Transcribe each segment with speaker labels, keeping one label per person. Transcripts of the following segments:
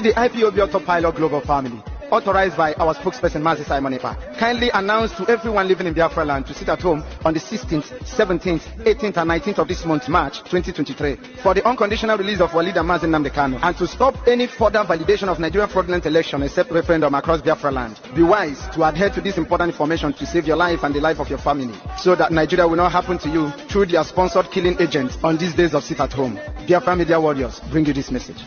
Speaker 1: We, the IPOB Autopilot Global family, authorized by our spokesperson, Mazi Simon Epa, kindly announce to everyone living in Biafra land to sit at home on the 16th, 17th, 18th, and 19th of this month, March 2023, for the unconditional release of our leader, NNAMDI Kanu, and to stop any further validation of Nigerian fraudulent election except referendum across Biafra land. Be wise to adhere to this important information to save your life and the life of your family, so that Nigeria will not happen to you through their sponsored killing agents on these days of sit at home. Biafra Media Warriors bring you this message.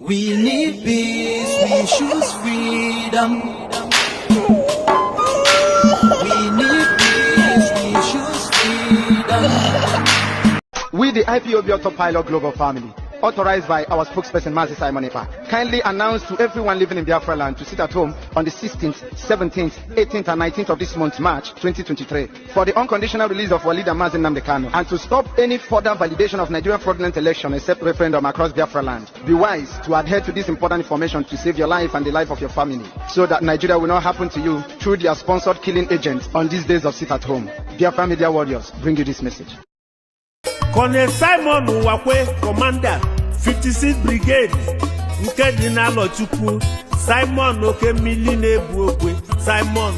Speaker 2: We need peace, we choose freedom. We need peace, we choose freedom.
Speaker 1: We, the IPOB Autopilot Global family, authorized by our spokesperson, Mazi Simon Epa, kindly announce to everyone living in Biafra land to sit at home on the 16th, 17th, 18th, and 19th of this month, March 2023, for the unconditional release of our leader, NNAMDI Kanu, and to stop any further validation of Nigerian fraudulent election except referendum across Biafra land. Be wise to adhere to this important information to save your life and the life of your family, so that Nigeria will not happen to you through their sponsored killing agents on these days of sit at home. Biafra Media Warriors bring you this message.
Speaker 3: Colonel Simon Wakwe, Commander, 56th Brigade, Nkedina Lochukwu, Simon Oke Miline Buokwe, Simon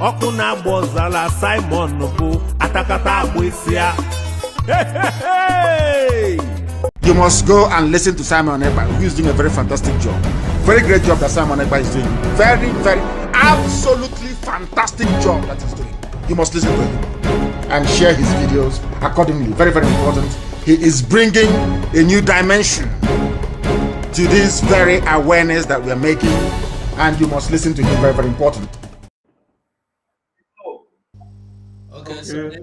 Speaker 3: Okuna Bozala, Simon Nobu, Atakata Abwesia. Hey!
Speaker 4: You must go and listen to Simon Epa, who is doing a very fantastic job. Very great job that Simon Epa is doing. Very, absolutely fantastic job that he's doing. You must listen to him and share his videos accordingly. Very, very important. He is bringing a new dimension to this very awareness that we are making, and you must listen to him. Very, very important.
Speaker 5: Okay.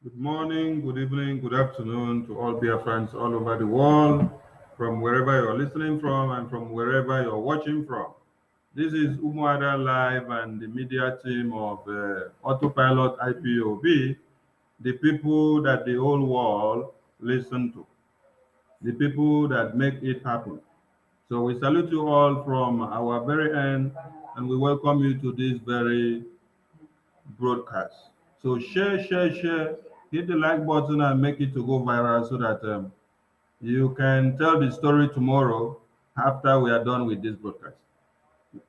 Speaker 5: Good morning, good evening, good afternoon to all Biafrans all over the world, from wherever you're listening from and from wherever you're watching from. This is UMUADA Live and the media team of Autopilot IPOB, the people that the whole world listen to, the people that make it happen. So we salute you all from our very end, and we welcome you to this very broadcast. So share, hit the like button and make it to go viral so that you can tell the story tomorrow after we are done with this broadcast.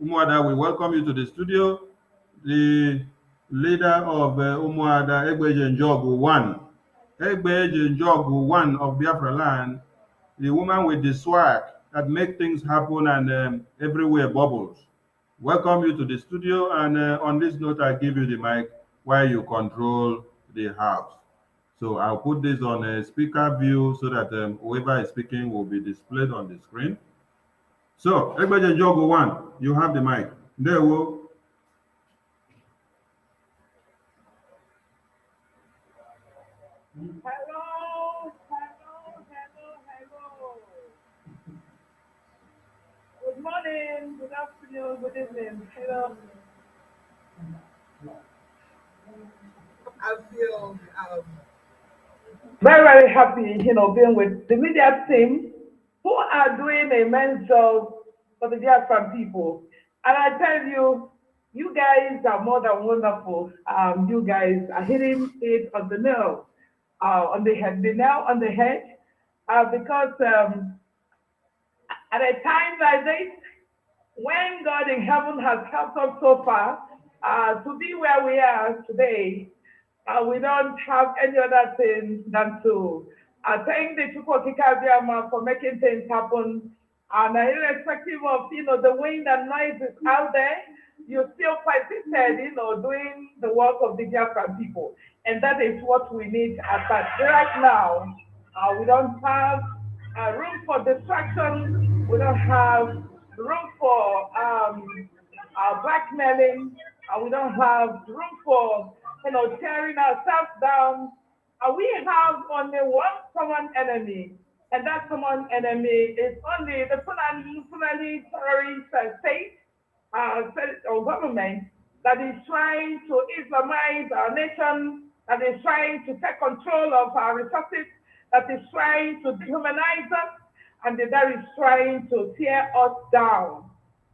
Speaker 5: UMUADA, we welcome you to the studio. The leader of UMUADA, Egbeje Njogu 1. Egbeje Njogu 1 of Biafra land, the woman with the swag that make things happen and everywhere bubbles. Welcome you to the studio, and on this note, I give you the mic while you control the house. So I'll put this on a speaker view so that whoever is speaking will be displayed on the screen. So, Egbeje Njogu 1, you have the mic. There we go.
Speaker 6: Hello. Good morning, good afternoon, good evening. Hello. I feel very, very happy, being with the media team who are doing an immense job for the Biafran people. And I tell you, you guys are more than wonderful. You guys are hitting it on the nail, on the head, the nail on the head, because at a time like this, when God in heaven has helped us so far to be where we are today, we don't have any other thing than to thank the Chukwokika for making things happen. And irrespective of the wind and noise is out there, you still persisted, doing the work of the Biafran people. And that is what we need at that. Right now, we don't have room for distraction. We don't have room for blackmailing. We don't have room for tearing ourselves down. We have only one common enemy, and that common enemy is only the Fulani terrorist state or government that is trying to Islamize our nation, that is trying to take control of our resources, that is trying to dehumanize us, and that is trying to tear us down.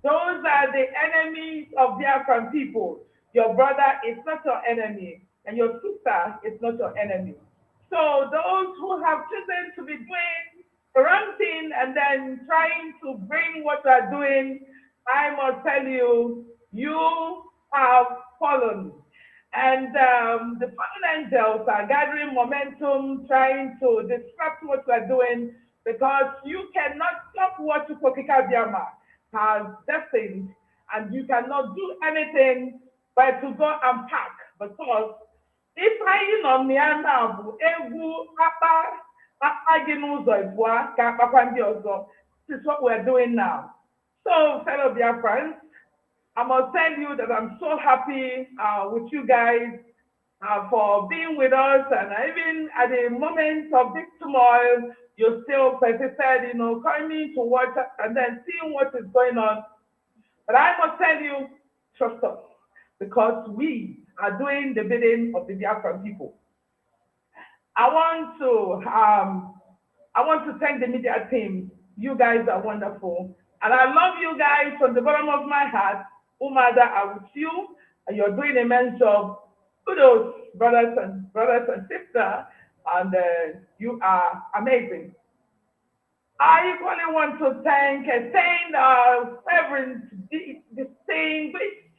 Speaker 6: Those are the enemies of Biafran people. Your brother is not your enemy, and your sister is not your enemy. So those who have chosen to be doing the wrong thing and then trying to bring what you are doing, I must tell you, you have fallen. And the fallen angels are gathering momentum, trying to disrupt what you are doing, because you cannot stop what Chukwokika Biama has destined, and you cannot do anything but to go and pack, because if I know Miana Ewu this is what we're doing now. So, fellow Biafrans, I must tell you that I'm so happy with you guys for being with us, and even at the moment of this turmoil, you still persisted, coming to watch and then seeing what is going on. But I must tell you, trust us, because we are doing the bidding of the Biafran people. I want to thank the media team. You guys are wonderful, and I love you guys from the bottom of my heart. UMUADA, I with you, and you're doing an immense job. Kudos, brothers and sisters, and you are amazing. I equally want to thank Reverend distinguished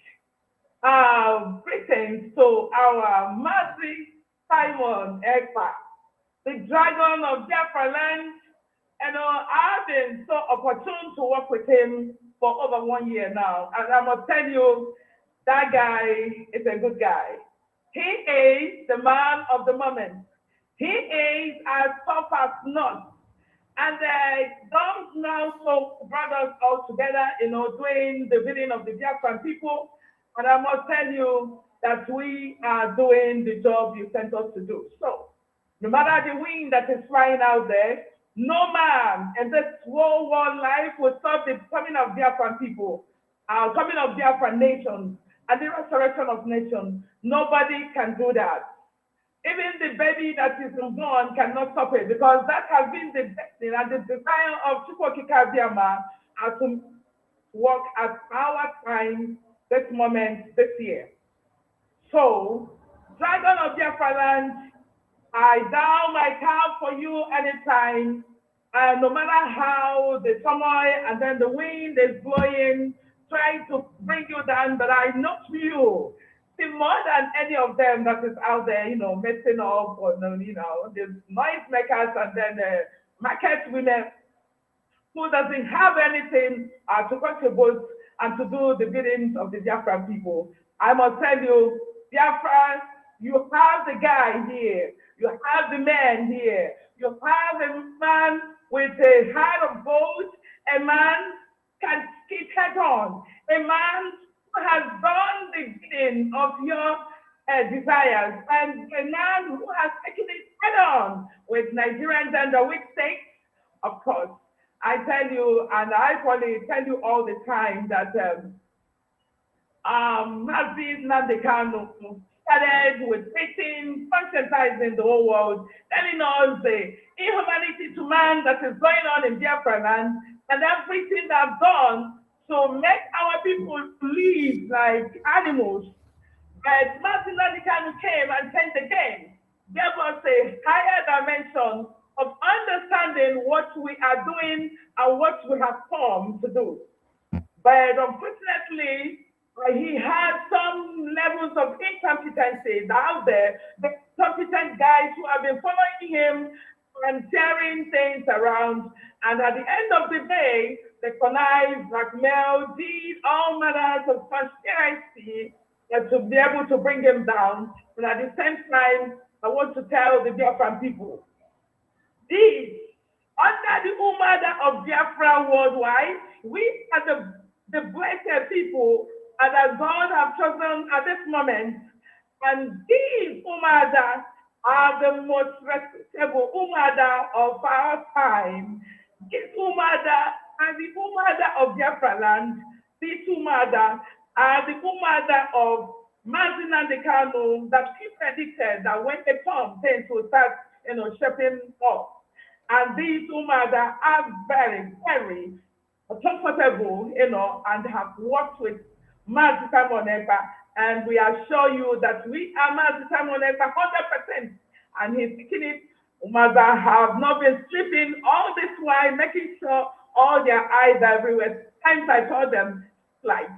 Speaker 6: greetings to our Mazi Simon Ekpa, the dragon of Biafra land. And I've been so opportune to work with him for over 1 year now. And I must tell you, that guy is a good guy. He is the man of the moment. He is as tough as nuts. And those now so brought us all together, doing the bidding of the Biafran people. And I must tell you that we are doing the job you sent us to do. So, no matter the wind that is flying out there, no man in this world life will stop the coming of Biafran people, coming of Biafran nation, and the resurrection of nations. Nobody can do that. Even the baby that is born cannot stop it, because that has been the destiny and the desire of Chukwokika Biama are to work at our time, this moment, this year. So, Dragon of Biafra land, I down my cow for you anytime. And no matter how the turmoil and then the wind is blowing, trying to bring you down, but I know you. See, more than any of them that is out there, messing up or, the noise makers and then the market women who doesn't have anything to contribute and to do the biddings of the Biafran people. I must tell you, Biafra, you have the guy here, you have the man here, you have a man with a heart of gold, a man can skip head on, a man who has done the bidding of your desires, and a man who has taken it head on with Nigerians and the weak states, of course. I tell you, and I probably tell you all the time that NNAMDI Kanu started with preaching, conscientizing the whole world, telling us the inhumanity to man that is going on in Biafra land, and everything that's done to make our people live like animals. But NNAMDI Kanu came and changed the game, gave us a higher dimension of understanding what we are doing and what we have come to do. But unfortunately, he had some levels of incompetency out there, the competent guys who have been following him and sharing things around. And at the end of the day, they connived, blackmailed, did all manners of conspiracy to be able to bring him down. And at the same time, I want to tell the Biafran people, this, under the UMUADA of Biafra worldwide, we are the blessed people that God have chosen at this moment. And these UMUADA are the most respectable UMUADA of our time. This UMUADA and the UMUADA of Biafra land, these UMUADA are the UMUADA of NNAMDI Kanu that he predicted that when they come, things will start, shaping up. And these UMUADA are very, very comfortable, and have worked with Mazi Simon Ekpa, and we assure you that we are Mazi Simon Ekpa 100%, and he's taking it. UMUADA have not been sleeping all this while, making sure all their eyes are everywhere. Times I told them, like,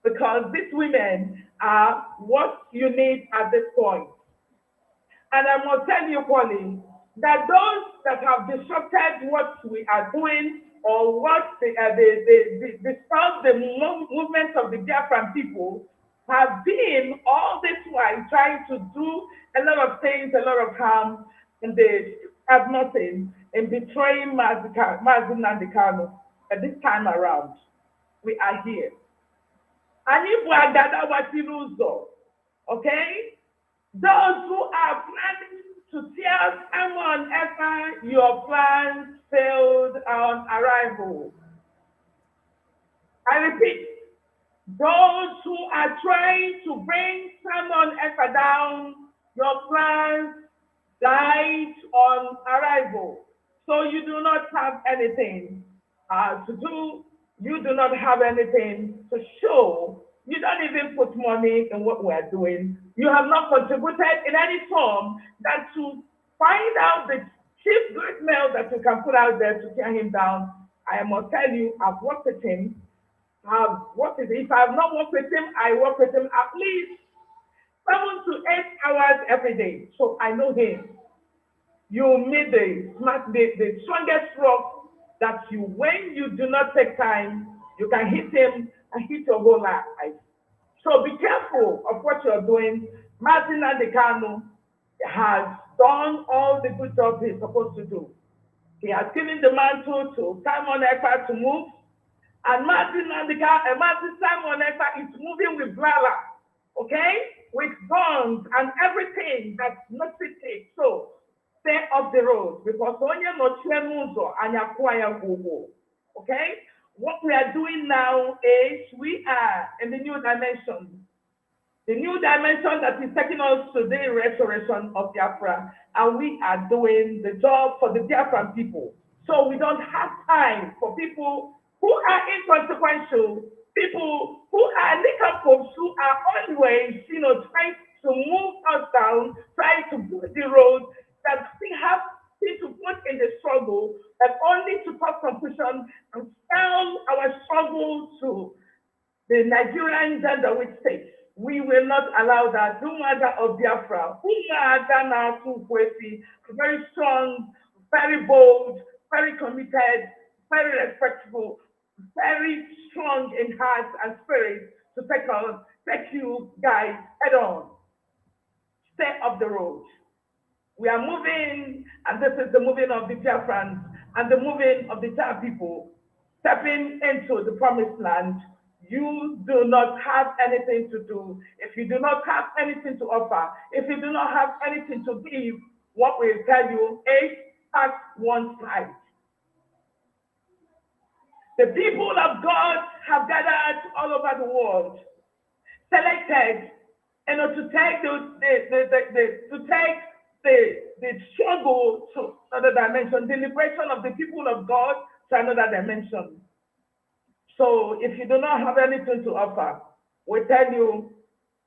Speaker 6: because these women are what you need at this point. And I must tell you, Pauline, that those that have disrupted what we are doing or what disrupt the movement of the Biafran people have been all this while trying to do a lot of things, a lot of harm, and they have nothing in betraying NNAMDI Kanu. At this time around, we are here. And if we are gathered, okay? Those who are planning to tell someone ever your plans failed on arrival. I repeat, those who are trying to bring someone ever down, your plans died on arrival. So you do not have anything to do. You do not have anything to show. You don't even put money in what we're doing. You have not contributed in any form than to find out the cheap blackmail that you can put out there to tear him down. I must tell you, I've worked with him. If I have not worked with him, I work with him at least 7 to 8 hours every day. So I know him. You meet the strongest rock that when you do not take time, you can hit him and hit your whole life. So be careful of what you're doing. NNAMDI Kanu has done all the good job he's supposed to do. He has given the mantle to Simon Ekpa to move, and Mazi Simon Ekpa is moving with Blala, okay? With guns and everything that's not fit. So stay off the road, because when you're not okay? What we are doing now is we are in the new dimension. The new dimension that is taking us to the restoration of Biafra, and we are doing the job for the Biafran people. So we don't have time for people who are inconsequential, people who are lycanthropes, who are always, trying to move us down, trying to build the road that we have to put in the struggle, and only to cause confusion and sell our struggle to the Nigerian genderweight state. We will not allow that. UMUADA of Biafra, UMUADA now to Kwesi, very strong, very bold, very committed, very respectful, very strong in heart and spirit to take you guys head on. Stay up the road. We are moving, and this is the moving of the Biafrans and the moving of the Jar people, stepping into the promised land. You do not have anything to do. If you do not have anything to offer, if you do not have anything to give, what we tell you is at one side. The people of God have gathered all over the world, selected, to take the struggle to another dimension, the liberation of the people of God to another dimension. So if you do not have anything to offer, we tell you,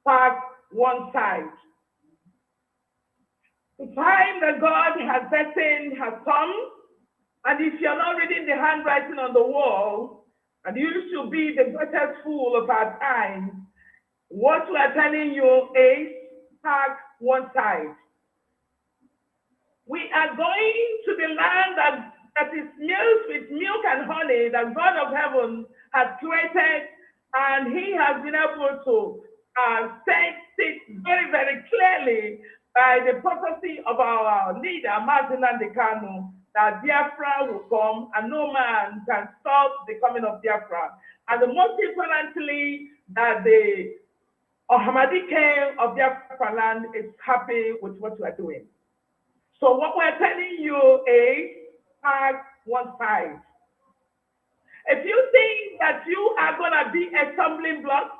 Speaker 6: park one side. The time that God has destined has come, and if you're not reading the handwriting on the wall, and you should be the greatest fool of our time, what we are telling you is park one side. We are going to the land that is filled with milk and honey that God of heaven has created, and he has been able to state it very, very clearly by the prophecy of our leader, NNAMDI Kanu, that Biafra will come and no man can stop the coming of Biafra. And the most importantly, that the Ahmadi king of Biafra land is happy with what we are doing. So what we're telling you is, park one side. If you think that you are going to be a stumbling block,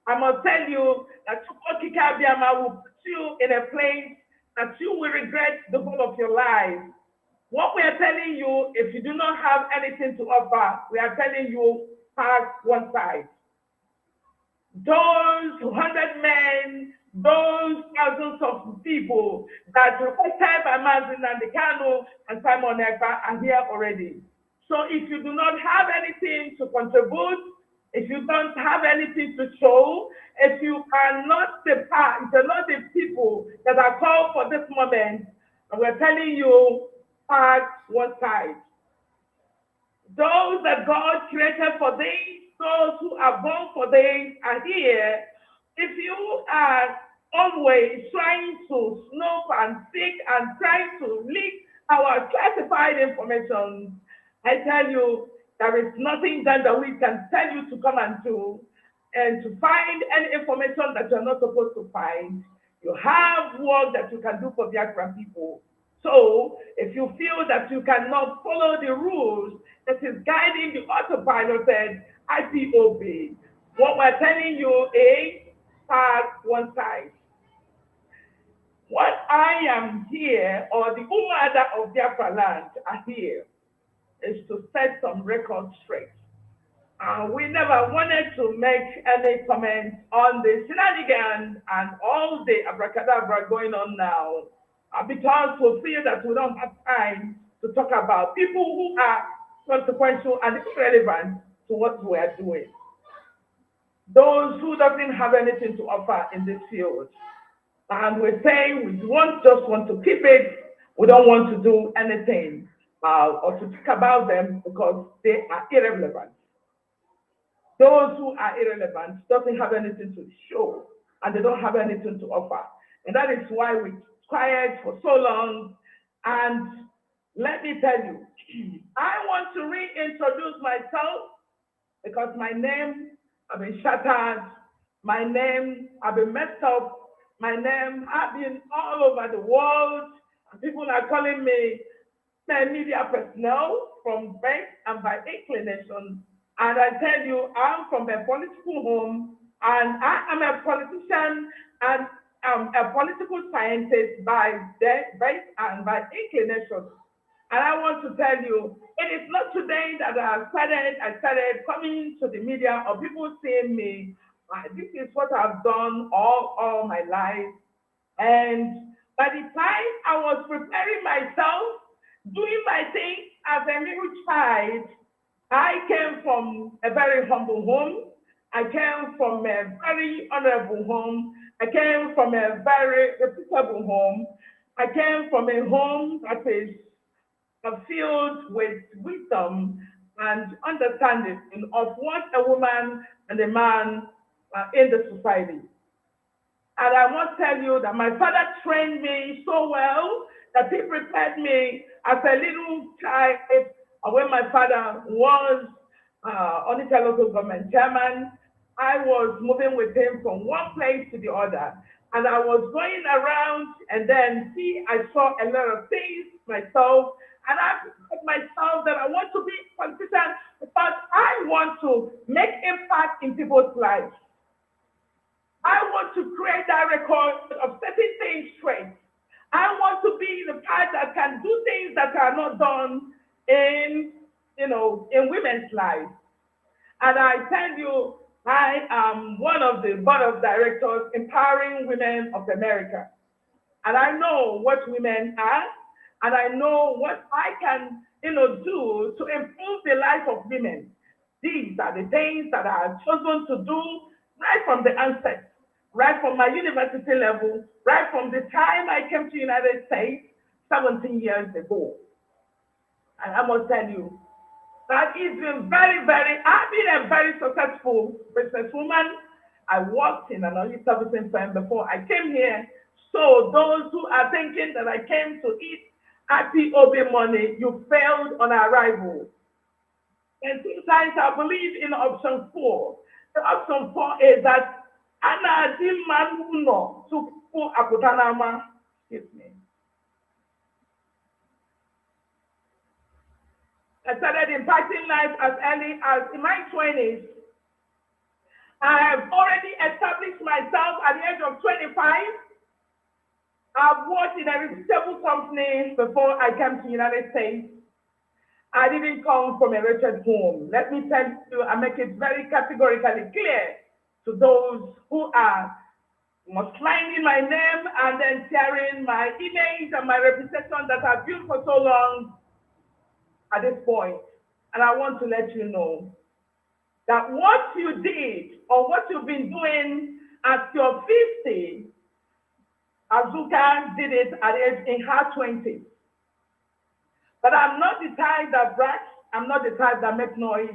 Speaker 6: I must tell you that Chukwokika Abiyama will put you in a place that you will regret the whole of your life. What we are telling you, if you do not have anything to offer, we are telling you, park one side. Those 100 men, those thousands of people that requested by NNAMDI Kanu and Simon Ekpa are here already. So if you do not have anything to contribute, if you don't have anything to show, if you are not the part, if you're not the people that are called for this moment, and we're telling you, park one side. Those that God created for these, those who are born for these are here. If you are always trying to snoop and seek and trying to leak our classified information, I tell you, there is nothing that we can tell you to come and do, and to find any information that you're not supposed to find. You have work that you can do for Biafran people. So if you feel that you cannot follow the rules that is guiding the autopiloted IPOB, what we're telling you is, park one side. What I am here, or the UMUADA of Biafra land are here, is to set some records straight. We never wanted to make any comments on the shenanigans and all the abracadabra going on now, because we feel that we don't have time to talk about people who are consequential and irrelevant to what we are doing. Those who doesn't have anything to offer in this field. And we're saying we just want to keep it. We don't want to do anything or to talk about them because they are irrelevant. Those who are irrelevant doesn't have anything to show, and they don't have anything to offer. And that is why we quiet for so long. And let me tell you, I want to reintroduce myself because my name has been shattered, my name has been messed up, my name has been all over the world, and people are calling me media personnel from birth and by inclination. And I tell you, I'm from a political home, and I am a politician and I'm a political scientist by birth and by inclination. And I want to tell you, it is not today that I started coming to the media or people seeing me. This is what I've done all my life. And by the time I was preparing myself, doing my thing as a little child, I came from a very humble home. I came from a very honorable home. I came from a very reputable home. I came from a home that is filled with wisdom and understanding of what a woman and a man in the society. And I must tell you that my father trained me so well that he prepared me as a little child when my father was Onitsha local government chairman. I was moving with him from one place to the other. And I was going around and then I saw a lot of things myself. And I told myself that I want to be a politician because I want to make impact in people's lives. I want to create that record of setting things straight. I want to be the part that can do things that are not done in women's lives. And I tell you, I am one of the board of directors empowering women of America. And I know what women are, and I know what I can, do to improve the life of women. These are the things that I have chosen to do right from the onset, right from my university level, right from the time I came to the United States 17 years ago. And I must tell you, that it's been I've been a very successful businesswoman. I worked in an oil servicing firm before I came here. So those who are thinking that I came to eat IPOB money, you failed on arrival. And sometimes I believe in option 4. The option 4 is that Anna Dimman Uno to Aputanama, excuse me. I started impacting life as early as in my 20s. I have already established myself at the age of 25. I've worked in a reputable company before I came to the United States. I didn't come from a wretched home. Let me tell you, I make it very categorically clear to those who are maligned my name and then sharing my image and my reputation that I've built for so long at this point. And I want to let you know that what you did or what you've been doing at your 50, Azuka did it in her 20s. But I'm not the type that brags, I'm not the type that makes noise.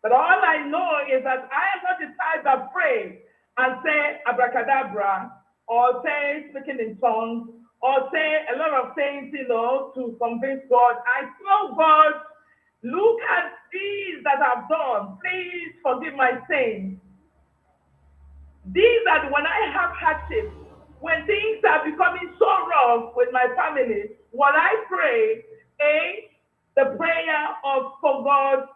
Speaker 6: But all I know is that I am not the type that prays and say abracadabra, or say speaking in tongues, or say a lot of things, to convince God. I tell God, look at these that I've done. Please forgive my sins. These are when I have hardships, when things are becoming so rough with my family, what I pray is the prayer of, for God,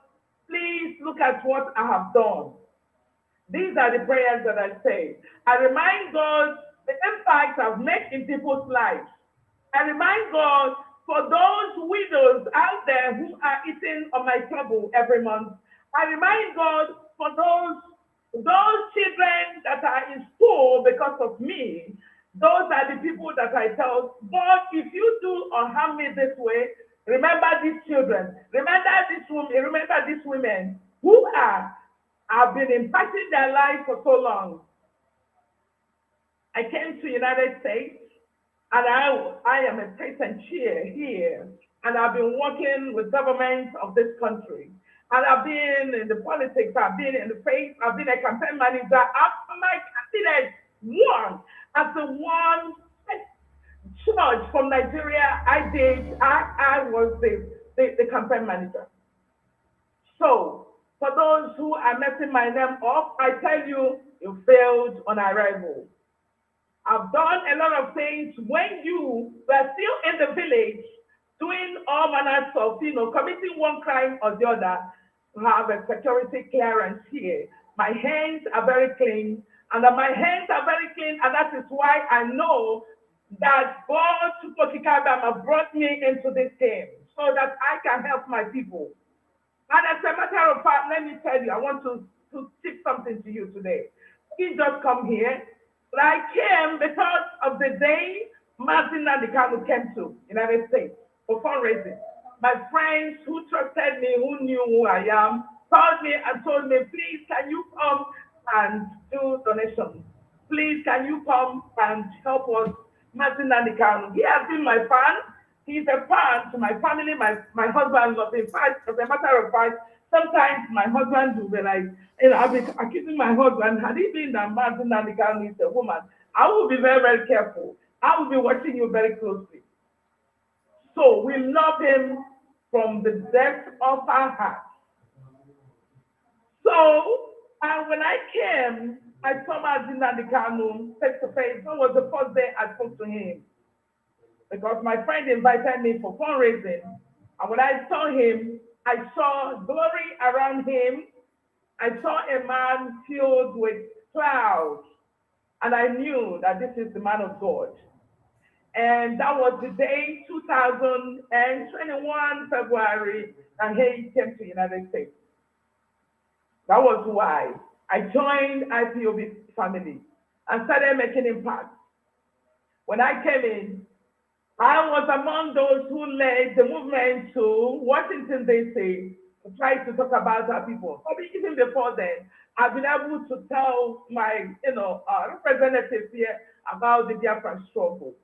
Speaker 6: please look at what I have done. These are the prayers that I say. I remind God the impact I've made in people's lives. I remind God for those widows out there who are eating on my table every month. I remind God for those children that are in school because of me. Those are the people that I tell, God, if you do or harm me this way, remember these children, remember these women who have been impacting their lives for so long. I came to the United States and I am a patient chair here, and I've been working with governments of this country. And I've been in the politics, I've been in the faith, I've been a campaign manager. After my candidate won, as the one church from Nigeria, I was the campaign manager. So for those who are messing my name up, I tell you, you failed on arrival. I've done a lot of things when you were still in the village, doing all manners of, committing one crime or the other. To have a security clearance here. My hands are very clean, and that is why I know that God brought me into this game. so that I can help my people. And as a matter of fact, let me tell you, I want to tip something to you today. He just come here, but I came because of the day Martin and Kanu came to United States for fundraising. My friends who trusted me, who knew who I am, called me and told me, please, can you come and do donations? Please, can you come and help us, Martin and Kanu? He has been my fan. He's a fan to my family, my husband. In fact, as a matter of fact, sometimes my husband will be like, I've been accusing my husband, had he been that Martin and Kanu is a woman, I will be very, very careful. I will be watching you very closely. So we love him from the depth of our heart. So when I came, I saw Martin and Kanu face to face. That was the first day I spoke to him, because my friend invited me for fundraising. And when I saw him, I saw glory around him. I saw a man filled with clouds. And I knew that this is the man of God. And that was the day, 2021, February, and he came to the United States. That was why I joined IPOB family and started making impact. When I came in, I was among those who led the movement to Washington, D.C. to try to talk about our people. But even before then, I've been able to tell my, representatives here about the Biafra struggle.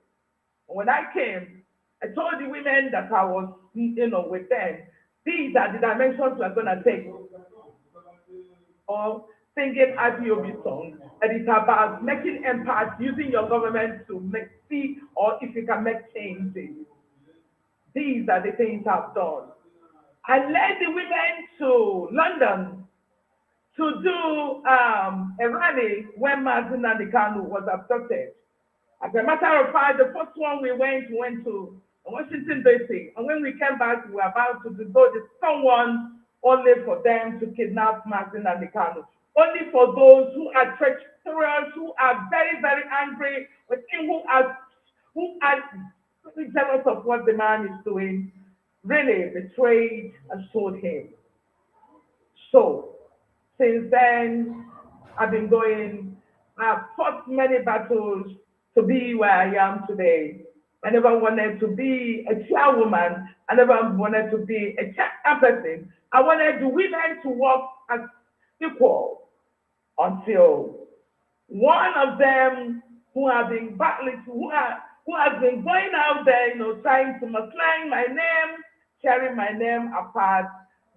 Speaker 6: When I came, I told the women that I was, with them, these are the dimensions we're going to take. Or singing IPOB songs, and it's about making impact, using your government to see or if you can make changes. These are the things I've done. I led the women to London to do a rally when Martin and Kanu was abducted. As a matter of fact, the first one we went to Washington, D.C. And when we came back, we were about to go to someone only for them to kidnap Martin and Kanu. Only for those who are treacherous, who are very, very angry with him, who are really jealous of what the man is doing, really betrayed and sold him. So, since then, I've been going, I've fought many battles to be where I am today. I never wanted to be a chairwoman. I never wanted to be a chairperson. I wanted the women to work as equal until one of them who have been battling, who has been going out there, trying to malign my name, tearing my name apart,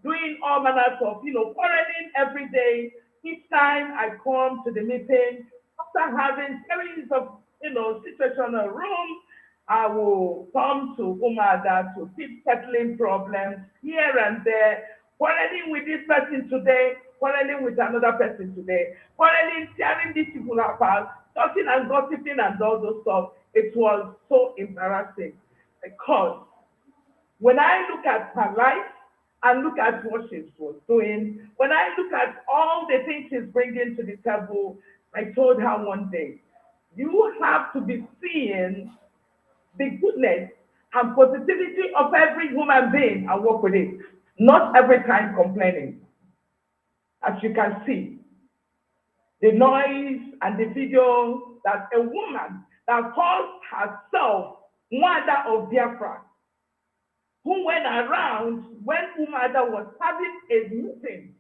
Speaker 6: doing all manners of, quarreling every day. Each time I come to the meeting, after having series of, situational rooms, I will come to UMUADA to keep settling problems here and there, quarreling with this person today, quarreling with another person today, quarreling, tearing these people apart, talking and gossiping and all those stuff. It was so embarrassing, because when I look at her life and look at what she was doing, when I look at all the things she's bringing to the table, I told her one day, you have to be seeing the goodness and positivity of every human being and work with it, not every time complaining. As you can see, the noise and the video that a woman that calls herself UMUADA of Biafra, who went around when UMUADA was having a meeting.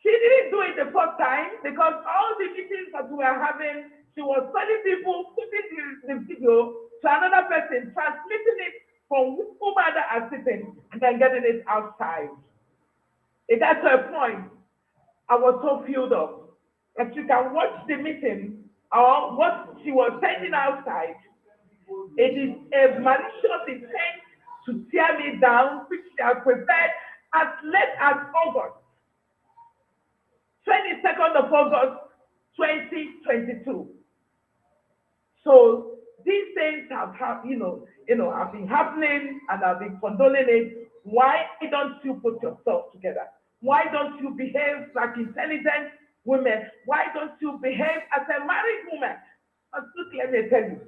Speaker 6: She didn't do it the first time, because all the meetings that we were having, she was telling people, putting the video to another person, transmitting it from UMUADA as sitting, and then getting it outside. It got to a point, I was so filled up. As you can watch the meeting, or what she was sending outside, it is a malicious intent to tear me down, which they have prepared as late as August, 22nd of August, 2022. So these things have been happening, and I've been condoning it. Why don't you put yourself together? Why don't you behave like intelligent women? Why don't you behave as a married woman? And look, let me tell you,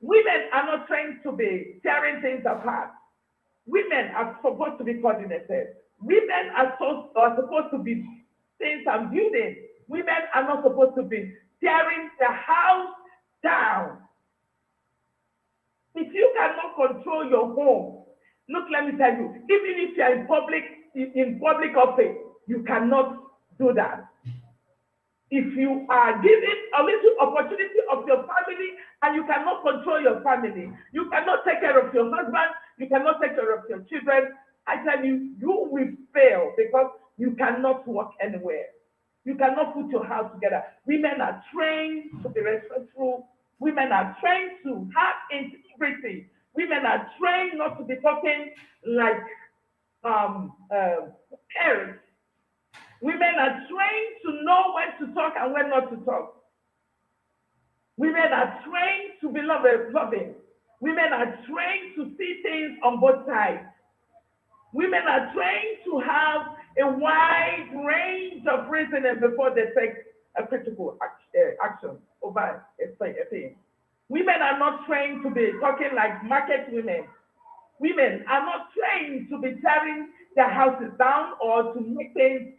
Speaker 6: Women are not trained to be tearing things apart. Women are supposed to be coordinated. Women are supposed to be things and building. Women are not supposed to be tearing the house down. If you cannot control your home, look, let me tell you, even if you are in public office, you cannot do that. If you are given a little opportunity of your family and you cannot control your family, you cannot take care of your husband, you cannot take care of your children, I tell you, you will fail because you cannot work anywhere. You cannot put your house together. Women are trained to be respectful. Women are trained to have integrity. Women are trained not to be talking like parents. Women are trained to know when to talk and when not to talk. Women are trained to be loving. Women are trained to see things on both sides. Women are trained to have a wide range of reasoning before they take a critical action over a thing. Women are not trained to be talking like market women. Women are not trained to be tearing their houses down or to make things,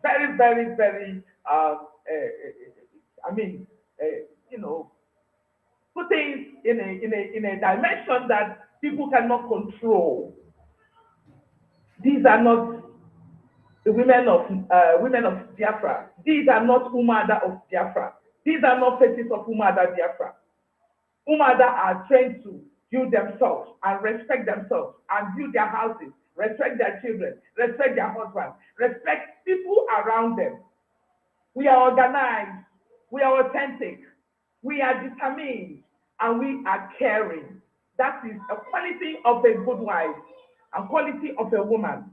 Speaker 6: very, very, very, put things in a dimension that people cannot control. These are not the women of Biafra. These are not UMUADA of Biafra. These are not faces of UMUADA Biafra. UMUADA are trained to build themselves and respect themselves and build their houses, respect their children, respect their husbands, respect people around them. We are organized, we are authentic, we are determined, and we are caring. That is a quality of a good wife, a quality of a woman.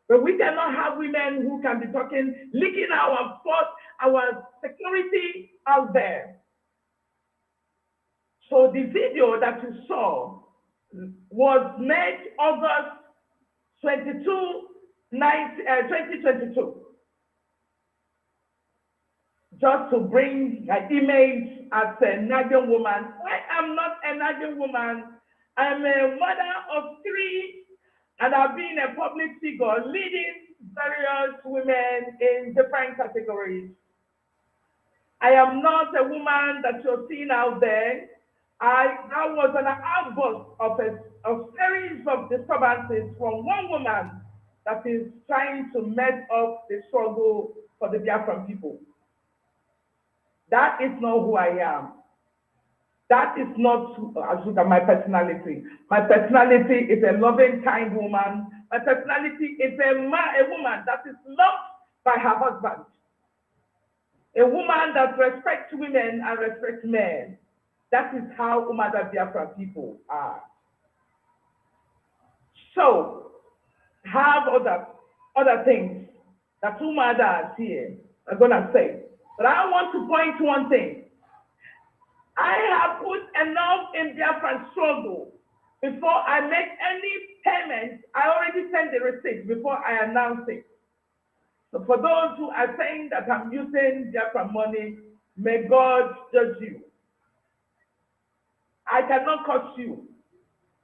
Speaker 6: But we cannot have women who can be talking, leaking our security out there. So the video that you saw was made August 22, 2022. Just to bring an image as a Nigerian woman. I am not a Nigerian woman. I'm a mother of 3, and I've been a public figure leading various women in different categories. I am not a woman that you're seeing out there. I was an outburst of a series of disturbances from one woman that is trying to mess up the struggle for the Biafran people. That is not who I am. That is not my personality. My personality is a loving, kind woman. My personality is a woman that is loved by her husband. A woman that respects women and respects men. That is how UMUADA Biafra people are. So, have other things that UMUADA is here are going to say. But I want to point to one thing. I have put enough in Biafran struggle before I make any payment. I already sent the receipt before I announce it. So for those who are saying that I'm using Biafran money, may God judge you. I cannot curse you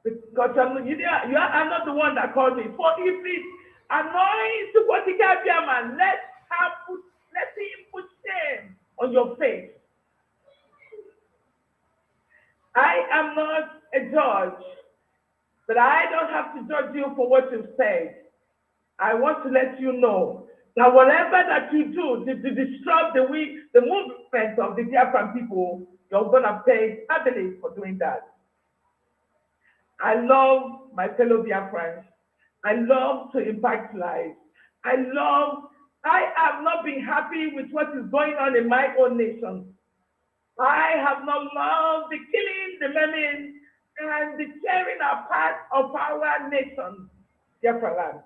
Speaker 6: because you are not the one that called me. For if it annoys the political man, let him put shame on your face. I am not a judge, but I don't have to judge you for what you've said. I want to let you know that whatever that you do to disrupt the movement of the Biafran people, you're going to pay heavily for doing that. I love my fellow Biafrans. I love to impact lives. I have not been happy with what is going on in my own nation. I have not loved the killing, the maiming, and the tearing apart of our nation, Biafra land.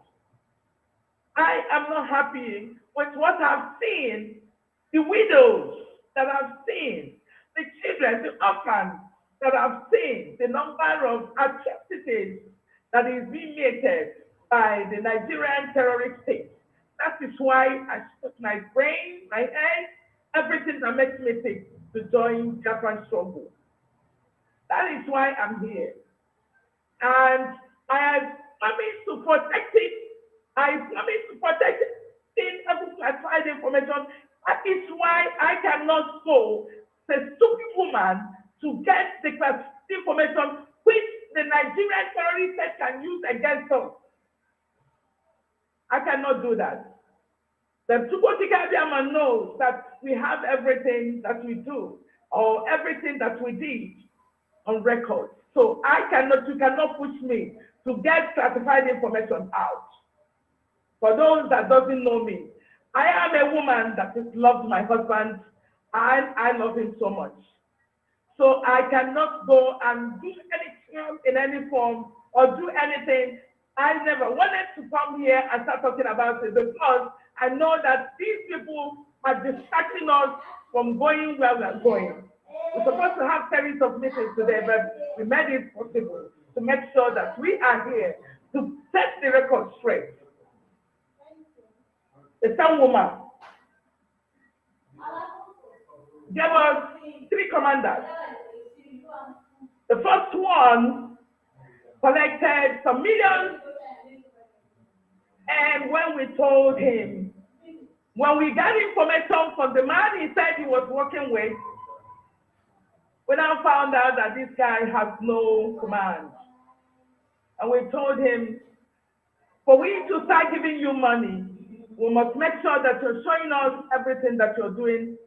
Speaker 6: I am not happy with what I've seen, the widows that I've seen, the children, the orphans that I've seen, the number of atrocities that is being made by the Nigerian terrorist state. That is why I put my brain, my head, everything that makes me think. to join Biafran struggle. That is why I'm here. And I have promised to protect it. I promise to protect it and to classify the information. That is why I cannot go the stupid woman to get the information which the Nigerian terrorist can use against us. I cannot do that. The Tukotikadiama knows that we have everything that we do or everything that we did on record. So you cannot push me to get classified information out. For those that doesn't know me, I am a woman that loves my husband and I love him so much. So I cannot go and do anything in any form or do anything. I never wanted to come here and start talking about it because I know that these people are distracting us from going where we are going. We're supposed to have series of meetings today, but we made it possible to make sure that we are here to set the record straight. The same woman, there were 3 commanders. The first one collected some millions, and when we told him, when we got information from the man he said he was working with, we now found out that this guy has no command. And we told him, for we to start giving you money, we must make sure that you're showing us everything that you're doing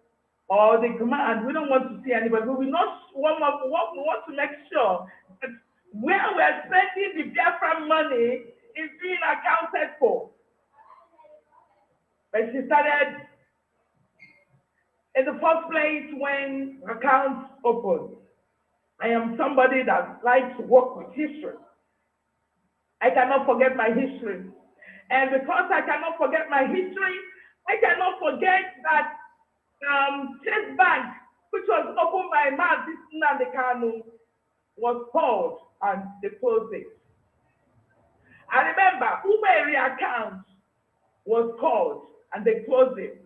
Speaker 6: or the command. We don't want to see anybody. We want to make sure that where we're spending the Biafra money is being accounted for. But she started, in the first place, when accounts opened, I am somebody that likes to work with history. I cannot forget my history. And because I cannot forget my history, I cannot forget that Chase Bank, which was opened by this Kanu, was called and they closed it. I remember UMUADA account was called and they closed it.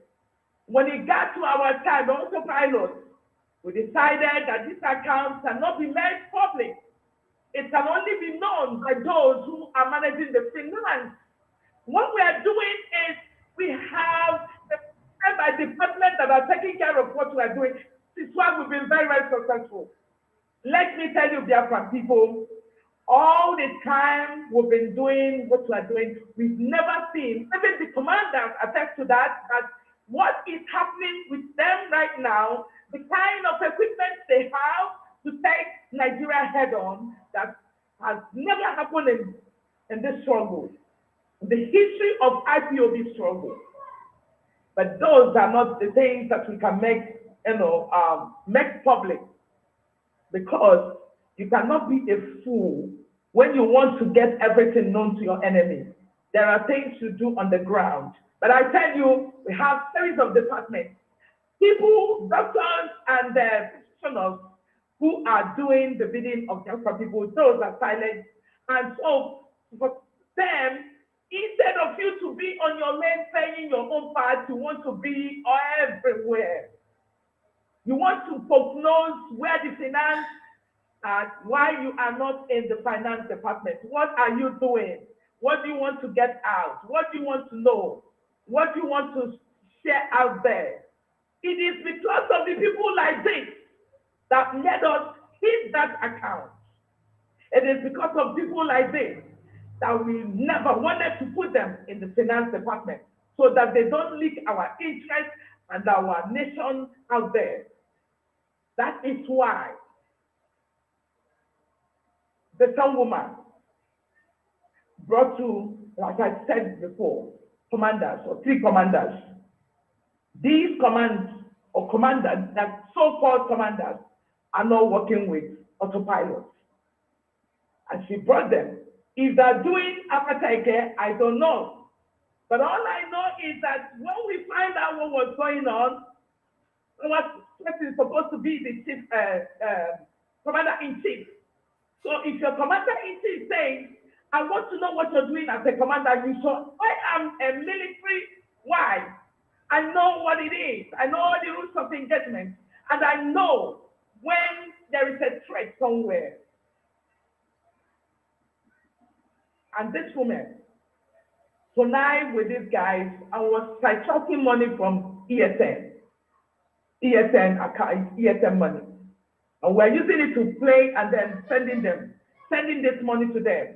Speaker 6: When it got to our time, the autopilot, we decided that this account cannot be made public. It can only be known by those who are managing the finance. What we are doing is we have the department that are taking care of what we are doing. This is why we've been very, very successful. Let me tell you, Biafran people, all the time we've been doing what we are doing, we've never seen, even the commanders attest to that, that what is happening with them right now, the kind of equipment they have to take Nigeria head on, that has never happened in this struggle. The history of IPOB struggle. But those are not the things that we can make, make public. Because you cannot be a fool when you want to get everything known to your enemy. There are things you do on the ground. But I tell you, we have series of departments. People, doctors, and professionals who are doing the bidding of Biafra people, those are silent. And so for them, instead of you to be on your lane playing your own part, you want to be everywhere. You want to prognose where the finance and why you are not in the finance department. What are you doing? What do you want to get out? What do you want to know? What do you want to share out there? It is because of the people like this that made us hit that account. It is because of people like this that we never wanted to put them in the finance department so that they don't leak our interests and our nation out there. That is why the young woman brought to, like I said before, commanders or 3 commanders. These commands or commanders, that so-called commanders, are not working with autopilots. And she brought them. If they're doing after I don't know. But all I know is that when we find out what was going on, what is supposed to be the chief, commander-in-chief. So if your commander-in-chief says, I want to know what you're doing as a commander, you should, I am a military wife. I know what it is. I know the rules of engagement. And I know when there is a threat somewhere, and this woman connived with these guys and was siphoning money from ESN money. And we're using it to play and then sending this money to them.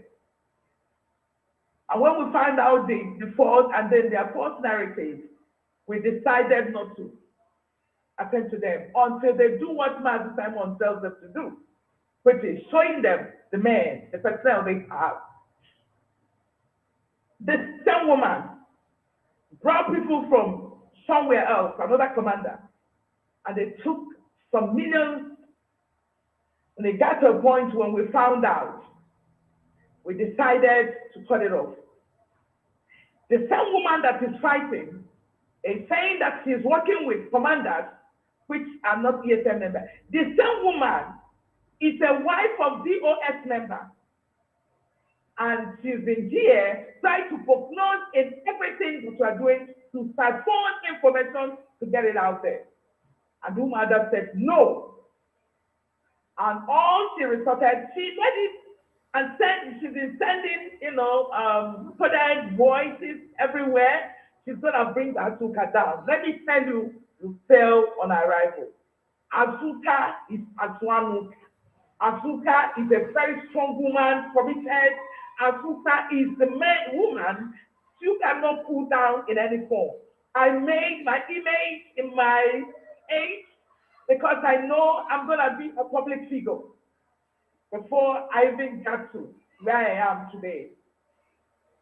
Speaker 6: And when we find out the fault and then their false narrative, we decided not to attend to them until they do what Master Simon tells them to do, which is showing them the men, the personnel they have. This same woman brought people from somewhere else, another commander, and they took some millions, and they got to a point when we found out, we decided to cut it off. The same woman that is fighting is saying that she's working with commanders which are not ESM members. The same woman is a wife of DOS member. And she's been here trying to foreclose in everything that we are doing to siphon information to get it out there. And UMUADA said no. And all she resorted, she made it and said she's been sending, coded voices everywhere. She's gonna bring Azuka down. Let me tell you, you fail on arrival. Azuka is Azwanuka. Azuka is a very strong woman, committed. Azuka is the woman you cannot pull down in any form. I made my image in my age because I know I'm gonna be a public figure before I even got to where I am today.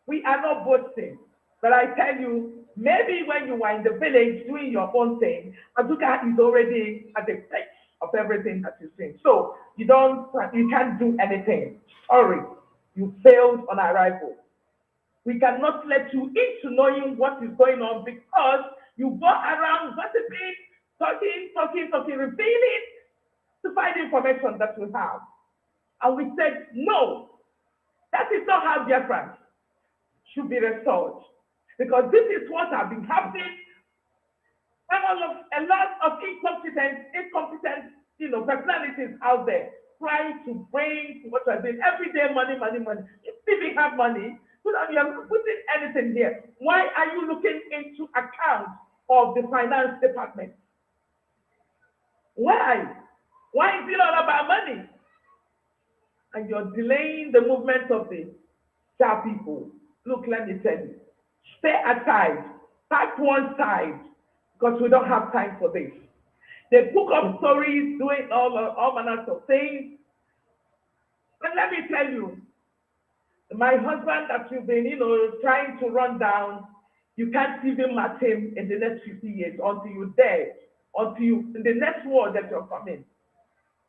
Speaker 6: We are not boasting, but I tell you, maybe when you are in the village doing your own thing, Azuka is already at the peak of everything that you're saying. So you can't do anything. Sorry, you failed on arrival. We cannot let you into knowing what is going on because you go around gossiping, talking, revealing to find information that we have. And we said, no, that is not how Biafra should be restored. Because this is what has been happening. A lot of incompetent, personalities out there trying to bring what we're doing every day, money. If we have money, so that you are not putting anything here. Why are you looking into account of the finance department? Why? Why is it all about money? And you're delaying the movement of the star people. Look, let me tell you. Stay aside. Pack one side. Because we don't have time for this. They book up stories, doing all manners of things. But let me tell you, my husband that you've been, trying to run down, you can't even match him in the next 50 years until you're dead, in the next war that you're coming.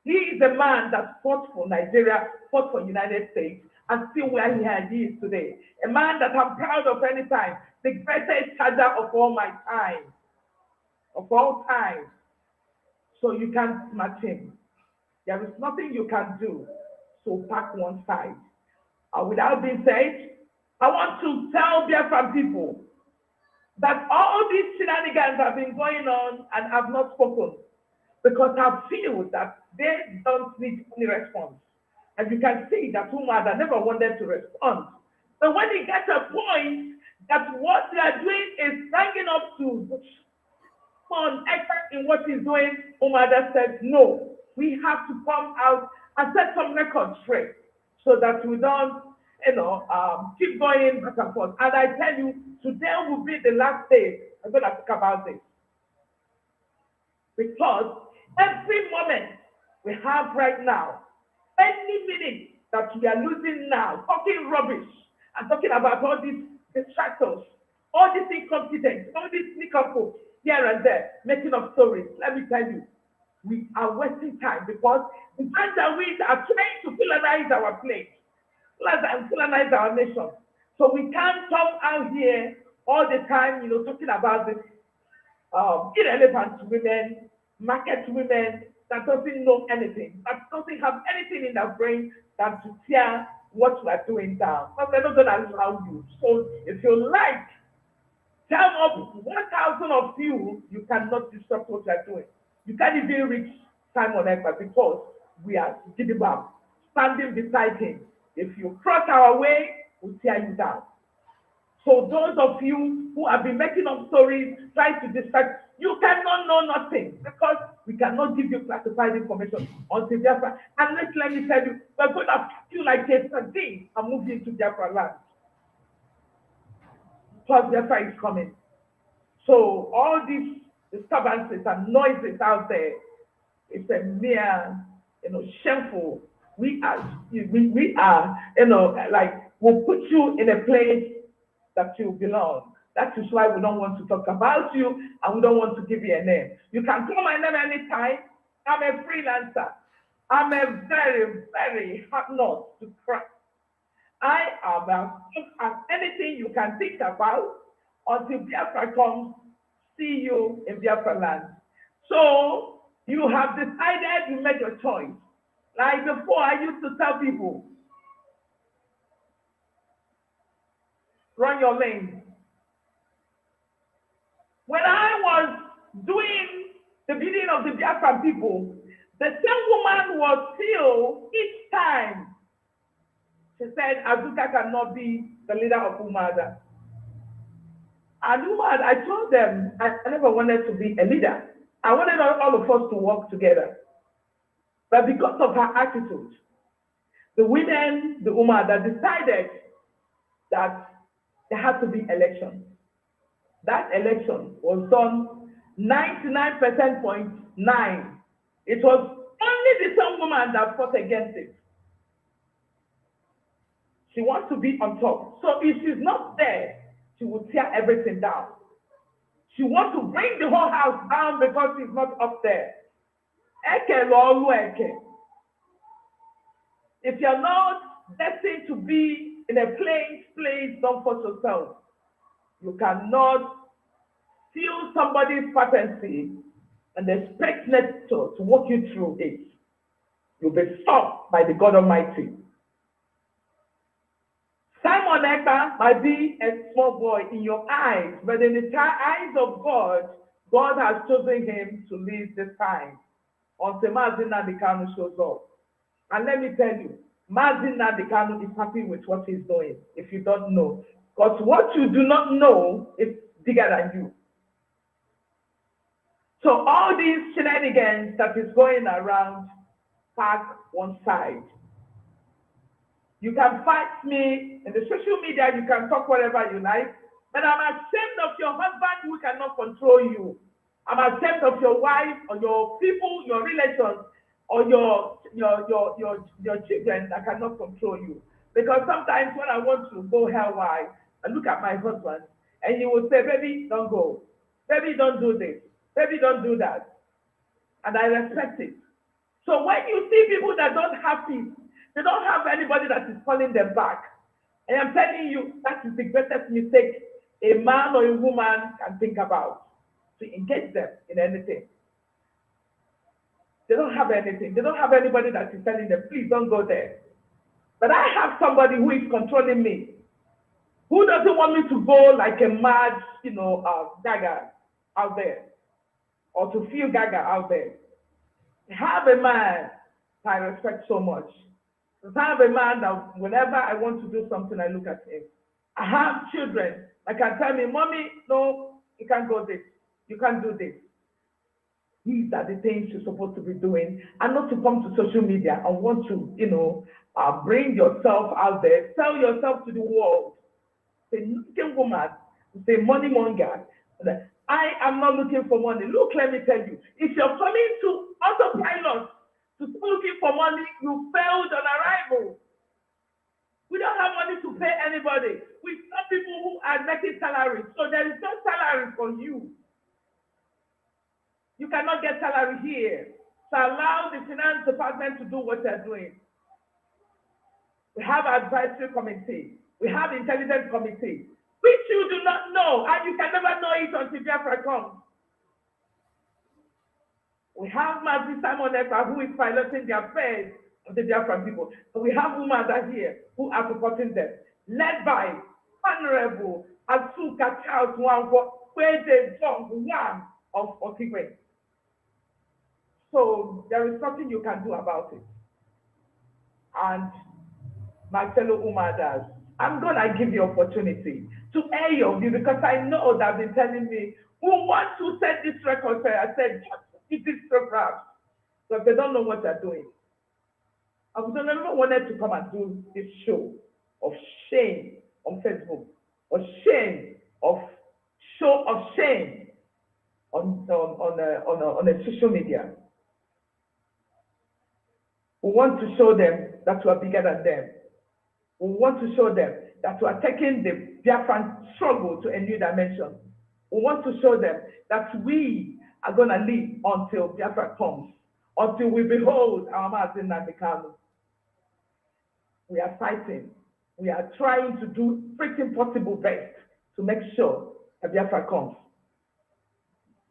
Speaker 6: He is a man that fought for Nigeria, fought for United States, and still where he is today. A man that I'm proud of any time, the greatest charger of all my time, of all time. So you can't match him. There is nothing you can do. So pack one side. Without being said, I want to tell Biafran people that all these shenanigans have been going on and have not spoken because I feel that they don't need any response. And you can see that UMUADA never wanted to respond. But when it gets a point that what they are doing is bringing up to on expert in what he's doing, UMUADA said, no, we have to come out and set some records straight so that we don't, keep going back and forth. And I tell you, today will be the last day I'm going to talk about this. Because every moment we have right now, any minute that we are losing now, talking rubbish and talking about all these distractors, all these incompetents, all these sneakers here and there, making up stories. Let me tell you, we are wasting time because the Janjaweeds are trying to colonize our place, colonize our nation. So we can't come out here all the time, talking about this irrelevant women, market women that doesn't know anything, that doesn't have anything in their brain than to tear what we are doing down. But we're not going to allow you. So if you tell up 1,000 of you, you cannot disrupt what you are doing. You can't even reach Simon Ekpa because we are giving up, standing beside him. If you cross our way, we'll tear you down. So those of you who have been making up stories, trying to distract, you cannot know nothing because we cannot give you classified information until Biafra. And let me tell you, we're going to cut you like a sardine and move you into Biafra land. Because Biafra is coming. So all these disturbances and noises out there, it's a mere, shameful. We are, like, we'll put you in a place that you belong. That is why we don't want to talk about you and we don't want to give you a name. You can call my name anytime. I'm a freelancer. I'm a very, very hard nut to crack. I am as anything you can think about until Biafra comes, see you in Biafra land. So you have decided, you made your choice. Like before, I used to tell people, run your lane. When I was doing the bidding of the Biafran people, the same woman was still each time. She said, Azuka cannot be the leader of UMUADA. And UMUADA, I told them, I never wanted to be a leader. I wanted all of us to work together. But because of her attitude, the women, the UMUADA, decided that there had to be election. That election was done 99.9%. It was only the same woman that fought against it. She wants to be on top. So if she's not there, she will tear everything down. She wants to bring the whole house down because she's not up there. If you're not destined to be in a place, don't force yourself. You cannot steal somebody's patency and expect nature to walk you through it. You'll be stopped by the God Almighty. Simon Ekpa might be a small boy in your eyes, but in the eyes of God, God has chosen him to lead this time until NNAMDI Kanu shows up. And let me tell you, NNAMDI Kanu is happy with what he's doing, if you don't know. Because what you do not know is bigger than you. So all these shenanigans that is going around, park one side. You can fight me in the social media, you can talk whatever you like, but I'm ashamed of your husband who cannot control you. I'm ashamed of your wife or your people, your relations, or your children that cannot control you. Because sometimes when I want to go hellwise, I look at my husband and he will say, baby, don't go. Baby, don't do this. Baby, don't do that. And I respect it. So when you see people that don't have peace, they don't have anybody that is calling them back. And I'm telling you, that is the greatest mistake a man or a woman can think about, to engage them in anything. They don't have anything. They don't have anybody that is telling them, please don't go there. But I have somebody who is controlling me, who doesn't want me to go like a mad, gaga out there, or to feel gaga out there. I have a man I respect so much. I have a man that whenever I want to do something, I look at him. I have children that can tell me, mommy, no, you can't go this. You can't do this. These are the things you're supposed to be doing, and not to come to social media and want to, bring yourself out there, sell yourself to the world. Say, looking woman, say money monger. I am not looking for money. Look, let me tell you, if you're coming to autopilot to looking for money, you failed on arrival. We don't have money to pay anybody. We have people who are making salaries, so there is no salary for you. You cannot get salary here. So allow the finance department to do what they're doing. We have advisory committee. We have intelligence committee, which you do not know, and you can never know it until Biafra comes. We have Mazi Simon Ekpa, who is piloting the affairs of the Biafran people. So we have UMUADA here, who are supporting them, led by Honorable Asuka Charles Wangwo, where they jump one of Otigwe. So there is nothing you can do about it. And my fellow UMUADAs, I'm gonna give you opportunity to air your view, because I know they've been telling me, who wants to set this record? I said, just this program, because they don't know what they're doing. I would never wanted to come and do this show of shame on Facebook, or shame of show of shame on a social media. We want to show them that we are bigger than them. We want to show them that we are taking the Biafran struggle to a new dimension. We want to show them that we are going to live until Biafra comes, until we behold our NNAMDI Kanu. We are fighting. We are trying to do everything possible best to make sure that Biafra comes.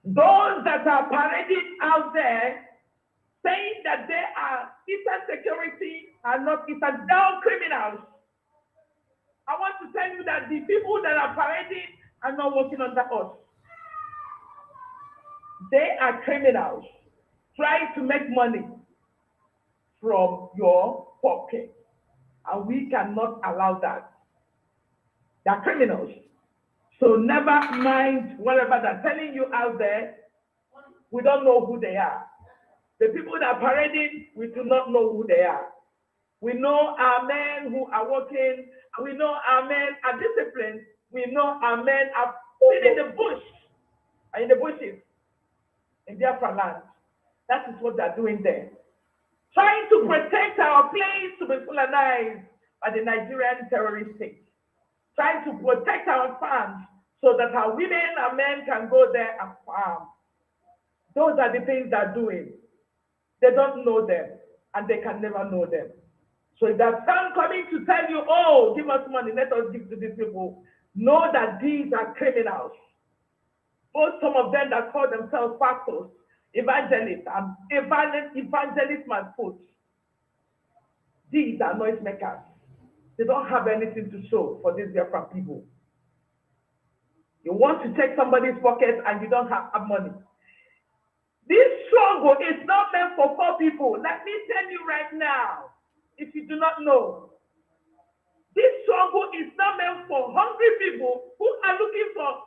Speaker 6: Those that are parading out there saying that they are Eastern security are not Eastern, down criminals. I want to tell you that the people that are parading are not working under us. They are criminals trying to make money from your pocket. And we cannot allow that. They are criminals. So never mind whatever they're telling you out there. We don't know who they are. The people that are parading, we do not know who they are. We know our men who are working. We know our men are disciplined. We know our men are in the bush, in the bushes, in Biafra land. That is what they're doing there. Trying to protect our place to be colonized by the Nigerian terrorist state. Trying to protect our farms so that our women and men can go there and farm. Those are the things they're doing. They don't know them, and they can never know them. So if there's some coming to tell you, oh, give us money, let us give to these people, know that these are criminals. Both some of them that call themselves pastors, evangelists, and evangelist manfoots. These are noisemakers. They don't have anything to show for these Biafran people. You want to take somebody's pocket and you don't have money. This struggle is not meant for poor people. Let me tell you right now, if you do not know, this struggle is not meant for hungry people who are looking for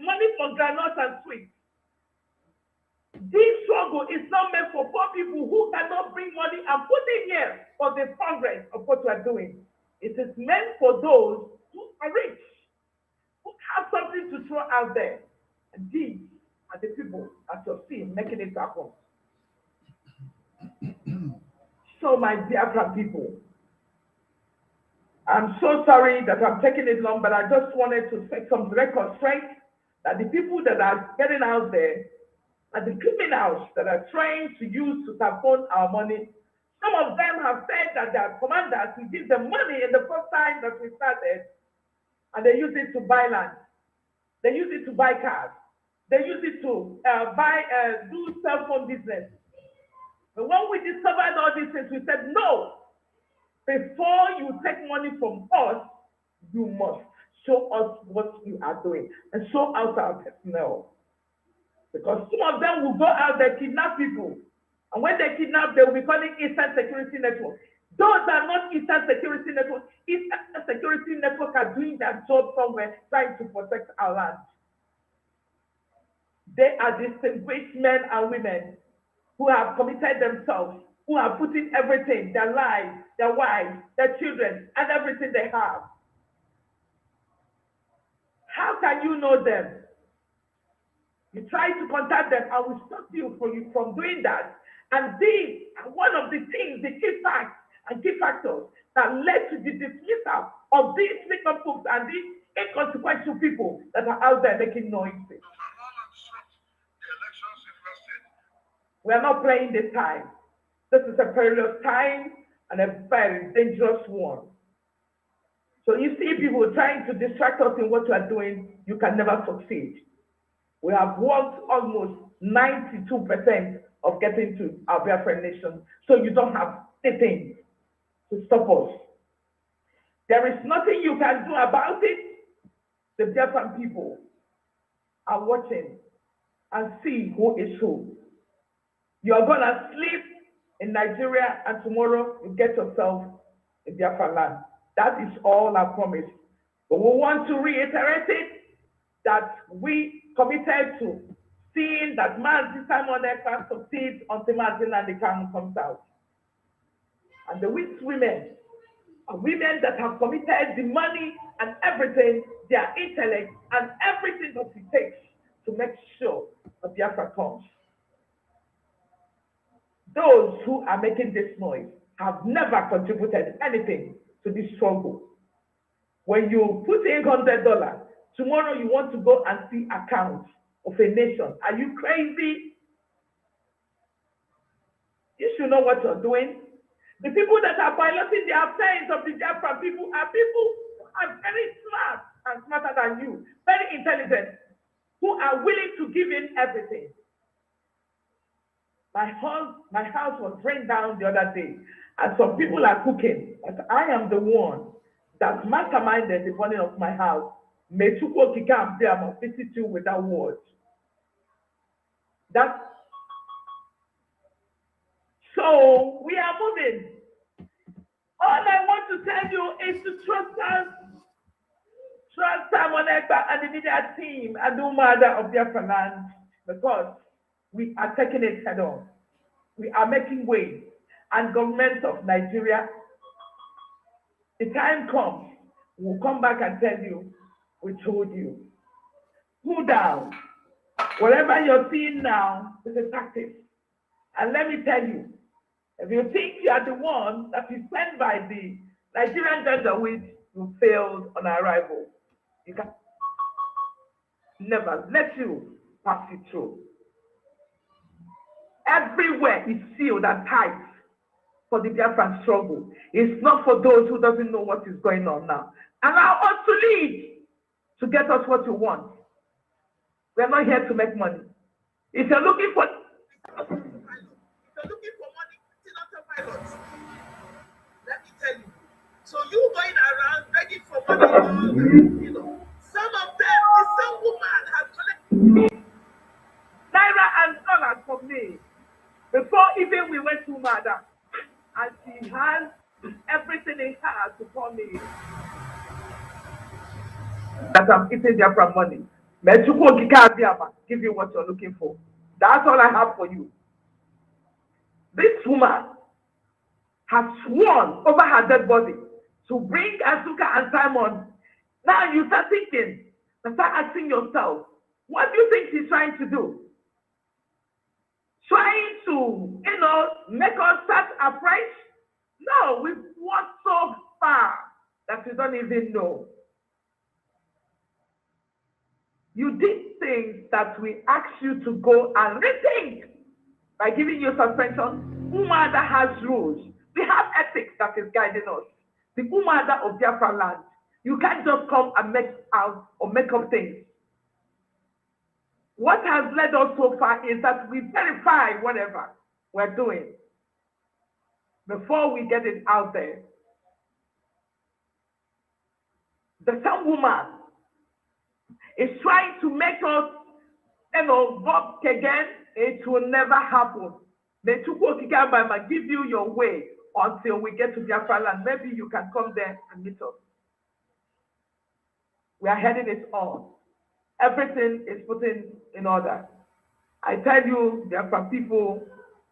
Speaker 6: money for granules and sweets. This struggle is not meant for poor people who cannot bring money and put it here for the progress of what we are doing. It is meant for those who are rich, who have something to throw out there. And these are the people at your feet making it happen. So my Biafra people, I'm so sorry that I'm taking it long, but I just wanted to set some record straight that the people that are getting out there are the criminals that are trying to use to siphon our money. Some of them have said that their commanders will give them money in the first time that we started, and they use it to buy land. They use it to buy cars. They use it to do cell phone business. But when we discovered all these things, we said, no, before you take money from us, you must show us what you are doing and show us our personnel. Because some of them will go out there, kidnap people. And when they kidnap, they will be calling Eastern Security Network. Those are not Eastern Security Network. Eastern Security Network are doing their job somewhere, trying to protect our land. They are distinguished men and women who have committed themselves, who are putting everything, their lives, their wives, their children, and everything they have. How can you know them? You try to contact them, I will stop you from doing that. And these are one of the things, the key facts and key factors that led to the dismissal of these wicked folks and these inconsequential people that are out there making noises. We are not playing this time. This is a perilous time and a very dangerous one. So you see people trying to distract us in what we are doing, you can never succeed. We have worked almost 92% of getting to our Biafran nation, so you don't have anything to stop us. There is nothing you can do about it. The Biafran people are watching and see who is who. You're gonna sleep in Nigeria and tomorrow you get yourself in Biafra land. That is all I promise. But we want to reiterate it that we committed to seeing that Mazi Simon Ekpa succeeds until Mazi Nnamdi Kanu comes out. And the weak women are women that have committed the money and everything, their intellect and everything that it takes to make sure that Biafra comes. Those who are making this noise have never contributed anything to this struggle. When you put in $100, tomorrow you want to go and see accounts of a nation. Are you crazy? You should know what you're doing. The people that are piloting the affairs of the Biafra people are people who are very smart and smarter than you, very intelligent, who are willing to give in everything. My house was rained down the other day, and some people are cooking. But I am the one that masterminded the burning of my house. May Chukwu Okike be able to visit you without words. So we are moving. All I want to tell you is to trust us. Trust Simon Ekpa and the media team and the UMUADA of Biafra land, because we are taking it head on. We are making way. And government of Nigeria, the time comes, we'll come back and tell you, we told you. Cool down. Whatever you're seeing now is a tactic. And let me tell you, if you think you are the one that is sent by the Nigerian gender which you failed on arrival, you can never let you pass it through. Everywhere is sealed and tight for the Biafran struggle. It's not for those who doesn't know what is going on now. Allow us to lead to get us what you want. We are not here to make money. If you're looking for money, it's not a pilot. Let me tell you. So you going around begging for money, you know. Some of them, the same woman has collected naira and dollars from me before even we went to UMUADA, and she has everything in her to call me that I'm eating Biafra money. May Chukwu Okike give you what you're looking for. That's all I have for you. This woman has sworn over her dead body to bring Asuka and Simon. Now you start thinking, and start asking yourself, what do you think she's trying to do? Trying to, make us start afresh? No, we've walked so far that you don't even know. You did things that we asked you to go and rethink by giving you suspension. UMUADA has rules. We have ethics that is guiding us. The UMUADA of Biafra land. You can't just come and make out or make up things. What has led us so far is that we verify whatever we're doing before we get it out there. The same woman is trying to make us, vote again. It will never happen. May Chukwu Okike give you your way until we get to Biafra land. Maybe you can come there and meet us. We are heading it on. Everything is put in order. I tell you, Biafra people,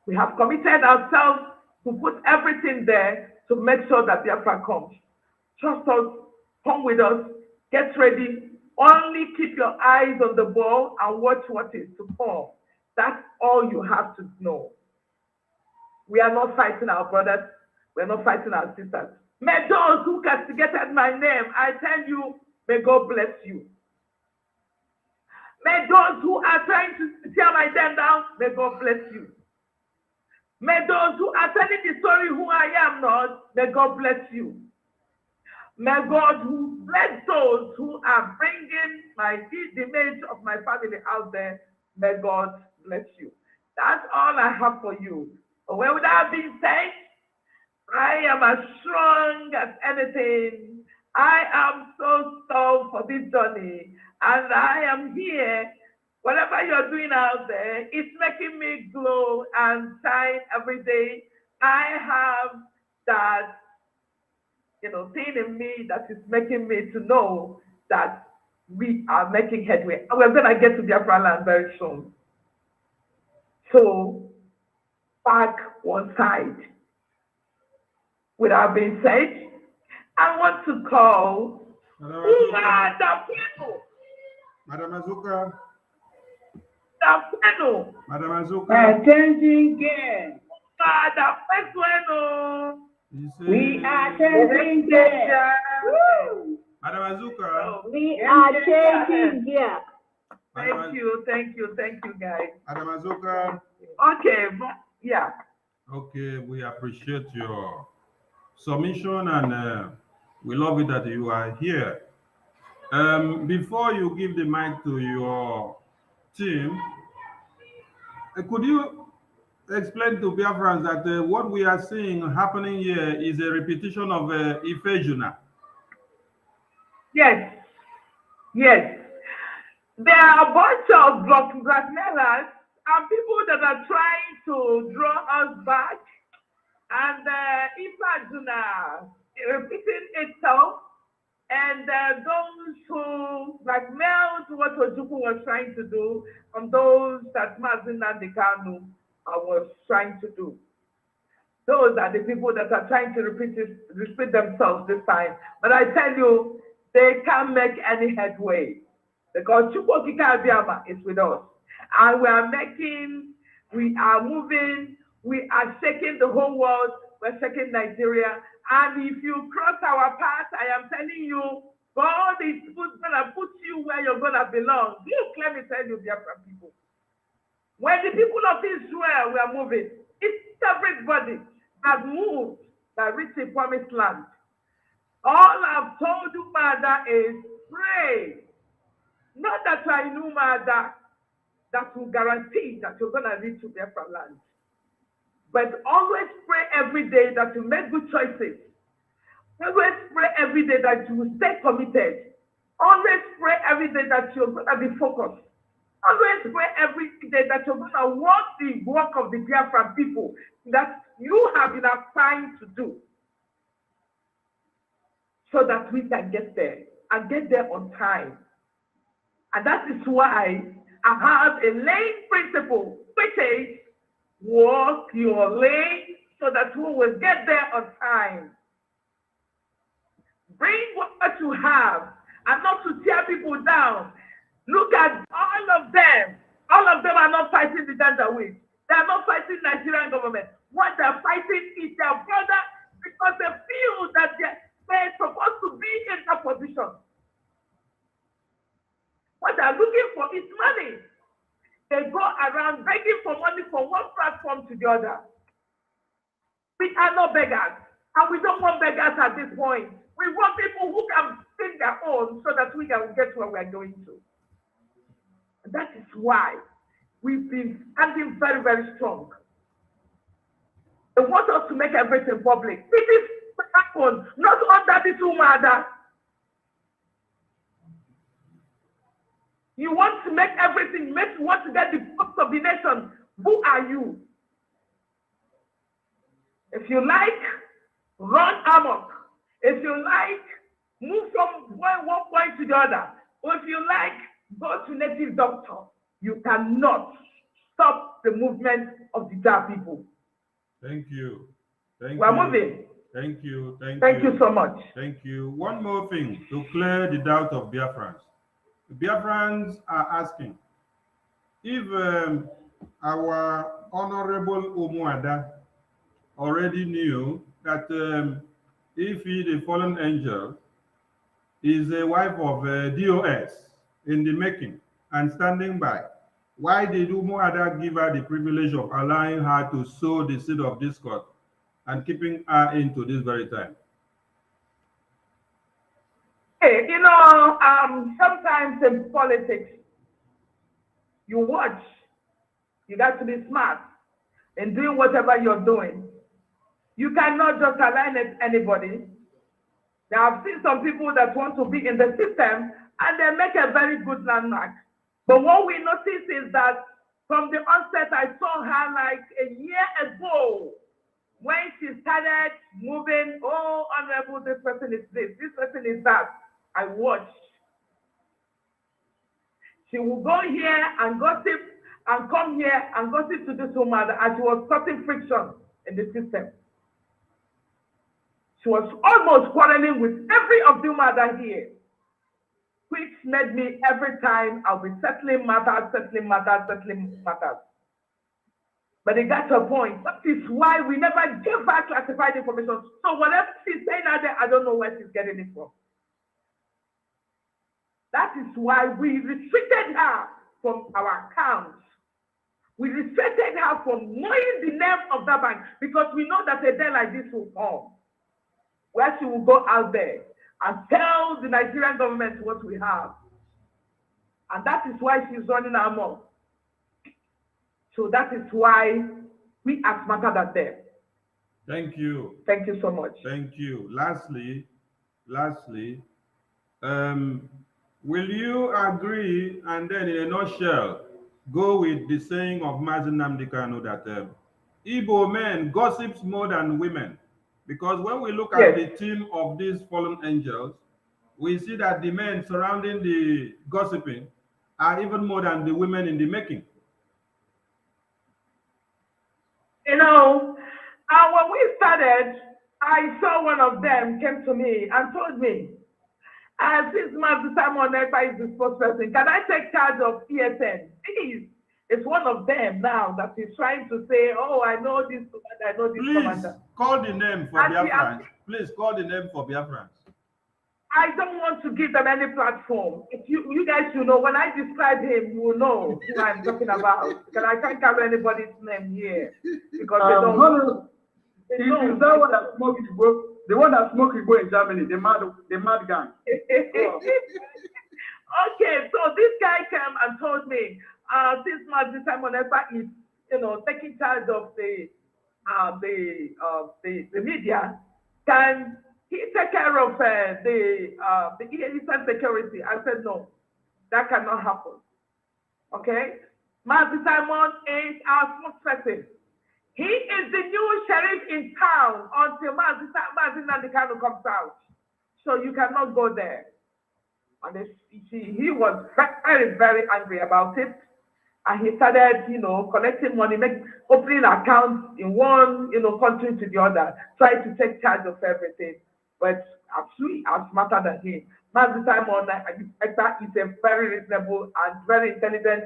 Speaker 6: we have committed ourselves to put everything there to make sure that Biafra comes. Trust us, come with us, get ready. Only keep your eyes on the ball and watch what is to come. That's all you have to know. We are not fighting our brothers. We are not fighting our sisters. May those who castigated my name, I tell you, may God bless you. May those who are trying to tear my name down, may God bless you. May those who are telling the story who I am not, may God bless you. May God bless those who are bringing the image of my family out there. May God bless you. That's all I have for you. But with that being said, I am as strong as anything. I am so stoked for this journey, and I am here Whatever you're doing out there, it's making me glow and shine every day. I have that, thing in me that is making me to know that we are making headway. And we're going to get to Biafra land very soon. So, back one side. With that being said, I want to call UMUADA people.
Speaker 5: Madam Azuka.
Speaker 6: Madam
Speaker 5: Azuka.
Speaker 7: Attention again.
Speaker 6: We
Speaker 7: are changing gear.
Speaker 5: Madam Azuka.
Speaker 7: We are changing gear.
Speaker 6: Thank you, guys.
Speaker 5: Madam Azuka.
Speaker 6: Okay, yeah.
Speaker 5: Okay, we appreciate your submission and we love it that you are here. Before you give the mic to your team, could you explain to Biafrans that what we are seeing happening here is a repetition of Ifejuna?
Speaker 6: Yes. There are a bunch of blackmailers and people that are trying to draw us back, and Ifejuna repeating itself, and those who blackmailed what Ojukwu was trying to do, and those that NNAMDI Kanu was trying to do. Those are the people that are trying to repeat themselves this time. But I tell you, they can't make any headway because Chukwu Abiyama is with us. And we are moving, we are shaking the whole world, we're shaking Nigeria. And if you cross our path, I am telling you, God is gonna put you where you're gonna belong. Let me tell you, Biafra people. When the people of Israel were moving, it's everybody that moved, that reached the promised land. All I've told UMUADA is pray. Not that I know UMUADA that will guarantee that you're gonna reach to Biafra land. But always pray every day that you make good choices. Always pray every day that you will stay committed. Always pray every day that you're going to be focused. Always pray every day that you're going to walk the work of the Biafran people that you have enough time to do so that we can get there and get there on time. And that is why I have a lane principle, which is walk your lane so that we will get there on time. Bring what you have and not to tear people down. Look at all of them. All of them are not fighting the Janjaweed. They are not fighting Nigerian government. What they're fighting is their brother because they feel that they're supposed to be in that position. What they're looking for is money. They go around begging for money from one platform to the other. We are not beggars, and we don't want beggars at this point. We want people who can think their own so that we can get where we're going to. And that is why we've been standing very, very strong. They want us to make everything public. This is what happened, not under this UMUADA. You want to make everything, you want to get the votes of the nation. Who are you? If you like, run amok. If you like, move from one point to the other. Or if you like, go to native doctor. You cannot stop the movement of the Jah people.
Speaker 5: Thank you.
Speaker 6: We're moving.
Speaker 5: Thank you.
Speaker 6: Thank you so much.
Speaker 5: Thank you. One more thing to clear the doubt of Biafrans. Biafrans are asking if our honorable UMUADA already knew that if the fallen angel is a wife of DOS in the making and standing by, why did UMUADA give her the privilege of allowing her to sow the seed of discord and keeping her into this very time?
Speaker 6: Hey, sometimes in politics, you watch, you got to be smart in doing whatever you're doing. You cannot just align anybody. Now, I've seen some people that want to be in the system and they make a very good landmark. But what we notice is that from the onset, I saw her like a year ago when she started moving. Oh, honorable, this person is this person is that. I watched. She will go here and gossip and come here and gossip to this woman as she was causing friction in the system. She was almost quarreling with every of the mother here, which made me every time I'll be settling matters. But it got to a point. That is why we never give her classified information. So whatever she's saying out there, I don't know where she's getting it from. That is why we restricted her from our accounts. We restricted her from knowing the name of that bank because we know that a day like this will come, where she will go out there and tell the Nigerian government what we have. And that is why she's running our mouth. So that is why we are smarter than them.
Speaker 5: Thank you.
Speaker 6: Thank you so much.
Speaker 5: Thank you. Lastly, will you agree and then in a nutshell go with the saying of NNAMDI Kanu that Igbo men gossips more than women? Because when we look at the team of these fallen angels, we see that the men surrounding the gossiping are even more than the women in the making.
Speaker 6: You know, when we started, I saw one of them came to me and told me, since Master Simon Ekpa is the spokesperson, can I take charge of ESN? Please. It's one of them now that is trying to say, oh, I know this commander, I know this commander.
Speaker 5: Call the name for Biafrans. Please call the name for Biafrans.
Speaker 6: I don't want to give them any platform. If you guys should know, when I describe him, you will know who I'm talking about. Because I can't carry anybody's name here. Because they don't.
Speaker 8: Is that one that smoked the one that smoked in Germany, the mad gang?
Speaker 6: Okay, so this guy came and told me, this Master Simon Ekpa is, taking charge of the media. Can he take care of the Eastern security? I said no, that cannot happen. Okay, Master Simon is our spokesperson. He is the new sheriff in town until Master NNAMDI Kanu comes out. So you cannot go there. And he was very, very angry about it. And he started, collecting money, opening accounts in one, country to the other, trying to take charge of everything. But we are smarter than him. Master Simon Ekpa is a very reasonable and very intelligent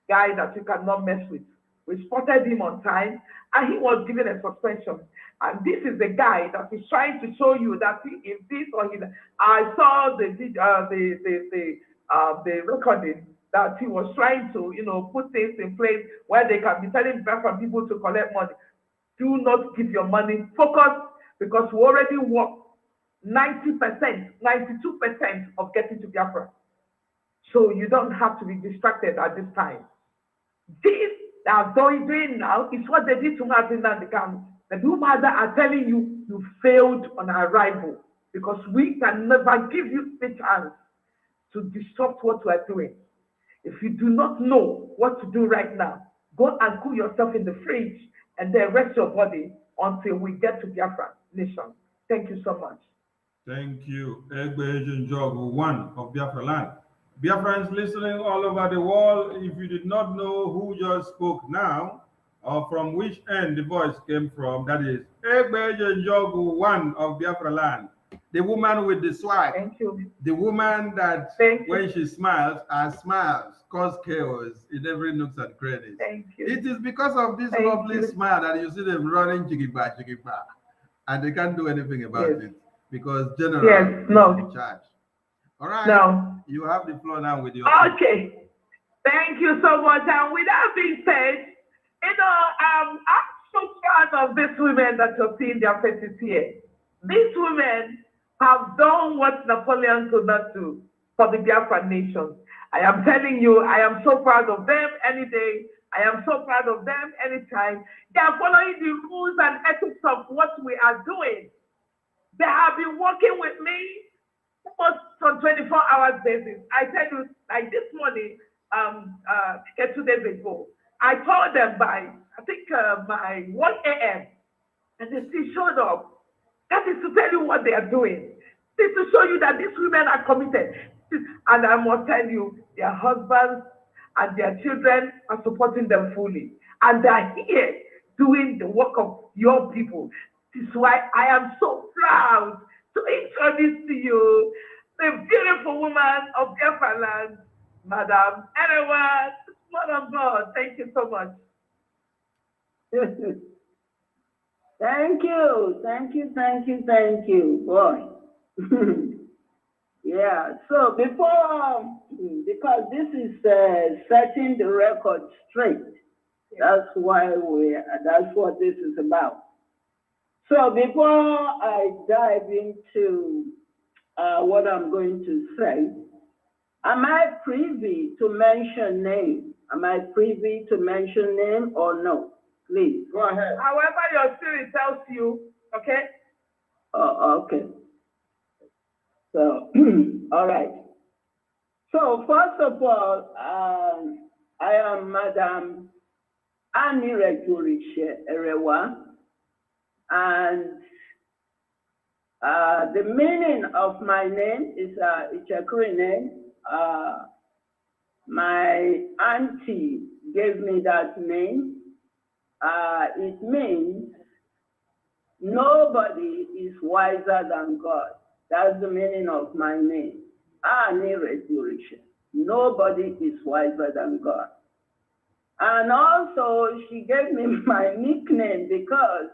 Speaker 6: guy that you cannot mess with. We spotted him on time, and he was given a suspension. And this is the guy that is trying to show you that he is this or he. I saw the recording that he was trying to, put things in place where they can be telling Biafran people to collect money. Do not give your money. Focus, because we already work 90%, 92% of getting to Biafra. So you don't have to be distracted at this time. This they are doing now is what they did to Master NNAMDI Kanu. The UMUADA are telling you, you failed on arrival because we can never give you the chance to disrupt what we are doing. If you do not know what to do right now, go and cool yourself in the fridge and then rest your body until we get to Biafra nation. Thank you so much.
Speaker 5: Thank you. Egbe Njogu, one of Biafra land. Biafrans listening all over the world, if you did not know who just spoke now, or from which end the voice came from, that is Egbe Njogu, one of Biafra land. The woman with the swag.
Speaker 6: Thank you.
Speaker 5: The woman that when she smiles, her smiles cause chaos in every nooks and crannies.
Speaker 6: Thank you.
Speaker 5: It is because of this lovely smile that you see them running chikiba, and they can't do anything about it because General is in charge. All right.
Speaker 6: No.
Speaker 5: You have the floor now with your.
Speaker 6: Okay. Thank you so much. And with that being said, I'm so proud of these women that you're seeing their faces here. These women have done what Napoleon could not do for the Biafra nation. I am telling you, I am so proud of them any day. I am so proud of them anytime. They are following the rules and ethics of what we are doing. They have been working with me almost on 24 hours basis. I tell you, like this morning, 2 days ago. I told them by, I think, by 1 a.m. and they still showed up. That is to tell you what they are doing. This is to show you that these women are committed. And I must tell you, their husbands and their children are supporting them fully. And they are here doing the work of your people. This is why I am so proud to introduce to you the beautiful woman of Biafra land, Madam Erewa, Mother of God. Thank you so much.
Speaker 7: Thank you, thank you, thank you, thank you, boy. Yeah, so before, because this is setting the record straight, that's why that's what this is about. So before I dive into what I'm going to say, am I privy to mention name? Am I privy to mention name or no? Please.
Speaker 8: Go ahead.
Speaker 6: However your spirit tells you, okay?
Speaker 7: Oh, okay. So, all right. So first of all, I am Madam Anirejurishe Erewa, and the meaning of my name is it's a Korean name. My auntie gave me that name. It means nobody is wiser than God. That's the meaning of my name. Anirejurishe. Nobody is wiser than God. And also, she gave me my nickname because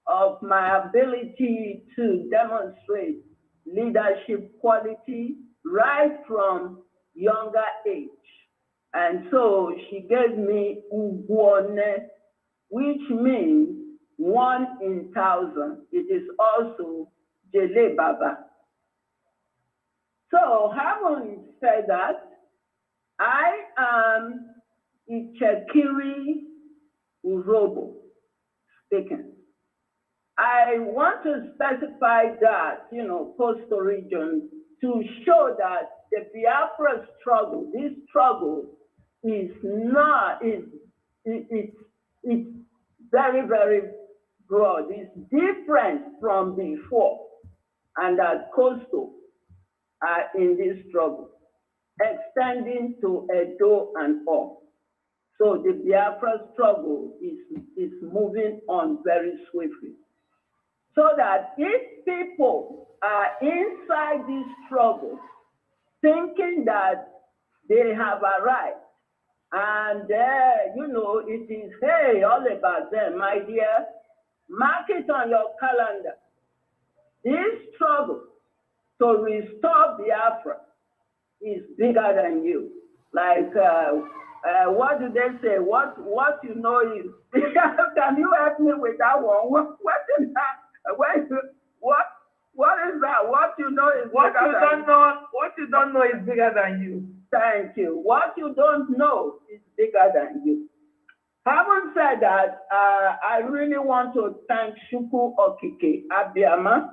Speaker 7: of my ability to demonstrate leadership quality right from younger age. And so she gave me Ugwone, which means 1 in 1,000. It is also Jele Baba. So having said that, I am Ichekiri Urobo speaking. I want to specify that, coastal region, to show that the Biafra struggle, this struggle is not, it's very, very broad. It's different from before. And that coastal are in this struggle, extending to Edo and all. So the Biafra struggle is moving on very swiftly. So that if people are inside this struggle, thinking that they have arrived, and it is, hey, all about them, my dear, mark it on your calendar. This struggle to restore Biafra is bigger than you. Like, what do they say? What you know is, can you help me with that one? What is that? What is that? What you know is
Speaker 6: what you don't know. What you don't know is bigger than you.
Speaker 7: Thank you. What you don't know is bigger than you. Having said that, I really want to thank Shuku Okike Abiyama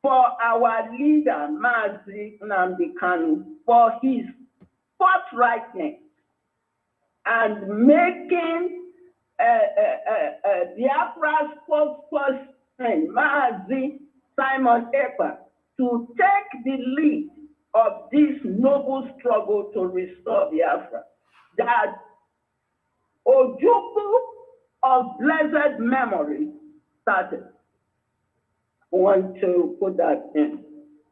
Speaker 7: for our leader, NNAMDI Kanu, for his forthrightness and making Biafra spokesperson, Mazi Simon Ekpa, to take the lead of this noble struggle to restore Biafra. That Ojukwu of blessed memory started. I want to put that in,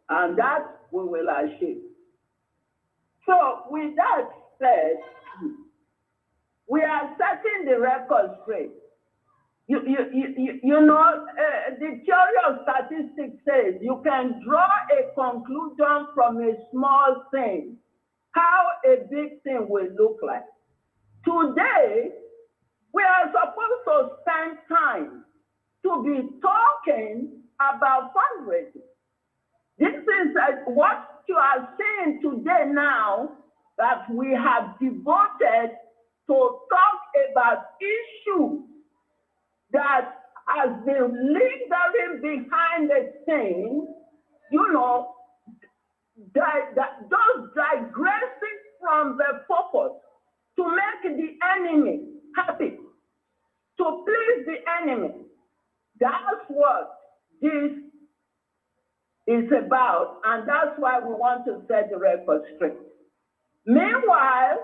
Speaker 7: and that we will achieve. So with that said, we are setting the record straight. The theory of statistics says you can draw a conclusion from a small thing, how a big thing will look like. Today, we are supposed to spend time to be talking about fundraising. This is what you are seeing today now, that we have devoted to talk about issues that has been lingering behind the scenes, those digressing from the purpose to make the enemy happy, to please the enemy. That's what this is about, and that's why we want to set the record straight. Meanwhile,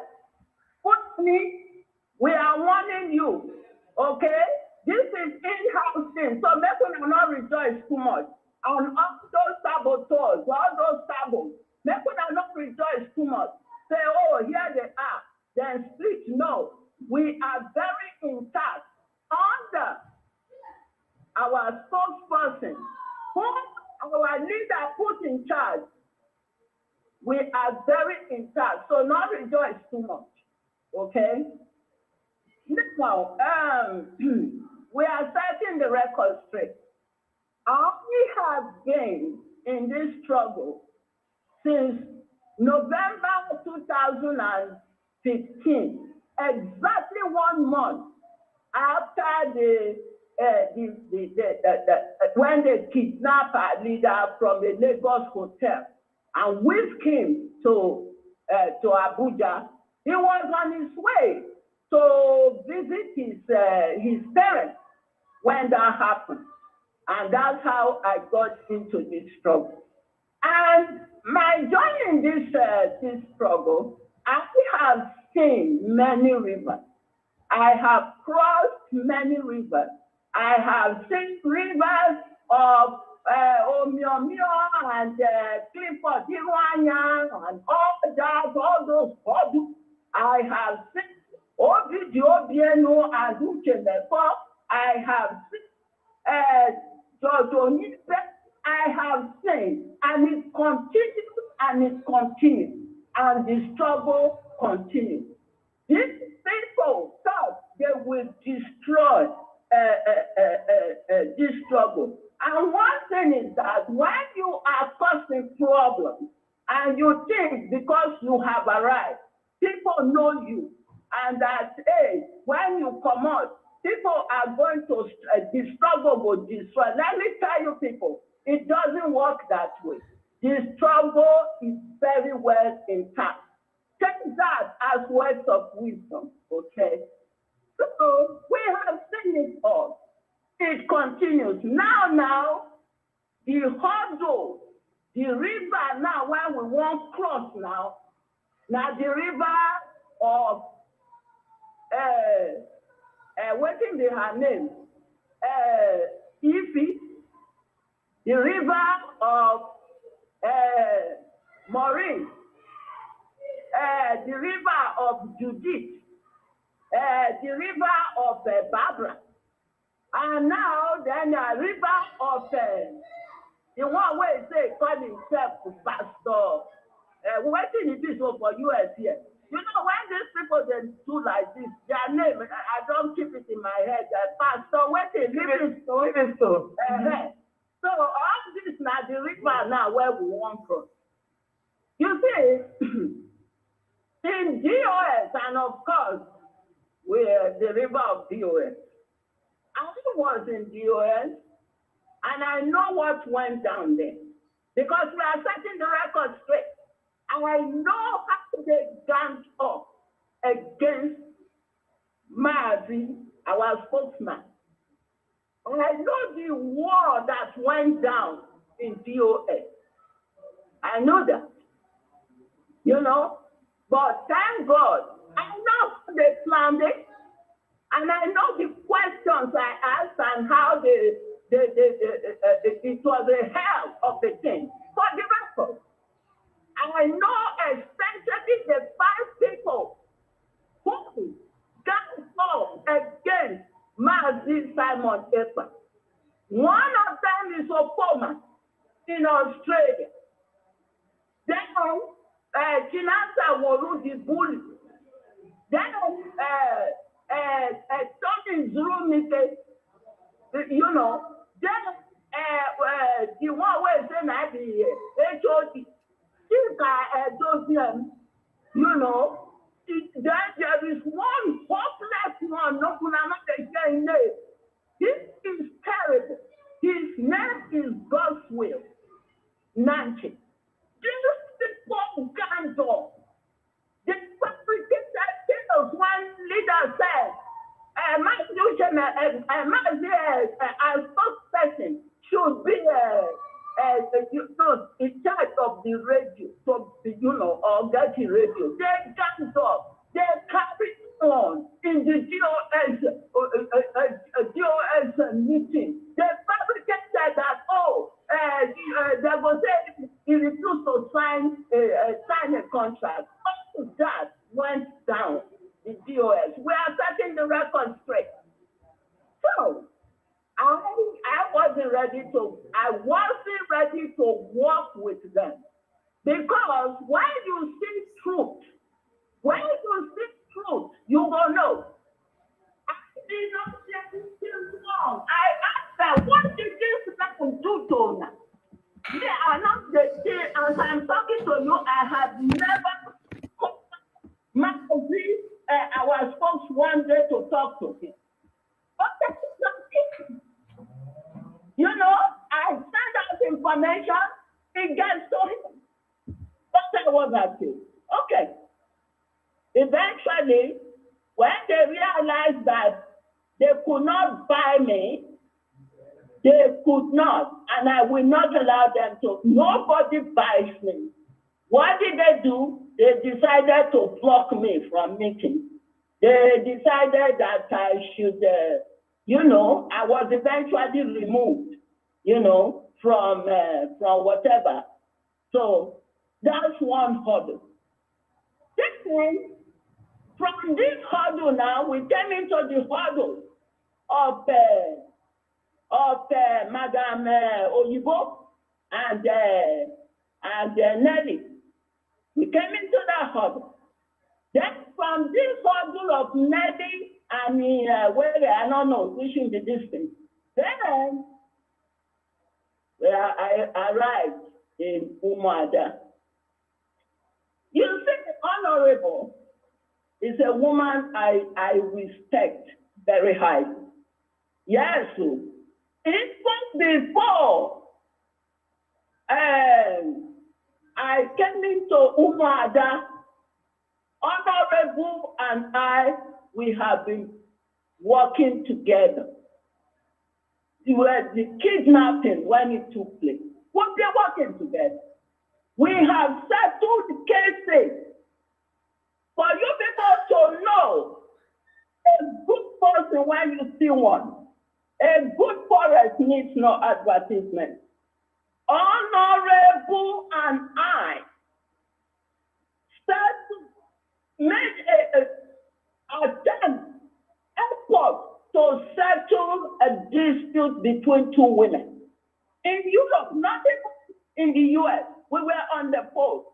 Speaker 7: we are warning you, okay? This is in-house thing, so make us not rejoice too much. And all those saboteurs, all those sabos, make us not rejoice too much. Say, oh, here they are, then split. No, we are very intact under our spokesperson, whom our leader put in charge. We are very intact, so not rejoice too much, okay? Now, we are setting the record straight. All we have gained in this struggle since November 2015, exactly 1 month after when they kidnapped our leader from the Lagos hotel and whisked him to Abuja, he was on his way to visit his parents when that happened. And that's how I got into this struggle. And my journey in this struggle, I have seen many rivers. I have crossed many rivers. I have seen rivers of Omiomio and Clifford Iwanya and all that, all those bodies. I have seen Obieno and Ucheneko. I have seen Jodonipe. I have seen, and it continues and it continues, and the struggle continues. These people thought they will destroy this struggle. And one thing is that when you are causing problems and you think because you have arrived, people know you, and that, hey, when you come out, people are going to, the struggle will destroy. Let me tell you people, it doesn't work that way. The struggle is very well intact. Take that as words of wisdom, okay? So we have seen it all. It continues. Now, the hurdle, the river now, when we won't cross now the river of, what is her name? Ifi, the river of Maureen, the river of Judith, the river of Barbara, and now then a river of the one way say call himself Pastor. What is this for US here? You know, when these people they do like this, their name, I don't keep it in my head. Pastor, what is Livingstone? So all this now the river now where we want from. You see, in DOS, and of course, we're the river of DOS. I was in DOS, and I know what went down there. Because we are setting the record straight. And I know how they ganged up against Mazi, our spokesman. And I know the war that went down in DOS. I know that. You know? But thank God, I know they planned it. And I know the questions I asked and how it was a hell of the thing. For the record, I know especially the 5 people who got up against Mazi Simon Ekpa. One of them is Opoma in Australia. Then Chinasa Woru the bully. Then Tony Zurumite, you know, then the one where say na the HOD, you know, then there is one hopeless one, no again. This is terrible. His name is God's will. Nancy. These people gang up. They fabricated tales when leader said, a spokesperson should be in charge of the radio, or get the radio. They jumped up. They carried on in the DOS meeting. They fabricated that, they will say he refused to sign a contract. All that went down in DOS. We are setting the record straight. So, I wasn't ready to work with them. Because when you see truth, you will know. I did not say anything wrong. I asked them, what did this person do to me? They are not the same. As I'm talking to you, I have never our folks one day to talk to him. I send out information, it gets to him. But I was happy. Okay. Eventually, when they realized that they could not buy me, they could not, and I will not allow them to. Nobody buys me. What did they do? They decided to block me from meetings. They decided that I should, I was eventually removed, from whatever. So that's one hurdle. Second, from this hurdle now, we came into the hurdle of Madam Oyibo and Nelly. We came into that hurdle. Then from this hurdle of Nelly and I don't know, we should be distant. Then I arrived in UMUADA. You see, the Honorable is a woman I respect very highly. Yes, even before I came into UMUADA, Honorable and I, we have been working together. We were the kidnapping when it took place. We've been working together. We have settled cases. For you people to know, a good person when you see one, a good forest needs no advertisement. Honorable and I made effort to settle a dispute between two women. In Europe, not even in the US, we were on the phone.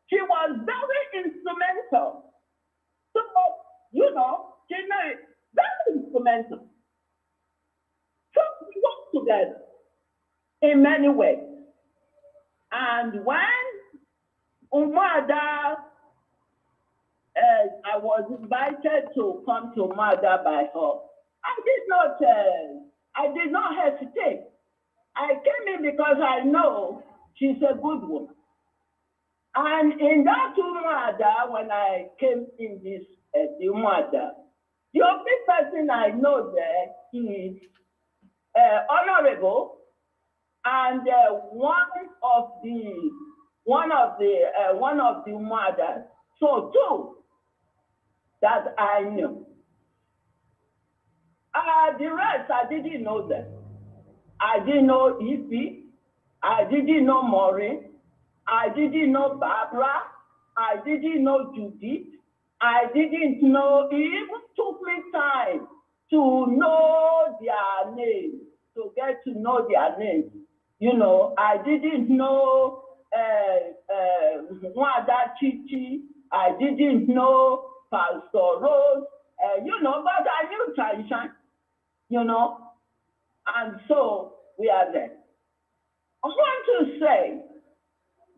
Speaker 7: She was very instrumental. So, very instrumental. So we worked together in many ways. And when UMUADA, I was invited to come to UMUADA by her, I did not hesitate. I came in because I know she's a good woman. And in that UMUADA, when I came in this UMUADA, the only person I know there is Honorable and one of the UMUADA. So two that I knew. The rest I didn't know them. I didn't know Ify. I didn't know Maureen. I didn't know Barbara. I didn't know Judith. I didn't know, it even took me time to know their names, to get to know their names. I didn't know Wada Chichi. I didn't know Pastor Rose, but I knew Taishan, and so we are there. I want to say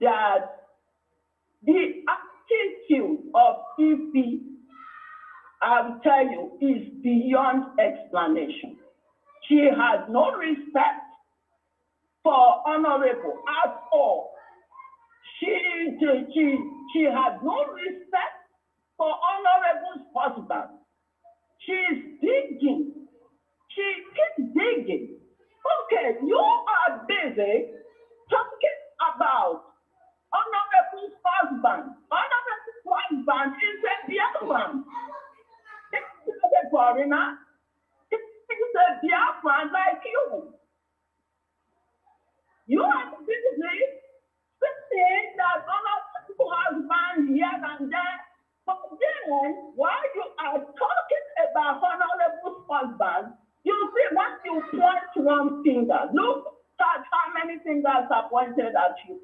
Speaker 7: that the attitude of Ify, I will tell you, is beyond explanation. She has no respect for Honorable at all. She has no respect for Honorable husband. She's digging. She keeps digging. Okay, you are busy talking about Honorable husband. Honorable husband is a Biafran. He's a foreigner. He's a Biafran like you. You are busy saying that Honorable husband here and there. But then, while you are talking about Honorable husband, you see when you point one finger, look at how many fingers are pointed at you.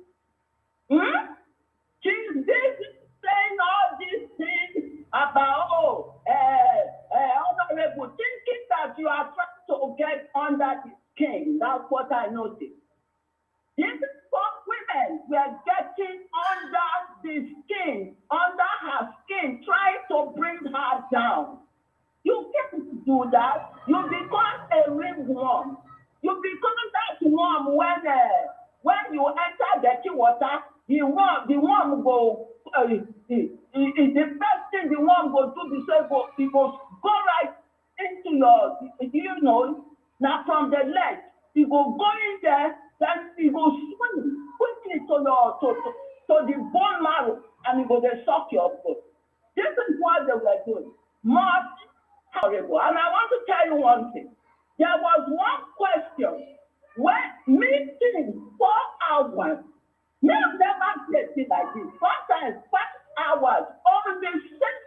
Speaker 7: She's busy saying all these things about, Honorable, thinking that you are trying to get under the skin. That's what I noticed. These poor women were getting under the skin, under her skin, trying to bring her down. You can't do that. You become a ringworm. You become that worm when you enter dirty water, the worm go, the first thing the worm go do, it goes go right into your, now from the leg, it will go in there, then it will swim quickly to the bone marrow, and it will suck your blood. This is what they were doing. Most horrible. And I want to tell you one thing. There was one question when meeting 4 hours. Me have never played it like this. Sometimes 5 hours on the same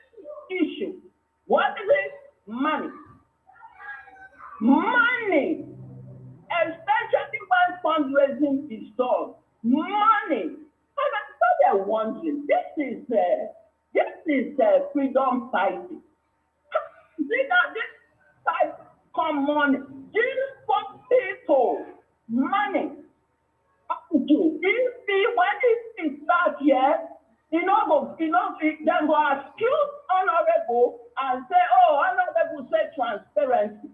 Speaker 7: issue. What is it? Money. Money. Especially when fundraising is done. Money. And I started wondering, this is freedom fighting. See that this type come money. These poor people, money. If when it starts here, then go accuse Honorable and say, oh, Honorable say transparency.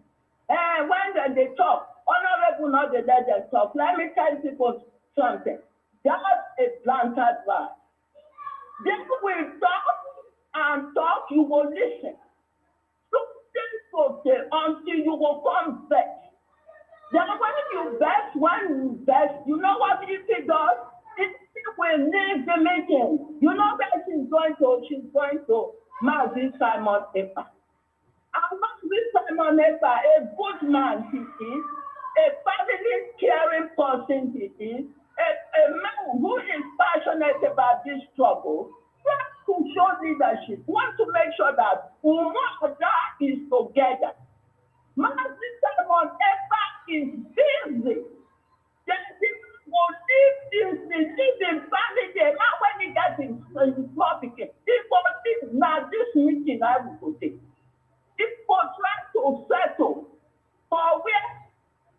Speaker 7: And when they talk, Honorable not they let them talk. Let me tell people something. That's a planted lie. They will talk and talk, you will listen. Until you will come back. Then when you best, you know what it does? It will leave the meeting. You know that she's going to Mazi Simon Epa. And Mazi Simon Epa, a good man he is, a family caring person he is, a man who is passionate about this struggle, to show leadership, want to make sure that UMUADA is together. Mazi Simon Epa is busy. Then people will leave in family. Now when he gets in public, people think, now this meeting I will go take. People try to settle for where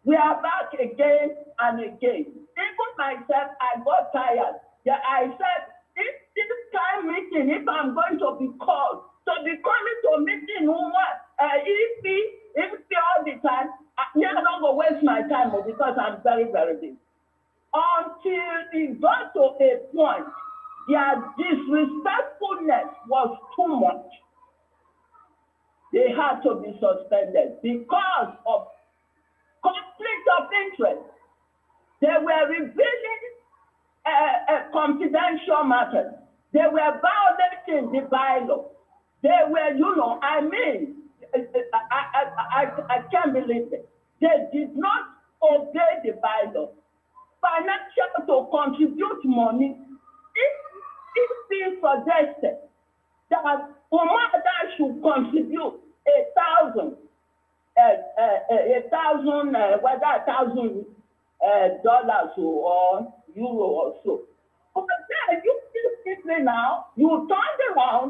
Speaker 7: we are back again and again. Even myself, I got tired. Yeah, I said, if this time meeting, if I'm going to be called, to be coming to a meeting, if all the time, I'm not going to waste my time because I'm very, very busy. Until it got to a point, their disrespectfulness was too much. They had to be suspended because of conflict of interest. They were revealing confidential matters. They were violating the bylaw. They were, I can't believe it. They did not obey the bylaw. Financial to contribute money. If being suggested that UMUADA should contribute $1,000, or euro or so. But then you see people now, you turned around,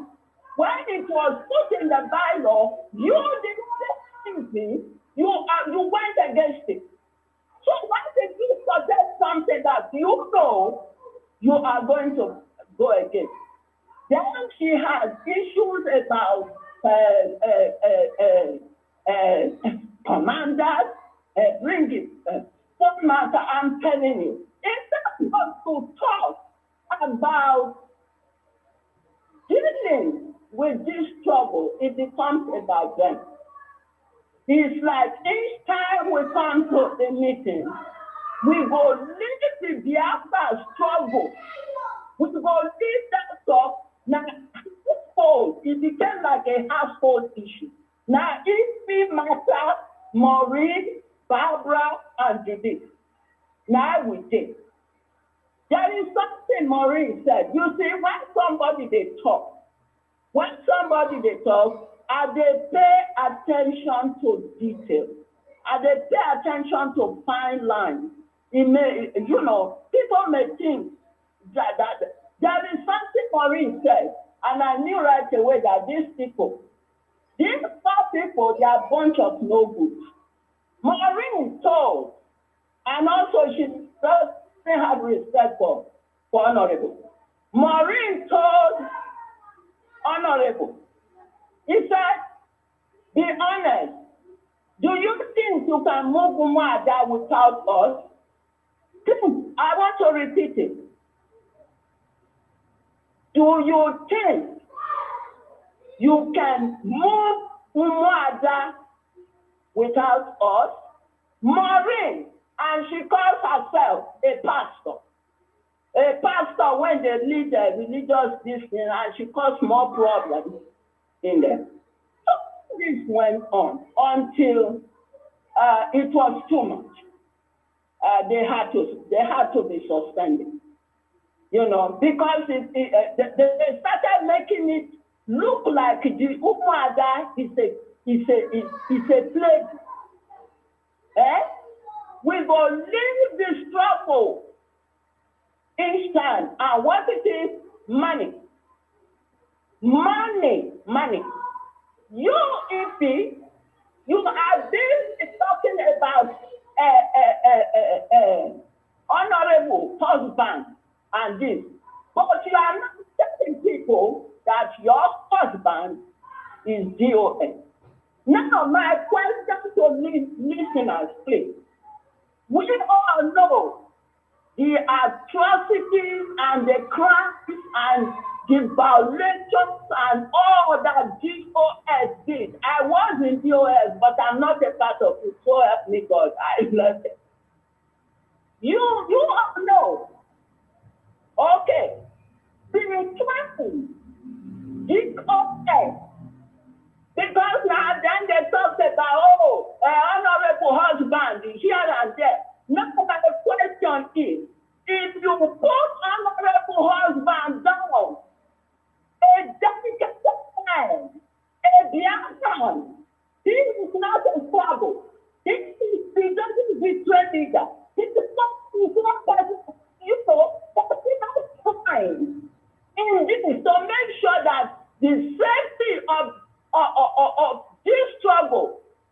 Speaker 7: when it was put in the bylaw, you didn't say anything, you went against it. So why did you suggest something that you know you are going to go against? Then she has issues about commanders, bringing what matter, I'm telling you. Instead of to talk about dealing with this struggle, it becomes about them. It's like each time we come to the meeting, we go leave the Biafra struggle. We go leave that stuff. Now, household, it became like a household issue. Now, if we matter, Maureen, Barbara, and Judith, now we take. There is something Maureen said. You see, when somebody they talk, and they pay attention to detail, and they pay attention to fine lines. It may, people may think that there is something Maureen said, and I knew right away that these four people, they are a bunch of no goods. Maureen told, and also she doesn't have respect for Honorable. Maureen told Honorable, he said, be honest, do you think you can move UMUADA without us? I want to repeat it. Do you think you can move UMUADA without us? Maureen, and she calls herself a pastor. A pastor, when they lead a religious discipline, and she caused more problems in them. So this went on until it was too much. They had to be suspended, because they started making it look like the UMUADA is a plague. We go leave the struggle each time, and what it is, money. You, if you have been talking about honorable husband and this, but you are not telling people that your husband is DOS. Now, my question to listeners, please. We all know the atrocities and the crimes and the violations and all that DOS did. I was in DOS, but I'm not a part of it. So help me God, I love it. You all know. Okay. The crimes, DOS. Because now then they talked about, honorable husband is here and there. Now my question is, if you put honorable husband down, a delicate man, a Biafra, this is not a struggle. He doesn't betray leader. He's not fine in this. So make sure that the safety of this struggle,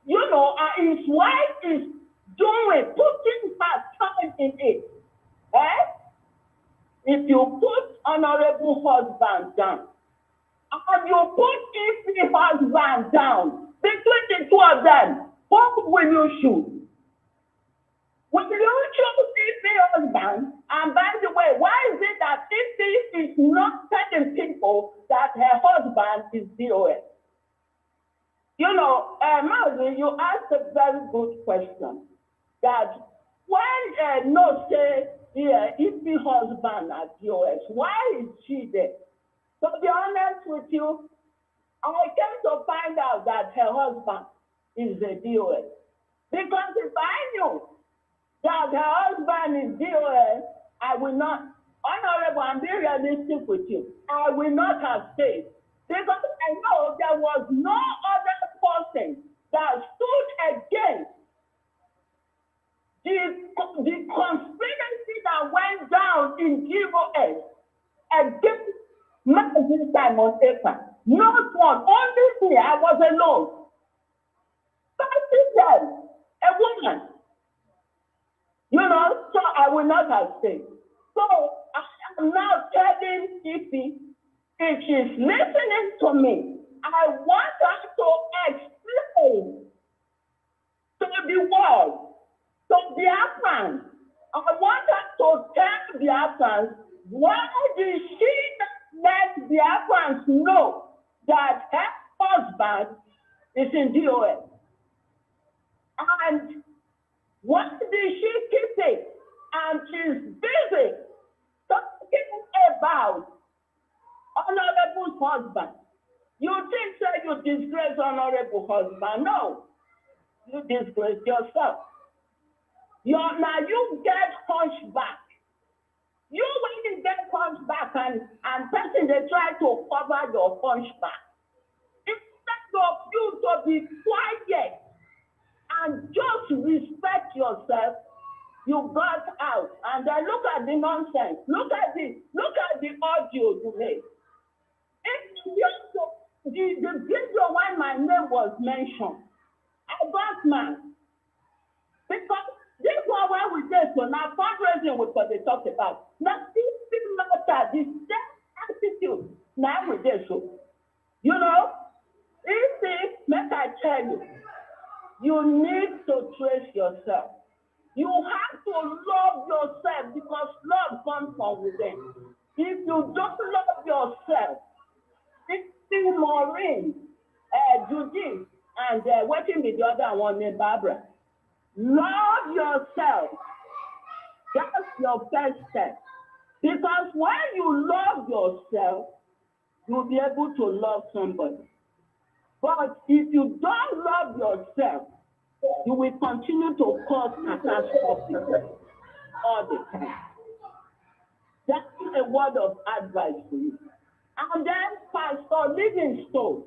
Speaker 7: his wife is putting her time in it. If you put honorable husband down, and you put Ify husband down, between the two of them, what will you choose? Will you choose Ify husband? And by the way, why is it that Ify is not telling people that her husband is DOS? Mazi, you asked a very good question. That when no say Ify husband at DOS, why is she there? To be honest with you, I came to find out that her husband is a DOS. Because if I knew that her husband is DOS, I will not, honorable, I'm being realistic with you, I will not have stayed. Because I know there was no other person that stood against the conspiracy that went down in GOS against Mazi Simon Ekpa. Not one, only me, I was alone. 30 years, a woman. So I will not have stayed. So I am now telling Ify, if she's listening to me, I want her to explain to the world, to Biafrans. I want her to tell Biafrans, why did she not let Biafrans know that her husband is in DOS. And what did she keep it? And she's busy talking about honorable husband. You think that you disgrace honorable husband? No, you disgrace yourself. Now you get hunchback. You when you get hunchback and person they try to cover your hunchback. Instead of you to be quiet and just respect yourself, you got out. And then look at the nonsense. Look at the audio you made. The video when my name was mentioned, I got mad. Because this one when we did so now fundraising with what they talked about. Now this matter, this attitude, now we did so. You know, make I tell you, you need to trace yourself. You have to love yourself because love comes from within. If you don't love yourself, Maureen, Judith, and working with the other one named Barbara. Love yourself. That's your first step. Because when you love yourself, you'll be able to love somebody. But if you don't love yourself, you will continue to cause catastrophe all the time. That's a word of advice for you. And then Pastor Livingstone,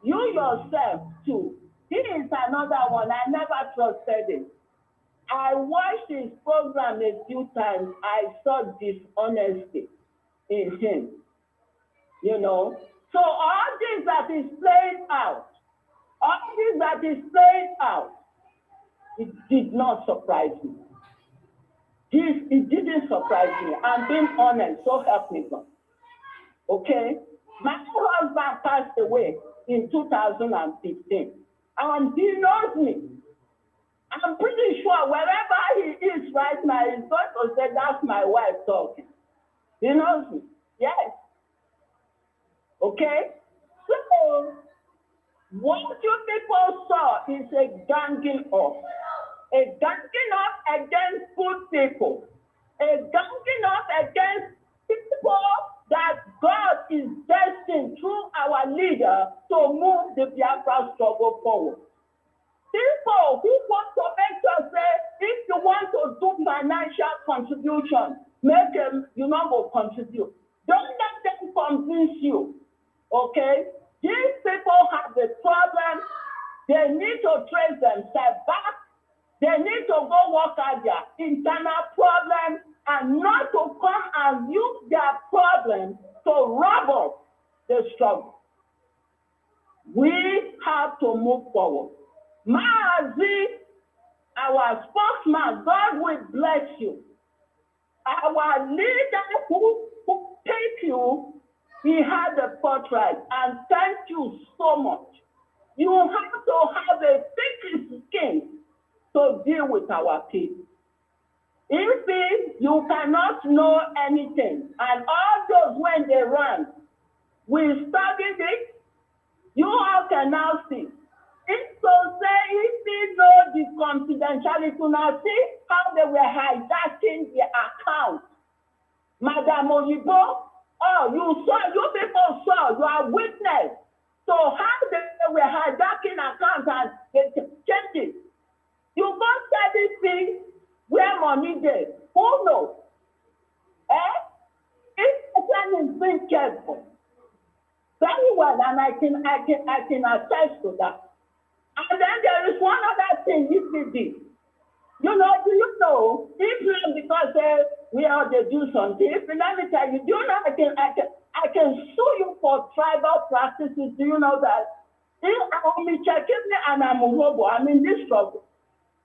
Speaker 7: you yourself too. He is another one. I never trusted him. I watched his program a few times. I saw dishonesty in him. You know. So all this that is playing out, it did not surprise me. It didn't surprise me. I'm being honest, so help me God. Okay? My husband passed away in 2015. And he knows me. I'm pretty sure wherever he is right now, he's going to say, that's my wife talking. He knows me. Yes. Okay? So, what you people saw is a ganging up. A ganging up against good people. A ganging up against people that God is destined through our leader to move the Biafra struggle forward. People who want to make sure say, if you want to do financial contribution, make them, go contribute. Don't let them convince you, okay? These people have a problem. They need to trace themselves back. They need to go work out their internal problems and not to come and use their problem to rob us the struggle. We have to move forward. Maazi, our spokesman, God will bless you. Our leader who picked you, he had a portrait, and thank you so much. You have to have a thick skin to deal with our people. If you cannot know anything, and all those when they run, we studied it, you all can now see. If so say, if we know the confidentiality, now see how they were hijacking the account. Madam Oyibo, you people saw, you are witness. So how they were hijacking accounts and they changed it. You can't study things where money is. Who knows? If the person is being careful, very well, and I can attest to that. And then there is one other thing if we did. Do you know, if not because we are the do something, let me tell you, do you know I can sue you for tribal practices. Do you know that? I'm in this trouble.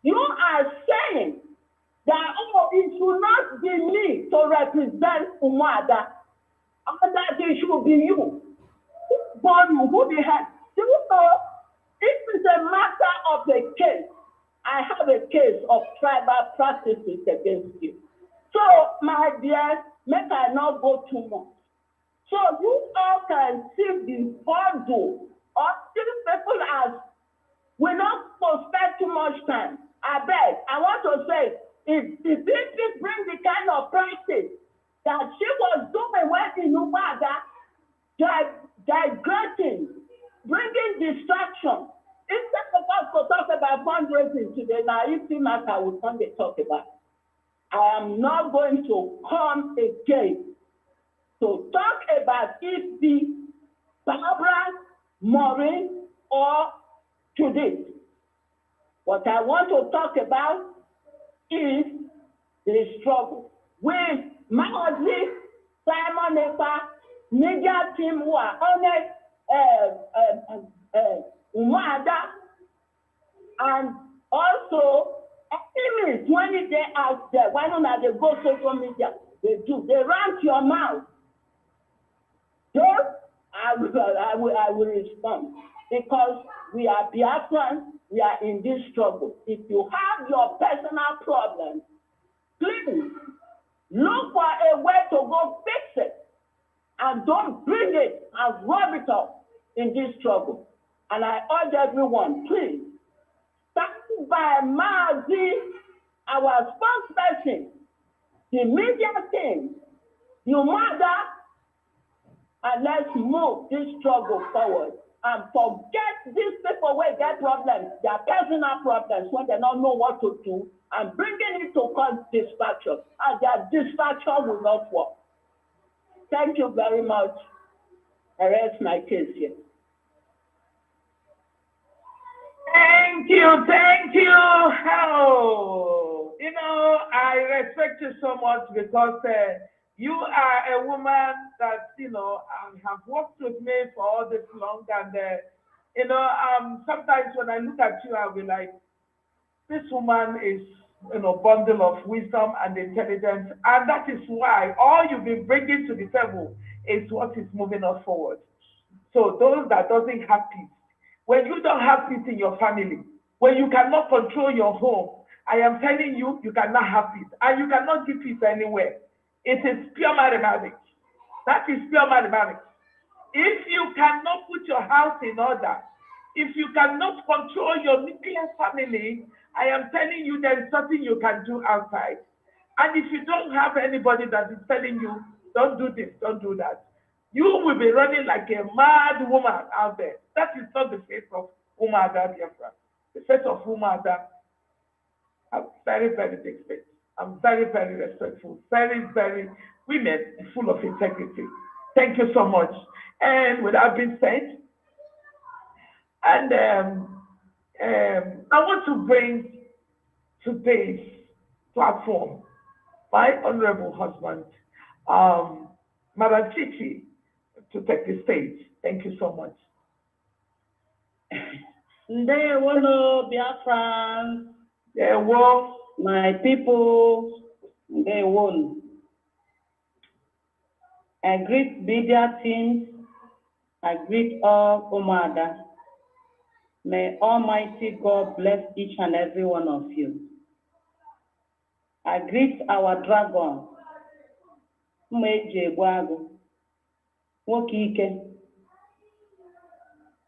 Speaker 7: You are saying that, it should not be me to represent UMUADA, and that it should be you. Who the heck? Do you know, if it's a matter of a case, I have a case of tribal practices against you. So, my dear, make I not go too much. So you all can see the hurdle of these people as we not spend too much time. I beg, I want to say, if this bring the kind of practice that she was doing when in UMUADA, digressing, bringing distraction. Instead of us to talk about fundraising today, now if the matter we want to talk about, I am not going to come again to talk about if the Barbara, Maureen, or Judith. What I want to talk about is the struggle with Maudley, Simon Epa, media team who are on UMUADA, and also enemies when they out there, why don't they go social media? They do. They rant your mouth. So I will respond because we are Biafran, we are in this struggle. If you have your personal problem, please look for a way to go fix it and don't bring it and rub it up in this struggle. And I urge everyone, please, stand by Mazi, our spokesperson, the media team, UMUADA, and let's move this struggle forward and forget these people who get problems, their personal problems, when they don't know what to do, and bringing it to cause distraction, and their distraction will not work. Thank you very much. I rest my case here.
Speaker 6: Thank you, thank you. Oh, you know, I respect you so much because you are a woman that, you know, have worked with me for all this long. And, you know, sometimes when I look at you, I'll be like, this woman is, you know, bundle of wisdom and intelligence. And that is why all you've been bringing to the table is what is moving us forward. So those that doesn't have peace, when you don't have peace in your family, when you cannot control your home, I am telling you, you cannot have peace. And you cannot give peace anywhere. It is pure mathematics. That is pure mathematics. If you cannot put your house in order, if you cannot control your nuclear family, I am telling you there's nothing you can do outside. And if you don't have anybody that is telling you, don't do this, don't do that, you will be running like a mad woman out there. That is not the face of UMUADA Biafra. The face of UMUADA, I'm very, very big face. I'm very, very respectful. Very, very women full of integrity. Thank you so much. And with that being said, and I want to bring today's platform my honorable husband, Madam Chichi, to take the stage. Thank you so much.
Speaker 7: Ndewo Biafran.
Speaker 6: Ndewo.
Speaker 7: My people, Ndewo. I greet media teams. I greet all UMUADA. May Almighty God bless each and every one of you. I greet our dragon, Mejegwago, Wokike,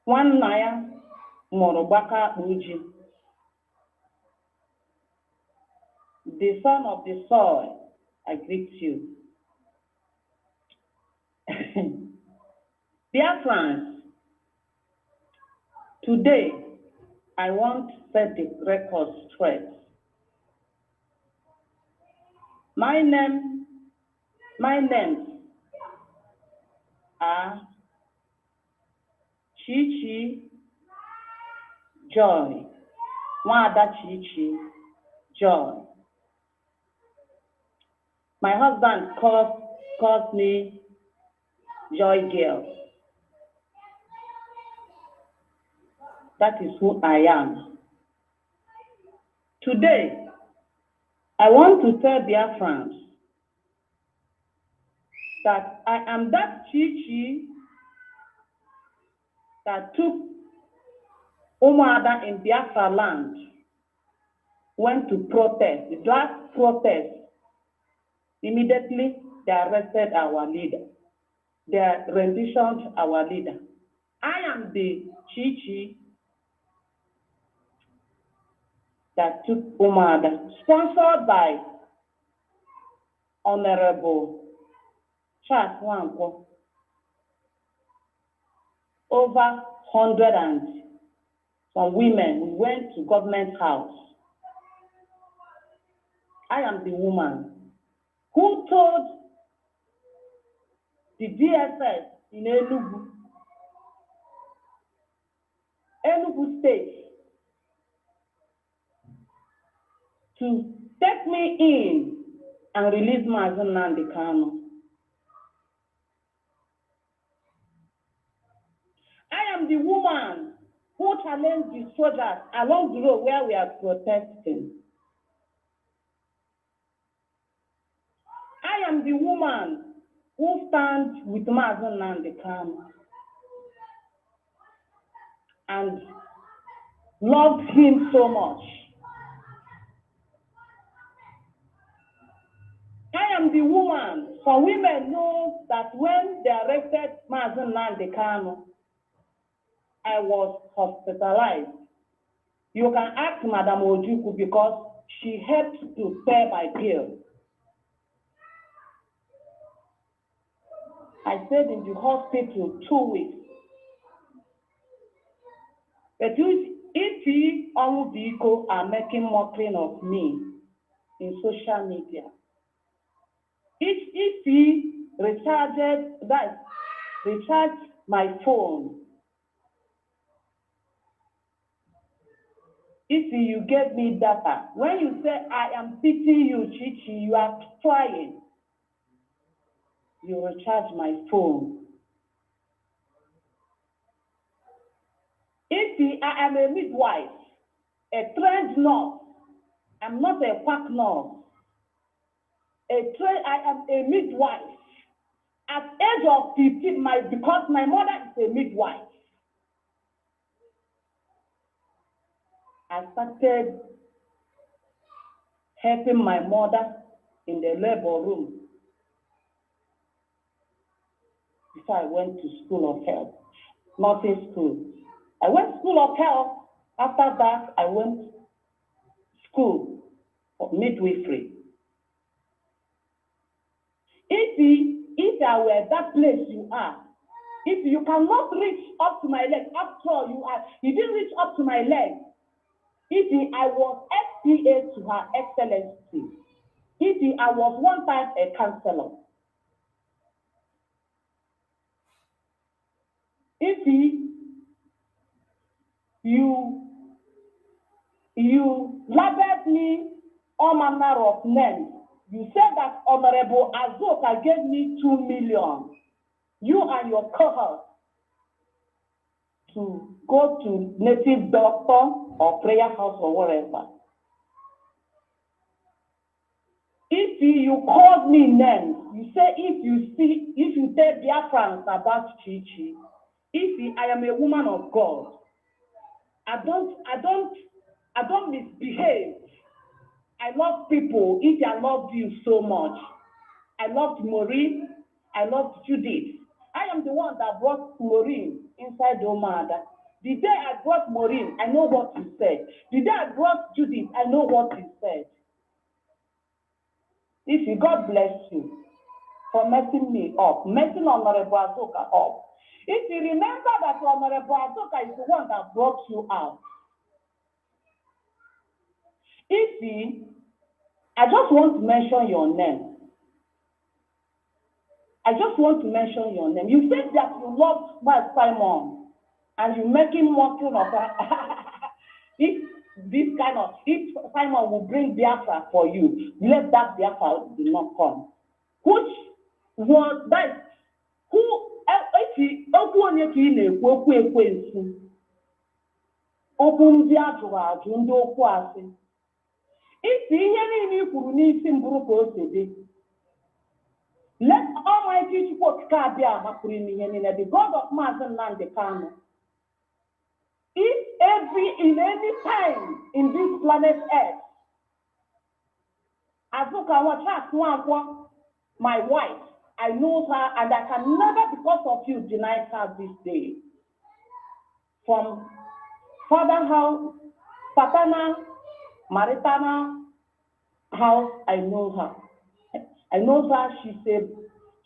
Speaker 7: Nwanaya, Morobaka Uji, the son of the soil. I greet you. Dear friends, today I want to set the record straight. My names are Chichi Joy, Wada Chichi Joy. My husband calls me Joy Girl. That is who I am. Today, I want to tell Biafrans that I am that Chichi that took UMUADA in Biafra land, went to protest. The last protest, immediately they arrested our leader. their rendition to our leader. I am the Chichi that took UMUADA, sponsored by Honorable Charles Wanko. Over 100 and some women, we went to government house. I am the woman who told the DSS in Enugu State, to take me in and release NNAMDI Kanu. I am the woman who challenged the soldiers along the road where we are protesting. I am the woman who stands with NNAMDI Kanu and loved him so much. I am the woman, some women know that when they arrested NNAMDI Kanu, I was hospitalized. You can ask Madam Ojuku because she helped to pay my bill. I stayed in the hospital 2 weeks. But if you are making mockery of me in social media, if he recharged my phone, if you gave me data, when you say I am pitying you, Chichi, you are trying. You recharge my phone. If I am a midwife, a trained nurse, I'm not a quack nurse. I am a midwife. At age of 15, because my mother is a midwife, I started helping my mother in the labor room before I went to School of Health, nursing school. I went School of Health. After that, I went school of midwifery. If I were that place you are, if you cannot reach up to my leg, after all you didn't reach up to my leg. I was SPA to Her Excellency. I was one time a counselor. You labeled me all manner of names. You said that Honorable Azoka gave me 2 million. You and your cohort to go to native doctor or prayer house or whatever. If you called me names, you say if you tell Biafrans about Chichi, I am a woman of God, I don't misbehave. I love people. I loved you so much. I loved Maureen. I loved Judith. I am the one that brought Maureen inside UMUADA. The day I brought Maureen, I know what he said. The day I brought Judith, I know what he said. God bless you for messing me up, messing Honorable Azoka up. If you remember that Honorable Azoka is the one that brought you out. I just want to mention your name. You said that you love my Simon and you making mockery of her. If Simon will bring Biafra for you, let that Biafra do not come. Which was that? Let Almighty the God of NNAMDI Kanu. If in any time in this planet Earth, Azuka my wife, I know her, and I can never, because of you, deny her this day. From father house, paternal, marital house, I know her. I know her.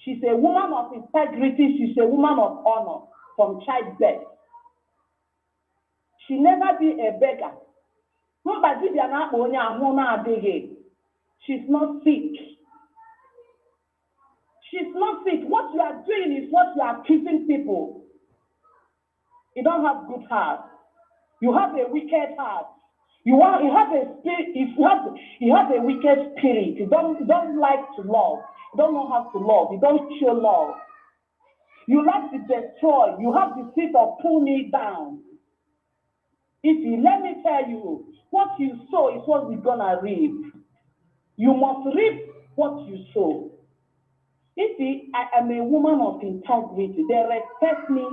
Speaker 7: She's a woman of integrity. She's a woman of honor from childbirth. She never be a beggar. She's not sick. She's not sick. What you are doing is what you are accusing people. You don't have good heart. You have a wicked heart. You have a spirit. You have a wicked spirit. You don't like to love. You don't know how to love. You don't show love. You like to destroy. You have the spirit of pull me down. Let me tell you, what you sow is what you're gonna reap. You must reap what you sow. I am a woman of integrity. They respect me.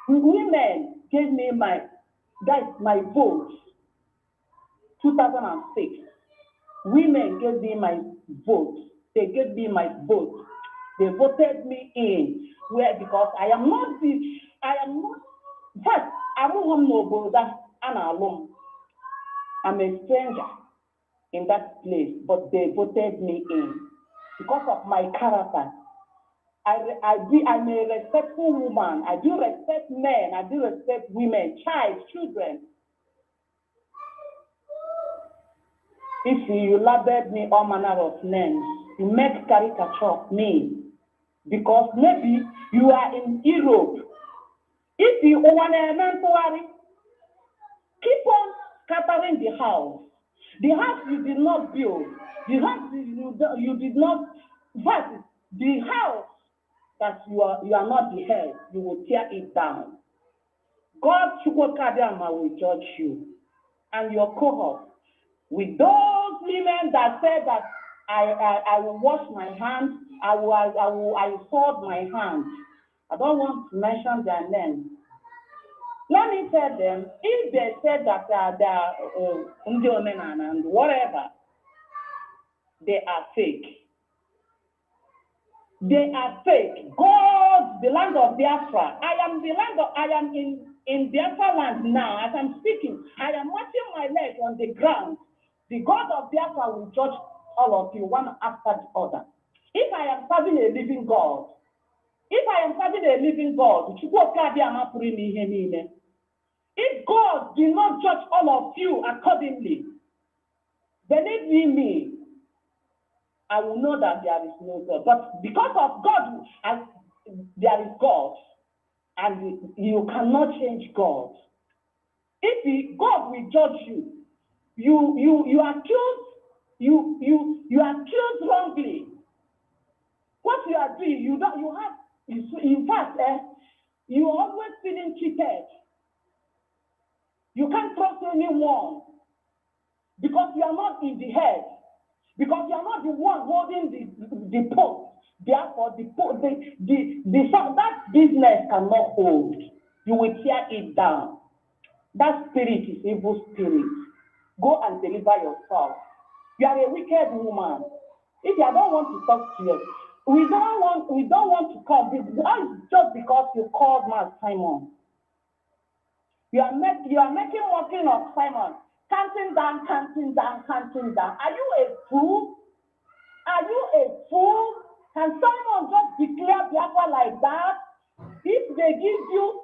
Speaker 7: Women gave me my vote. 2006. Women gave me my vote. They gave me my vote. They voted me in. Because I am not, first, I don't have no brother and alone. I'm a stranger in that place, but they voted me in because of my character. I'm a respectful woman. I do respect men. I do respect women, children. If you labeled me all manner of names, you make caricature of me because maybe you are in Europe. If you want to keep on scattering the house you did not build, the house you did not, but the house that you are not the head, you will tear it down. God Chukwukadama will judge you and your cohort with those women that said that I will wash my hands, I will fold my hands. I don't want to mention their names. Let me tell them, if they said that they are and whatever, they are fake. They are fake. God, the land of Biafra. I am in Biafra land now. As I'm speaking, I am watching my leg on the ground. The God of Biafra will judge all of you one after the other. If I am serving a living God, if God did not judge all of you accordingly, believe me, I will know that there is no God. But because of God, there is God, and you cannot change God. If God will judge you, you accuse wrongly. What you are doing, in fact, you are always feeling cheated. You can't trust anyone because you are not in the head, because you are not the one holding the post. Therefore, that business cannot hold. You will tear it down. That spirit is evil spirit. Go and deliver yourself. You are a wicked woman. If you don't want to talk to you, we don't want to come. Just because you called man Simon. You are making mocking of Simon. Counting down. Are you a fool? Can Simon just declare Biafra like that? If they give you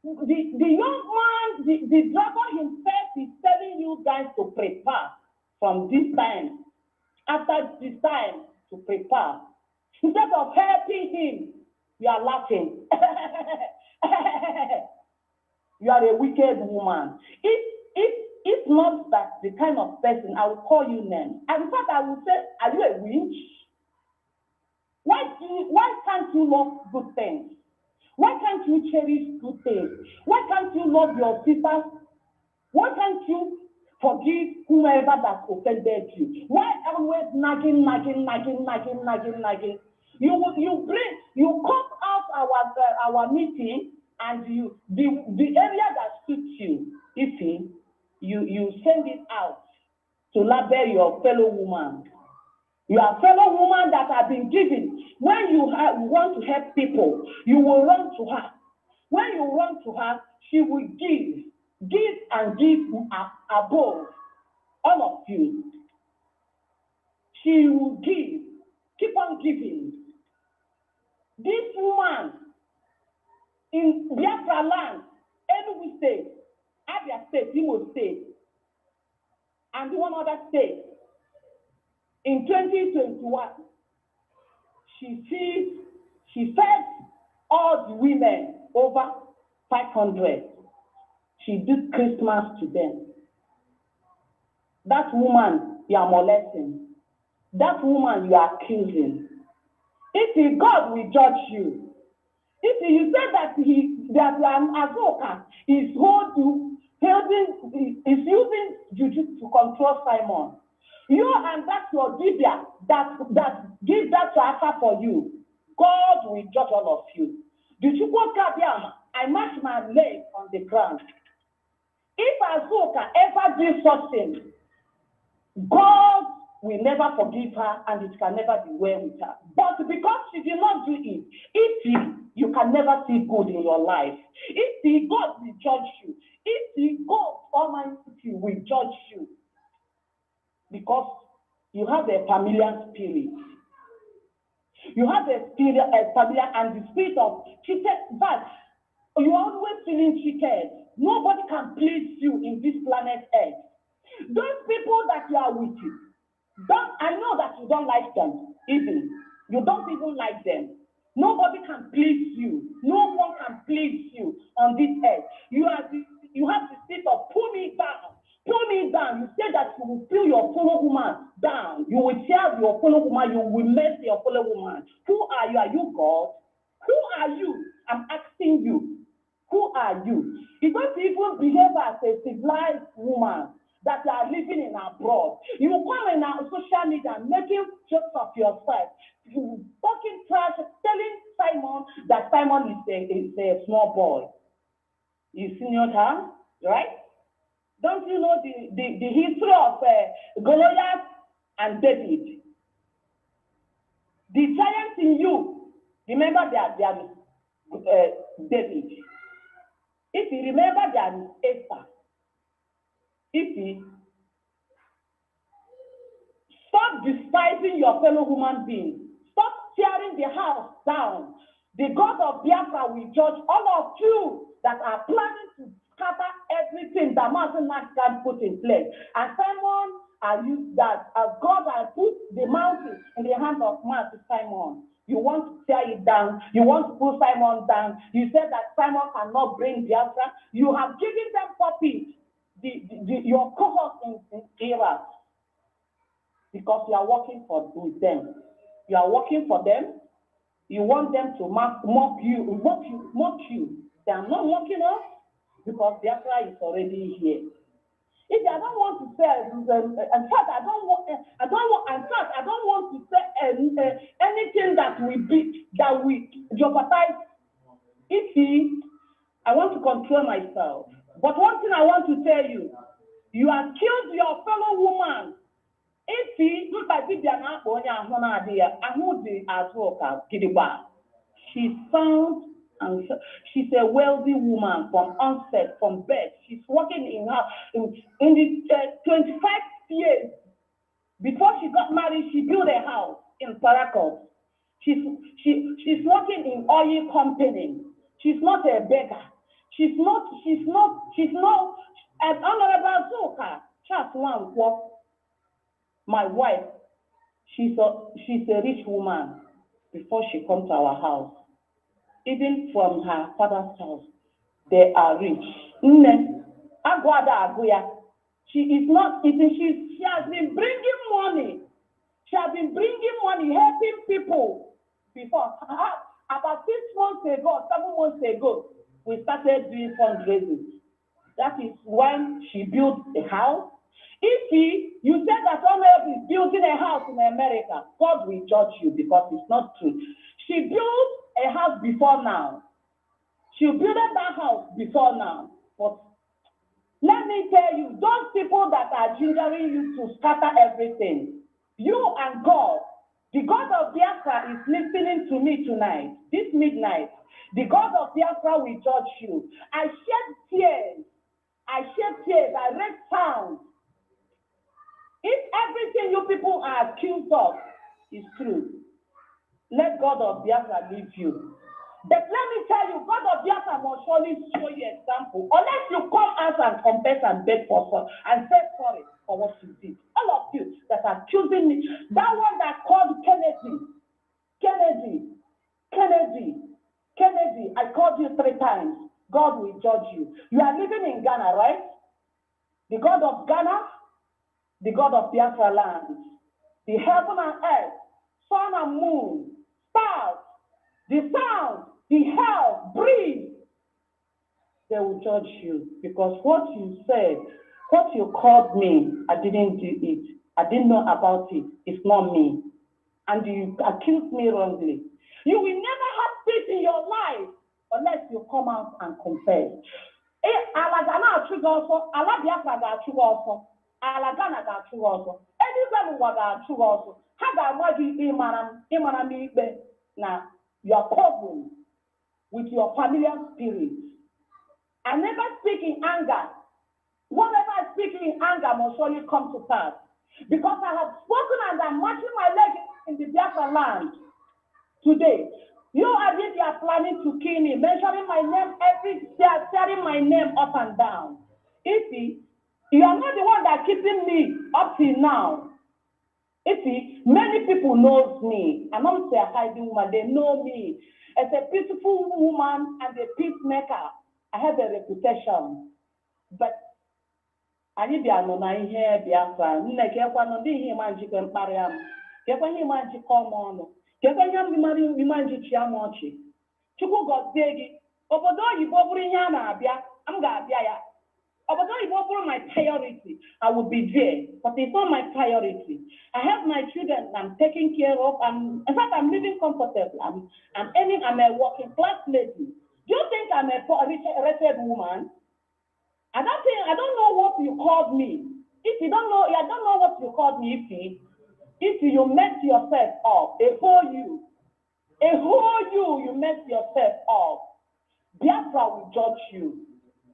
Speaker 7: the young man, the dragon himself is telling you guys to prepare from this time, after this time, to prepare. Instead of helping him, you are laughing. You are a wicked woman. If not that the kind of person, I will call you names. In fact, I will say, are you a witch? Why can't you love good things? Why can't you cherish good things? Why can't you love your sisters? Why can't you forgive whoever that offended you? Why always nagging? You come out our meeting and the area that suits you, you send it out to label your fellow woman. You are a fellow woman that have been given. When you want to help people, you will run to her. When you run to her, she will give and give above all of you. She will give, keep on giving. This woman in Biafra land, Enugu State, Abia State, Imo State, and one other state, in 2021, she fed all the women over 500. She did Christmas to them. That woman you are molesting. That woman you are accusing. If God will judge you, if you say that an advocate is using juju to control Simon, you and that your Dibia that give that offer for you, God will judge all of you. I mash my leg on the ground. If Azuka ever did something, God will never forgive her and it can never be well with her. But because she did not do it, you can never see good in your life. If God will judge you, if God Almighty will judge you, because you have a familiar spirit. You have a familiar and the spirit of cheated, but you are always feeling cheated. Nobody can please you in this planet Earth. Those people that you are with you, I know that you don't like them, even. You don't even like them. Nobody can please you. No one can please you on this earth. You have the spirit of pull me down. Pull me down. You say that you will pull your fellow woman down. You will tear your fellow woman. You will mess your fellow woman. Who are you? Are you God? Who are you? I'm asking you. Who are you? You don't even behave as a civilized woman that you are living in abroad. You come in our social media making jokes of yourself. You talking trash, telling Simon that Simon is a small boy. You senior her, right? Don't you know the history of Goliath and David? The giant in you, remember there is David. If you remember there is Esther. Stop despising your fellow human being. Stop tearing the house down. The God of Biafra will judge all of you that are planning to scatter everything that Mountain Man can put in place. And Simon, I use that as God has put the mountain in the hands of man to Simon. You want to tear it down. You want to put Simon down. You said that Simon cannot bring Biafra. You have given them puppies. Your cohort in Iraq, because you are working with them. You are working for them. You want them to mock you. They are not mocking us because Biafra is already here. If I don't want to say, in fact, I don't want to say anything that we jeopardize. I want to control myself. But one thing I want to tell you, you have killed your fellow woman. She's sound and she's a wealthy woman from onset, from birth. She's working in the 25 years before she got married. She built a house in Paracos. She's working in oil company. She's not a beggar. She's not an honorable Zoka. Just one work. My wife, she's a rich woman before she comes to our house. Even from her father's house, they are rich. She is not eating. She has been bringing money. She has been bringing money, helping people before. About 6 months ago, 7 months ago, we started doing fundraising. That is when she built a house. You said that someone is building a house in America, God will judge you because it's not true. She built a house before now. She built that house before now. But let me tell you, those people that are gingering you to scatter everything, You and God, the God of Biafra is listening to me tonight, this midnight. The God of Biafra will judge you. I shed tears. I read sound. If everything you people are accused of is true, let God of Biafra leave you. But let me tell you, God of Biafra must surely show you example. Unless you come out and confess and beg for sorry and say sorry for what you did. All of you that are accusing me, that one that called Kennedy, I called you 3 times. God will judge you. You are living in Ghana, right? The God of Ghana, the God of Biafra land, the heaven and earth, sun and moon, stars, the sound, the hell, breathe. They will judge you because what you said, what you called me, I didn't do it. I didn't know about it. It's not me. And you accused me wrongly. You will never have peace in your life unless you come out and confess. Ala Ghana achụgo ọsọ, ala Biafra ga-achụgo ọsọ, ala Ghana ga-achụgo ọsọ, eluigwe ụwa ga-achụgo ọsọ. Ha ga-agba gị ịmara n'ikpe na you are covered with your familiar spirit. I never speak in anger. Whatever I speak in anger must surely come to pass. Because I have spoken and I'm marching my leg in the Biafra land today. You are planning to kill me, mentioning my name every day, tearing my name up and down. You see, you are not the one that keeping me up till now. You see, many people knows me. I'm not say a hiding woman, they know me. As a peaceful woman and a peacemaker, I have a reputation. But I need to know na ihe Biafra. Nnekekwa no ndi ihe manji kwe mkpari am. Kekwa ihe manji komo kekwa ihe mi manji chiamochi. Chukwu gozie gi. Obodo oyibo bụrụ ihe a na-abịa, am ga-abịa ya. Obodo oyibo bụrụ my priority, I will be there. But it's not my priority. I have my children I'm taking care of. In fact, I'm living comfortably. I'm a working class lady. Do you think I'm a wretched woman? I don't know what you called me. If you don't know, I don't know what you called me. If you mess yourself up, you mess yourself up. Biafra will judge you.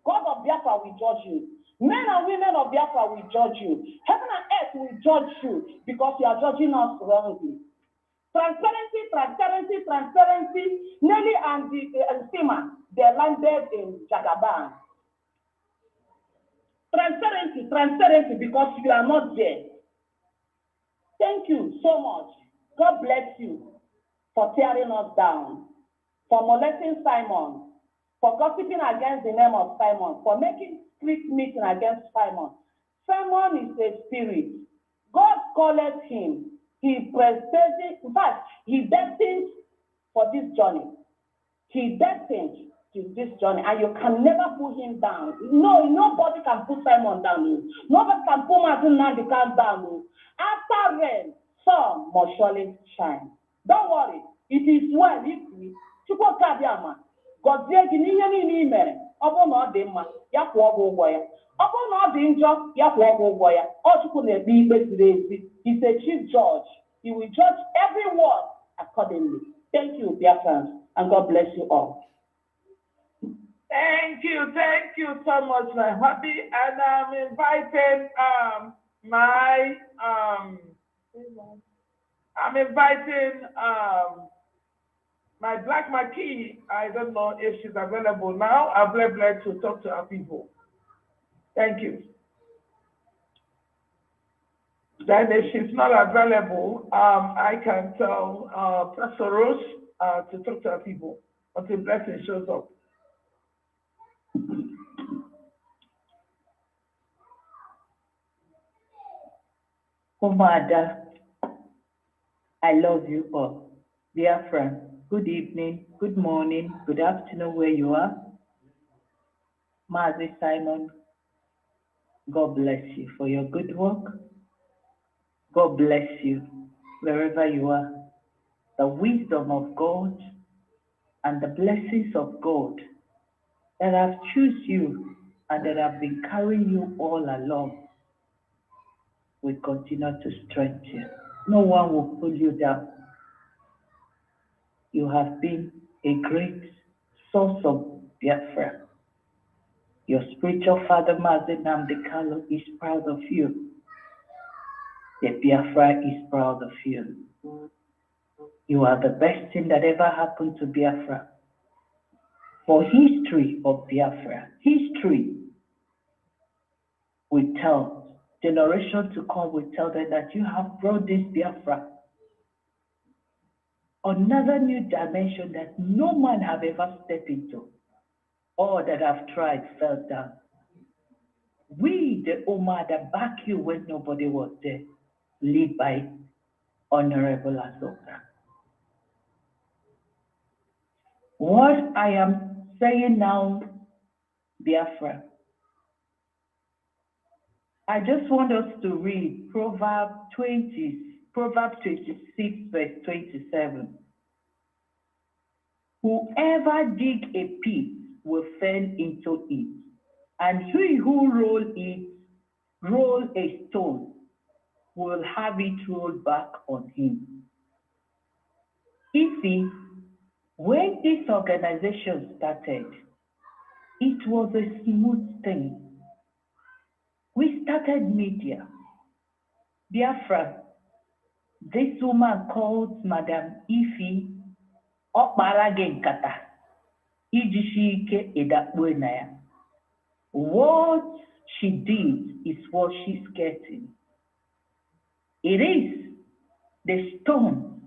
Speaker 7: God of Biafra will judge you. Men and women of Biafra will judge you. Heaven and earth will judge you because you are judging us wrongly. Transparency. Nelly and Sima, they landed in Jagaban. Transparency because you are not there. Thank you so much. God bless you for tearing us down, for molesting Simon, for gossiping against the name of Simon, for making street meeting against Simon. Simon is a spirit. God called him. He presented, in fact, he destined for this journey. He destined to this journey, and you can never put him down. No, nobody can put Simon down. Nobody can put Martin Nandika down. After rain, sun must surely shine. Don't worry, it is well if we Chukwu Kabiama, God says in ihe mere, ọ bụrụ na ọ dị mma, ya kwụọ gị ụgwọ ya. Ọ bụrụ na ọ dị njọ, ya kwụọ gị ụgwọ ya. Ọ Chukwu na-ekpe ikpe ziri ezi. He's a chief judge. He will judge everyone accordingly. Thank you, Biafrans, and God bless you all.
Speaker 6: Thank you so much, my hubby. And I'm inviting my Black Marquis. I don't know if she's available now. I'm very glad to talk to our people. Thank you. Then if she's not available, I can tell Pastor Rose to talk to our people until Blessing shows up.
Speaker 9: UMUADA, I love you all. Biafra, good evening, good morning, good afternoon where you are. Mazi Simon, God bless you for your good work. God bless you wherever you are. The wisdom of God and the blessings of God that have chosen you and that have been carrying you all along will continue to strengthen you. No one will pull you down. You have been a great source of Biafra. Your spiritual father, NNAMDI, is proud of you. The Biafra is proud of you. You are the best thing that ever happened to Biafra. For history of Biafra, history will tell, generation to come will tell them that you have brought this Biafra another new dimension that no man have ever stepped into. All that have tried fell down. We, the UMUADA, back you when nobody was there, led by Honorable Asoka. What I am saying now, Biafra, I just want us to read Proverbs 26, verse 27. Whoever dig a pit will fall into it, and he who roll a stone will have it rolled back on him. You see, when this organization started, it was a smooth thing. We started media. Biafra, this woman called Madam Ifi Okparagenkata, Ijishike Edakwenaya. What she did is what she's getting. It is the stone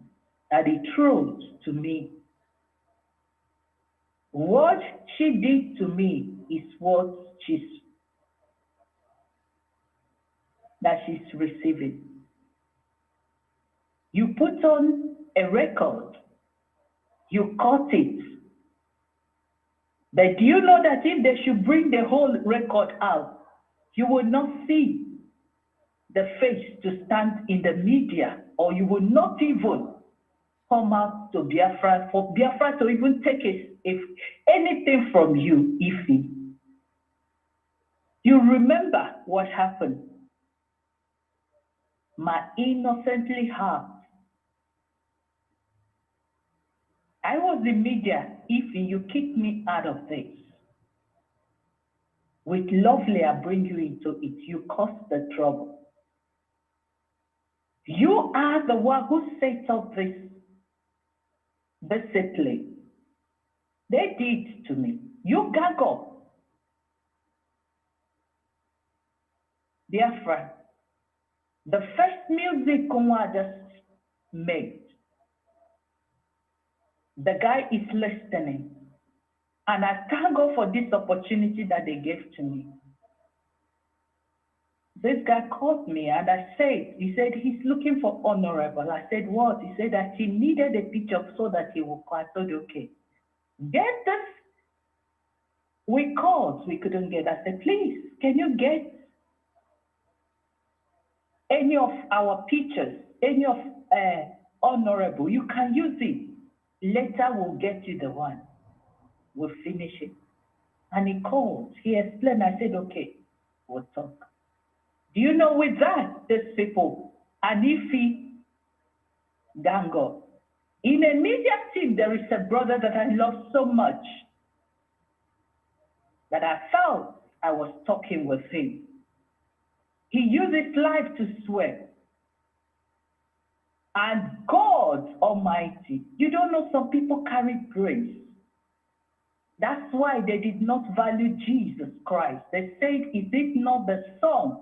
Speaker 9: that he throws to me. What she did to me is what she's receiving. You put on a record, you cut it. But do you know that if they should bring the whole record out, you will not see the face to stand in the media, or you will not even come out to Biafra, for Biafra to even take if anything from you, Ifi. You remember what happened. My innocently heart. I was in media, Ifi, you kicked me out of this. With lovely, I bring you into it. You caused the trouble. You are the one who set up this discipline. They did to me. You gaggle. Biafra, the first music Kunwa just made, the guy is listening. And I thank God for this opportunity that they gave to me. This guy called me and he said he's looking for Honorable. I said, what? He said that he needed a picture so that he would call. I said, okay. Get this. We called, we couldn't get. I said, please, can you get any of our pictures, any of Honorable? You can use it. Later we'll get you the one. We'll finish it. And he called, he explained. I said, okay, we'll talk. Do you know with that, these people, and if he gang up. In a media team, there is a brother that I love so much that I felt I was talking with him. He used his life to swear. And God Almighty, you don't know, some people carry grace. That's why they did not value Jesus Christ. They said, is it not the son?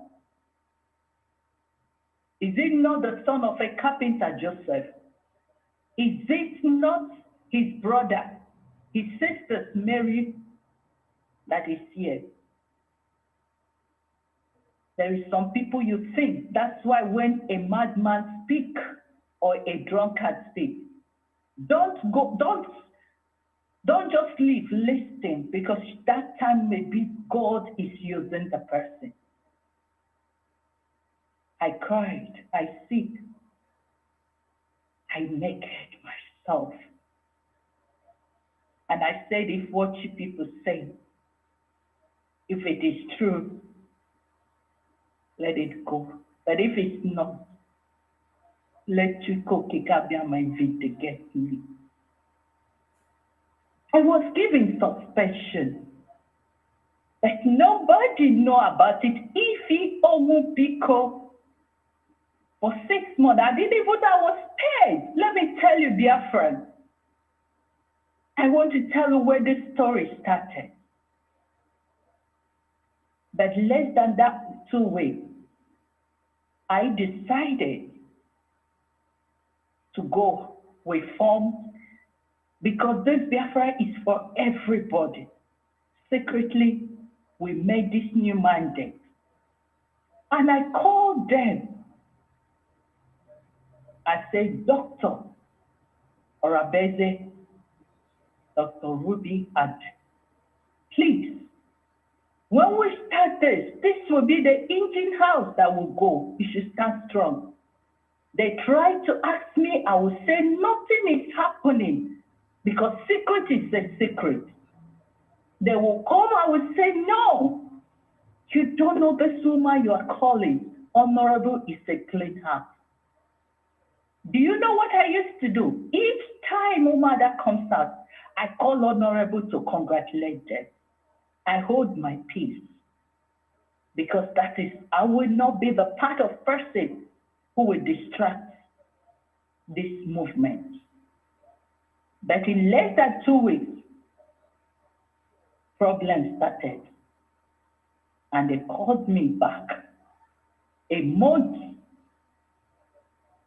Speaker 9: Is it not the son of a carpenter, Joseph? Is it not his brother, his sister Mary, that is here? There is some people you think. That's why when a madman speaks or a drunkard speaks, don't just leave, listen, because that time maybe God is using the person. I cried, I sick, I naked myself. And I said, if what you people say, if it is true, let it go. But if it's not, let you cook my feet to get me. I was given suspension, but nobody know about it. If he only pico for 6 months, I didn't even I was paid. Let me tell you, dear friend. I want to tell you where this story started. But less than that 2 weeks, I decided to go with forms because this Biafra is for everybody. Secretly, we made this new mandate. And I called them. I said, Dr. Orabeze, Dr. Ruby, and please, when we start this will be the engine house that will go. You should stand strong. They tried to ask me, I will say nothing is happening because secret is a secret. They will come, I will say, no, you don't know this woman you are calling. Honorable is a clean heart. Do you know what I used to do? Each time UMUADA comes out, I call Honorable to congratulate them. I hold my peace because that is, I will not be the part of person who will distract this movement. But in less than 2 weeks, problems started. And they called me back a month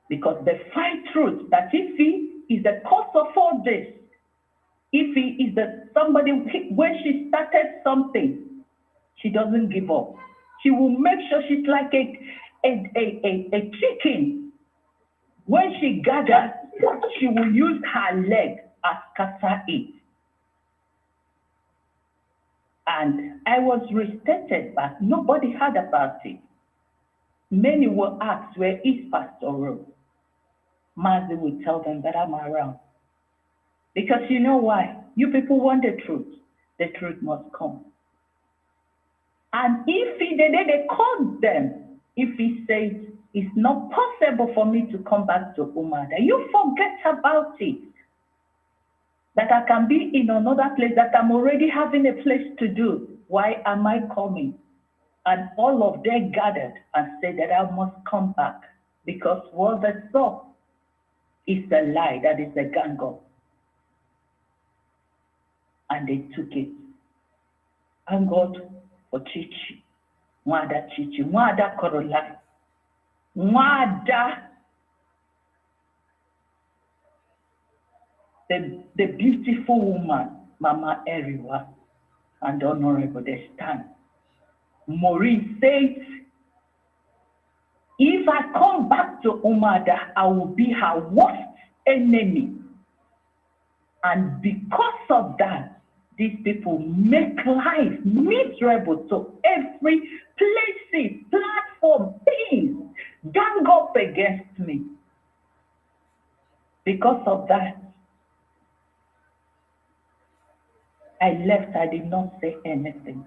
Speaker 9: because they find truth that if he is the cause of all this, if he is somebody, when she started something, she doesn't give up. She will make sure she's like a chicken. When she gathers, she will use her leg as scatter it. And I was restated back. Nobody heard about it. Many will ask, where is Pastor Rose? Mazi will tell them that I'm around. Because you know why? You people want the truth. The truth must come. And if they called them, if he says, it's not possible for me to come back to UMUADA, you forget about it. That I can be in another place, that I'm already having a place to do. Why am I coming? And all of them gathered and said that I must come back because what they saw is a lie, that is a gang up. And they took it. And God for Chichi, UMUADA Chichi, UMUADA Korolai, UMUADA, the beautiful woman, Mama Eriwa, and Honorable they stand. Maureen says, if I come back to UMUADA, I will be her worst enemy. And because of that, these people make life miserable to every places, platform, things, gang up against me. Because of that, I left, I did not say anything.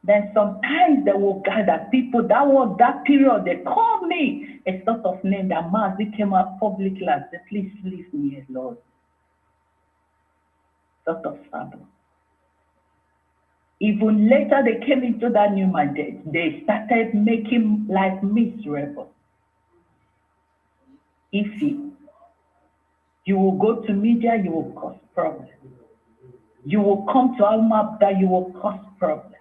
Speaker 9: Then sometimes they will gather people, that was that period, they call me a sort of name that Mazi came out publicly and said, please leave me alone. Sort of family. Even later they came into that new mandate, they started making life miserable. If you will go to media, you will cause problems. You will come to UMUADA, you will cause problems.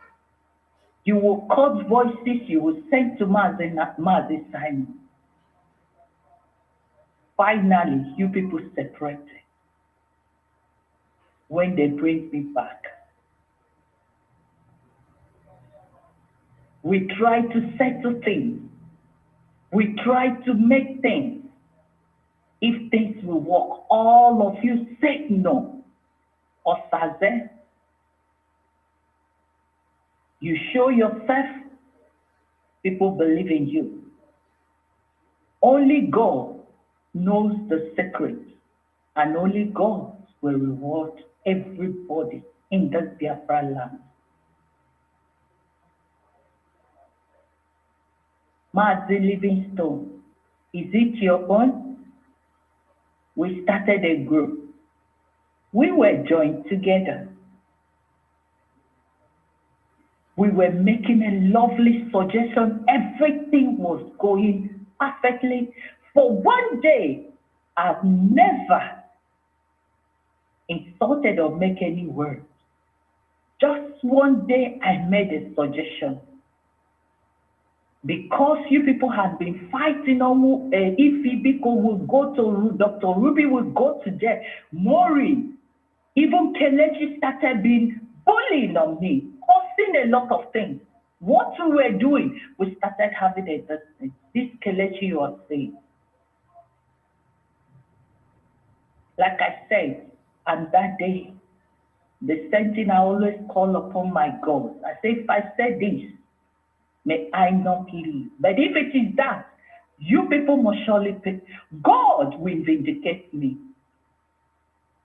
Speaker 9: You will cause voices, you will send to Mazi Simon. Finally, you people separated. When they bring me back, we try to settle things. We try to make things. If things will work, all of you say no. Osaze, you show yourself, people believe in you. Only God knows the secret, and only God will reward everybody in this Biafra land. Mazi Livingstone Is it your own? We started a group. We were joined together. We were making a lovely suggestion. Everything was going perfectly. For one day, I've never insulted or make any word. Just one day, I made a suggestion. Because you people had been fighting on if Ibiko would go to Dr. Ruby would go to jail. Maureen, even Kelechi started being bullying on me, causing a lot of things. What we were doing, we started having a destiny. This Kelechi you are saying. Like I said, and that day, the same thing I always call upon my God. I say, if I say this, may I not leave. But if it is that, you people must surely pay. God will vindicate me.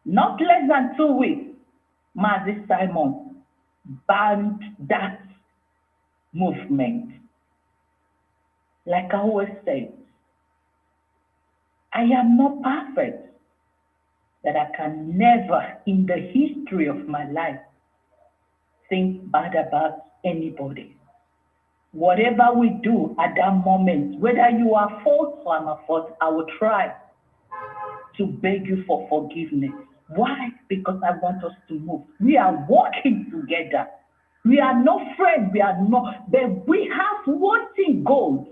Speaker 9: Not less than 2 weeks, Mazi Simon banned that movement. Like I always say, I am not perfect, but I can never in the history of my life think bad about anybody. Whatever we do at that moment, whether you are fault or I'm at fault, I will try to beg you for forgiveness. Why? Because I want us to move. We are working together. We are not friends. We are not, but we have one thing goal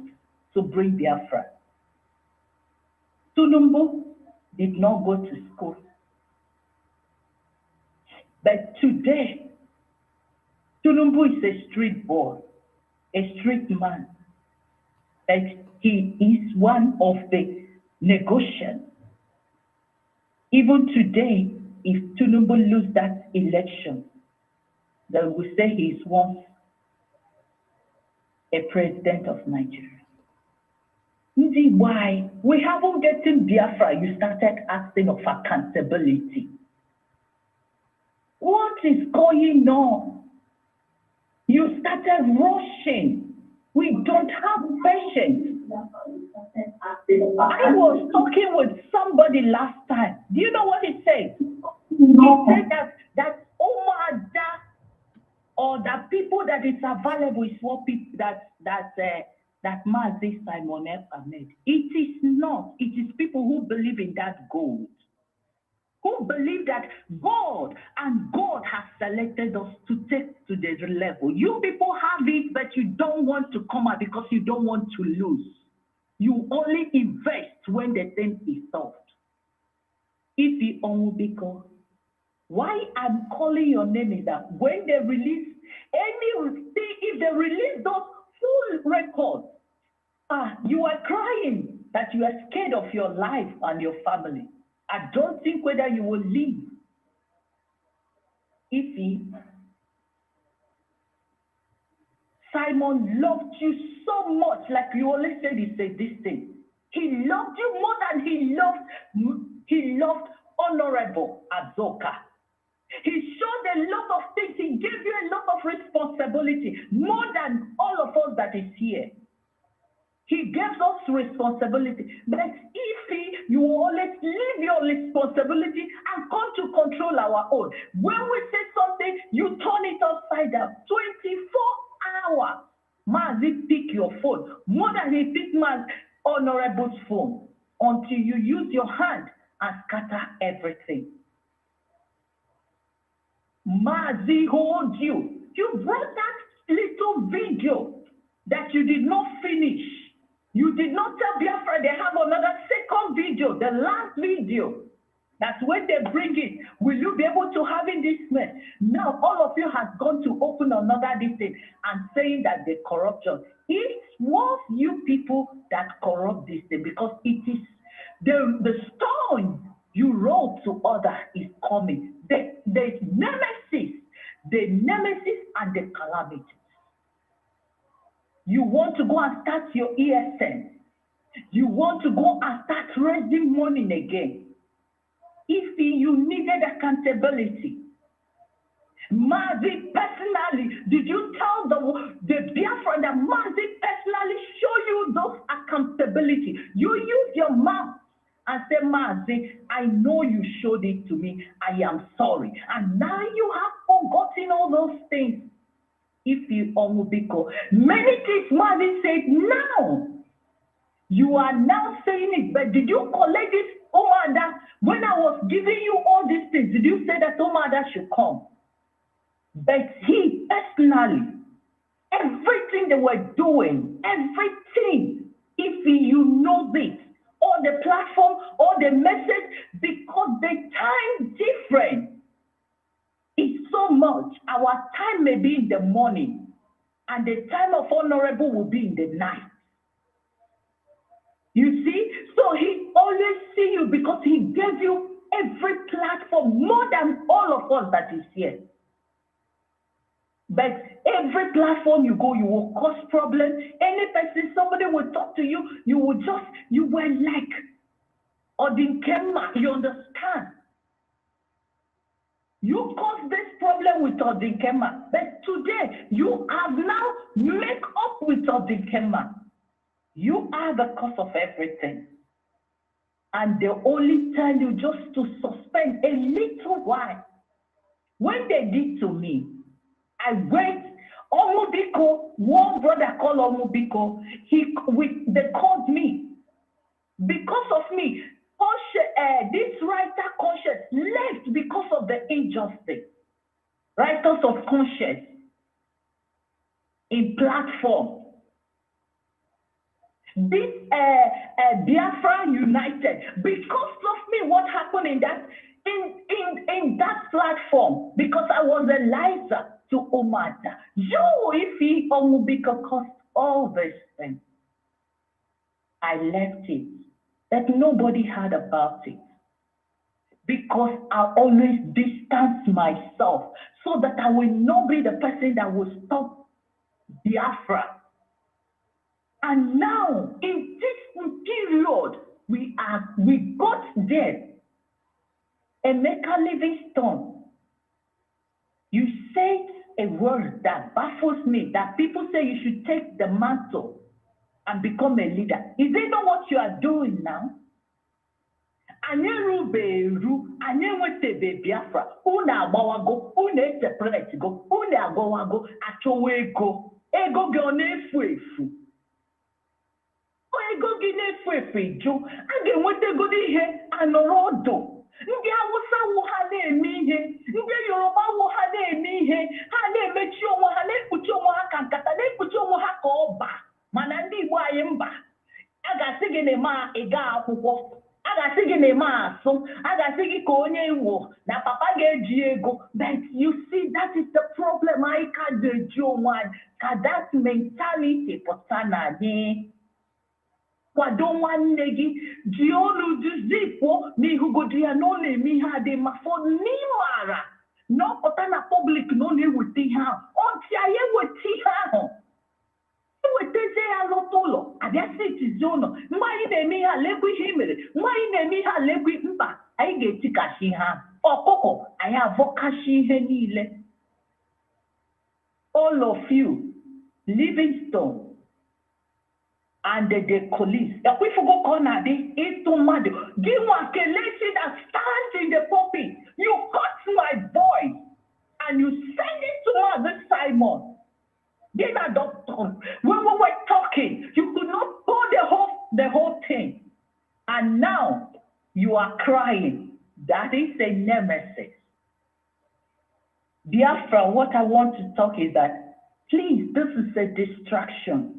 Speaker 9: to bring Biafra. Tunumbu did not go to school. But today, Tunumbu is a street boy, a street man. And he is one of the negotiators. Even today, if Tunumbu loses that election, they will say he is once a president of Nigeria. Why? We haven't gotten Biafra. You started asking of accountability. What is going on? You started rushing. We don't have patience. I was talking with somebody last time. Do you know what he said? No. He said that UMUADA or the people that is available is what people that Mazi Simon made. It is not. It is people who believe in that gold, who believe that God has selected us to take to the level. You people have it, but you don't want to come out because you don't want to lose. You only invest when the thing is solved. If you only because why I'm calling your name is that when they release anything, if they release those full records, you are crying that you are scared of your life and your family. I don't think whether you will leave. Simon loved you so much, like you always said, he said this thing. He loved you more than he loved Honorable Azoka. He showed a lot of things. He gave you a lot of responsibility, more than all of us that is here. He gives us responsibility. But if you always leave your responsibility and come to control our own. When we say something, you turn it upside down. 24 hours. Mazi pick your phone. More than he pick Honorable's phone. Until you use your hand and scatter everything. Mazi hold you. You brought that little video that you did not finish. You did not tell Biafra they have another second video, the last video. That's when they bring it. Will you be able to have in this mess? Now all of you have gone to open another thing and saying that the corruption. It was you people that corrupt this thing because it is the stone you roll to others is coming. The nemesis and the calamity. You want to go and start your ESN. You want to go and start raising money again. If you needed accountability, Mazi personally, did you tell the Biafra that Mazi personally show you those accountability? You use your mouth and say, Mazi, I know you showed it to me. I am sorry. And now you have forgotten all those things. If you Omubiko, many things Mazi said now. You are now saying it, but did you collect this UMUADA? When I was giving you all these things, did you say that UMUADA should come? But he personally, everything they were doing, everything, if you know this, or the platform, or the message, because the time different is so much. Our time may be in the morning, and the time of honorable will be in the night. You see? So he always see you because he gave you every platform, more than all of us that is here. But every platform you go, you will cause problems. Any person, somebody will talk to you, you were like, Odinkema, you understand? You caused this problem with Odinkema, but today you have now make up with Odinkema. You are the cause of everything. And they only tell you just to suspend a little while. When they did to me, I went, Omubiko, one brother called Omubiko, they called me. Because of me, this writer conscience left because of the injustice. Writers of conscience in platform. This Biafra United, because of me, what happened in that platform, because I was a liar to UMUADA. You, if he Omubiko caused all these things, I left it. That nobody heard about it. Because I always distance myself so that I will not be the person that will stop Biafra. And now, in this period, we got there. Emeka Livingstone, you said a word that baffles me, that people say you should take the mantle and become a leader. Is it not what you are doing now? Anyeru beru, anyewete Biafra, una abawago, una separate go, una abawago, achowe go, ego gone ego gị na-efu efu ju a ga-enweta ego ihe anọrọ ọdụ ndị Awụsa wụ ha na-eme ihe ndị Yoruba wụ ha na-eme ihe ha na-emechi onwe ha na-ekpuchi onwe ha ka nkata na-ekpuchi onwe ha ka ọba mana ndị Igbo anyị mba a ga-asị gị na-eme ịga akwụkwọ a ga-asị gị na-eme asụ a ga-asị gị ka onye Igbo na papa ga-eji ego. But you see, that is the problem. I can't do one ka that mentality pụta na gị. Kwado nwanne gị ji olu duzikwo n'ihugodi ya no na-eme ihe adị ma fọ n'ịmara n'ọpụta na public no na-eweta ihe ahụ ọtị anyị eweta ihe ahụ eweteze ya lọta ụlọ abịa sitizi ụlọ mgbe anyị na-eme ihe alegwu ihe mere mgbe anyị na-eme ihe alegwu mba anyị ga-etikashi ihe ahụ ọkụkọ anyị avọkashi ihe niile. All of you, Livingstone and the police. If we forgot corner, it's too mad. Give one lady that stands in the pulpit. You cut my voice and you send it to Mother Simon. Then a doctor. When we were talking, you could not pull the whole thing. And now you are crying. That is a nemesis. Biafra, what I want to talk is that, please, this is a distraction.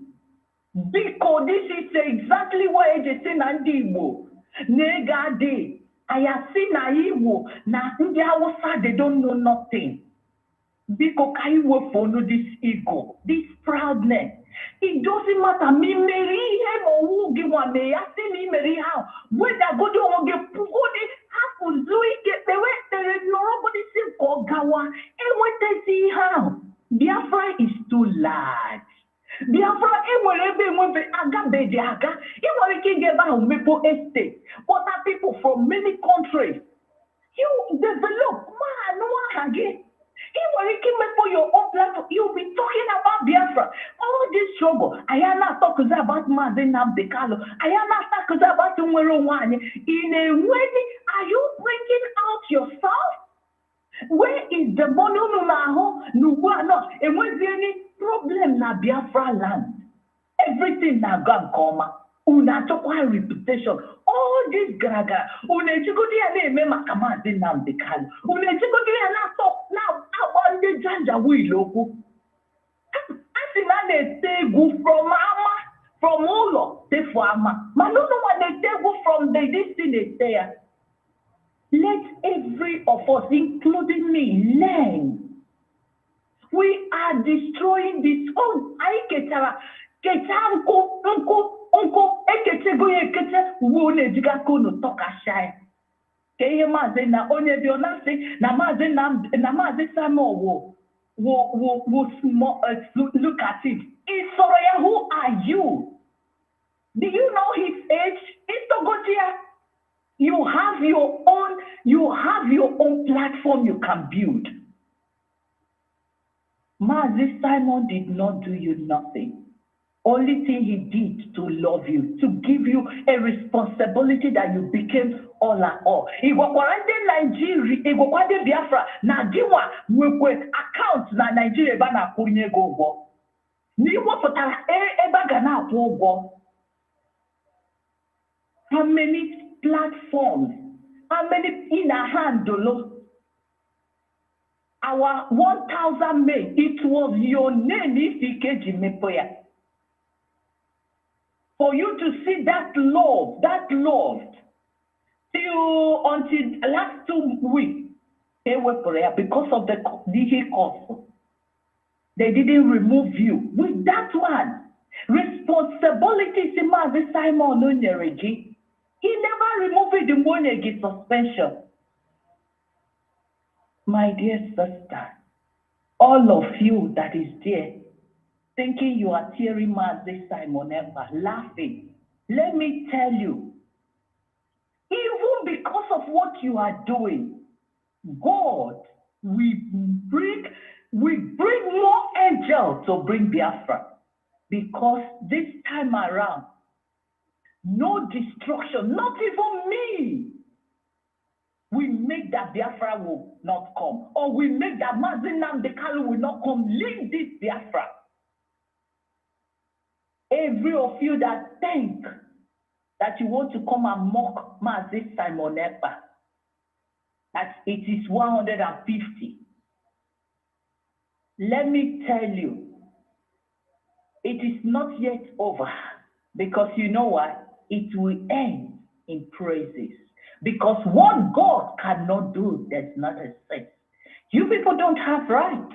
Speaker 9: Because this is exactly why it is in Andibo. Negade. I have seen Naiwo. Na India Hausa, they don't know nothing. Because I will follow this ego, this proudness. It doesn't matter. Me marry him or who give one me. I see me marry how. Whether go to or get put it, how to do it, the way there is nobody see Kogawa. And what they see how. Biafra is too large. Biafra agabe aga. Estate. What are people from many countries? You develop man again. struggle. I am not talking about Mazen Namdekalo. I am not talking about Umwerowani. In a way, are you bringing out yourself? Where is the Bonunaho? No, and where's any problem na Biafra land? Everything na gone coma. Una tokwa reputation. All this graga. Una chigodi ane me makama de Namdekalo. Una chigodi ana talk now about the Janja we logo. They take from Olo, they for Ama. But no one they take from the destiny there. Let every of us, including me, learn. We are destroying this. Oh, I get uncle, wone diga kono toka shine. Keye maze na onye bionase na maze samo look at it. Isoraya, who are you? Do you know his age? Istogotia, you have your own platform you can build. Mazi Simon did not do you nothing. Only thing he did to love you, to give you a responsibility that you became all and all. Igwakwande Nigeria, Igwakwande Biafra, na diwa mwekwe account na Nigeria ba na kunye go. Ni wafotara eba gana go. How many platforms? How many in a hand dolo? Our 1,000 men, it was your name if you came Mepoya. For you to see that love, till until last 2 weeks, they were prayer because of the hiccups. They didn't remove you. With that one, responsibility is Simon Onyeregi. He never removed the Monegi suspension. My dear sister, all of you that is there, thinking you are tearing Mazi Simon Ever, laughing. Let me tell you, even because of what you are doing, God will bring more angels to bring Biafra. Because this time around, no destruction, not even me, we make that Biafra will not come. Or we make that Mazi Namdekalo will not come. Leave this Biafra. Every of you that think that you want to come and mock Mazi Simon Epa, that it is 150. Let me tell you, it is not yet over, because you know what? It will end in praises. Because what God cannot do, there's not a sense. You people don't have right.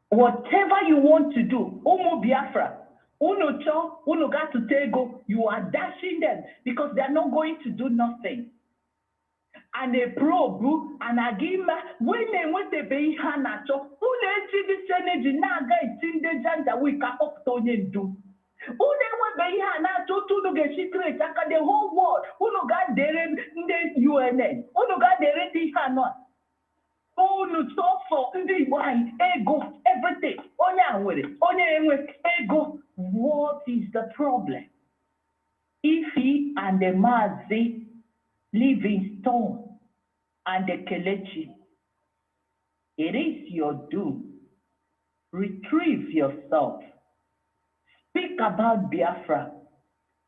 Speaker 9: Whatever you want to do, Umu Biafra, Uno got to tego, you are dashing them because they are not going to do nothing. And a probe, and a gima, when they went to be Hanacho, the Senate, Naga, it's in the Janta, we can up to do. Who they were be Hanacho to get secret, the whole world, Uno got there in the UNN, Uno got there in the Hanot. Oh, no, so for the wine, ego, everything. Ego. What is the problem? If he and the Mazi Livingstone and the Kelechi, it is your doom. Retrieve yourself. Speak about Biafra.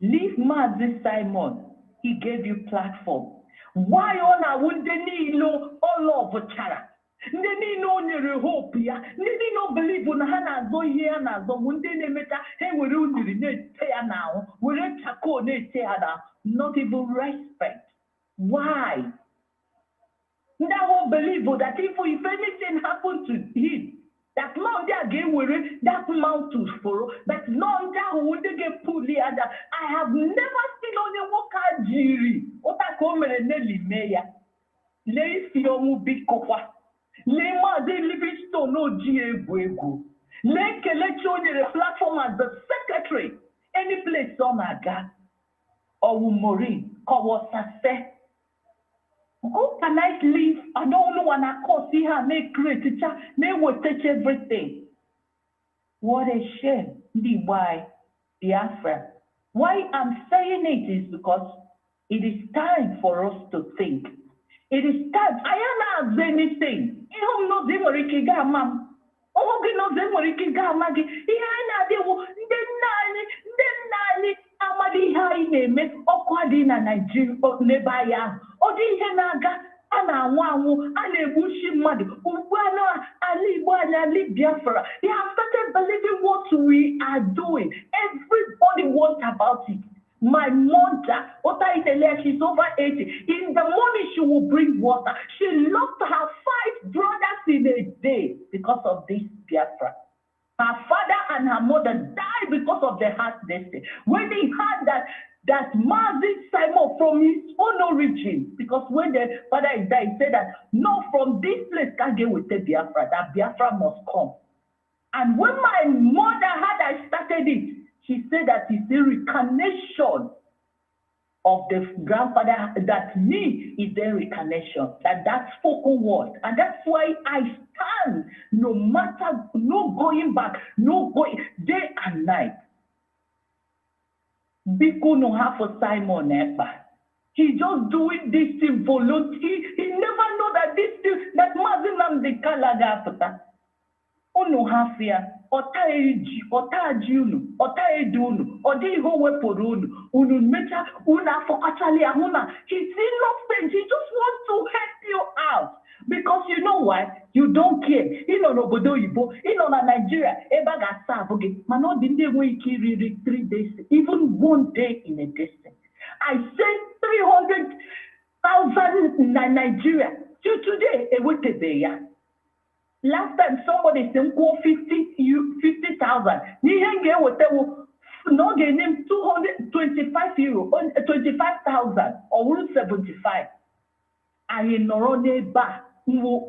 Speaker 9: Leave Mazi Simon. He gave you platform. Why on would they need no all over Chara? They need no near hope here. They need no believe on Hannah go here and so when they make a hey, we don't need now. We don't tackle not even respect. Why? Now won't believe that if anything happened to him, that man there again will that mount to follow, but no that would they get pulled the other. I have never seen on a walker jiri. What I call me Nelly Mayor. Lay Fiomu big cofa. Lay ma de Livingstone no G.A. Lay Kelechi on the platform as the secretary. Any place on a gap. Or Maureen, Kawasase. How can I live? I don't know when I call see her, make great teacher, they will take everything. What a shame. Why Biafra? Why I'm saying it is because it is time for us to think. It is time. I am not anything. You know the Moriki Gamma. Oh, you know the Moriki Gamma. Amadi Haine make Okwadina Nigeria Nebaya. Odi Henaga. Ana Wamu, Ale Bushi Mad, Ubana, Ali Bwana, Ali Biafra. They have started believing what we are doing. Everybody wants about it. My mother, she's over 80. In the morning, she will bring water. She lost her 5 brothers in a day because of this Biafra. Her father and her mother died because of the heart disease. When they heard that Mazi Simon from his own origin, because when the father is died, he said that no, from this place can't get with the Biafra, that Biafra must come. And when my mother had I started it, she said that it's the reincarnation of the grandfather, that me is the reincarnation, that spoken word. And that's why I stand, no matter, no going back, no going, day and night. Biko no have for Simon Epa. He just doing this thing voluntarily. He never know that this thing, that NNAMDI Kalaga. Oh no have fear. Ota unu, ota edunu, odi ho weporunu, unu mecha, una fokachali ahuna. He's innocent. He just wants to help you out. Because you know why? You don't care. You know Obodo Ibo, you know Nigeria, Ebaga Saboge, Mano dinde wiki 3 days, even 1 day in a distance. I sent 300,000 in Nigeria. To today, it would be. Last time somebody said 50,000. Nihenge wote no name 225 euro, 25,000 or 75. I know neighbor. What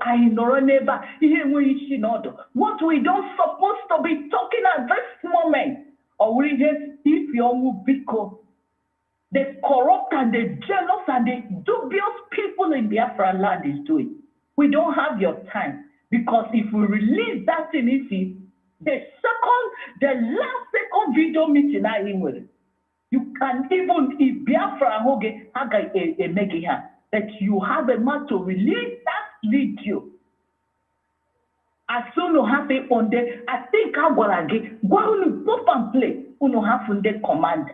Speaker 9: we don't supposed to be talking at this moment, or we just if you because the corrupt and the jealous and the dubious people in Biafra land is doing. We don't have your time. Because if we release that thing, the last second video meeting I in with it, you can even if Biafra Hoge Haga a Megiha, that you have a man to release that video. As soon as have it on the, I think I will again go on pop and play, uno have on the command.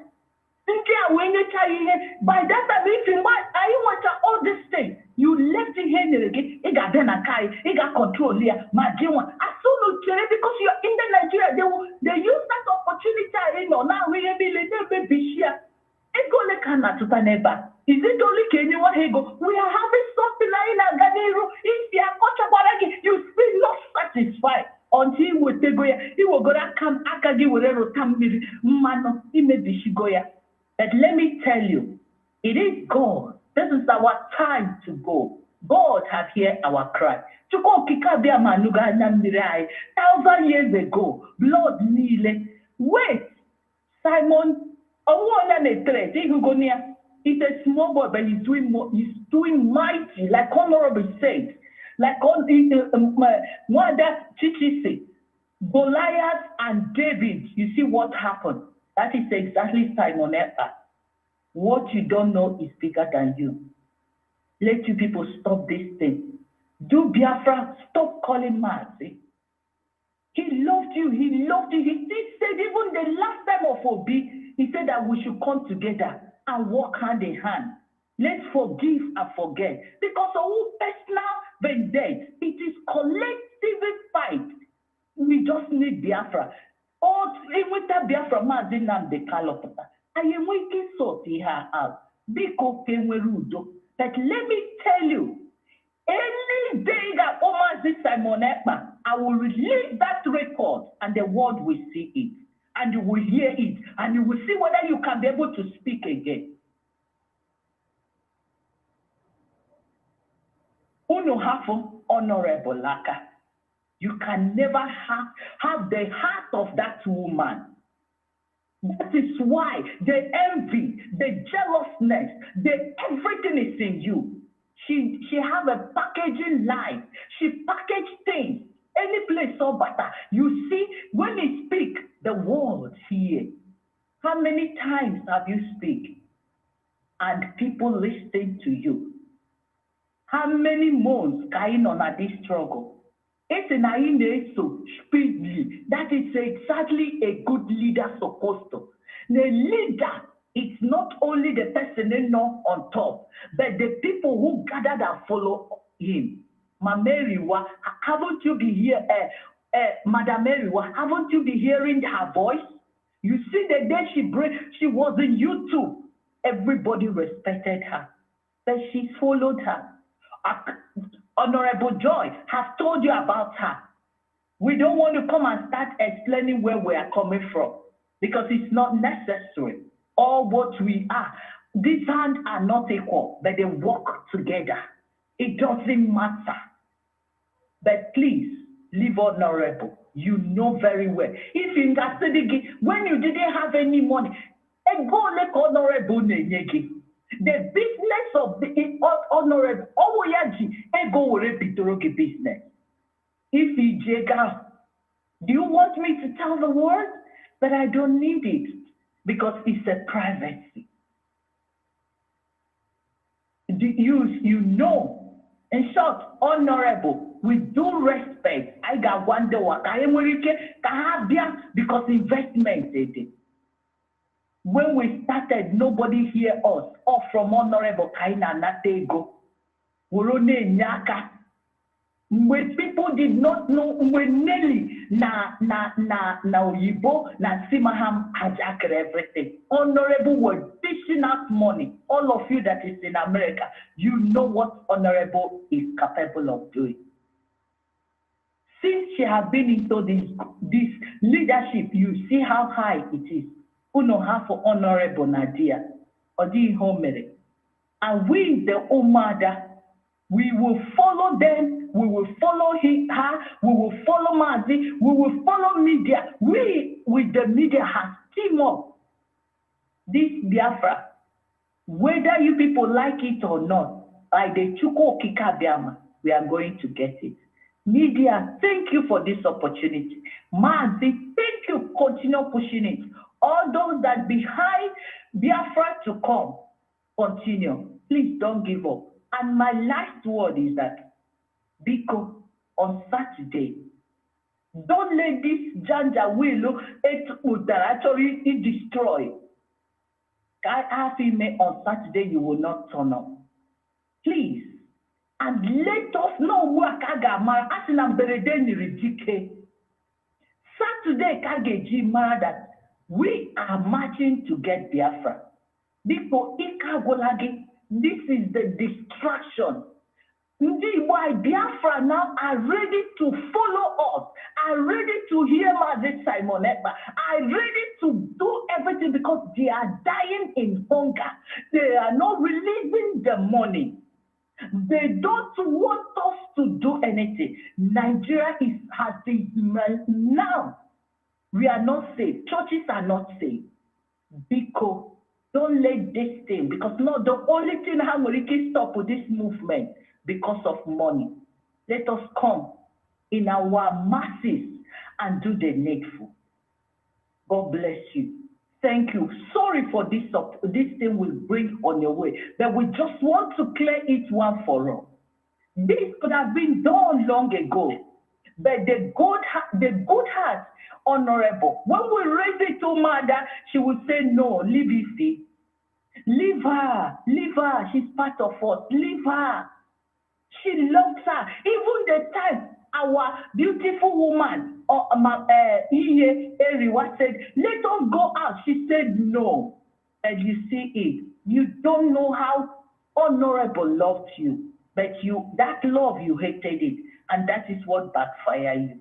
Speaker 9: By that time, if you want, I want all this thing. You left in here again. It got then a kai. It got control here. Majiwa. As soon as because you're in the Nigeria, they use that opportunity. Now we have be share. It go like to neighbor. Is it only Kenya? He go. We are having something like a Ganero. If you are coach you still not satisfied. Until we take go he will go to come akagi whatever come mano. He may be shigoya. But let me tell you, it is God. This is our time to go. God has heard our cry. 1,000 years ago, blood kneeling. Wait, Simon, it's a small boy, but he's doing mighty, like Honorable said, like on Wanda Chichisi, Goliath and David. You see what happened? That is exactly Simon Epa. What you don't know is bigger than you. Let you people stop this thing. Do Biafra, stop calling Mazi. He loved you, he loved you. He still said, even the last time of Obi, he said that we should come together and work hand in hand. Let's forgive and forget. Because of who personal vendetta, it is collective fight. We just need Biafra. Oh, even that Biafra Mazi NNAMDI Kalopata. I am waiting so to her out. Biko Kenwerudo. But let me tell you, any day that Mazi Simon Ekpa, I will release that record and the world will see it. And you will hear it. And you will see whether you can be able to speak again. Uno Hafo, Honorable Laka. You can never have the heart of that woman. That is why the envy, the jealousness, everything is in you. She have a packaging life. She package things. Any place so better. You see, when he speaks, many times have you speak and people listen to you? How many months going on at this struggle? It's an so speedily. That is exactly a good leader supposed to. The leader, it's not only the person they know on top, but the people who gathered and follow him. Mameriwa, haven't you been here, Madam Meriwa, haven't you been hearing her voice? You see the day she was in YouTube. Everybody respected her, but she followed her. Honorable Joy has told you about her. We don't want to come and start explaining where we are coming from because it's not necessary. All what we are, these hands are not equal, but they work together. It doesn't matter. But please, leave Honorable. You know very well. If in Gasedigi, when you didn't have any money, go like Honorable Nenyegi. The business of the Honorable Owoyaji, go repitoroge business. If he jega, do you want me to tell the world? But I don't need it because it's a privacy. You know, in short, Honorable, with due respect, I got one day because investment is it. When we started, nobody hear us. Or from Honorable Kaina Natego. Urone Nyaka. When people did not know when Nelly na Uyibo, na Simaham hijacked everything. Honorable was dishing out money. All of you that is in America, you know what Honorable is capable of doing. Since she has been into this leadership, you see how high it is. Uno have for Honorable Nadia, Odi Homere. And we, the UMUADA, we will follow them, we will follow her, we will follow Mazi, we will follow media. We, with the media, have team up. This Biafra, whether you people like it or not, by the Chuko Kika Biama, we are going to get it. Media, thank you for this opportunity. Mazi, thank you, continue pushing it. All those that behind Biafra to come, continue. Please don't give up. And my last word is that, Biko, on Saturday, don't let this Janja Willow actually destroy. On Saturday, you will not turn up. Please. And let us know what Kagama Asinam Beredeni Rijike. Saturday, Kageji Mara that we are marching to get Biafra. Before Ikagolagi, this is the distraction. Indeed, why Biafra now are ready to follow us, are ready to hear Mazi Simon Ekpa, are ready to do everything because they are dying in hunger. They are not releasing the money. They don't want us to do anything. Nigeria has this now. We are not safe. Churches are not safe. Because don't let this thing, because no, the only thing how we can stop with this movement because of money. Let us come in our masses and do the needful. God bless you. Thank you. Sorry for this thing will bring on your way, but we just want to clear it one for all. This could have been done long ago, but the good heart, Honorable, when we raise it to Mother, she would say, no, leave Ife. Leave her. She's part of us. Leave her. She loves her. Even the time our beautiful woman, Iye Eriwa said, let us go out. She said no. And you see it. You don't know how Honorable loved you. But that love, you hated it. And that is what backfired you.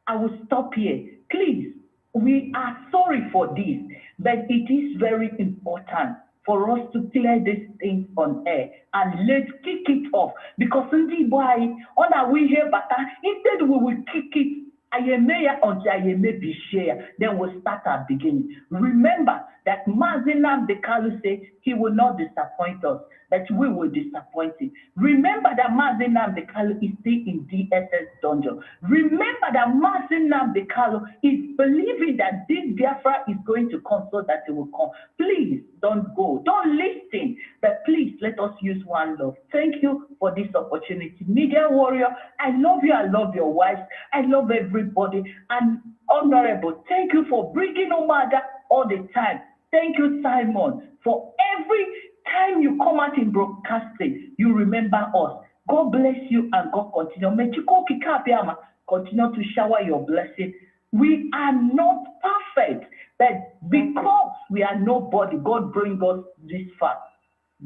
Speaker 9: I will stop here. Please, we are sorry for this, but it is very important for us to clear these things on air and let's kick it off. Because indeed, why on our way here, but instead we will kick it. I may until I may be share. Then we'll start our beginning. Remember, that Mazi Nnamdi Kanu said he will not disappoint us, that we will disappoint him. Remember that Mazi Nnamdi Kanu is still in DSS dungeon. Remember that Mazi Nnamdi Kanu is believing that this Biafra is going to come so that it will come. Please don't go. Don't listen. But please let us use one love. Thank you for this opportunity. Media warrior, I love you. I love your wife. I love everybody. And Honorable, thank you for bringing UMUADA all the time. Thank you, Simon, for every time you come out in broadcasting, you remember us. God bless you and God continue. May Chukwu Kikabiama continue to shower your blessing. We are not perfect, but because we are nobody, God bring us this far.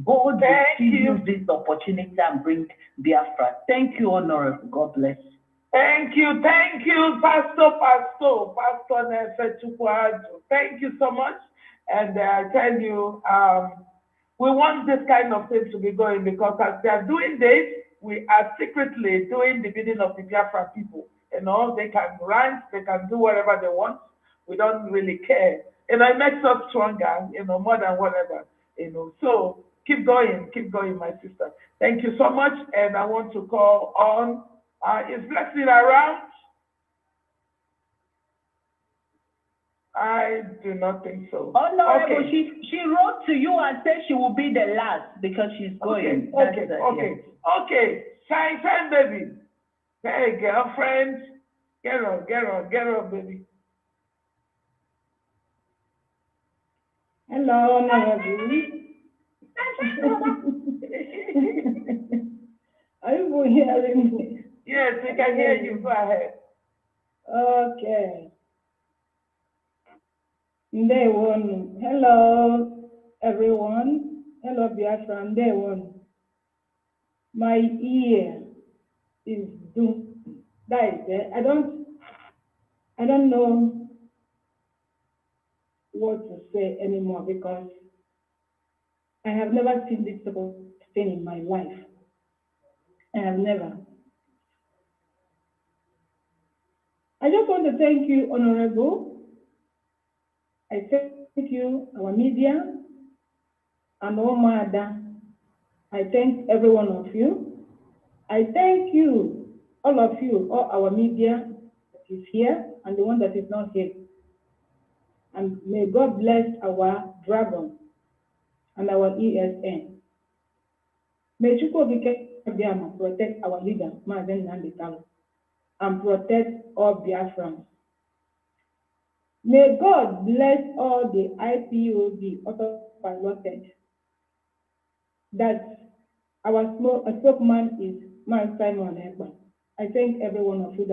Speaker 9: God will use this opportunity and bring Biafra. Thank you, Honorable. God bless you.
Speaker 6: Thank you, Pastor Nefe Chukwuadu. Thank you so much. And I tell you, we want this kind of thing to be going because as they are doing this, we are secretly doing the bidding of the Biafra people. You know, they can rant, they can do whatever they want. We don't really care. You know, it makes us stronger, you know, more than whatever, you know. So keep going, my sister. Thank you so much. And I want to call on, is Blessing around? I do not think so.
Speaker 9: Oh, no,
Speaker 6: okay.
Speaker 9: She wrote to you and said she will be the last because she's going.
Speaker 6: Okay. Shine, baby. Hey, girlfriend. Get on, baby.
Speaker 10: Hello, Narabi. Are you hearing me?
Speaker 6: Yes, we can hear you. Go ahead.
Speaker 10: Okay. Day one. Hello, everyone. Hello, Biafra. Day one. My ear is doomed. That is it. I don't know what to say anymore because I have never seen this type of thing in my life. I have never. I just want to thank you, Honorable. I thank you, our media, and UMUADA. I thank every one of you. I thank you, all of you, all our media that is here and the one that is not here. And may God bless our dragon and our ESN. May Chukwu protect our leader, Mazi Nnamdi Kanu, and protect all Biafrans. May God bless all the IPOB autopiloted that our spokesman is Simon Ekpa. I thank every one of you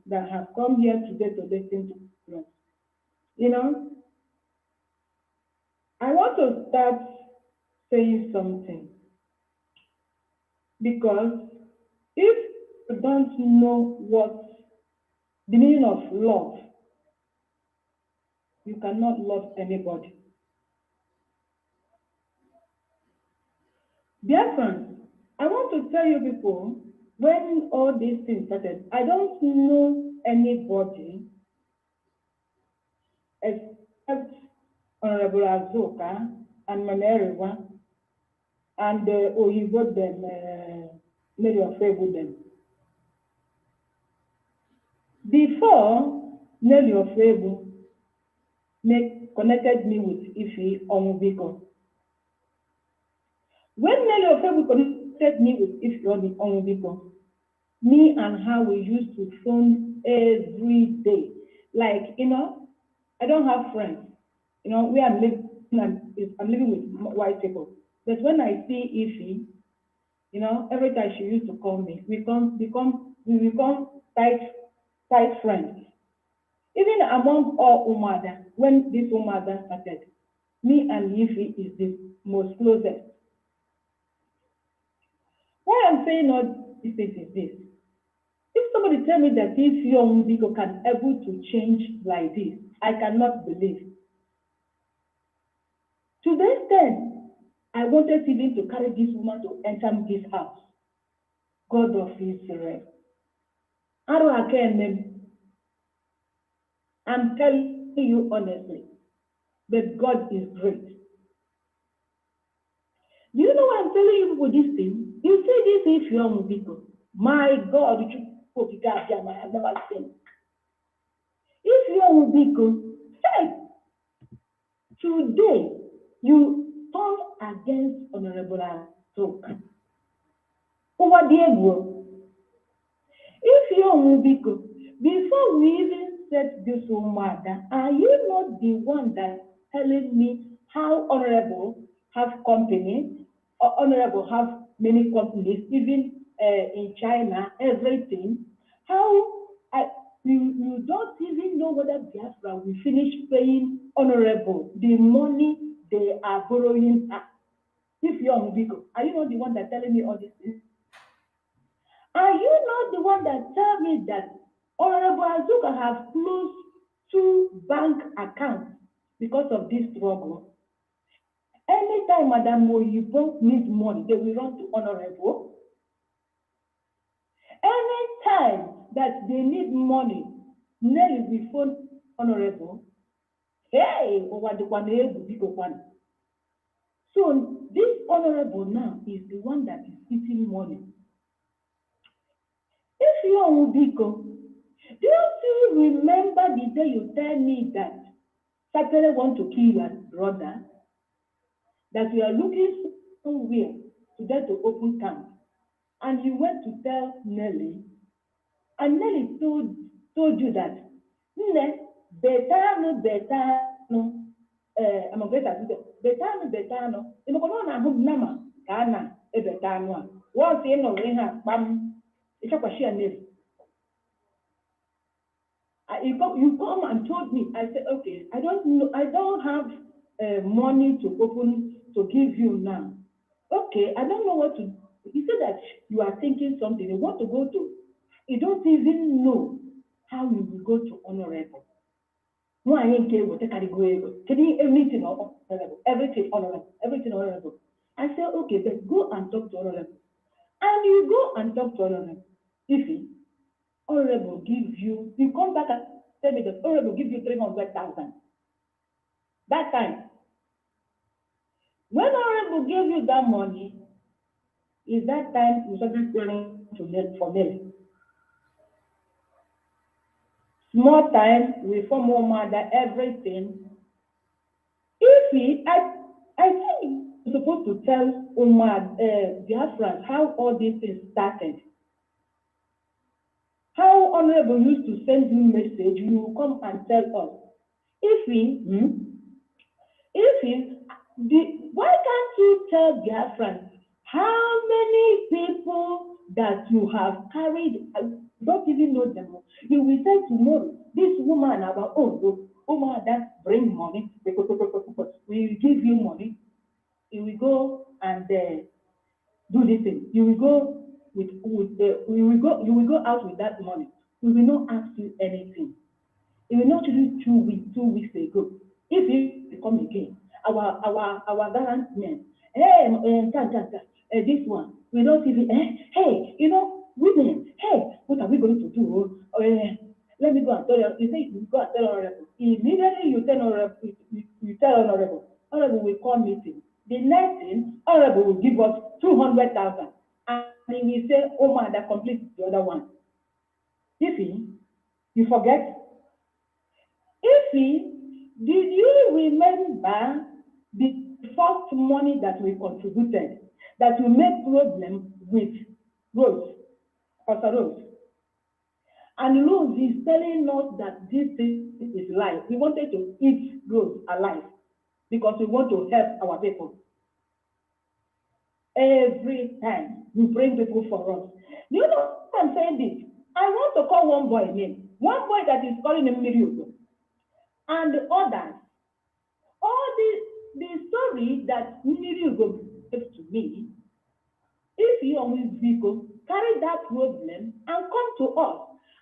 Speaker 10: that have come here today to listen to us. You know, I want to start saying something because if you don't know what the meaning of love, you cannot love anybody. Biafrans, I want to tell you people, when all these things started, I don't know anybody except Honorable Azuka and Maneriwa and Oyibo them, Mary of them. Before Nelly of connected me with Ife Onwubiko. When Nelly of connected me with Ife Onwubiko, me and her, we used to phone every day. Like, you know, I don't have friends. You know, I'm living with white people. But when I see Ife, you know, every time she used to call me, we become tight friends. Even among all UMUADA, when this UMUADA started, me and Ife is the most closest. Why I'm saying all these things is this. If somebody tell me that this young people can able to change like this, I cannot believe. To the extent, I wanted even to carry this woman to enter this house. God of Israel. I'm telling you honestly, but God is great. Do you know why I'm telling you people this thing? You say this if you're Mubiko. My God, I have never seen. If you're Mubiko, hey, today you turn against Honorable Azoka. Over the if you're Mubiko, before we even set this matter, are you not the one that telling me how Honorable have company, or Honorable have many companies, even in China, everything? How you don't even know whether Biafra will finish paying Honorable the money they are borrowing at. If you're Mubiko, are you not the one that telling me all these things? Are you not the one that tell me that Honorable Azuka have closed 2 bank accounts because of this struggle? Anytime Madam Moyibo needs money, they will run to Honorable. Anytime that they need money, Nelly will phone Honorable. Hey, so this Honorable now is the one that is eating money. If you are Ubiko, do you still remember the day you tell me that Satele want to kill your brother? That you are looking somewhere to get to open camp, and you went to tell Nelly, and Nelly told you that betano. I'm a betano. In the nama kana a betano. Once you know we have it's a question. You come and told me. I said, okay, I don't know. I don't have money to open to give you now. Okay, I don't know what to do. You said that you are thinking something. You want to go to. You don't even know how you will go to Honorable. No, I ain't care what I can go. Can you everything honorable? Everything honorable. Everything honorable. I said, okay, but go and talk to Honorable. And you go and talk to Honorable. If he Honorable give you come back and tell me that Honorable give you 300,000. That time, when Honorable gave you that money, is that time you started going to net for them. Small time, we form UMUADA, everything. I think you're supposed to tell UMUADA, Biafrans, how all these things started. How Honorable used to send you message, you come and tell us. Why can't you tell Biafrans how many people that you have carried? Don't even know them. You will say tomorrow, this woman, our own, UMUADA bring money, we will give you money. You will go and do this thing. You will go you will go out with that money. We will not ask you anything. It will not do 2 weeks ago. If you come again, our gallant men, this one, we don't even, hey, women, hey, what are we going to do? Let me go and tell you. You say you go and tell Honorable. Immediately you tell Honorable, you tell Honorable. Honorable will call meeting. The next thing, Honorable will give us 200,000. And he will say, oh man, that completes the other one. You forget? Did you remember the first money that we contributed that we made problem with Rose, Pastor Rose? And Rose is telling us that this thing is life. We wanted to eat Rose alive because we want to help our people. Every time you bring people for us. Do you know why I'm saying this? I want to call one boy name. One boy that is calling him Miriugo. And the others. All the story that Miriugo gave to me, if you are with Vico, carry that problem and come to us.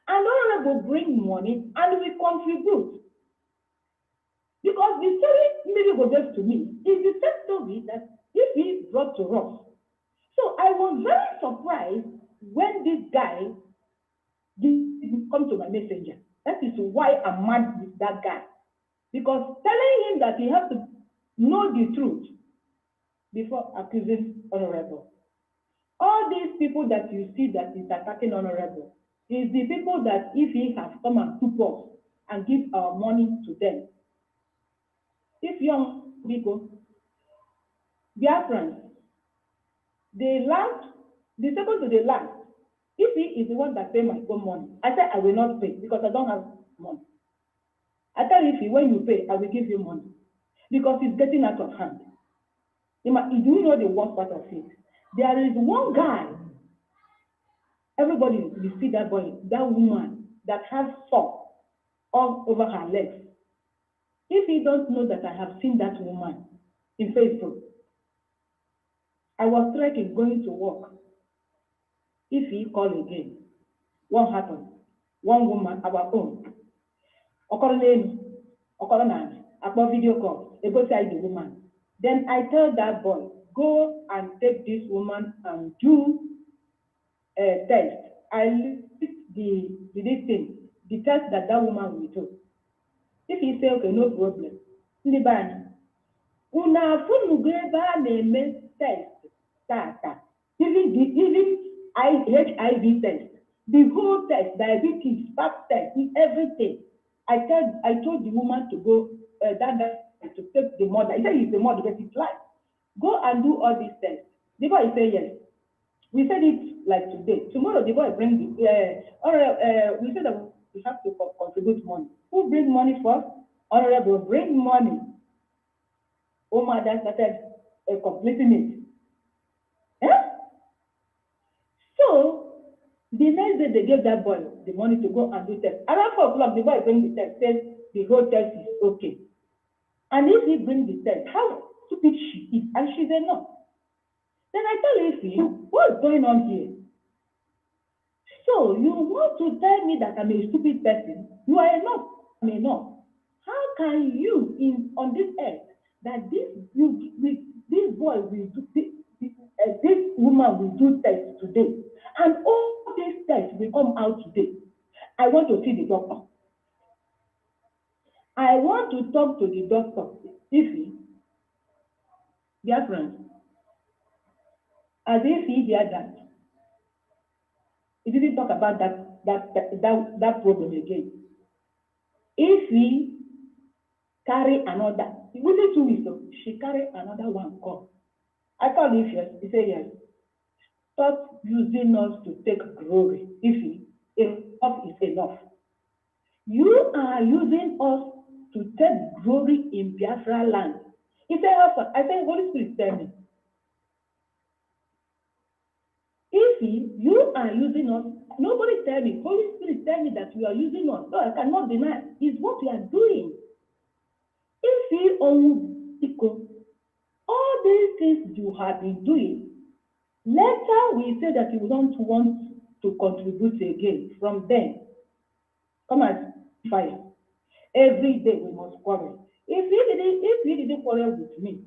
Speaker 10: And Honorable bring money and we contribute. Because the story Miriugo gave to me is the same story that if he brought to us. So I was very surprised when this guy didn't come to my messenger. That is why I'm mad with that guy. Because telling him that he has to know the truth before accusing Honorable. All these people that you see that is attacking Honorable is the people that if he has come and took us and give our money to them. If young people, Biafrans, the second to the last, if he is the one that pay my own money, I said I will not pay because I don't have money. I tell if when you pay, I will give you money because it's getting out of hand. Do you know the worst part of it? There is one guy, everybody will see that boy, that woman that has sore all over her legs. If he don't know that I have seen that woman in Facebook, I was trekking going to work. If he call again, what happened? One woman, our own, about video call, they go say the woman. Then I tell that boy, go and take this woman and do a test. I list the test that woman will do. If he say, okay, no problem. Una test, even HIV test, the whole test, diabetes, pap test, everything. I told the woman to go to take the mother. He said he's the mother, but it's life. Go and do all these tests. The boy say yes. We said it like today. Tomorrow the boy bring we said that we have to contribute money. Who bring money first? Honorable bring money. UMUADA started completing it. Eh? So the next day they gave that boy the money to go and do test. Around 4 o'clock, the boy bring the test, says the whole test is okay. And if he brings the test, how stupid she is, and she said no. Then I tell Ify, what's going on here? So you want to tell me that I'm a stupid person? You are enough. I'm enough. How can you on this earth that this boy will do this woman will do tests today, and all these tests will come out today? I want to see the doctor. I want to talk to the doctor. Ify, dear friends, as if he heard that, he didn't talk about that problem again. If he carry another, within 2 weeks, she carry another one call. I called Ify, he said yes. Stop using us to take glory. Ify, enough is enough. You are using us to take glory in Biafra land. He said, I said, Holy Spirit, tell me. Ify, you are using us. Nobody tell me. Holy Spirit tell me that you are using us. No, I cannot deny. It's what we are doing. Ify, all these things you have been doing, later we say that you don't want to contribute again. From then, come and fire. Every day we must quarrel. If he didn't quarrel with me,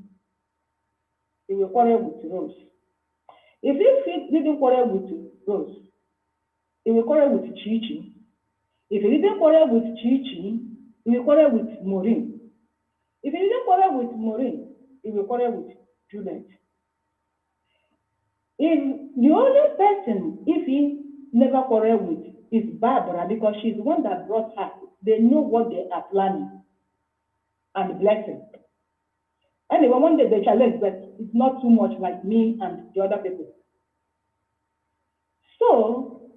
Speaker 10: he will quarrel with Rose. If he didn't quarrel with Rose, he will quarrel with Chichi. If he didn't quarrel with Chichi, he will quarrel with Maureen. If he didn't quarrel with Maureen, he will quarrel with Juliet. If the only person, if he never quarrel with, is Barbara, because she's the one that brought her. They know what they are planning and blessing. Anyway, one day they challenge, but it's not too much like me and the other people. So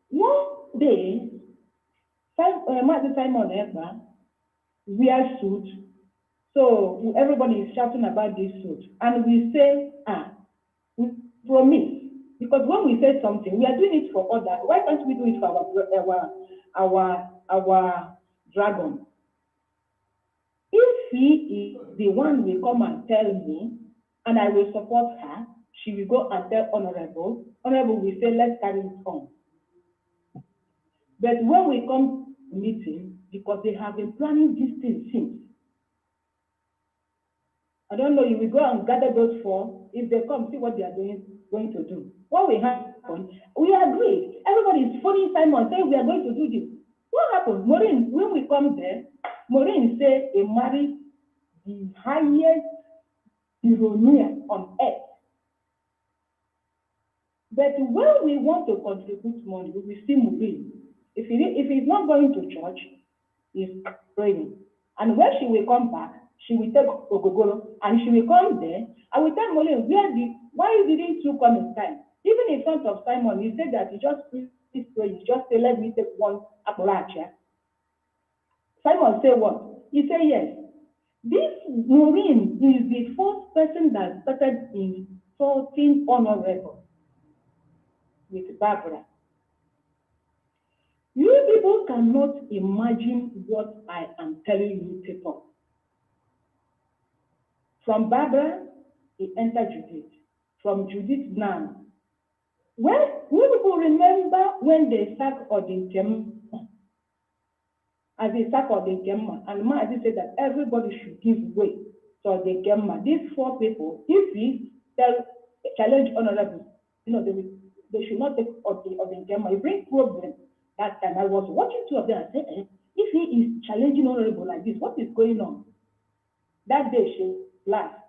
Speaker 10: one day, Simon Ekpa wear suit. So everybody is shouting about this suit, and we say, we promise, because when we say something, we are doing it for others. Why can't we do it for our dragon? If he is the one will come and tell me, and I will support her, she will go and tell Honorable. Honorable will say, let's carry it on. But when we come to meeting, because they have been planning this thing since, I don't know, you will go and gather those four. If they come, see what they are going to do. What will happen? We agree. Everybody is phoning Simon, saying we are going to do this. What happened? Maureen, when we come there, Maureen said he married the highest billionaire on earth. But when we want to contribute money, we will see Maureen. If he's not going to church, he's praying. And when she will come back, she will take Ogogoro and she will come there. I will tell Maureen, why didn't you come in time? Even in front of Simon, he said that he just prayed, he just said, let me take one aparacha. Simon said what? He said yes. This Maureen is the first person that started insulting honorable with Barbara. You people cannot imagine what I am telling you people. From Barbara, he entered Judith. From Judith now. When people remember when they sacked Odinkem, as they sacked Odinkem, and Maadi said that everybody should give way to Odinkem. These four people, if we challenge honorable, they should not take Odinkem. It brings problem. That time I was watching two of them and said, if he is challenging honorable like this, what is going on? That day she laughed.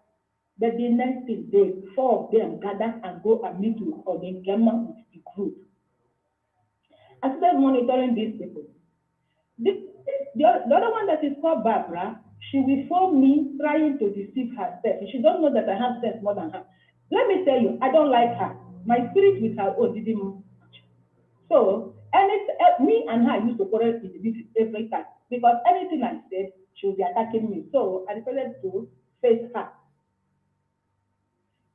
Speaker 10: But the next day, four of them gather and go and meet with Odinkem with the group. I started monitoring these people. The other one that is called Barbara, she will phone me trying to deceive herself. She don't know that I have sense more than her. Let me tell you, I don't like her. My spirit with her didn't match. So, me and her used to quarrel in the meeting every time because anything I said, she would be attacking me. So, I decided to face her.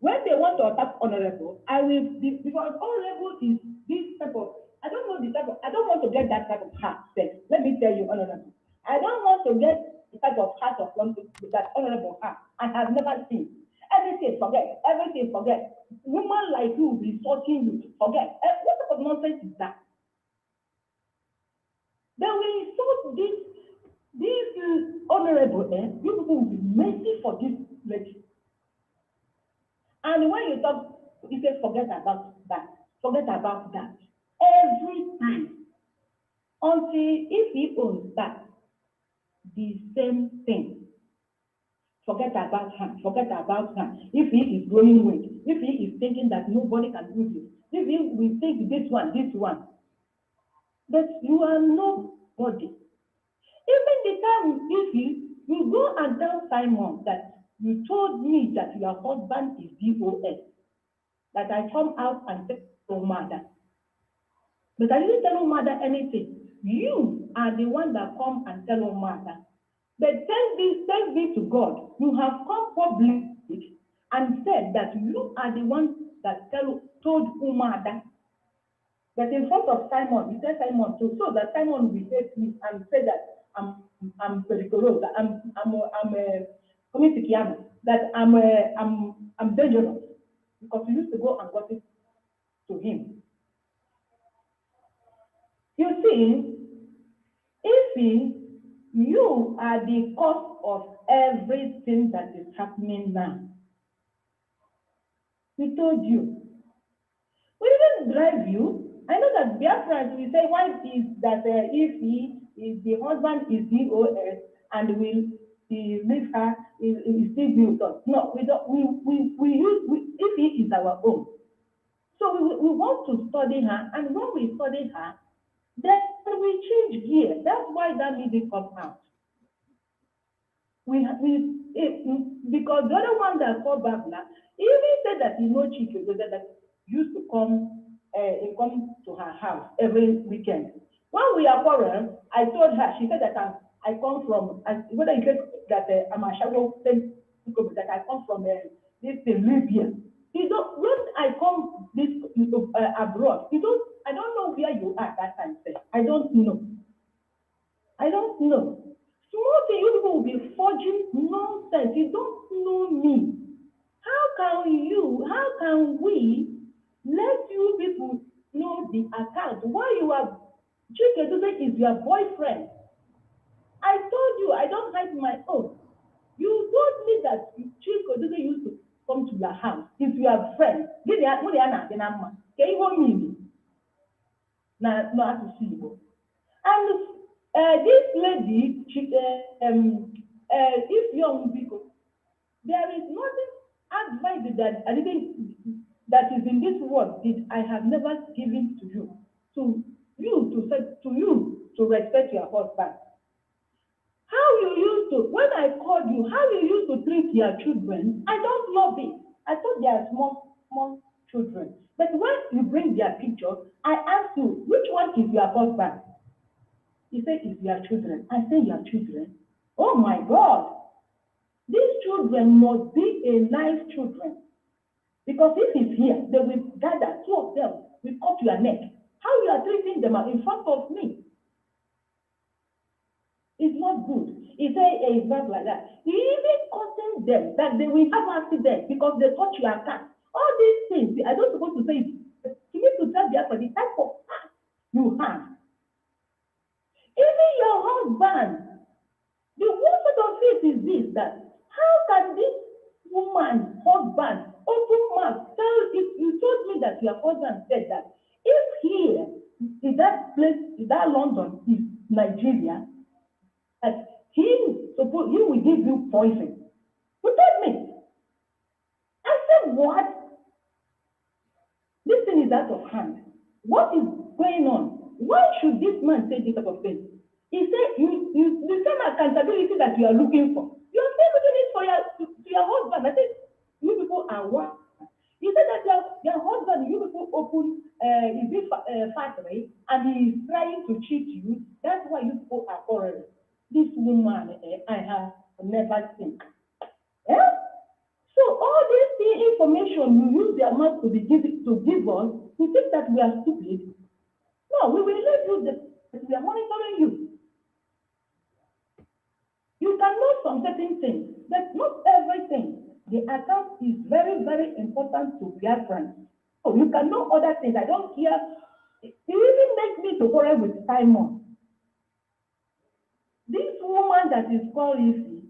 Speaker 10: When they want to attack honorable, I will, because honorable is this type of, I don't want to get that type of heart sex. Let me tell you, honorable. I don't want to get the type of heart of conflict that honorable has. I have never seen. Everything, forget. Everything, forget. Women like you will be insulting you. Forget. What type of nonsense is that? Then we insult this honorable, you people will be mercy for this lady. And when you talk, you say, forget about that. Forget about that. Every time. Until if he owns that, the same thing. Forget about her. Forget about her. If he is growing weight, if he is thinking that nobody can do this, if he will think this one. But you are nobody. Even the time if you go and tell Simon that you told me that your husband is DOS, that I come out and tell UMUADA. But I didn't tell UMUADA anything. You are the one that come and tell UMUADA. But thanks be to God, you have come public and said that you are the one that told UMUADA. But in front of Simon, you said Simon too, so that Simon will hate me and say that I'm periculous, that I'm a community that I'm dangerous because you used to go and gossip to him. You see, if you are the cause of everything that is happening now, we told you. We didn't drive you. I know that Biafra will say why is that if the husband is DOS and will leave her, he still be with us. No, we don't. If he is our own. So we want to study her, and when we study her, then we change gear. That's why that music comes out. Because the other one that called Babla, he even said that he knows Chike, that used to come to her house every weekend. When we are quarreled, I told her, she said that I come from, whether you said that I'm a shadow, that I come from this Libya. When I come abroad, I don't know where you are that time, sir. I don't know. Small thing, you people will be forging nonsense. You don't know me. How can we let you people know the account? Why you are, Chike is your boyfriend. I told you, I don't hide my own. You told me that Chike used to come to your house. If you are friends, and This lady, if young people, there is nothing advice that I didn't, that is in this world that I have never given to you. To respect your husband. How you used to, when I called you, how you used to treat your children, I don't love it. I thought they are small children. But when you bring their picture, I ask you, which one is your husband? You say it's your children. I say your children. Oh my God. These children must be a nice children. Because if it's here, they will gather, two of them will cut your neck. How you are treating them in front of me? It's not good. He say it's not like that. He even cautioned them that they will have accident because they touch your car. All these things, I don't supposed to say it. You need to tell Biafra the type of car you have. Even your husband, the worst of it is this, that how can this woman, husband, open mouth, tell, if you told me that your husband said that if here, in that place, in that London is Nigeria, that he will give you poison. You told me. I said, what? This thing is out of hand. What is going on? Why should this man say this type of thing? He said, the same accountability that you are looking for. You are still looking it for your husband. I said, you people are what? He said that your husband, you people open his factory and he is trying to cheat you. That's why you people are quarreling. This woman, I have never seen. Yeah? So all this information you use their mouth to give us, you think that we are stupid? No, we will let you that we are monitoring you. You can know some certain things, but not everything. The account is very, very important to Biafrans. So you can know other things. I don't care. It even makes me to quarrel with Simon. This woman that is called Ify,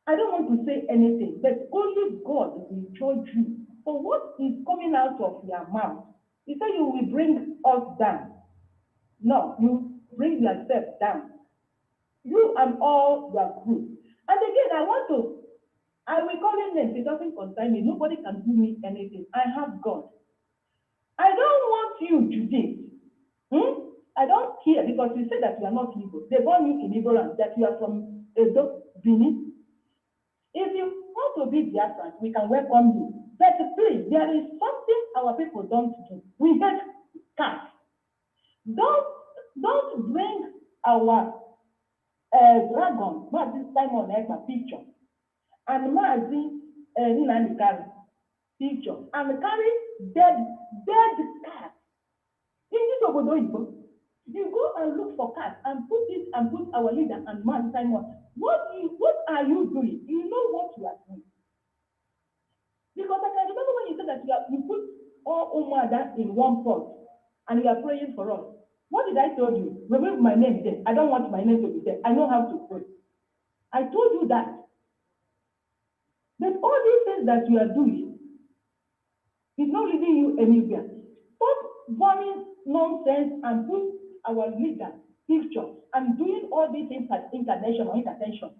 Speaker 10: I don't want to say anything, but only God will judge you for what is coming out of your mouth. He said you will bring us down. No, you bring yourself down. You and all your group. And again, I will call him names. It doesn't concern me. Nobody can do me anything. I have God. I don't want you, Judith. I don't care because you say that you are not Igbo. They born you in ignorance, that you are from Edo, Benin. If you want to be Biafran, we can welcome you. But please, there is something our people don't do. We get cats. Don't bring our dragon, Mazi Simon Ekpa picture, and Mazi NNAMDI picture, and carry dead cats. In this obodo Igbo, you go and look for cats and put our leader and Mazi Simon. What are you doing? You know what you are doing. Because I can remember when you said that you put all UMUADA in one pot and you are praying for us. What did I tell you? Remove my name there. I don't want my name to be there. I know how to pray. I told you that. But all these things that you are doing is not leading you anywhere. Stop burning nonsense and put our leader picture and doing all these things at international intervention.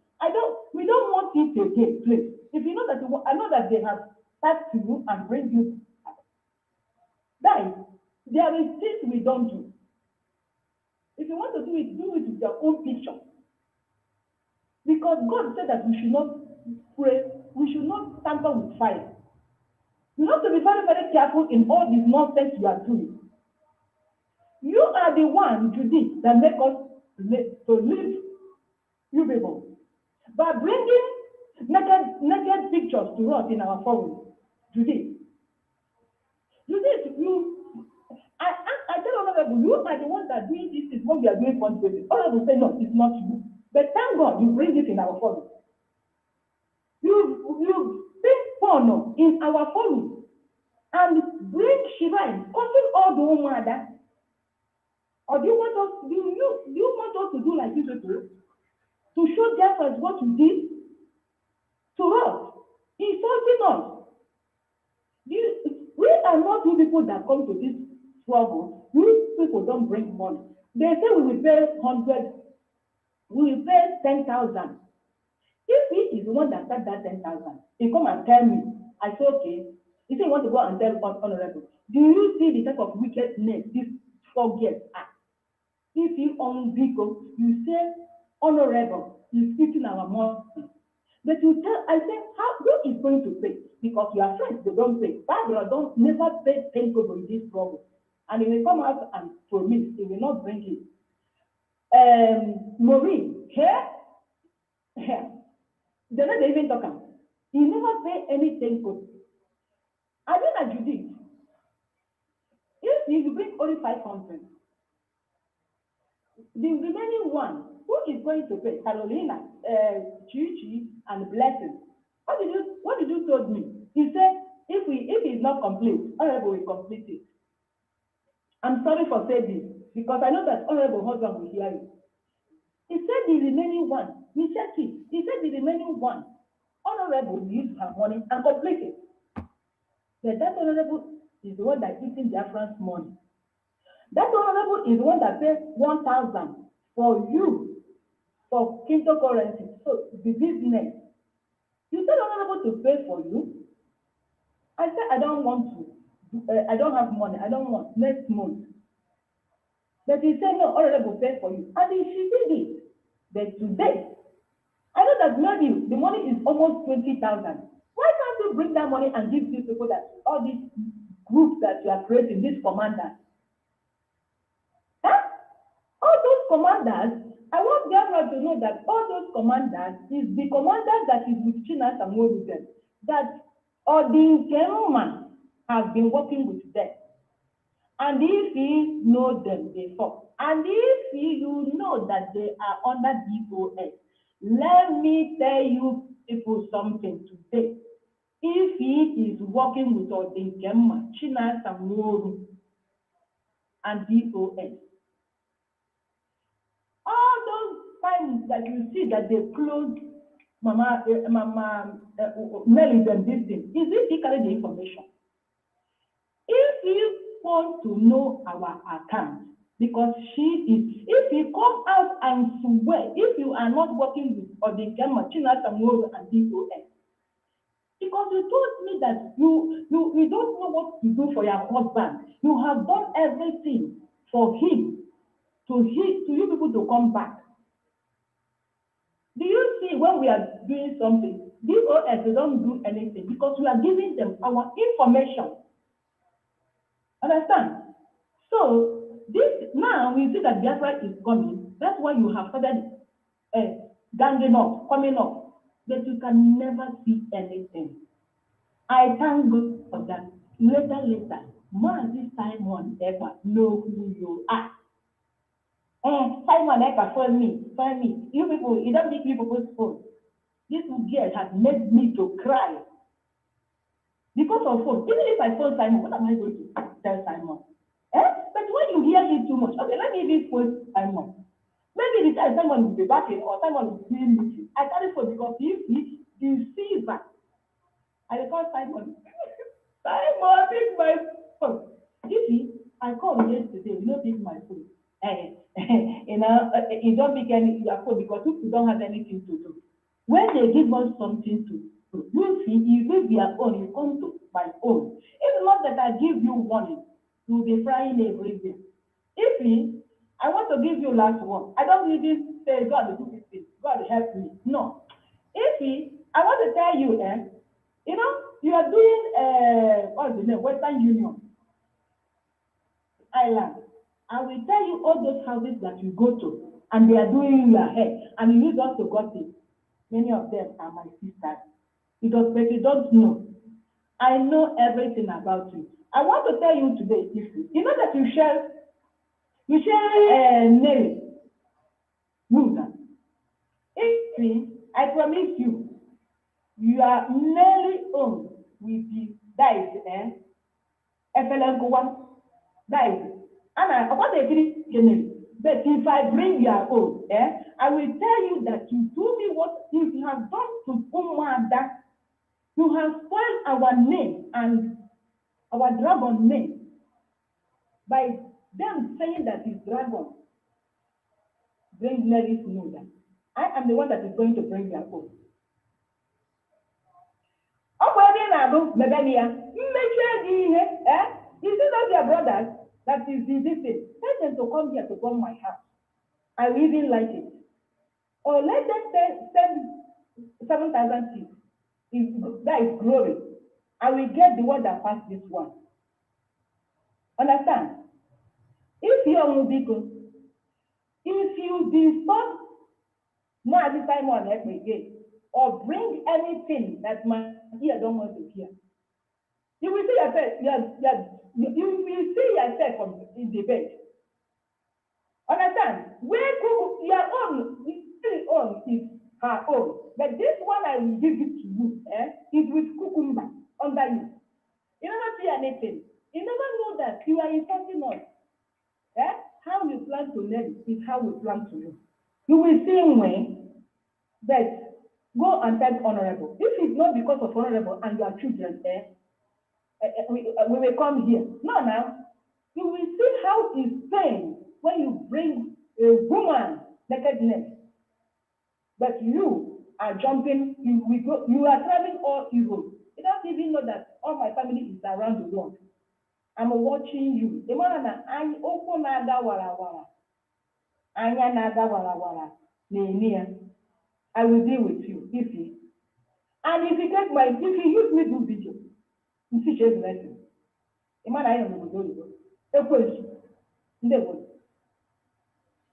Speaker 10: We don't want it again, please. If you know that I know that they have tapped to you and bring you back. Guys, there is things we don't do. If you want to do it with your own picture. Because God said that we should not pray, we should not tamper with fire. You have to be very, very careful in all this nonsense you are doing. You are the one, Judith, that make us to live you people. By bringing naked pictures to us in our forum, Judith, I tell Honorable, you are the one that doing this is what we are doing for the Honorable say no, it's not you. But thank God you bring it in our forum. You bring porno in our forum and bring shrine, causing all the UMUADA. Or do you want us to do like this to show Biafra what you did to us, insulting us? We are not you people that come to this struggle. You people don't bring money. They say we will pay 100, we will pay 10,000. If he is the one that said that 10,000, he come and tell me, I say, okay. He say, you want to go and tell Honorable. Do you see the type of wickedness this 4 years are? If you own vehicle, you say, Honorable, he's eating our money. But you tell, I say, who is going to pay? Because your friends, they don't pay. Barbara don't never pay 10 kobo in this problem. And he will come out and promise he will not bring it. Maureen, here, they're not even talking. He never pay anything for. I don't know Judith. If you bring only 500, the remaining one, who is going to pay? Carolina, Chichi, and Blessing. What did you told me? He said if it's not complete, Honorable will complete it. I'm sorry for saying this because I know that Honorable husband will hear you. He said the remaining one, he said the remaining one, Honorable will use her money and complete it. But that Honorable is the one that is eating Biafra's money. That Honorable is the one that pays 1,000 for you, for cryptocurrency. So the business. You said Honorable to pay for you. I said I don't want to. I don't have money. I don't want next month. But he said no, Honorable pay for you. And she did it. But today, I know that maybe the money is almost 20,000. Why can't you bring that money and give these people that all these groups that you are creating, these commanders? Huh? All those commanders, I want Biafra to know that all those commanders is the commanders that is with China and with them. That Odin Kerman has been working with them. And if he know them before, and if you know that they are under DOS, let me tell you people something today. If he is working with Odin Kerman, China Samoru, and DOS, all those times that you see that they close Nelly them this thing, is it he carry the information? If you want to know our account, because she is, if you come out and swear, if you are not working with Odinkem, China Samoru, and DOS, because you told me that you don't know what to do for your husband. You have done everything for him, to you people to come back. Do you see when we are doing something, DOS, they don't do anything because we are giving them our information. Understand? So, this now we see that Biafra is coming. That's why you have started ganging up, coming up. But you can never see anything. I thank God for that. Later, Mazi Simon ever know who you are. Simon ever find me. You people, you don't make me people's phone. This girl has made me to cry. Because of phone. Even if I phone Simon, what am I going to tell Simon? But when you hear it too much, okay, let me even phone Simon. Maybe the time Simon will be back in or Simon will be doing meeting. I carry phone because he deceiver. I call Simon. Simon, pick my phone. You see, I called yesterday, you don't pick my phone. You don't pick your phone because people don't have anything to do. When they give us something to do, you see, you leave your own, you come to my own. It's not that I give you warning, you'll be frying everywhere. If I want to give you last one, I don't even say, God, do this thing, God help me. No. If I want to tell you, you are doing, what's the name, Western Union Island. I will tell you all those houses that you go to, and they are doing your hair, and you use us to gossip. Many of them are my sisters. Because but you don't know. I know everything about you. I want to tell you today, you know that you share Nelly. If I promise you, you are nearly owned with the dice, dice. And I want to finish, but if I bring your own, I will tell you that you do me what you have done to UMUADA. You have spoiled our name and our dragon name by them saying that it's dragon. bring Nelly's food. I am the one that is going to bring their food. You see those your brothers that is the this thing. Tell them to come here to burn my house. I will even like it. Or let them send 7,000 seeds. That is glory. I will get the one that passed this one. Understand? If you are Mubiko, if you disturb Mwadi Simon again, or bring anything that my ear don't want to hear, you will see yourself, you will see yourself in the bed. Understand? Where your own is her own. But this one I will give it to you, is with cucumber under you. You never see anything. You never know that you are insulting us. How you plan to learn is how we plan to live. You will see when that go and tell honorable. If it's not because of honorable and your children, we will come here. No, now you will see how it's pain when you bring a woman nakedness. But you are jumping, you are traveling all evil. You don't even know that all my family is around the world. I'm watching you. The one that I open naga wala wala. Anya naga wala wala. I will deal with you if you. And if you use me do video, you see just lesson. The man I am going to do.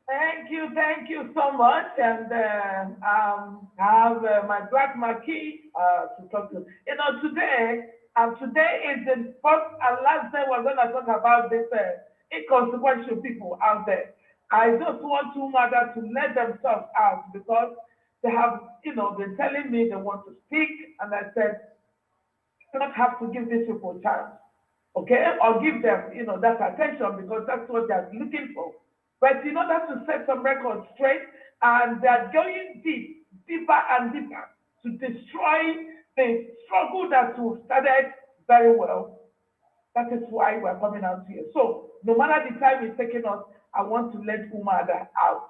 Speaker 6: Thank you so much. And I have my black marquee to talk to. You know, today is the first and last day we're going to talk about this inconsequential people out there. I just want UMUADA to let themselves out because they have, been telling me they want to speak, and I said, you don't have to give these people a chance, okay? Or give them, that attention because that's what they're looking for. But in order to set some records straight, and they're going deeper and deeper to destroy the struggle that we've started very well. That is why we're coming out here. So no matter the time it's taking us, I want to let UMUADA out.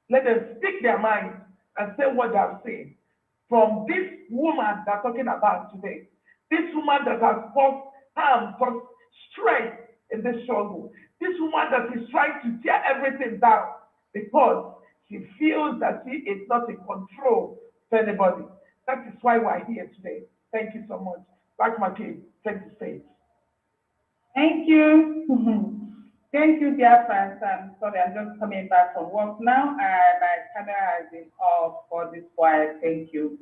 Speaker 6: Let them speak their mind and say what they have seen. From this woman they're talking about today, this woman that has caused harm, caused strength in this struggle, this woman that is trying to tear everything down because she feels that she is not in control of anybody. That is why we're here today. Thank you so much. Back my kid, take the stage.
Speaker 11: Thank you. Thank you, dear friends. I'm sorry, I'm just coming back from work now, and my camera has been off for this while. Thank you.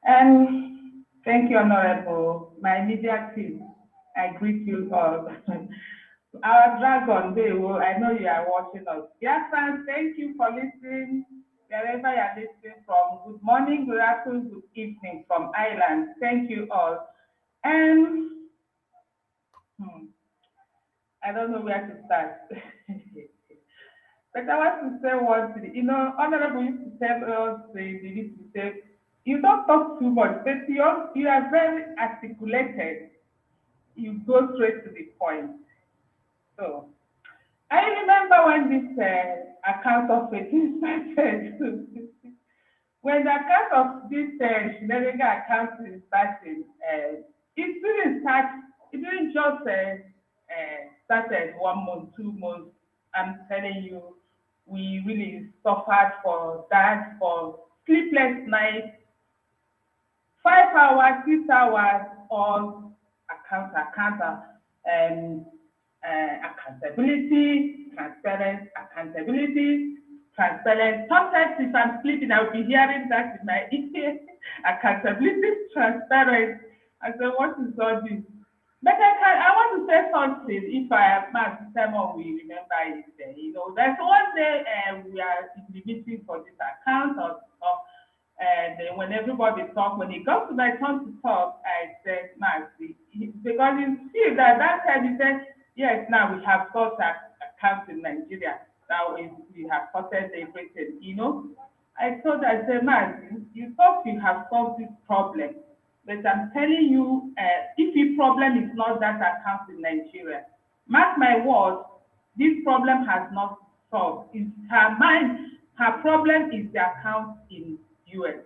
Speaker 11: And thank you, Honorable, my media team. I greet you all. Our dragon, I know you are watching us. Dear friends, thank you for listening. Wherever you are listening from, good morning, good afternoon, good evening from Ireland. Thank you all. And I don't know where to start. But I want to say one thing. Honorable used to tell us, you don't talk too much, but you are very articulated. You go straight to the point. So, I remember when this account of it started. When the account of this Shenanigan account started, it didn't just started 1 month, 2 months. I'm telling you, we really suffered for that, for sleepless nights, 5 hours, 6 hours on accountability, transparent. Sometimes if I'm sleeping, I'll be hearing that in my ear. Accountability, transparent. I said, what is all this? But I want to say something. If I have my Simon, we remember it. There's one day we are in the meeting for this account and when everybody talks, when it comes to my turn to talk, I said, Maxi, because you see that time he said, yes, now we have got accounts in Nigeria. Now we have sorted everything, I said, Maxi, you thought you have solved this problem. But I'm telling you, if the problem is not that account in Nigeria, mark my words, this problem has not solved. It's her mind her problem is the account in US.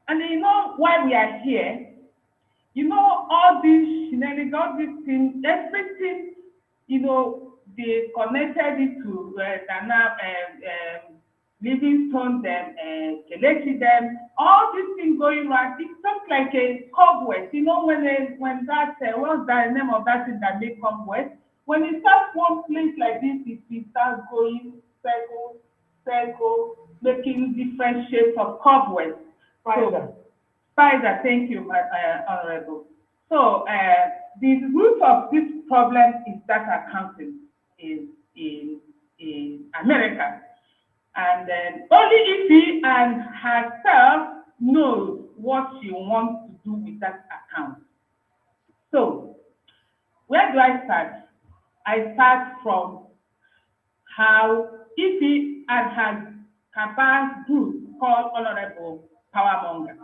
Speaker 11: And you know why we are here? You know, all these shenanigans, all these things, everything, you know, they connected it to Nana, Livingstone, them, Kelechi, them, all these things going around. It's just like a cobweb. You know, when that, what's the name of that thing that make cobweb? When it starts one place like this, it starts going circle, making different shapes of cobwebs. Spider, thank you, Honorable. So the root of this problem is that accounting in America. And then only Ify and herself knows what she wants to do with that account. So where do I start? I start from how Ify and her Kaba's group called Honorable Powermonger.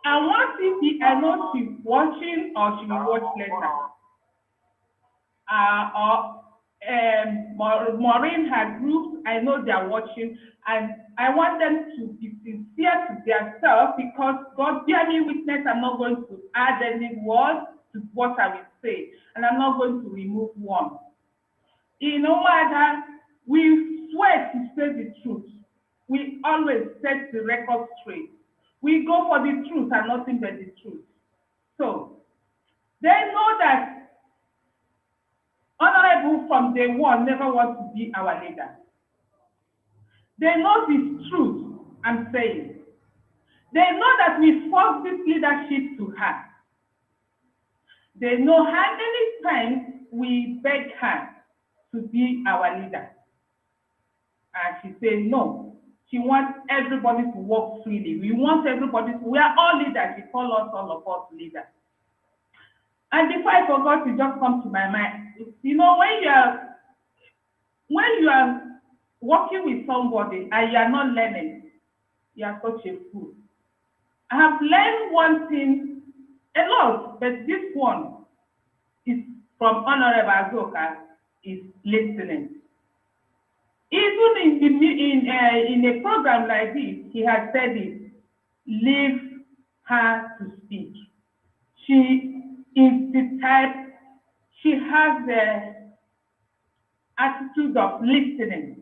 Speaker 11: And once Ify, I know she's watching or she will watch later. Maureen, her group, I know they are watching, and I want them to be sincere to themselves, because God bear me witness, I'm not going to add any words to what I will say, and I'm not going to remove one. In UMUADA, we swear to say the truth. We always set the record straight. We go for the truth and nothing but the truth. So they know that Honorable from day one never wants to be our leader. They know the truth I'm saying. They know that we forced this leadership to her. They know how many times we begged her to be our leader. And she said no. She wants everybody to work freely. We want everybody to, we are all leaders. She calls us, all of us, leaders. And before I forgot, it just come to my mind. You know, when you are working with somebody and you are not learning, you are such a fool. I have learned one thing a lot, but this one is from Honorable Azoka, is listening. Even in a program like this, he has said it, leave her to speak. She is the type, she has the attitude of listening.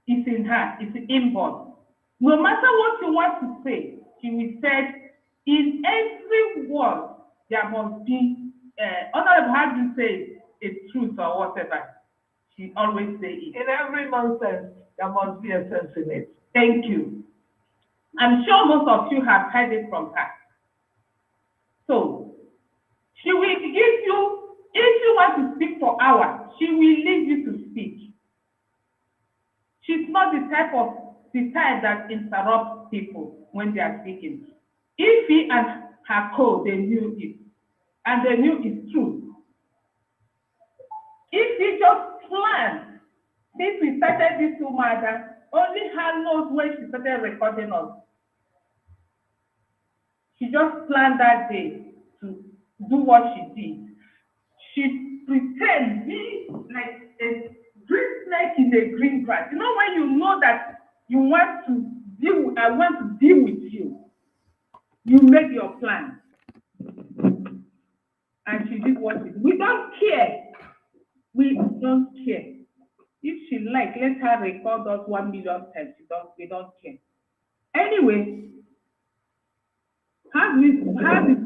Speaker 11: It's in her, it's inborn. No matter what you want to say, she will say, in every word, there must be, Honorable, how do you say, a truth or whatever. She always say it.
Speaker 6: In every nonsense, there must be a sense in it.
Speaker 11: Thank you. I'm sure most of you have heard it from her. So, she will give you, if you want to speak for hours, she will leave you to speak. She's not the type that interrupts people when they are speaking. Ify and her co, they knew it, and they knew it's true. Ify just planned, since we started this UMUADA, only her knows when she started recording us. She just planned that day to do what she did. She pretends be like a green snake in the green grass. You know, when you know that you want to deal, I want to deal with you, you make your plan. And she did what she did. We don't care. We don't care. If she like, let her record us 1 million times. We don't care. Anyway, how did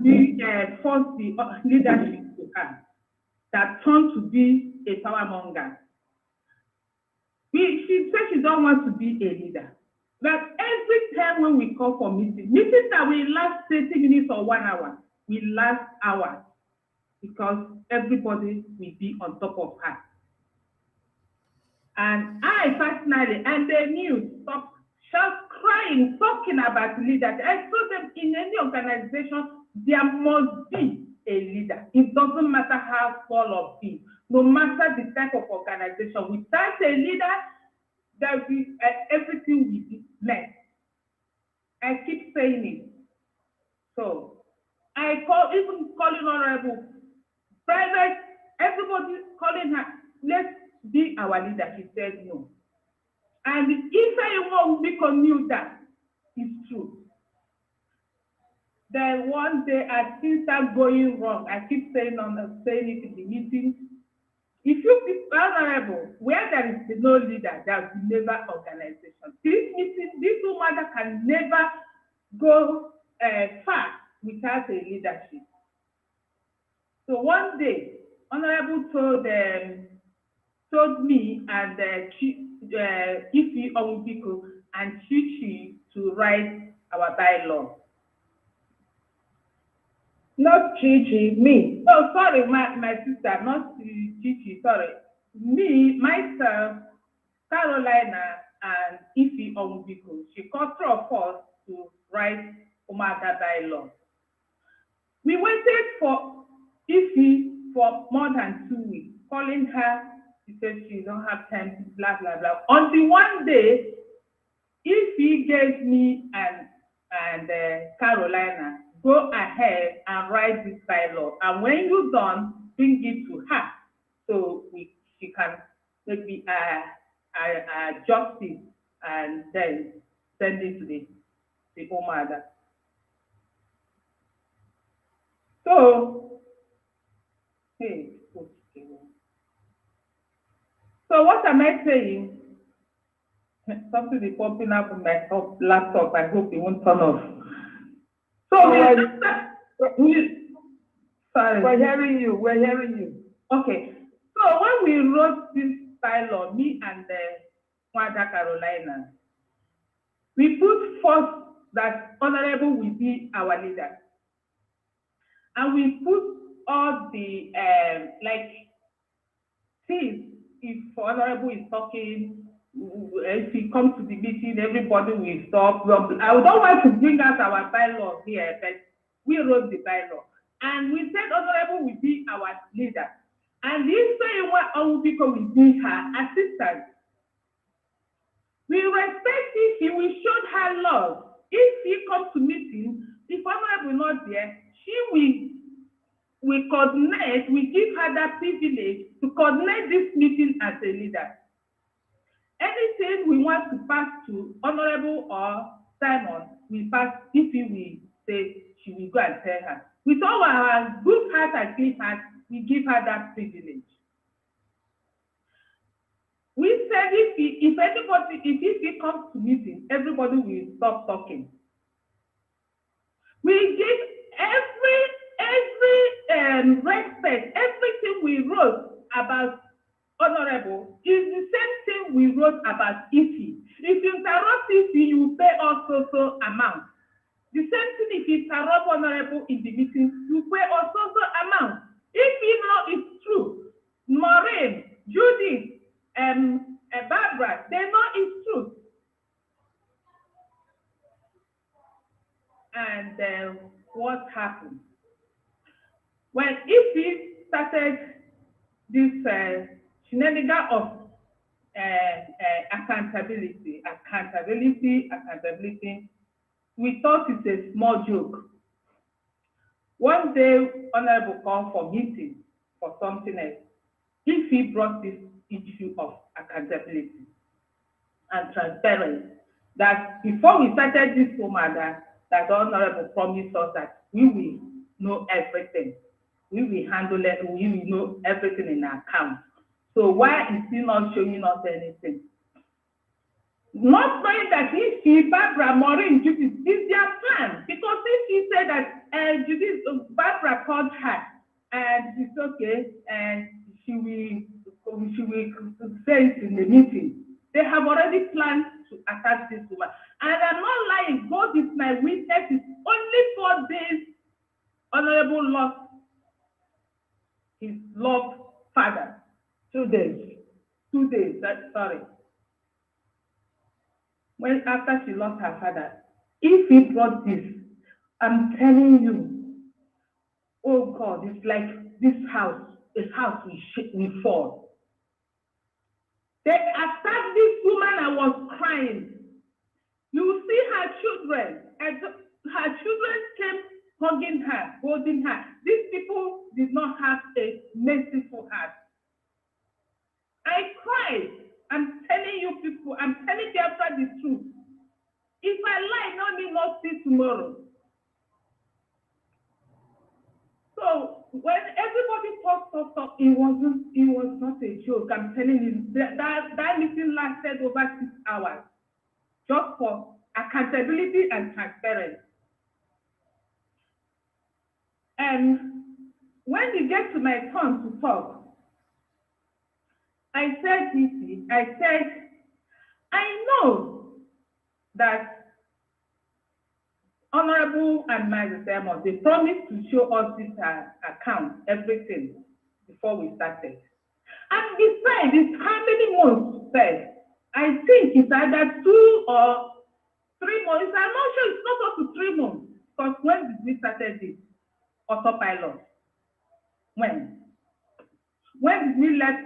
Speaker 11: we force the leadership to her that turned to be a powermonger? She said she don't want to be a leader. But every time when we call for meetings that will last 30 minutes or 1 hour, will last hours, because everybody will be on top of her. And I personally, and they knew, stop just crying, talking about leadership. I told them, in any organization, there must be a leader. It doesn't matter how small or big, no matter the type of organization. Without a leader, there will be everything will be left. I keep saying it. So I even calling Honorable private, everybody calling her. Let's be our leader? She said no. And if anyone knew that, it's true. Then one day, as things start going wrong, I keep saying it in the meeting. If you be honorable, where there is no leader, there is never organization. This meeting, this UMUADA can never go far without a leadership. So one day, honorable told me and Ifi Onwubiko and Chichi to write our bylaw. Not Chichi, me. Oh, sorry, my sister, not Chichi, sorry. Me, myself, Carolina, and Ifi Onwubiko. She called three of us to write UMUADA bylaw. We waited for Ifi for more than 2 weeks, calling her. She said she don't have time, blah, blah, blah. On the one day, Ifi gave me and Carolina, go ahead and write this bylaw. And when you're done, bring it to her so she can maybe adjust it and then send it to the UMUADA. So, hey, so what am I saying? Something is popping up on my laptop. I hope it won't turn off. So sorry. We're hearing you. We're hearing you. Okay. So when we wrote this bylaw, me and UMUADA Carolina, we put first that honorable will be our leader. And we put all the things. If honorable is talking, if he comes to the meeting, everybody will stop. I don't want to bring out our bylaw here, but we wrote the bylaw. And we said honorable will be our leader. And this way, people will be her assistant. We respect if we showed her love. If he comes to meeting, if honorable not there, she will coordinate, we give her that privilege to coordinate this meeting as a leader. Anything we want to pass to honorable or Simon, we pass if we say she will go and tell her. With all our good heart and clean heart, we give her that privilege. We said if he comes to meeting, everybody will stop talking. We give every respect, everything we wrote about honorable is the same thing we wrote about Ifi. If you interrupt Ifi, you pay also so amount. The same thing if you interrupt honorable in the meeting, you pay also so amount. If you know it's true, Maureen, Judith, Barbara, they know it's true. And what happened? When Ifi started this shenanigan of accountability, we thought it's a small joke. One day, honorable called for meeting for something else. Ifi brought this issue of accountability and transparency. That before we started this UMUADA, that the honorable promised us that we will know everything. We will handle it, we will know everything in our account. So why is he not showing us anything? Not knowing that if Barbara, Maureen, Judith, is their plan. Because if he said that Judith, Barbara called her and it's okay, and she will say it in the meeting. They have already planned to attack this woman. And I'm not lying, God is my witness. It's only 4 days honorable lost his loved father. 2 days. 2 days, sorry. When after she lost her father, if he brought this, I'm telling you, oh God, it's like this house will fall. They attacked this woman and was crying. You see her children, and her children came hugging her, holding her. These people did not have a merciful heart. I lie, I'm telling you people, I'm telling Biafra the truth. If I lie, no me not see tomorrow. So when everybody talks, it was not a joke. I'm telling you, that meeting lasted over 6 hours, just for accountability and transparency. And when it gets to my turn to talk, I said, I know that Honorable and Master Simon, they promised to show us this account, everything, before we started. And besides, it's how many months first? I think it's either 2 or 3 months. I'm not sure, it's not up to 3 months. Because when did we started this autopilot? When? When did we let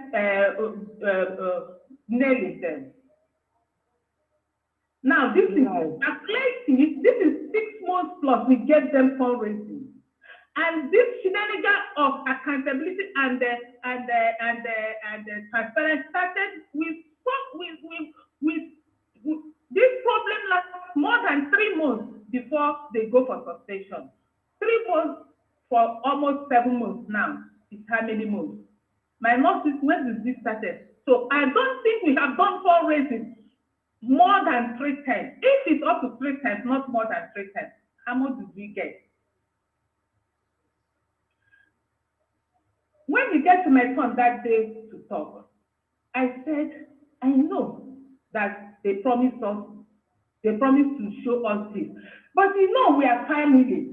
Speaker 11: nail it then? Now, this is a clear this is 6 months plus we get them fundraising. And this shenanigan of accountability and transparency started with this problem lasts more than 3 months before they go for suspension. 3 months for almost 7 months now. It's how many months? My notice, when did this started? So I don't think we have done fundraising more than 3 times. If it's up to 3 times, not more than 3 times, how much did we get? When we get to my turn that day to talk, I said, I know that they promised to show us this. But you know, we are family.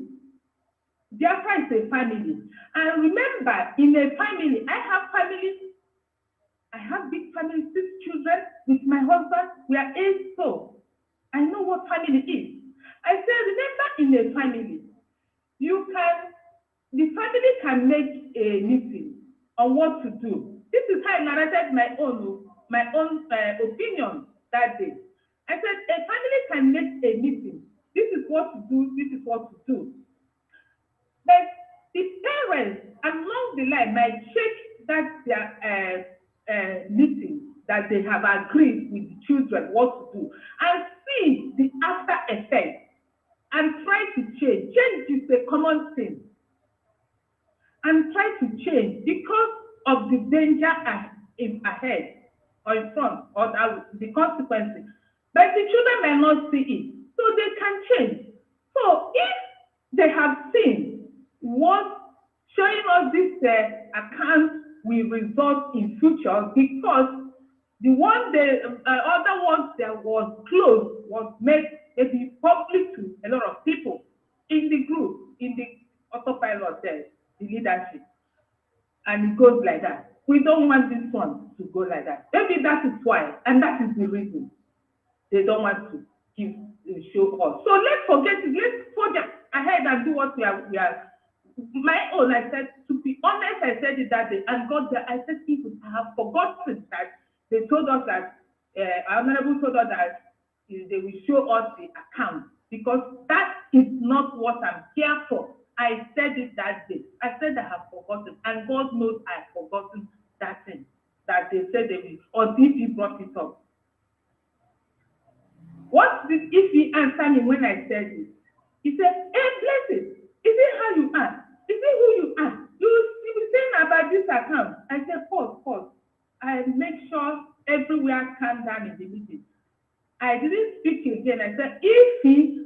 Speaker 11: Biafra is a family. And remember, in a family, I have big family, 6 children with my husband. We are 8 so. I know what family is. I said, remember, in a family, the family can make a meeting on what to do. This is how I narrated my own opinion that day. I said, a family can make a meeting. This is what to do, this is what to do. But the parents along the line might check that their meeting, that they have agreed with the children what to do, and see the after effect and try to change. Change is a common thing. And try to change because of the danger ahead or in front or the consequences. But the children may not see it, so they can change. So if they have seen what showing us this account will result in future, because the other ones that was closed was made maybe public to a lot of people in the group, in the autopilot there, the leadership. And it goes like that. We don't want this one to go like that. Maybe that is why, and that is the reason they don't want to show us. So let's forget it. Let's forget ahead and do what we are. My own, I said, to be honest, I said it that day, and God, I said, people, I have forgotten that they told us that, Honorable told us that they will show us the account, because that is not what I'm here for. I said it that day. I said I have forgotten, and God knows I have forgotten that thing that they said they will, or if he brought it up. What did if he answer me when I said it? He said, hey, blessed, is it how you are? Is it who you are? You were saying about this account. I said, pause. I make sure everywhere calm down in the meeting. I didn't speak again. I said, if he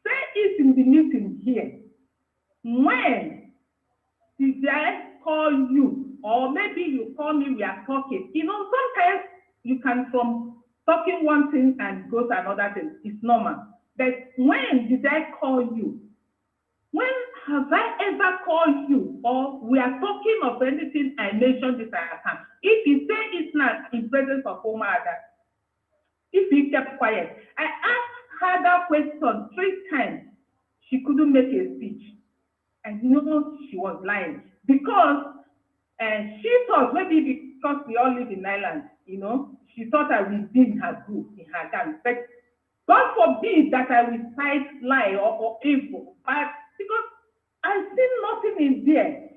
Speaker 11: say it in the meeting here, when did I call you? Or maybe you call me, we are talking. You know, sometimes you can from talking one thing and go to another thing. It's normal. But when did I call you? When have I ever called you? Or we are talking of anything I mentioned this account. If you say it's not in presence of UMUADA, if he kept quiet, I asked her that question 3 times. She couldn't make a speech. And you know she was lying. Because she thought, maybe because we all live in Ireland, you know, she thought I would be in her group, in her gang. But God forbid that I will cite lie or evil. But because I see nothing in there.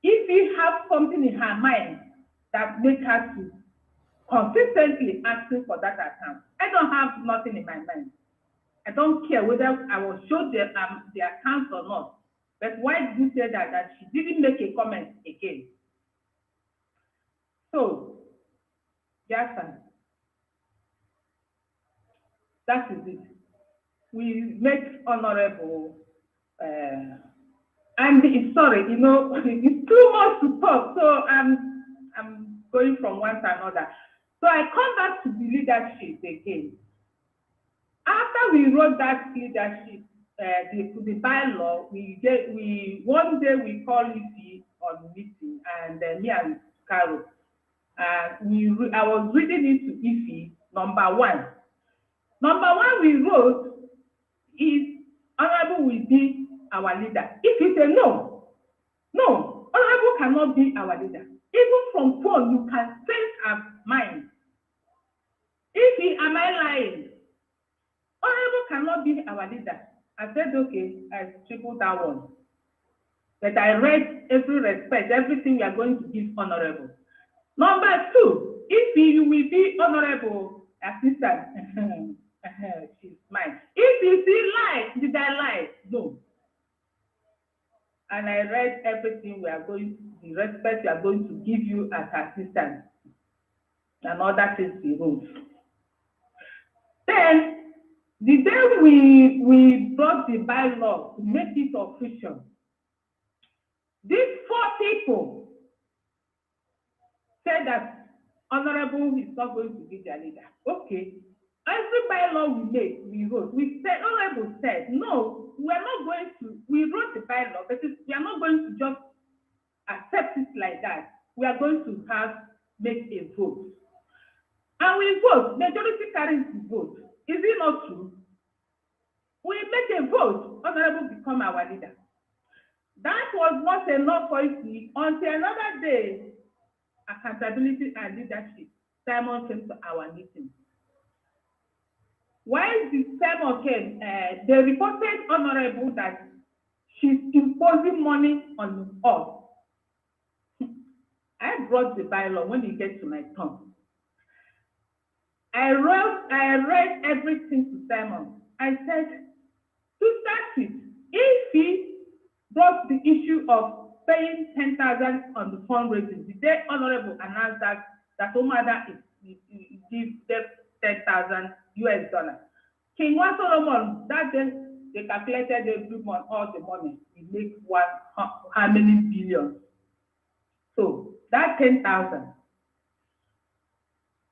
Speaker 11: If you have something in her mind that makes her to
Speaker 7: consistently asking for that account. I don't have nothing in my mind. I don't care whether I will show the account or not. But why did you say that? That she didn't make a comment again. So, Biafra, that is it. We make honorable, and it's sorry, you know, it's too much to talk. So I'm going from one to another. So I come back to the leadership again. After we wrote that leadership, the bylaw, one day we called Ifi on meeting, and me and Kanu, I was reading it to Ifi. Number one we wrote is Honorable will be our leader. If you say no, Honorable cannot be our leader. Even from phone, you can sense our mind. Ifi, am I lying? Honorable cannot be our leader. I said, okay, I tripled that one. But I read every respect, everything we are going to give Honorable. Number two, if you will be Honorable assistant, she's mine. If you see lie, did I lie? No. And I read everything the respect we are going to give you as assistant, and other things we wrote. Then, the day we brought the bylaw to make it official, these 4 people said that Honorable is not going to be their leader. Okay. Every bylaw we wrote, Honorable said, no, we wrote the bylaw, but we are not going to just accept it like that. We are going to make a vote. And we vote, majority carries the vote. Is it not true? We make a vote, Honorable become our leader. That was not enough for me until another day, accountability and leadership. Simon came to our meeting. While the Simon came, they reported Honorable that she's imposing money on us. I brought the bylaw when it gets to my turn. I read everything to Simon. I said, to start with, if he brought the issue of paying 10,000 on the fundraising, the day Honorable announced that UMUADA gives them 10,000 US dollars. King One Solomon, that day they calculated every month all the money. It makes how many billions? So that 10,000.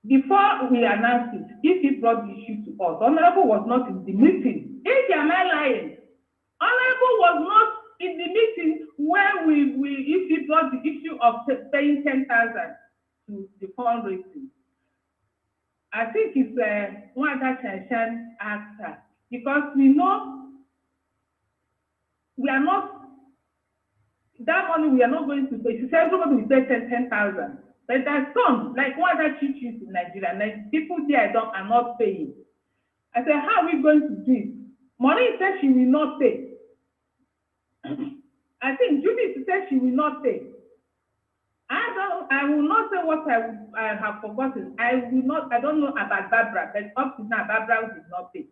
Speaker 7: Before we announced it, if he brought the issue to us, Honorable was not in the meeting. If you am I lying, Honorable was not in the meeting where if he brought the issue of paying 10,000 to the fundraising. I think it's one that can answer, because we know we are not, that money we are not going to pay. She said everybody will pay 10,000. But there's some, like one that churches in Nigeria, like people there are not paying. I said, how are we going to do it? Money said she will not pay. I think Judy said she will not pay. I will not say what I have forgotten. I don't know about Barbara, but up to now, Barbara will not pay.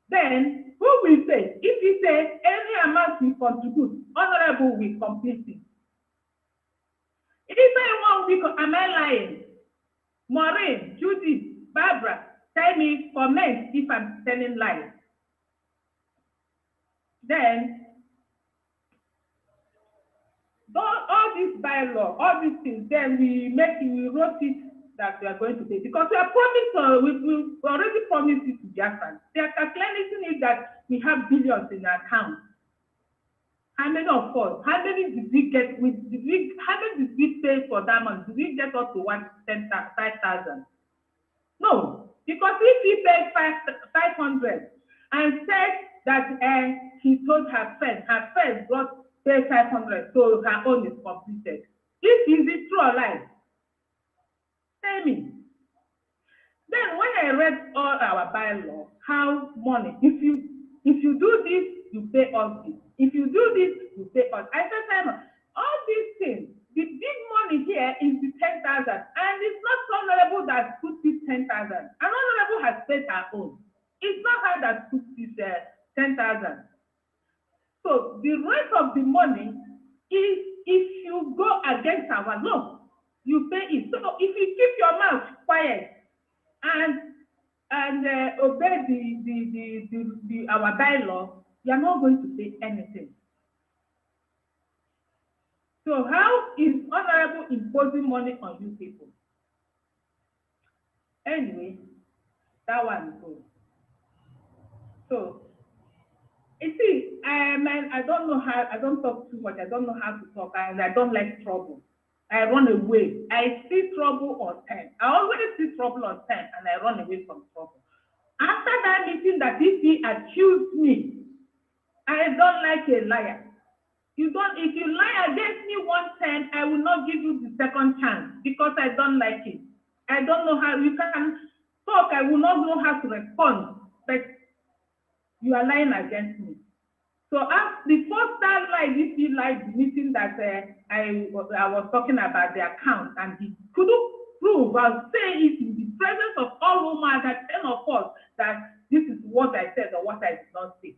Speaker 7: Then, who will pay? If you say any amount we contribute, Honorable will complete it. If anyone am I lying? Maureen, Judy, Barbara, tell me, comment if I'm telling lies. Then, all this bylaw, all these things, then we wrote it that we are going to pay, because we are promised, we already promised it to Biafra. They are calculating it that we have billions in our account. How many of us? How many did we get? How many did we pay for that money? Did we get up to 5,000? No, because if he paid 500 and said that he told her friend got paid 500, so her own is completed. Is it true or lie? Tell me. Then when I read all our bylaw, how money, if you do this, you pay us this. If you do this, you pay us. I said, Simon, all these things, the big money here is the 10,000, and it's not honorable that
Speaker 11: 10,000. An honorable has paid her own. It's not her that took this 10,000. So the rest of the money is if you go against our law, you pay it. So if you keep your mouth quiet and obey our bylaw, you are not going to pay anything. So how is honorable imposing money on you people? Anyway, that one goes. So you see, I don't know how, I don't talk too much, I don't know how to talk, and I don't like trouble. I run away. I see trouble on time. I always see trouble on time, and I run away from trouble. After that meeting that he accused me, I don't like a liar. If you lie against me one time, I will not give you the second chance because I don't like it. I don't know how you can talk. I will not know how to respond, but you are lying against me. So after the first time lie, this he lied the meeting that I was talking about the account, and he couldn't prove. I'll say it in the presence of all UMUADA, 10 of us, that this is what I said or what I did not say.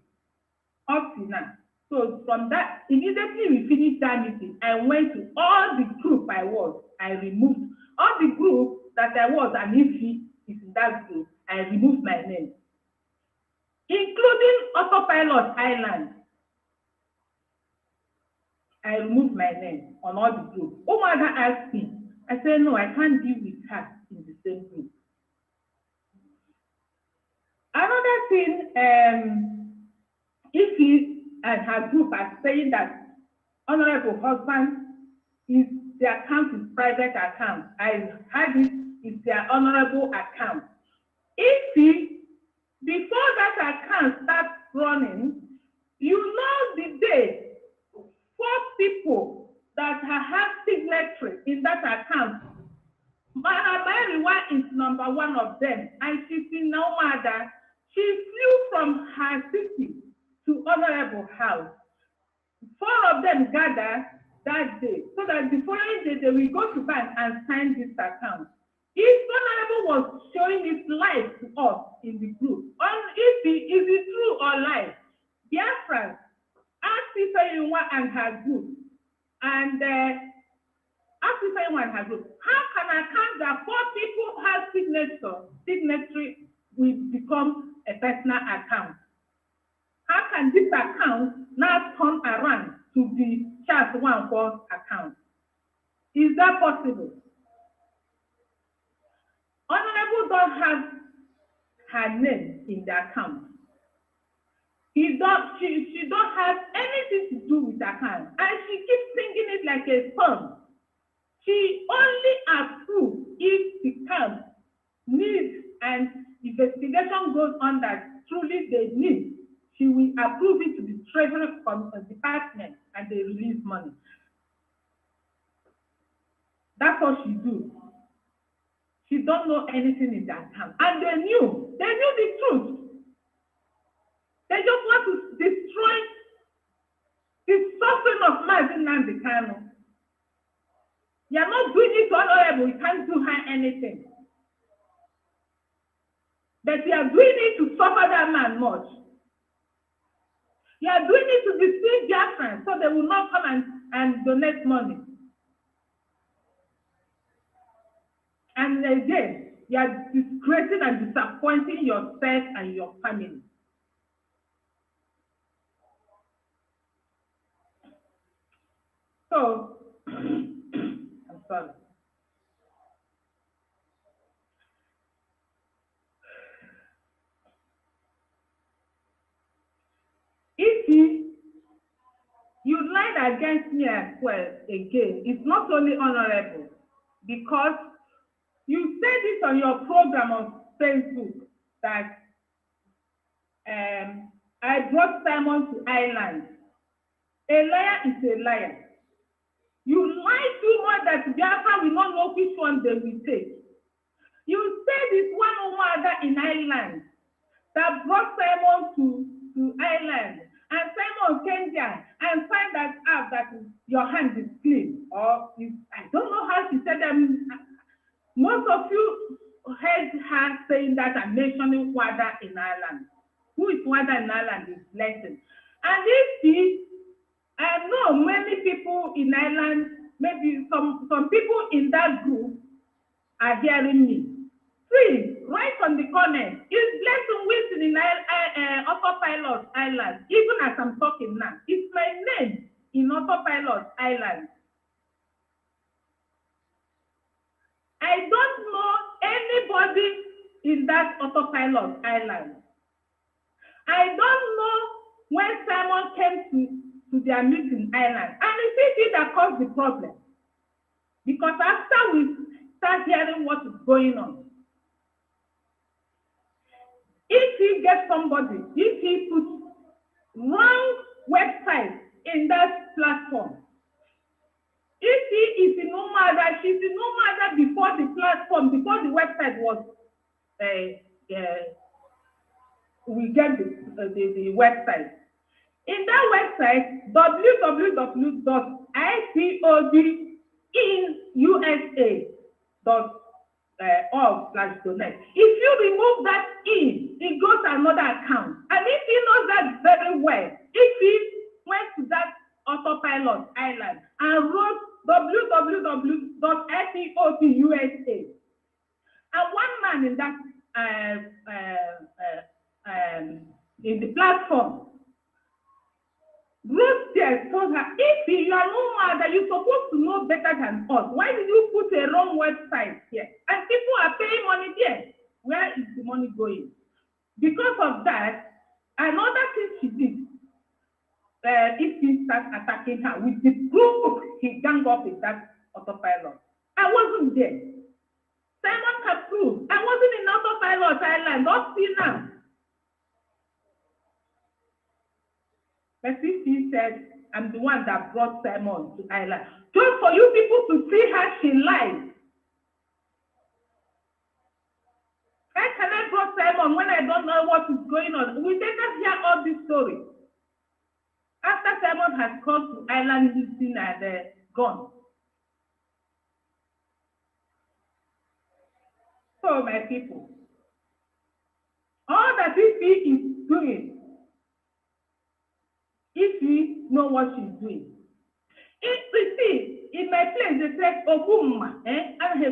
Speaker 11: Up to now. So from that, immediately we finished that meeting, I went to all the group I was. I removed all the group that I was, and if he is in that group, I removed my name, including Autopilot Island. I removed my name on all the groups. UMUADA asked me. I said, no, I can't deal with her in the same group. Another thing, if he and her group are saying that honorable husband is their account is private account. I had it is their honorable account. If he, before that account starts running, you know the day 4 people that have signatory in that account. Mariwa is number 1 of them, and she's in UMUADA. She flew from her city to honorable house. 4 of them gathered that day, so that the following day they will go to bank and sign this account. If honorable was showing his life to us in the group, is it true or lie? Biafra asked Ifeyinwa and her group, and asked Ifeyinwa and her group, how can an account that 4 people have signatory will become a personal account? How can this account now turn around to be just one for account? Is that possible? Honorable don't have her name in the account. She don't have anything to do with the account, and she keeps singing it like a song. She only approves if the account needs and investigation goes on that truly they need. She will approve it to the Treasury Department, and they release money. That's what she do. She don't know anything in that account, and they knew the truth. They just want to destroy the suffering of NNAMDI Kanu. You are not doing it to honorable. You can't do her anything. But you are doing it to suffer that man much. You are doing it to deceive their friends, so they will not come and donate money. And again, you are disgracing and disappointing yourself and your family. So, I'm sorry. If you lied against me as well, again, it's not only honorable, because you said this on your program on Facebook that I brought Simon to Ireland. A liar is a liar. You lie too much that Biafra will not know which one they will take. You said it's one UMUADA in Ireland that brought Simon to Ireland, and Simon came there and find that out that your hand is clean. Or I don't know how she said that. Most of you heard her saying that and mentioning UMUADA in Ireland. Who is UMUADA in Ireland is Blessing. And I know many people in Ireland, maybe some people in that group are hearing me. Please, write on the comment. Is Blessing Wilson in Autopilot Island? Even as I'm talking now, it's my name in Autopilot Island. I don't know anybody in that Autopilot Island. I don't know when Simon came to their meeting island. And it's it that caused the problem. Because after we start hearing what is going on, if he gets somebody, if he puts wrong website in that platform, if he is in UMUADA, she's in UMUADA before the platform, before the website was, we get the website. In that website, www.ipodinUSA.org/donate. If you remove that in, it goes to another account. And if he knows that very well, if he went to that Autopilot Island and wrote www.ipodinUSA, and one man in that in the platform wrote there, told her, if you are UMUADA, you're supposed to know better than us. Why did you put a wrong website here? And people are paying money there. Where is the money going? Because of that, another thing she did, if he starts attacking her with the group he gang up in that Autopilot. I wasn't there. Simon can prove. I wasn't in Autopilot Island. Don't see now. But if he said, I'm the one that brought Simon to Ireland. Just for you people to see how she lies. How can I brought Simon when I don't know what is going on? We later hear all this story. After Simon has come to Ireland, he's seen and gone. So, my people, all that Ife is doing, if you know what she's doing. If we see, in my place, they said, Obuma, and let me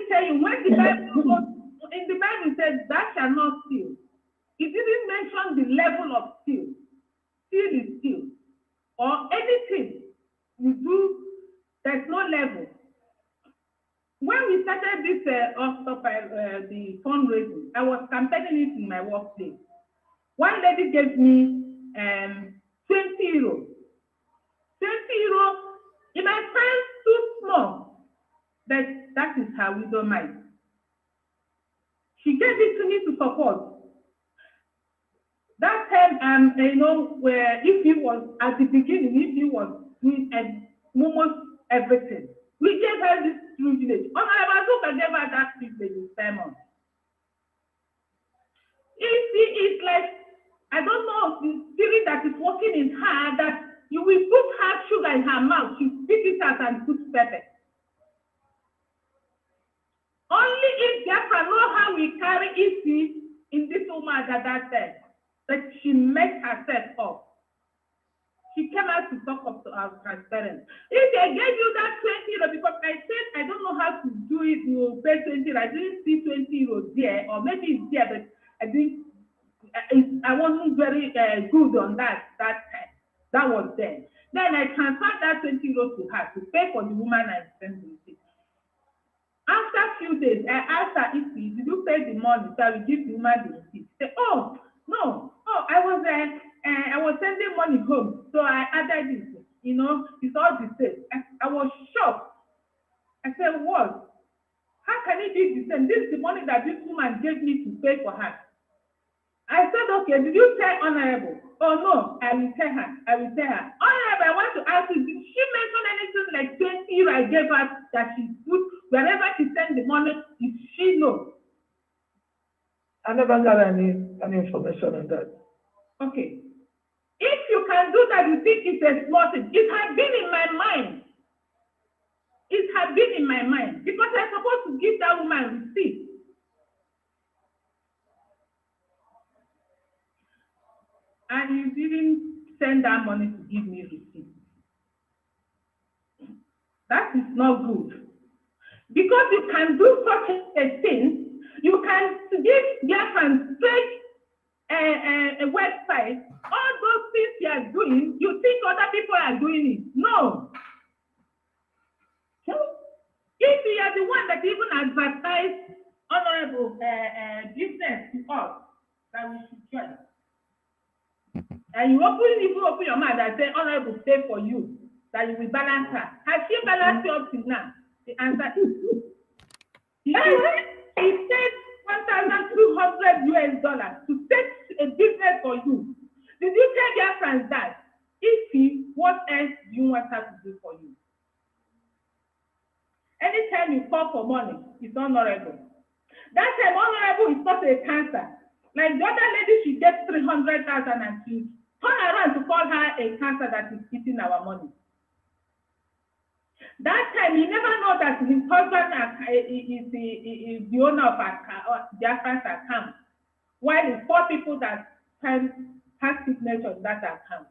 Speaker 11: tell you, when the Bible goes, in the Bible it says, that shall not steal. It didn't mention the level of steal. Steal is steal. Or anything you do, there's no level. When we started this the fundraising, I was campaigning it in my workplace. One lady gave me 20 euros. 20 euros, it might sound too small, but that is her widow mind. She gave it to me to support. That time, where if he was at the beginning, if he was doing almost everything, we gave her this privilege. Honorable Azuka gave her that privilege with Simon. If he is like, I don't know, the spirit that is working in her, that you will put her sugar in her mouth, she spit it out and put pepper. Only if Biafra know how we carry Ife in this woman that time, that she messed herself up. She came out to talk up to our transparent. If they gave you that 20 euros, because I said I don't know how to do it, you pay 20 euros. I didn't see 20 euros there, or maybe it's there, but I wasn't very good on that time. That was then. Then I transferred that 20 euros to her to pay for the woman and send the receipt. After a few days, I asked her, did you pay the money? So I will give the woman the receipt. She said, oh, no. Oh, I was sending money home. So I added it. It's all the same. I was shocked. I said, what? How can it be the same? This is the money that this woman gave me to pay for her. I said, okay, did you tell Honorable? Oh, no, I will tell her. Honorable, I want to ask you, did she mention anything like 20 euros I gave her that she put wherever she sent the money? Did she know?
Speaker 8: I never got any information on that.
Speaker 11: Okay. If you can do that, you think it's a small thing. It has been in my mind. It had been in my mind because I'm supposed to give that woman receipt. And he didn't send that money to give me receipt. That is not good. Because you can do such a thing, you can give Biafran straight a website, all those things you are doing, you think other people are doing it. No. If you are the one that even advertised honorable business to us, that we should join. And you even open your mouth and say, honorable stay for you, that you will balance her. Has she balanced you up till now? The answer is he said $1,200 to take a business for you. Did you tell your friends that? If he, what else do you want her to do for you? Anytime you call for money, it's honorable. That time, honorable is not a cancer. Like the other lady, she gets 300,000 and she turn around to call her a cancer that is eating our money. That time, you never know that his husband is the owner of Biafra's account, while it's 4 people that can have signature on that account.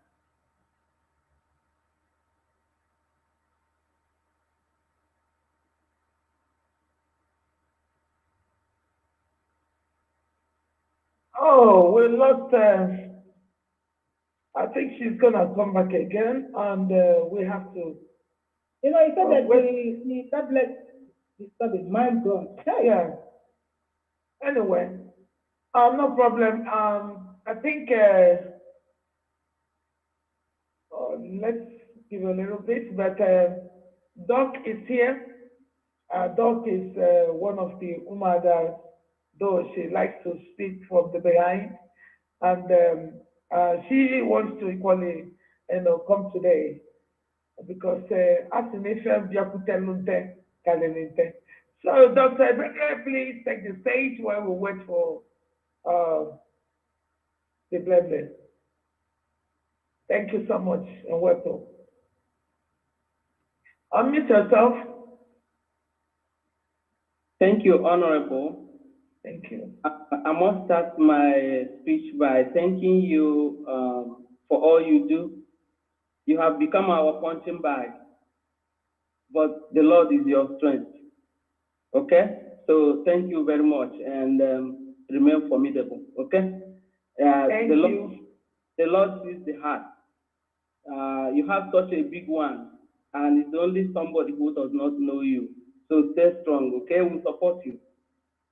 Speaker 6: Oh, we lost. I think she's gonna come back again, and we have to.
Speaker 10: You know, he said that the tablet disturbed. My God.
Speaker 6: Yeah. Anyway, no problem. I think let's give a little bit, but Doc is here. Doc is one of the UMUADA, though she likes to speak from the behind, and she wants to equally, come today because so Dr. Ebeke, please take the stage while we wait for the blessing. Thank you so much and welcome. Unmute yourself.
Speaker 12: Thank you, Honorable.
Speaker 6: Thank you.
Speaker 12: I must start my speech by thanking you for all you do. You have become our punching bag, but the Lord is your strength. Okay? So thank you very much and remain formidable. Okay?
Speaker 6: Thank you.
Speaker 12: The Lord sees the heart. You have such a big one, and it's only somebody who does not know you. So stay strong, okay? We support you.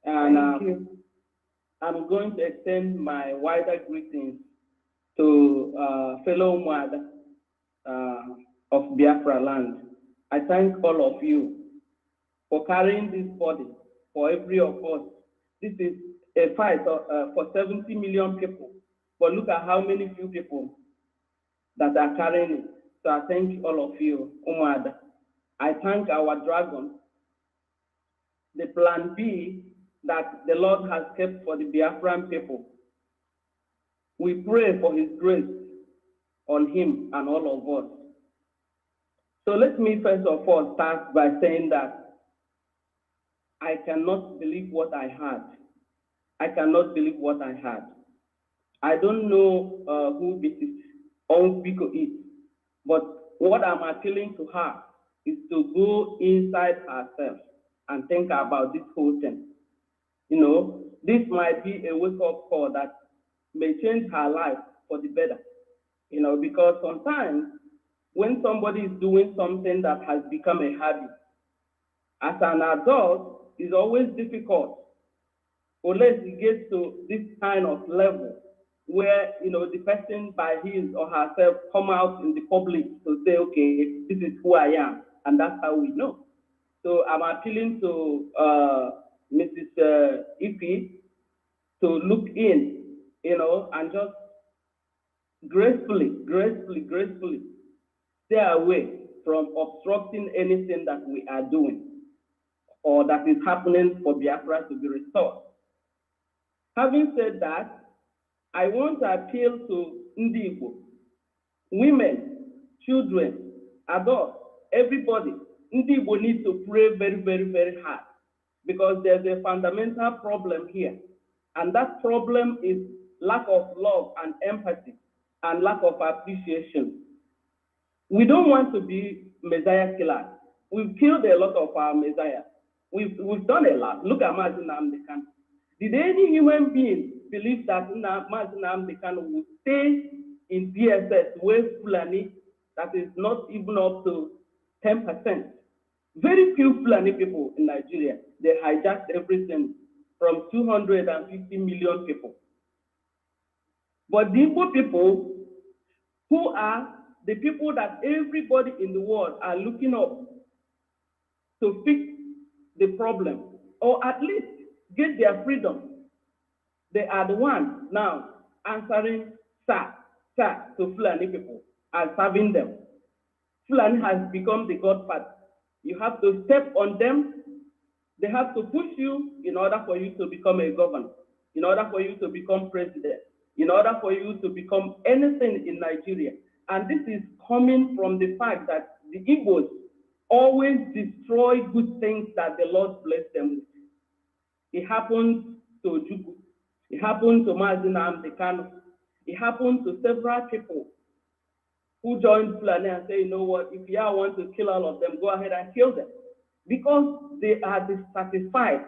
Speaker 12: And
Speaker 6: Thank you.
Speaker 12: I'm going to extend my wider greetings to fellow UMUADA of Biafra land. I thank all of you for carrying this body for every of us. This is a fight for 70 million people, but look at how many few people that are carrying it. So I thank all of you, UMUADA. I thank our dragon, the plan B that the Lord has kept for the Biafran people. We pray for his grace on him and all of us. So let me first of all start by saying that I cannot believe what I had. I cannot believe what I had. I don't know who this Onbiko is, but what I'm appealing to her is to go inside herself and think about this whole thing. You know, this might be a wake-up call that may change her life for the better. You know, because sometimes when somebody is doing something that has become a habit, as an adult, it's always difficult unless it gets to this kind of level where, you know, the person by his or herself come out in the public to say, okay, this is who I am, and that's how we know. So I'm appealing to Mrs. Ife to look in, you know, and just gracefully stay away from obstructing anything that we are doing or that is happening for Biafra to be restored. Having said that, I want to appeal to Ndi Igbo, women, children, adults, everybody Ndi Igbo need to pray very, very, very hard, because there's a fundamental problem here. And that problem is lack of love and empathy and lack of appreciation. We don't want to be Messiah killers. We've killed a lot of our Messiah. We've done a lot. Look at NNAMDI. Did any human being believe that NNAMDI would stay in DSS with Fulani that is not even up to 10%? Very few Fulani people in Nigeria, they hijacked everything from 250 million people. But the Igbo people, who are the people that everybody in the world are looking up to fix the problem, or at least get their freedom, they are the ones now answering sir to Fulani people and serving them. Fulani has become the godfather. You have to step on them. They have to push you in order for you to become a governor, in order for you to become president, in order for you to become anything in Nigeria. And this is coming from the fact that the Igbos always destroy good things that the Lord blessed them with. It happened to Ojukwu. It happened to NNAMDI Kanu. It happened to several people who joined Fulani and say, you know what, if y'all want to kill all of them, go ahead and kill them. Because they are dissatisfied.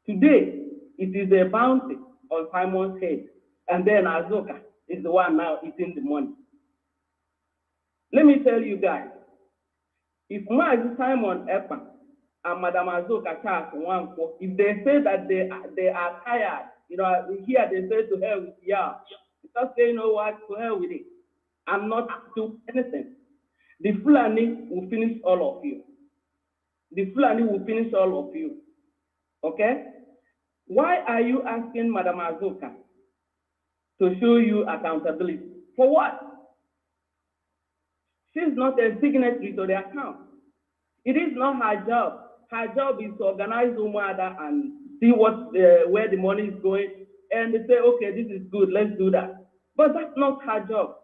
Speaker 12: Today, it is a bounty on Simon's head. And then Azoka is the one now eating the money. Let me tell you guys, if Mazi Simon Ekpa and Madam Azoka Charles Nwankwo, if they say that they are tired, you know, here they say to hell with yeah, just say, you know what, to hell with it. I'm not doing anything. The Fulani will finish all of you. The Fulani will finish all of you. Okay? Why are you asking Madam Azoka to show you accountability? For what? She's not a signatory to the account. It is not her job. Her job is to organize UMUADA and see where the money is going, and they say, okay, this is good, let's do that. But that's not her job.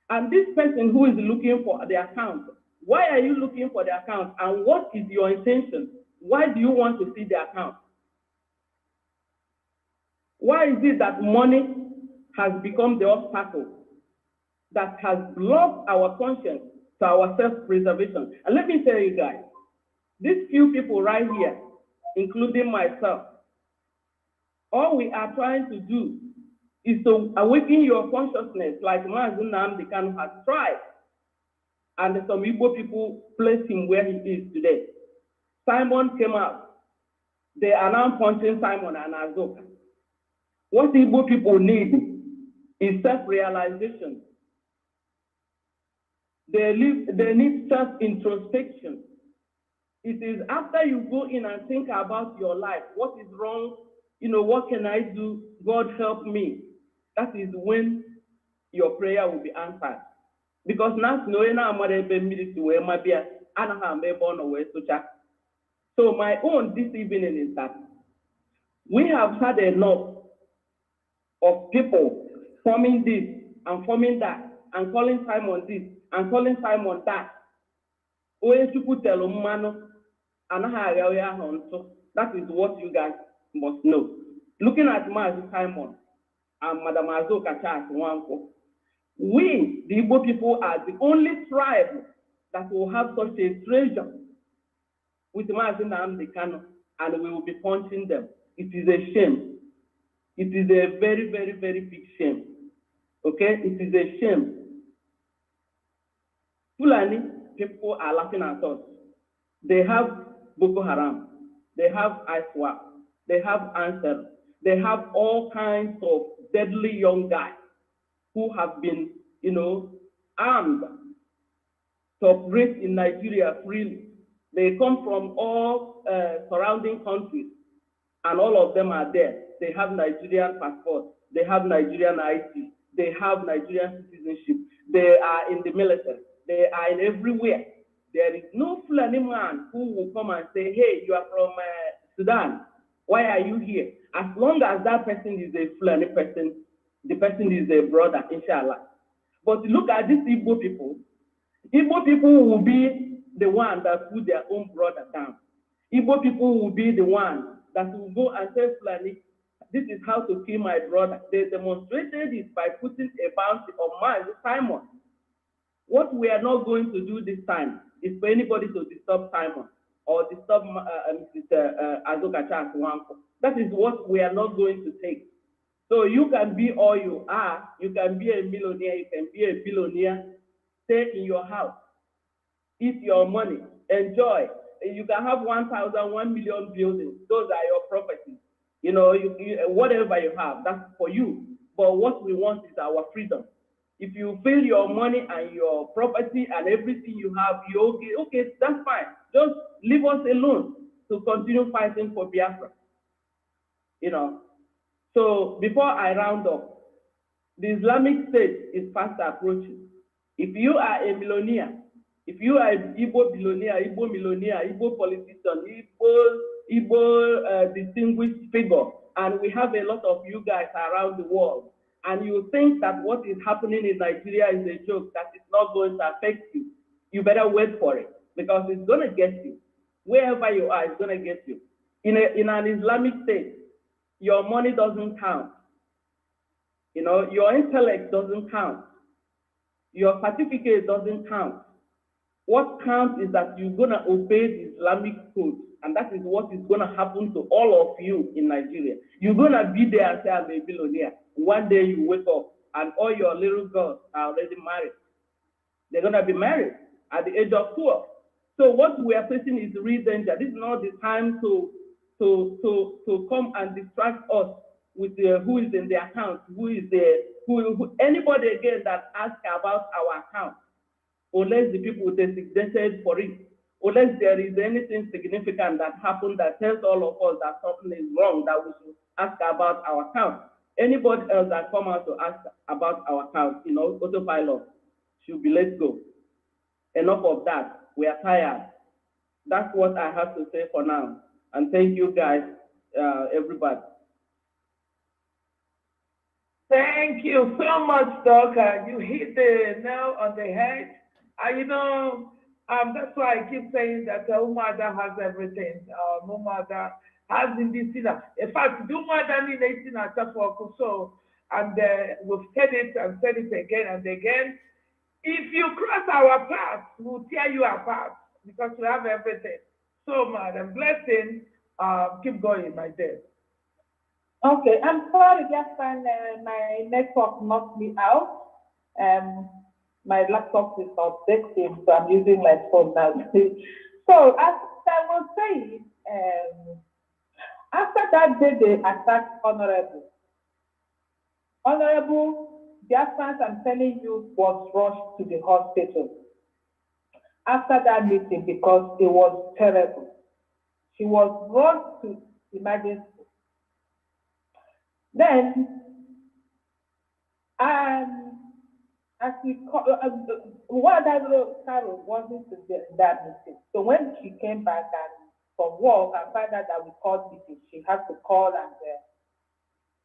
Speaker 12: And this person who is looking for the account, why are you looking for the account, and what is your intention? Why do you want to see the account? Why is it that money has become the obstacle that has blocked our conscience to our self-preservation? And let me tell you guys, these few people right here, including myself, all we are trying to do is to awaken your consciousness like NNAMDI Kanu has tried. And some Igbo people placed him where he is today. Simon came out. They are now punching Simon and Azoka. What Igbo people need is self-realization. They need self-introspection. It is after you go in and think about your life, what is wrong, you know, what can I do? God help me. That is when your prayer will be answered. Because now, so my own this evening is that we have had enough of people forming this and forming that and calling Simon this and calling Simon that. That is what you guys must know. Looking at Mazi Simon and Madam Azoka Charles Nwankwo, we, the Igbo people, are the only tribe that will have such a treasure with Mazi NNAMDI Kanu, and we will be punching them. It is a shame. It is a very, very, very big shame. Okay? It is a shame. Fulani people are laughing at us. They have Boko Haram. They have ISWAP. They have Answer. They have all kinds of deadly young guys who have been, you know, armed to operate in Nigeria freely. They come from all surrounding countries, and all of them are there. They have Nigerian passports. They have Nigerian ID. They have Nigerian citizenship. They are in the military. They are in everywhere. There is no Fulani man who will come and say, hey, you are from Sudan. Why are you here? As long as that person is a Fulani person, the person is a brother, inshallah. But look at these Igbo people. Igbo people will be the one that put their own brother down. Igbo people will be the one that will go and tell Fulani, this is how to kill my brother. They demonstrated it by putting a bounty on Simon. What we are not going to do this time is for anybody to disturb Simon or disturb Mrs. Azokacha Aswanko. That is what we are not going to take. So you can be all you are. You can be a millionaire. You can be a billionaire. Stay in your house. Eat your money. Enjoy. You can have 1,000, 1 million buildings. Those are your properties. You know, whatever you have, that's for you. But what we want is our freedom. If you feel your money and your property and everything you have, you're okay, that's fine. Just leave us alone to continue fighting for Biafra. You know. So before I round up, the Islamic State is fast approaching. If you are a millionaire, if you are an Igbo billionaire, Igbo millionaire, Igbo politician, Igbo distinguished figure, and we have a lot of you guys around the world, and you think that what is happening in Nigeria is a joke, that it's not going to affect you, you better wait for it, because it's going to get you. Wherever you are, it's going to get you. In an Islamic state, your money doesn't count. You know, your intellect doesn't count. Your certificate doesn't count. What counts is that you're going to obey the Islamic code, and that is what is going to happen to all of you in Nigeria. You're going to be there and say, I'm a billionaire. One day you wake up, and all your little girls are already married. They're going to be married at the age of 12. So what we are facing is real danger. This is not the time to come and distract us with who is in the account, anybody again that asks about our account, unless the people designated for it, unless there is anything significant that happened that tells all of us that something is wrong, that we should ask about our account. Anybody else that come out to ask about our account, you know, autopilot, should be let go. Enough of that. We are tired. That's what I have to say for now. And thank you guys, everybody.
Speaker 6: Thank you so much, Doc. You hit the nail on the head. You know, that's why I keep saying that UMUADA has everything. UMUADA has in this. In fact, UMUADA needs 18 for so, and we've said it and said it again and again. If you cross our path, we'll tear you apart because we have everything. So, Madam Blessing, keep going, my dear.
Speaker 10: Okay, I'm sorry, just my network knocked me out. My laptop is updated, so I'm using my phone now. So, as I was saying, after that day, they attacked Honorable. Biafrans, I'm telling you, was rushed to the hospital after that meeting because it was terrible. She was rushed to emergency. Then, as we call, Carol wasn't in that meeting. So when she came back and from work and found out that we called meeting, she had to call and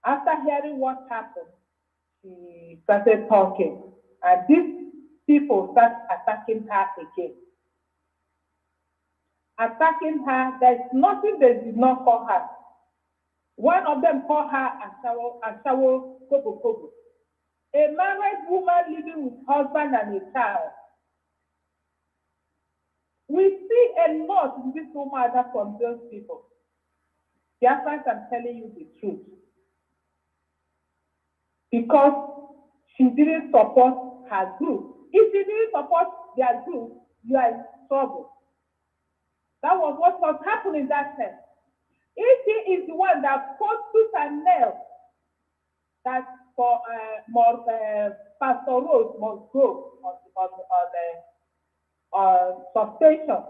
Speaker 10: after hearing what happened, she started talking. And these people started attacking her again. Attacking her, there's nothing they did not call her. One of them called her Ashawo Kobo Kobo. A married woman living with husband and a child. We see a lot in this UMUADA from those people. Biafrans, I'm telling you the truth. Because she didn't support her group. If she didn't support their group, you are in trouble. That was what was happening that time. If he is the one that put tooth and nail that for Pastor Rose must go on suspension.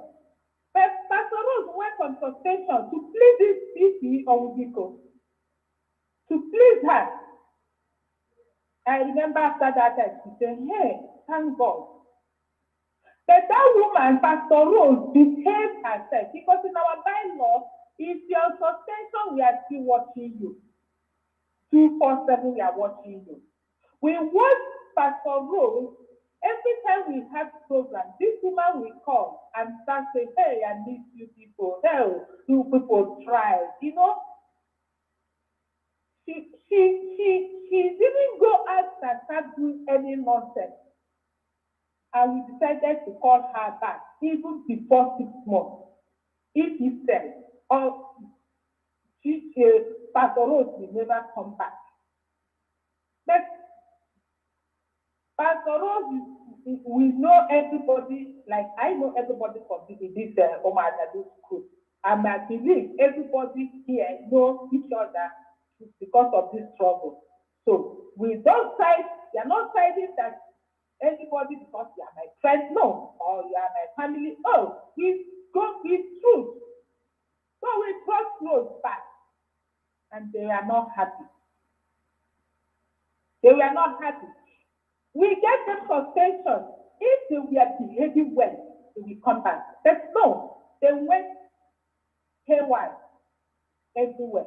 Speaker 10: But Pastor Rose went on suspension to please this PC on Wiko. To please her. I remember after that she said, hey, thank God. But that woman, Pastor Rose, behaved herself because in our bylaw, if you're on suspension, we are still watching you. 247, we are watching you. We watched Pastor Rose
Speaker 6: Every time we have programs, this woman will call and start saying, hey, I need you people. Hell, you people try. You know, she didn't go out and start doing any nonsense. And we decided to call her back even before 6 months. If he said, or Pastor Rose will never come back. But Pastor Rose, we know everybody, like I know everybody from this UMUADA, this group. And I believe everybody here knows each other because of this struggle. So we don't side, we are not siding that anybody because you are my friend, no, or you are my family. Oh, we go with truth. So we brought Rose back, and they were not happy. They were not happy. We get them suspension. If they were behaving well, they will come back. But no, they went haywire everywhere.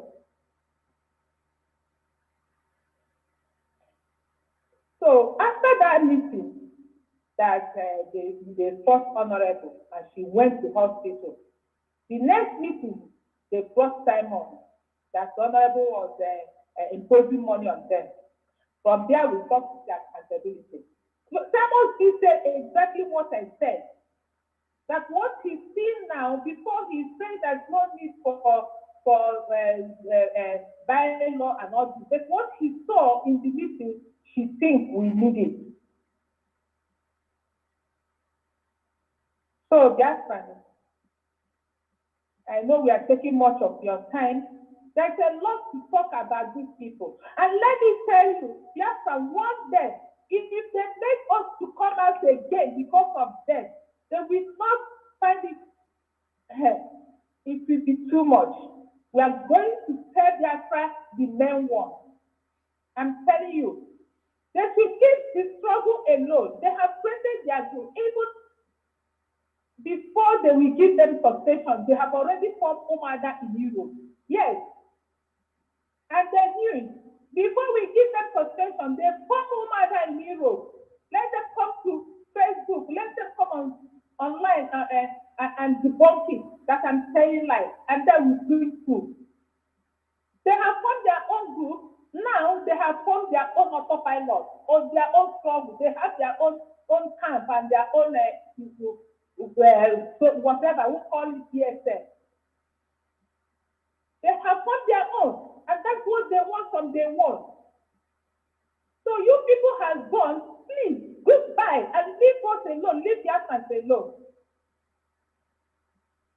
Speaker 6: So after that meeting, that the first honorable, and she went to hospital. The next meeting, they brought Simon, that the honorable was imposing money on them. From there, we talked their accountability. So Simon still said exactly what I said. That what he's seen now, before he said there's no need for bylaw and all this, but what he saw in the meeting, she thinks we need it. So, Biafra, I know we are taking much of your time. There's a lot to talk about these people. And let me tell you, Biafra, one day, if they make us to come out again because of them, they will not find it, it will be too much. We are going to tell Biafra the main one. I'm telling you, they should keep the struggle alone. They have created their group. Even before they will give them succession, they have already formed UMUADA in Europe. Yes. And they knew it. Before we give them succession, they formed UMUADA in Europe. Let them come to Facebook. Let them come online and debunk it that I'm saying lies. And then we do it too. They have formed their own group. Now they have formed their own autopilot or their own struggle. They have their own camp and their own so whatever we call it DSM. They have got their own, and that's what they want from day one. So you people have gone, please, goodbye, and leave us alone, leave the Biafrans alone.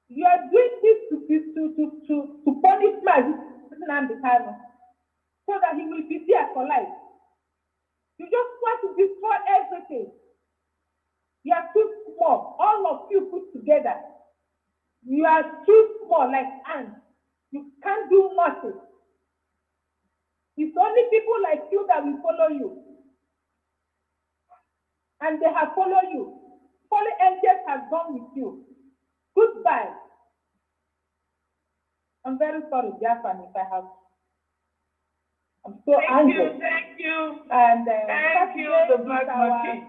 Speaker 6: You are doing this to punish NNAMDI Kanu, so that he will be there for life. You just want to destroy everything. You are too small. All of you put together. You are too small, like ants. You can't do nothing. It's only people like you that will follow you. And they have followed you. Holy angels have gone with you. Goodbye. I'm very sorry, Biafra, if I have. I'm so angry.
Speaker 11: Thank you.
Speaker 6: And
Speaker 11: thank you, the Black Monkey.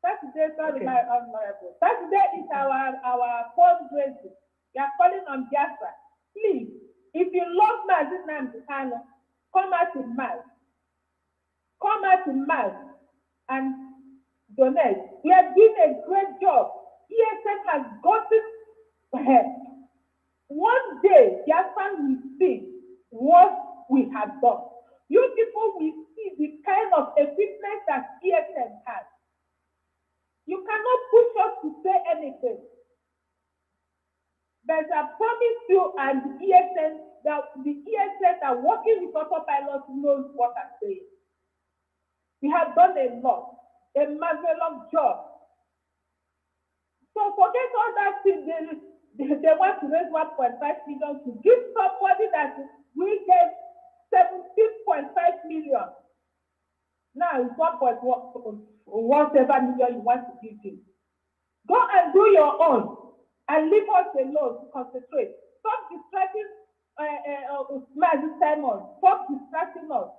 Speaker 6: Saturday, sorry, my honorable. Saturday is our fundraising. We are calling on Biafra. Please, if you love NNAMDI Kanu, come out in mass. Come out in mass and donate. We are doing a great job. ESN has gotten ahead. One day, Biafra will see what we have done. You people will see the kind of equipment that ESN has. You cannot push us to say anything. But I promise you and the ESN that the ESN are working with autopilot knows what I'm saying. We have done a lot, a marvelous job. So forget all that thing they want to raise 1.5 million to give somebody that we gave 17.5 million. Now it's 1.whatever million you want to give him. Go and do your own and leave us alone to concentrate. Stop distracting Simon. Stop distracting us.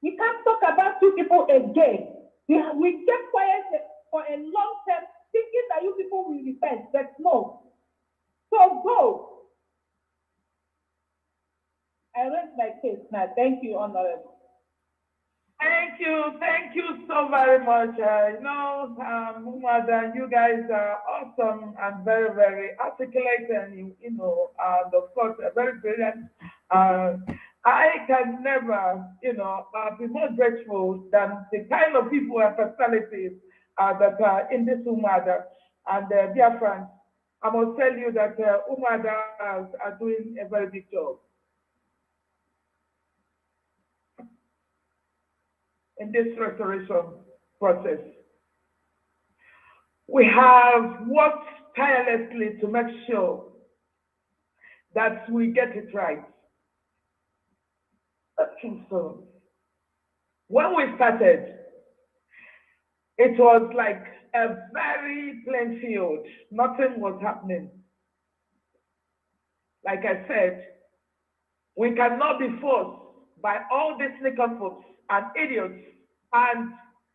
Speaker 6: We can't talk about two people again.
Speaker 10: We kept quiet for a long time, thinking that you people will repent, but no. So go. I rest my case now. Thank you, Honorable.
Speaker 6: Thank you so very much. UMUADA, you guys are awesome and very, very articulate and, and of course, very brilliant. I can never, be more grateful than the kind of people and personalities that are in this UMUADA. And dear friends, I must tell you that UMUADA are doing a very big job in this restoration process. We have worked tirelessly to make sure that we get it right. So, when we started, it was like a very plain field. Nothing was happening. Like I said, we cannot be forced by all these lycanthropes and idiots and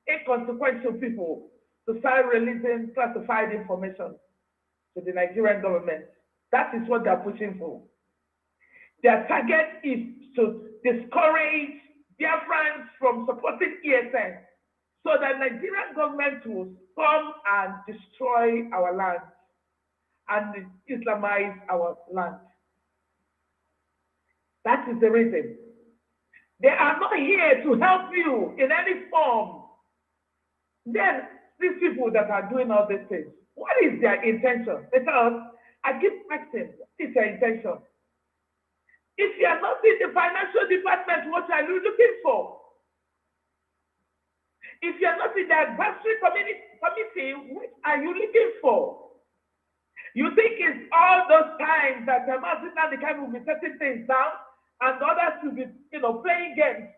Speaker 6: inconsequential people to start releasing classified information to the Nigerian government. That is what they're pushing for. Their target is to discourage Biafrans from supporting ESN so that Nigerian government will come and destroy our land and Islamize our land. That is the reason. They are not here to help you in any form. Then these people that are doing all these things, what is their intention? Because I keep asking, what is their intention? If you are not in the financial department, what are you looking for? If you are not in the advisory committee, what are you looking for? You think it's all those times that the Kanu will be setting things down and others will be, playing games?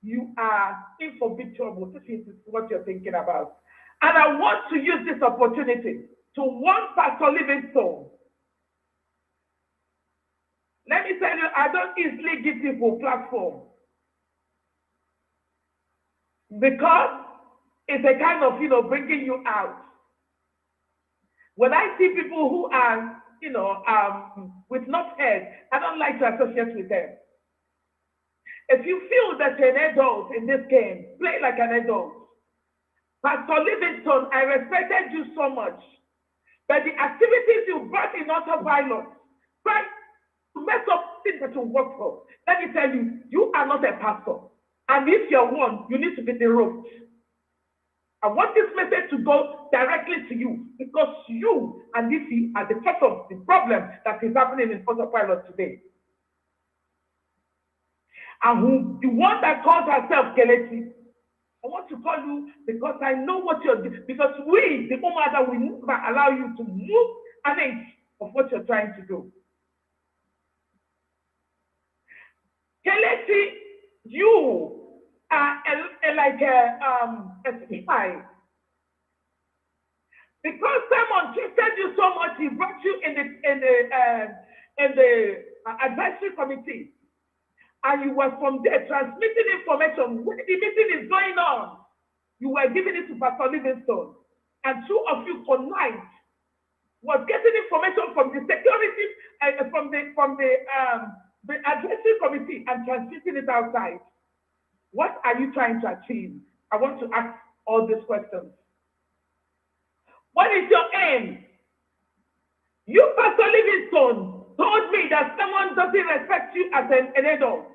Speaker 6: You are in for big trouble. This is what you're thinking about. And I want to use this opportunity to warn Pastor Livingstone. Let me tell you, I don't easily give people platform because it's a kind of, bringing you out. When I see people who are, with not head, I don't like to associate with them. If you feel that you're an adult in this game, play like an adult. Pastor Livingstone, I respected you so much, but the activities you brought in autopilot, right? To mess up things that will work for. Let me tell you, you are not a pastor. And if you're one, you need to be derobed. I want this message to go directly to you because you and this are the cause of the problem that is happening in autopilot today. And who, the one that calls herself Kelechi, I want to call you because I know what you're doing. Because we, the UMUADA, will never allow you to move an inch of what you're trying to do. Kelechi, you are like a spy. Because someone trusted you so much, he brought you in the advisory committee. And you were from there transmitting information. When the meeting is going on, you were giving it to Pastor Livingstone. And two of you tonight was getting information from the security, from the advisory committee and transmitting it outside. What are you trying to achieve? I want to ask all these questions. What is your aim? You, Pastor Livingstone, told me that someone doesn't respect you as an adult.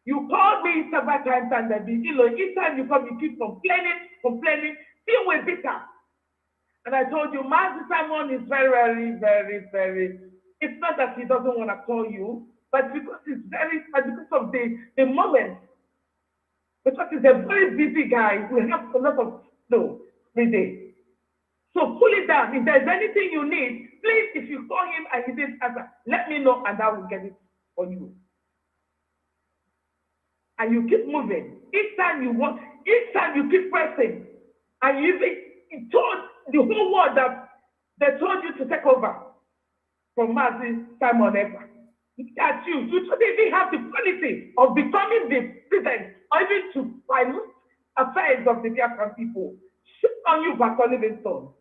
Speaker 6: You called me several times and each time you come, you keep complaining, feel with bitter. And I told you, Master Simon is very, very, very, it's not that he doesn't want to call you, but because because of the moment, because he's a very busy guy, we have a lot of flow every day. So pull it down. If there's anything you need, please, if you call him and he didn't answer, let me know and I will get it for you. And you keep moving. Each time you keep pressing. And you told the whole world that they told you to take over from Mazi Simon Ekpa. That you shouldn't even have the quality of becoming the president or even to affairs of the Biafran people. Shame on you, Pastor Livingstone.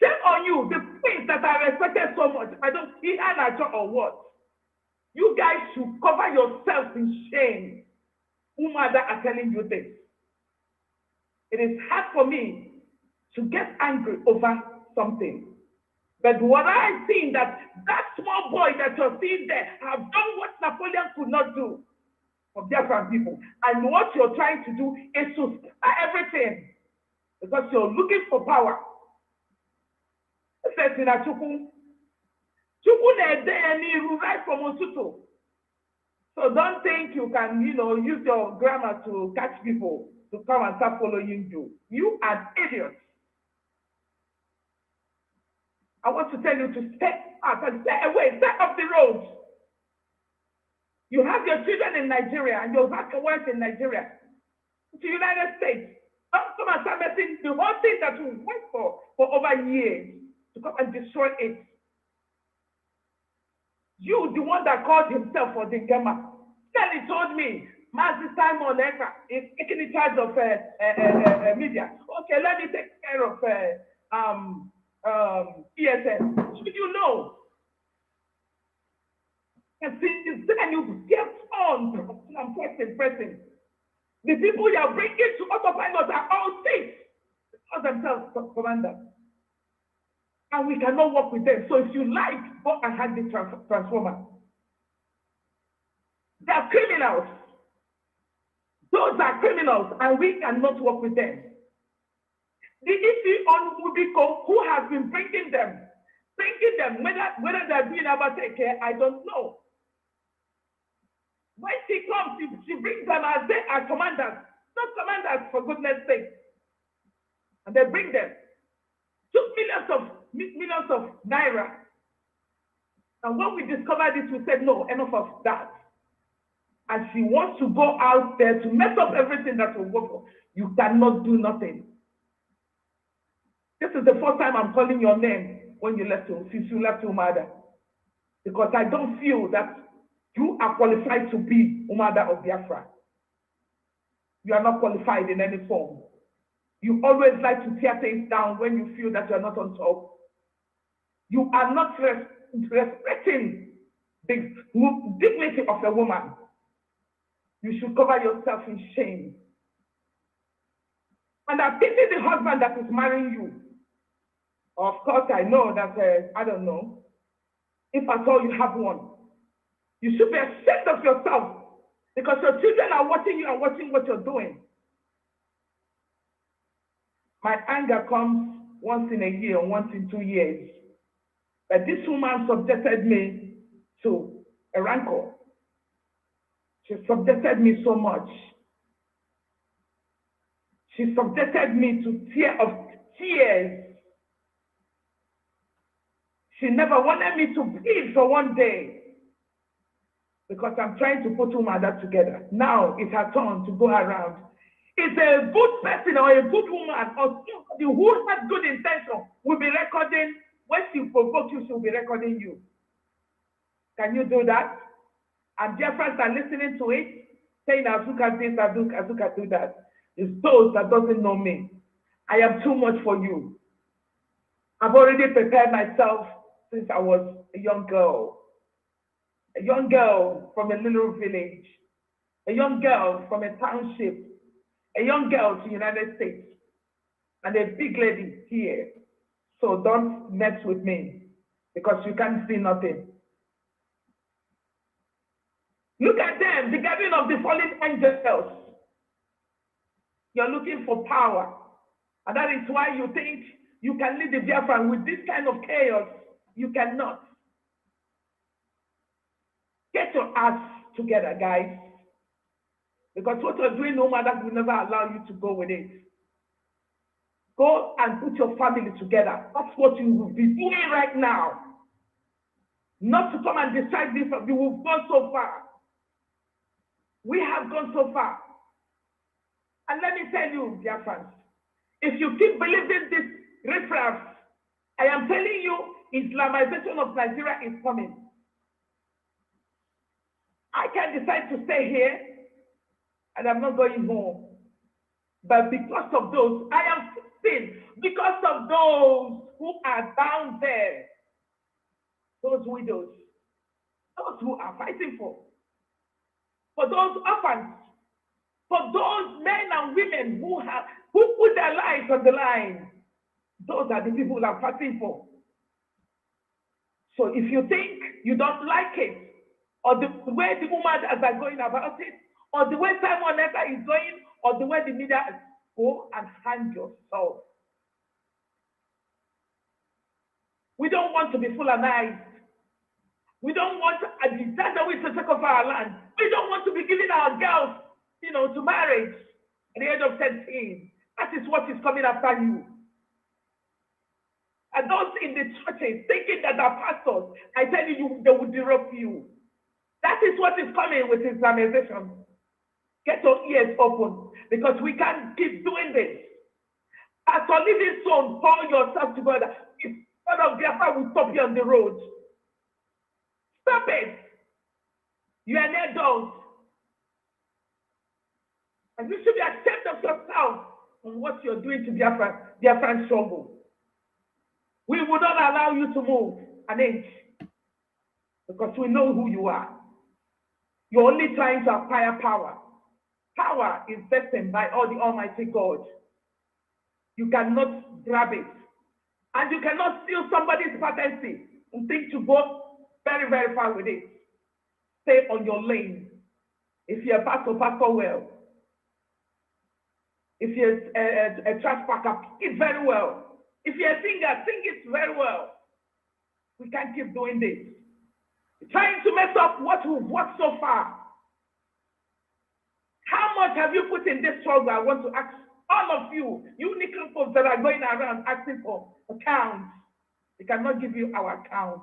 Speaker 6: Shame on you, the things that I respected so much. I don't see an or what. You guys should cover yourselves in shame. UMUADA are telling you this. It is hard for me to get angry over something. But what I think that small boy that you're seeing there have done what Napoleon could not do for Biafran people. And what you're trying to do is to spare everything because you're looking for power. Right from Osuto. So don't think you can, use your grammar to catch people to come and start following you. You are idiots. I want to tell you to stay out and stay away, stay off the road. You have your children in Nigeria and you have your wife in Nigeria. To the United States. Don't come and start messing the whole thing that you wait for over years to come and destroy it. You, the one that called himself for the Gema, then he told me, Master Simon Ekra is taking charge of media. Okay, let me take care of ESN. Should you know? And since then you kept on pressing. The people you are bringing to autopilot are all safe. Call themselves commanders. And we cannot work with them. So if you like, go and hand the transformer. They are criminals. Those are criminals, and we cannot work with them. The issue on Mubiko, who has been bringing them, whether they're doing about take care, I don't know. When she comes, she brings them as they are commanders, not commanders for goodness sake. And they bring them. Took millions of naira. And when we discovered this, we said, no, enough of that. And she wants to go out there to mess up everything that will go for. You cannot do nothing. This is the first time I'm calling your name when you left home, since you left UMUADA. Because I don't feel that you are qualified to be UMUADA of Biafra. You are not qualified in any form. You always like to tear things down when you feel that you're not on top. You are not respecting the dignity of a woman. You should cover yourself in shame. And I pity the husband that is marrying you. Of course, I know that, I don't know, if at all you have one. You should be ashamed of yourself because your children are watching you and watching what you're doing. My anger comes once in a year, once in 2 years. But this woman subjected me to a rancor. She subjected me so much. She subjected me to tears. She never wanted me to breathe for one day because I'm trying to put UMUADA together. Now it's her turn to go around. Is a good person or a good woman or somebody who has good intention will be recording. When she provokes you, she'll be recording you. Can you do that? And dear friends are listening to it, saying, Azuka this, Azuka do that. It's those that doesn't know me. I am too much for you. I've already prepared myself since I was a young girl. A young girl from a little village. A young girl from a township. A young girl to the United States. And a big lady here. So don't mess with me because you can't see nothing. Look at them, the gathering of the fallen angels. You're looking for power. And that is why you think you can lead the Biafran with this kind of chaos. You cannot. Get your ass together, guys. Because what you're doing, no matter, will never allow you to go with it. Go and put your family together. That's what you will be doing right now. Not to come and decide this. We will go so far. We have gone so far. And let me tell you, dear friends, if you keep believing this riffraff, I am telling you, Islamization of Nigeria is coming. I can decide to stay here, and I'm not going home. But because of those, I am still, because of those who are down there, those widows, those who are fighting for those orphans, for those men and women who put their lives on the line, those are the people I'm fighting for. So if you think you don't like it, or the way the UMUADA are going about it, or the way Simon Ekpa is going, or the way the media is, go and hang yourself. We don't want to be fulanized. We don't want a dictator to take over our land. We don't want to be giving our girls, to marriage at the age of 13. That is what is coming after you. And those in the churches thinking that are pastors, I tell you, they will disrupt you. That is what is coming with Islamization. Get your ears open, because we can't keep doing this. As a living soul, pour yourself together. If one of Biafra will stop you on the road, stop it. You are an adult. And you should be ashamed of yourself on what you're doing to Biafran struggle. We will not allow you to move an inch, because we know who you are. You're only trying to acquire power. Power is destined by all the Almighty God. You cannot grab it. And you cannot steal somebody's patency and think to go very, very far with it. Stay on your lane. If you're a pastor, pastor well. If you're a trash packer, it very well. If you're a singer, sing it very well. We can't keep doing this. Trying to mess up what we've worked so far. How much have you put in this struggle? I want to ask all of you, you nickel folks that are going around asking for accounts. We cannot give you our account.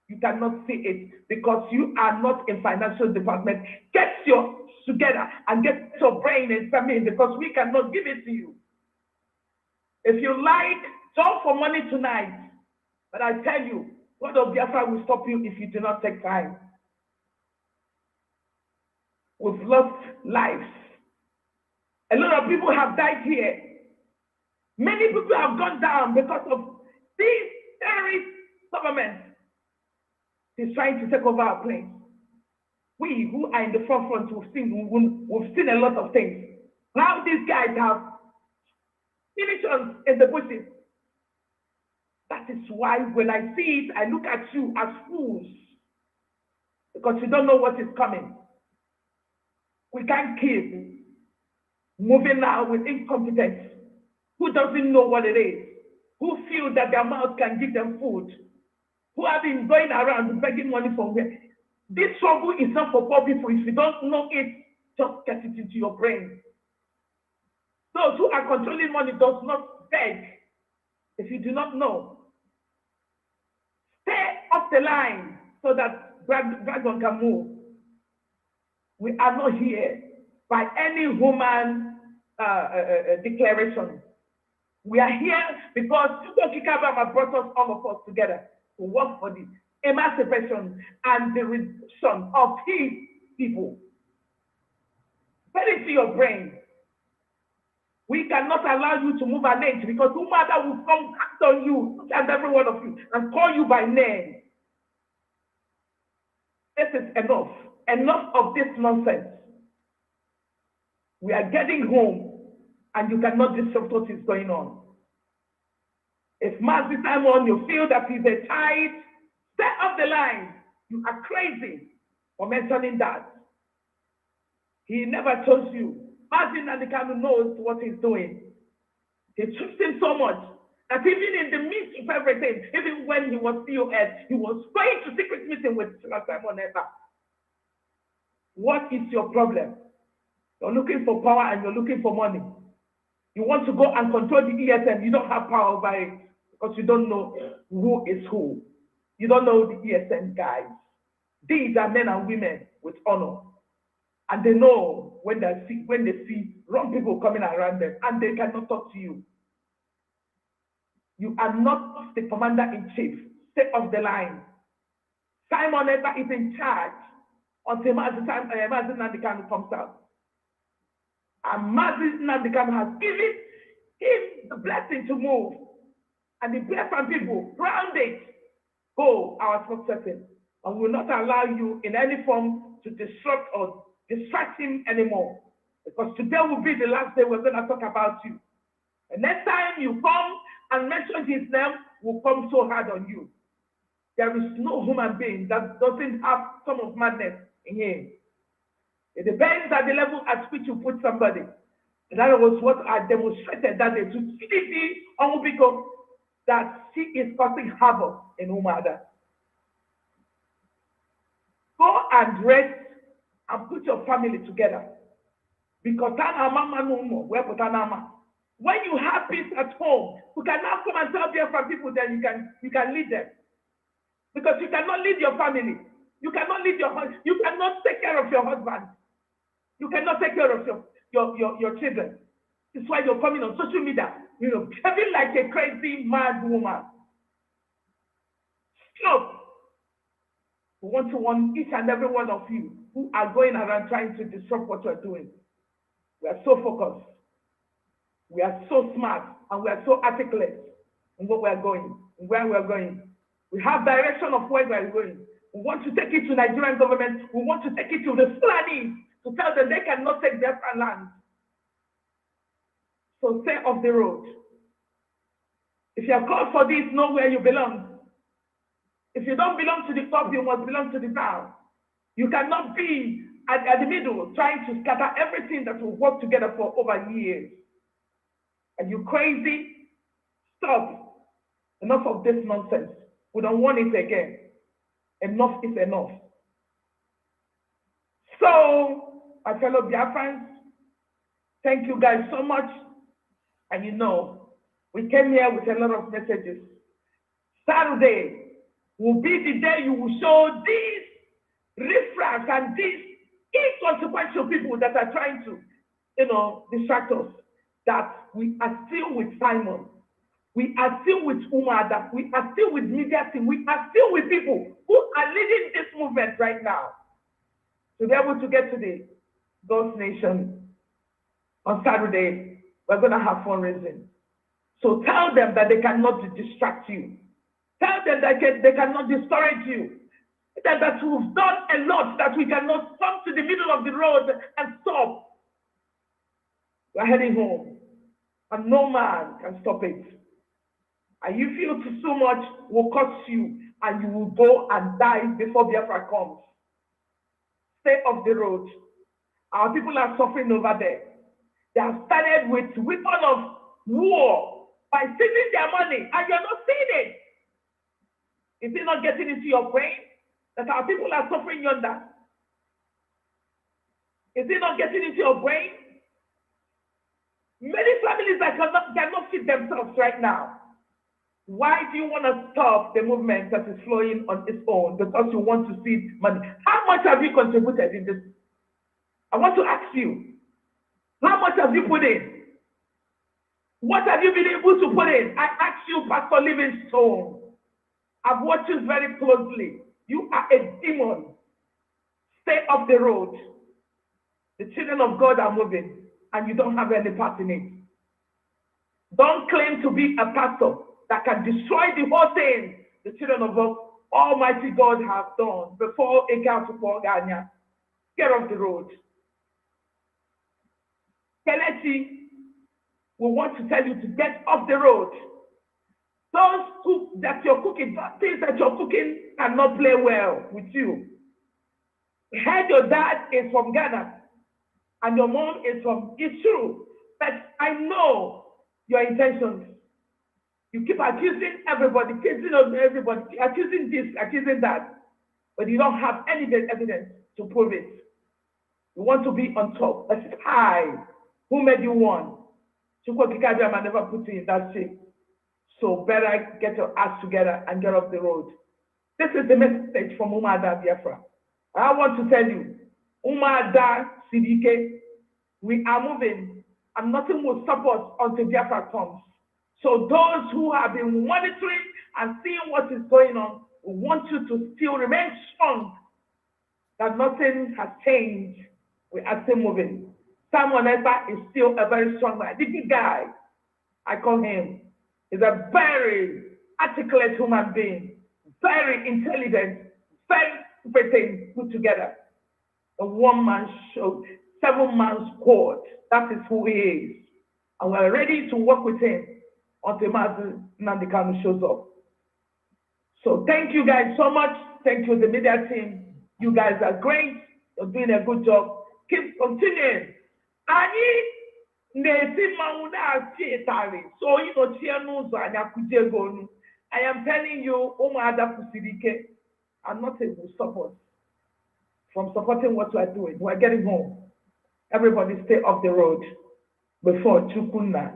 Speaker 6: You cannot see it because you are not in financial department. Get your together and get your brain in something, because we cannot give it to you. If you like, talk for money tonight. But I tell you, God of Biafra will stop you if you do not take time. We've lost lives. A lot of people have died here. Many people have gone down because of these terrorist governments. He's trying to take over our place. We who are in the forefront, we've seen a lot of things. How these guys have munitions in the bushes. That is why when I see it, I look at you as fools, because you don't know what is coming. We can't keep moving now with incompetence, who doesn't know what it is, who feel that their mouth can give them food, who have been going around begging money from where. This struggle is not for poor people. If you don't know it, just get it into your brain. Those who are controlling money does not beg. If you do not know, stay off the line so that dragon can move. We are not here by any human declaration. We are here because Kikabama brought us, all of us together, to work for the emancipation and the reduction of his people. Put it to your brain. We cannot allow you to move an inch, because UMUADA will come after you, and every one of you, and call you by name. This is enough. Enough of this nonsense. We are getting home, and you cannot disrupt what is going on. If Mazi Simon, you feel that he's a child, stay off the line. You are crazy for mentioning that. He never chose you. Mazi Kanu knows what he's doing. He trusts him so much that even in the midst of everything, even when he was COS, he was going to secret meeting with Simon Ekpa. What is your problem? You're looking for power and you're looking for money. You want to go and control the ESN. You don't have power over it because you don't know who is who. You don't know the ESN guys. These are men and women with honor. And they know when they see wrong people coming around them, and they cannot talk to you. You are not the commander-in-chief. Stay off the line. Simon Ekpa is in charge until Mazi Kanu comes out. And NNAMDI Kanu has given him the blessing to move. And the Biafran people round it, go our spokesperson. And will not allow you in any form to disrupt or distract him anymore. Because today will be the last day we're going to talk about you. And next time you come and mention his name, will come so hard on you. There is no human being that doesn't have some of madness in him. It depends at the level at which you put somebody. And that was what I demonstrated that day to CDC on Ubiko, that she is causing havoc in UMUADA. Go and rest and put your family together. Because when you have peace at home, you can now come and tell Biafran people that you can lead them. Because you cannot lead your family. You cannot lead your husband. You cannot take care of your husband. You cannot take care of your children. That's why you're coming on social media, behaving like a crazy mad woman. Stop. We want to warn each and every one of you who are going around trying to disrupt what you're doing. We are so focused. We are so smart, and we are so articulate in what we are going, and where we are going. We have direction of where we are going. We want to take it to Nigerian government. We want to take it to the Fulani to tell them they cannot take their land. So stay off the road. If you are called for this, know where you belong. If you don't belong to the top, you must belong to the down. You cannot be at the middle trying to scatter everything that will work together for over years. Are you crazy? Stop. Enough of this nonsense. We don't want it again. Enough is enough. So, my fellow Biafrans, thank you guys so much. And we came here with a lot of messages. Saturday will be the day you will show these riffraff and these inconsequential people that are trying to, distract us, that we are still with Simon. We are still with UMUADA. We are still with media team. We are still with people who are leading this movement right now. To be able to get to the God's nation on Saturday, we're going to have fundraising. So tell them that they cannot distract you. Tell them that they cannot discourage you. That we've done a lot, that we cannot come to the middle of the road and stop. We're heading home, and no man can stop it. And you feel too much will cost you, and you will go and die before Biafra comes. Stay off the road. Our people are suffering over there. They have started with weapon of war by stealing their money, and you're not seeing it. Is it not getting into your brain that our people are suffering yonder? Is it not getting into your brain? Many families that cannot feed themselves right now. Why do you want to stop the movement that is flowing on its own? Because you want to see money. How much have you contributed in this? I want to ask you, how much have you put in? What have you been able to put in? I ask you, Pastor Livingstone. I've watched you very closely. You are a demon. Stay off the road. The children of God are moving, and you don't have any part in it. Don't claim to be a pastor that can destroy the whole thing the children of God, Almighty God, have done before Enya. Get off the road. Kelechi, we want to tell you to get off the road. Those that you're cooking, things that you're cooking cannot play well with you. I heard your dad is from Ghana and your mom is from, it's true, but I know your intentions. You keep accusing everybody, accusing this, accusing that, but you don't have any evidence to prove it. You want to be on top, a spy. Who made you one? Chukwokikajama never put you in that shape. So better get your ass together and get off the road. This is the message from UMUADA Biafra. I want to tell you, UMUADA CDK, we are moving and nothing will stop us until Biafra comes. So those who have been monitoring and seeing what is going on, we want you to still remain strong, that nothing has changed. We are still moving. Simon Ekpa is still a very strong man. The big guy, I call him, is a very articulate human being, very intelligent, very everything put together. A one-man show, 7-man squad. That is who he is. And we're ready to work with him until NNAMDI Kanu shows up. So thank you guys so much. Thank you, the media team. You guys are great. You're doing a good job. Keep continuing. So I am telling you, UMUADA Pusidike, I'm not able to support from supporting what we're doing. We're getting home. Everybody stay off the road before Chukuna.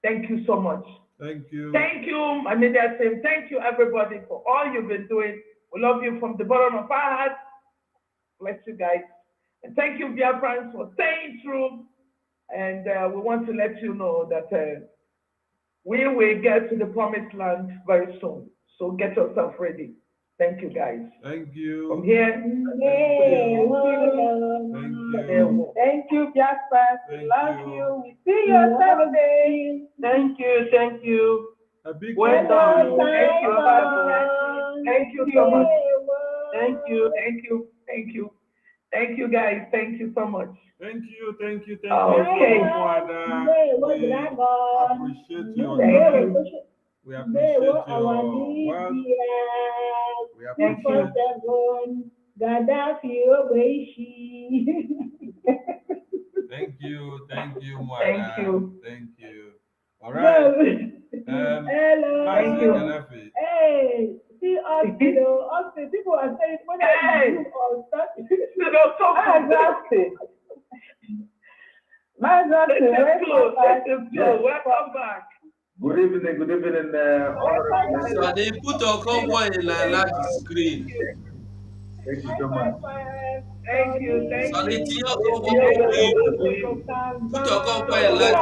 Speaker 6: Thank you so much.
Speaker 5: Thank you.
Speaker 6: Thank you, my media team. Thank you, everybody, for all you've been doing. We love you from the bottom of our hearts. Bless you guys. And thank you, Biafrans, for staying true. And we want to let you know that we will get to the promised land very soon. So get yourself ready. Thank you, guys.
Speaker 5: Thank you.
Speaker 6: From here.
Speaker 11: Thank you, Biafra. We love you. We see you Saturday. Thank you. Thank you.
Speaker 5: A big
Speaker 11: well done.
Speaker 6: Thank you. Thank you so much.
Speaker 11: Thank you.
Speaker 6: Thank you. Thank you. Thank you, guys. Thank you so much.
Speaker 5: Thank you. Thank you. Thank
Speaker 6: Okay.
Speaker 5: you. We appreciate your we appreciate your work. We appreciate Thank you. Thank you, Mwada.
Speaker 6: Thank you.
Speaker 5: Thank you. All right.
Speaker 10: Hello.
Speaker 6: Thank you.
Speaker 10: Hey, see us, people are saying, when
Speaker 6: Hey.
Speaker 10: you all start,
Speaker 6: Welcome back.
Speaker 13: Good evening, honorable.
Speaker 2: So they put a convoy in a large screen.
Speaker 13: Thank you so much.
Speaker 6: Thank you. Thank
Speaker 2: So
Speaker 6: you.
Speaker 2: they put a convoy in a large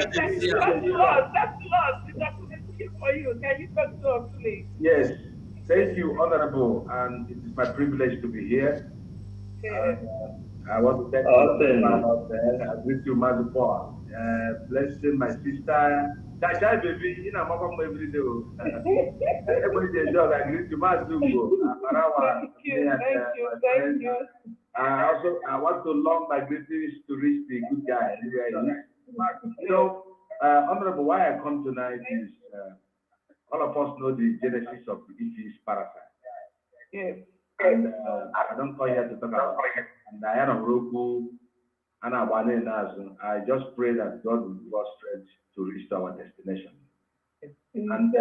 Speaker 2: screen.
Speaker 6: That's lost. The documentary for you. Can you talk to us, please?
Speaker 13: Yes, thank you, honorable, and it is my privilege to be here. I want to thank you out there. I greet you, Mazupor. Blessing my sister. Tasha, baby, you know, Mama, every day. Everybody, job. I greet you, Mazupo.
Speaker 6: Thank you.
Speaker 13: I want to long my greetings to reach the good guy. So, honorable, why I come tonight is all of us know the genesis of the Ifis parasite.
Speaker 6: Yes.
Speaker 13: And I don't come here to talk about it. And I am Roku, and I just pray that God will give us strength to reach our destination. And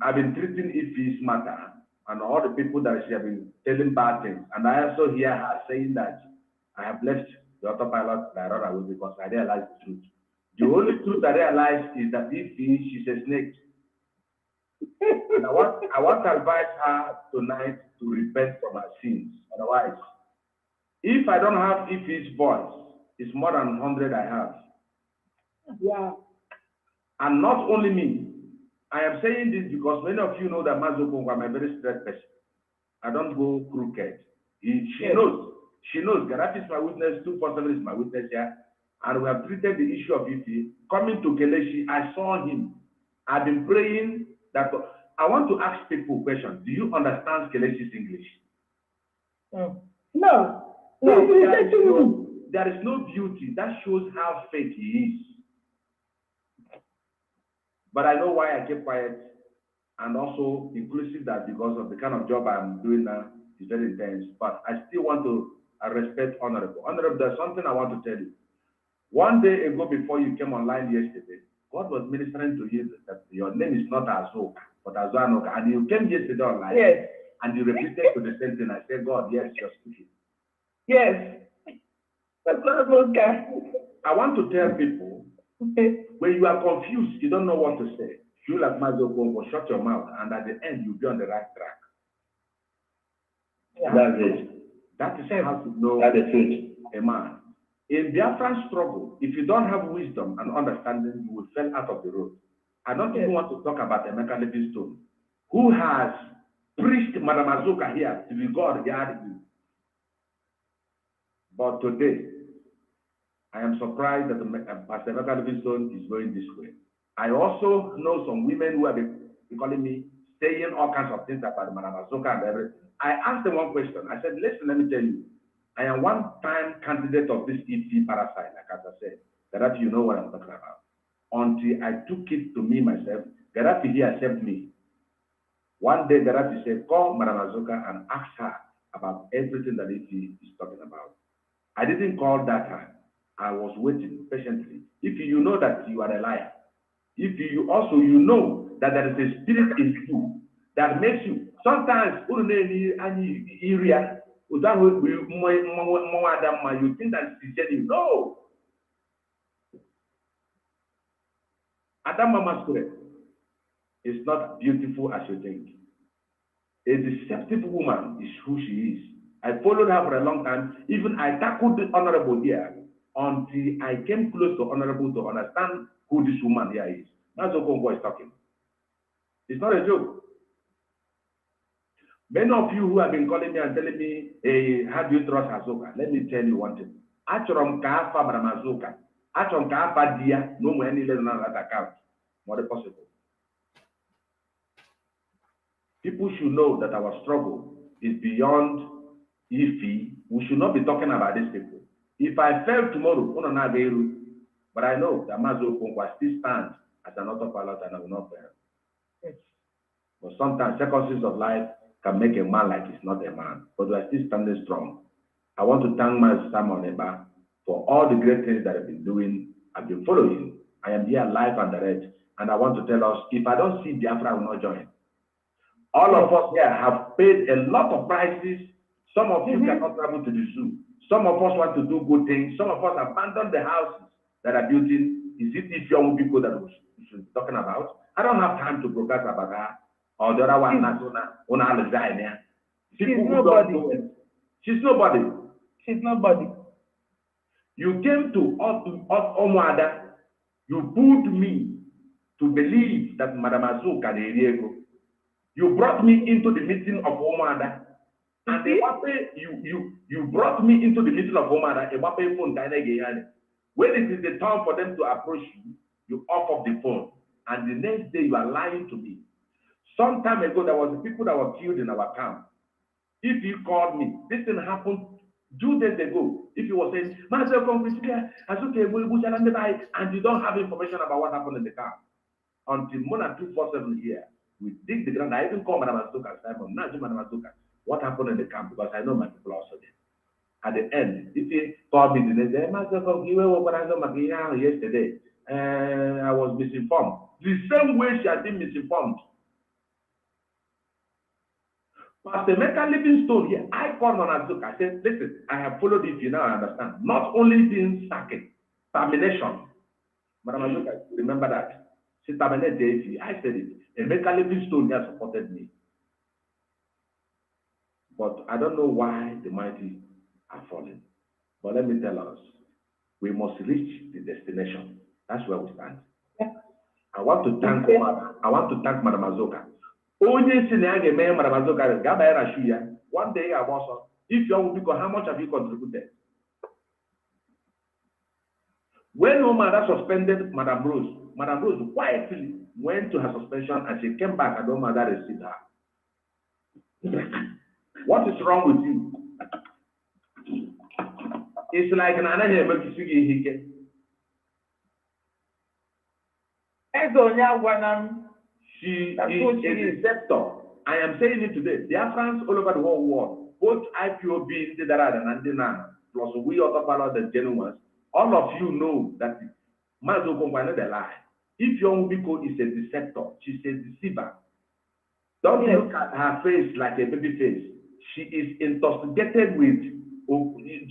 Speaker 13: I've been treating Ifis matter and all the people that she have been telling bad things. And I also hear her saying that I have left the autopilot by run away because I realized the truth. The only truth I realized is that Ifi, she's a snake. And I want to advise her tonight to repent from her sins. Otherwise, if I don't have Ifi's voice, it's more than 100 I have.
Speaker 10: Yeah.
Speaker 13: And not only me. I am saying this because many of you know that Mazoko, I'm a very straight person. I don't go crooked. She knows. She knows. Gaddafi is my witness. 247 is my witness here. And we have treated the issue of Ifi. Coming to Kelechi, I saw him. I've been praying that. I want to ask people questions. Do you understand Kelechi's English?
Speaker 10: No.
Speaker 13: There is no beauty. That shows how fake he is. But I know why I keep quiet, and also inclusive that because of the kind of job I'm doing now is very intense. But I still want to respect honorable. Honorable, there's something I want to tell you. One day ago, before you came online yesterday, God was ministering to you that your name is not Azok, but Azanoka. And you came yesterday online.
Speaker 6: Yes.
Speaker 13: And you repeated to the same thing. I said, God, yes, you're speaking.
Speaker 6: Yes. That's okay.
Speaker 13: I want to tell people, when you are confused, you don't know what to say. You like Mazoko, shut your mouth, and at the end, you'll be on the right track.
Speaker 6: Yeah.
Speaker 13: That's it. That is how to know a man. In Biafran struggle, if you don't have wisdom and understanding, you will fall out of the road. I don't even want to talk about Emeka Livingstone, who has preached Madam Azuka here to be God guard you. But today, I am surprised that Pastor Emeka Livingstone is going this way. I also know some women who have been calling me, saying all kinds of things about Madam Azuka and everything. I asked them one question. I said, listen, let me tell you. I am one-time candidate of this ET parasite, like as I said. Gaddafi, you know what I'm talking about. Until I took it to me myself, Gaddafi here accepted me. One day, Gaddafi said, call Madam Azuka and ask her about everything that ET is talking about. I didn't call that time. I was waiting patiently. If you know that you are a liar, if you also know that there is a spirit in you that makes you sometimes you think that she said you no. Adama Masquerade is not beautiful as you think. A deceptive woman is who she is. I followed her for a long time. Even I tackled the honorable here until I came close to honorable to understand who this woman here is. That's what Congo is talking. It's not a joke. Many of you who have been calling me and telling me, hey, how do you trust Azuka? Let me tell you one thing. Achorom Kafa Madam Azuka. Achorom Kafa Dia, no more any level on that account. More possible. People should know that our struggle is beyond Ifi. We should not be talking about these people. If I fail tomorrow, but I know that Mazo Kongwa still stands as an autopilot and I will not fail. Yes. But sometimes circumstances of life can make a man like he's not a man. But we are still standing strong. I want to thank my Simon Eba for all the great things that I've been doing. I've been following. I am here live and direct. And I want to tell us, if I don't see Biafra, I will not join. All of us here have paid a lot of prices. Some of you cannot travel to the zoo. Some of us want to do good things. Some of us abandoned the houses that are building. Is it these young people that we should be talking about? I don't have time to broadcast about her. Or the other one, she's nobody. She's nobody. She's nobody. You came to UMUADA. You put me to believe that Madam Azuka Diego. You brought me into the meeting of UMUADA. And you brought me into the meeting of UMUADA. When it is the time for them to approach you, you off of the phone. And the next day you are lying to me. Some time ago, there was people that were killed in our camp. If you called me, this thing happened 2 days ago. If you were saying, and you don't have information about what happened in the camp. Until Mona 247 here, we dig the ground. I even called Madam Azuka, Simon, not Madam Azuka, what happened in the camp, because I know my people also there. At the end, if you call me the next day, yesterday, I was misinformed. The same way she has been misinformed. Pastor Emeka Livingstone here, I called on Azuka. I said, listen, I have followed it, you now I understand. Not only being sacking, termination. Madam Azuka, remember that. She terminated Davy. I said it. Emeka Livingstone here supported me. But I don't know why the mighty are falling. But let me tell us, we must reach the destination. That's where we stand. Yeah. I want to thank Madam Azuka. One day I was, if you people, how much have you contributed? When UMUADA suspended Madam Rose quietly went to her suspension and she came back and UMUADA received her. What is wrong with you? It's like an anime. She is a deceptor. I am saying it today. There are friends all over the whole world, both IPOB, and NNAMDI, plus we autopilot the genuine ones. All of you know that Mazo Kongwa is a lie. If young Biko is a deceptor, she's a deceiver. Don't look at her face like a baby face. She is intoxicated with,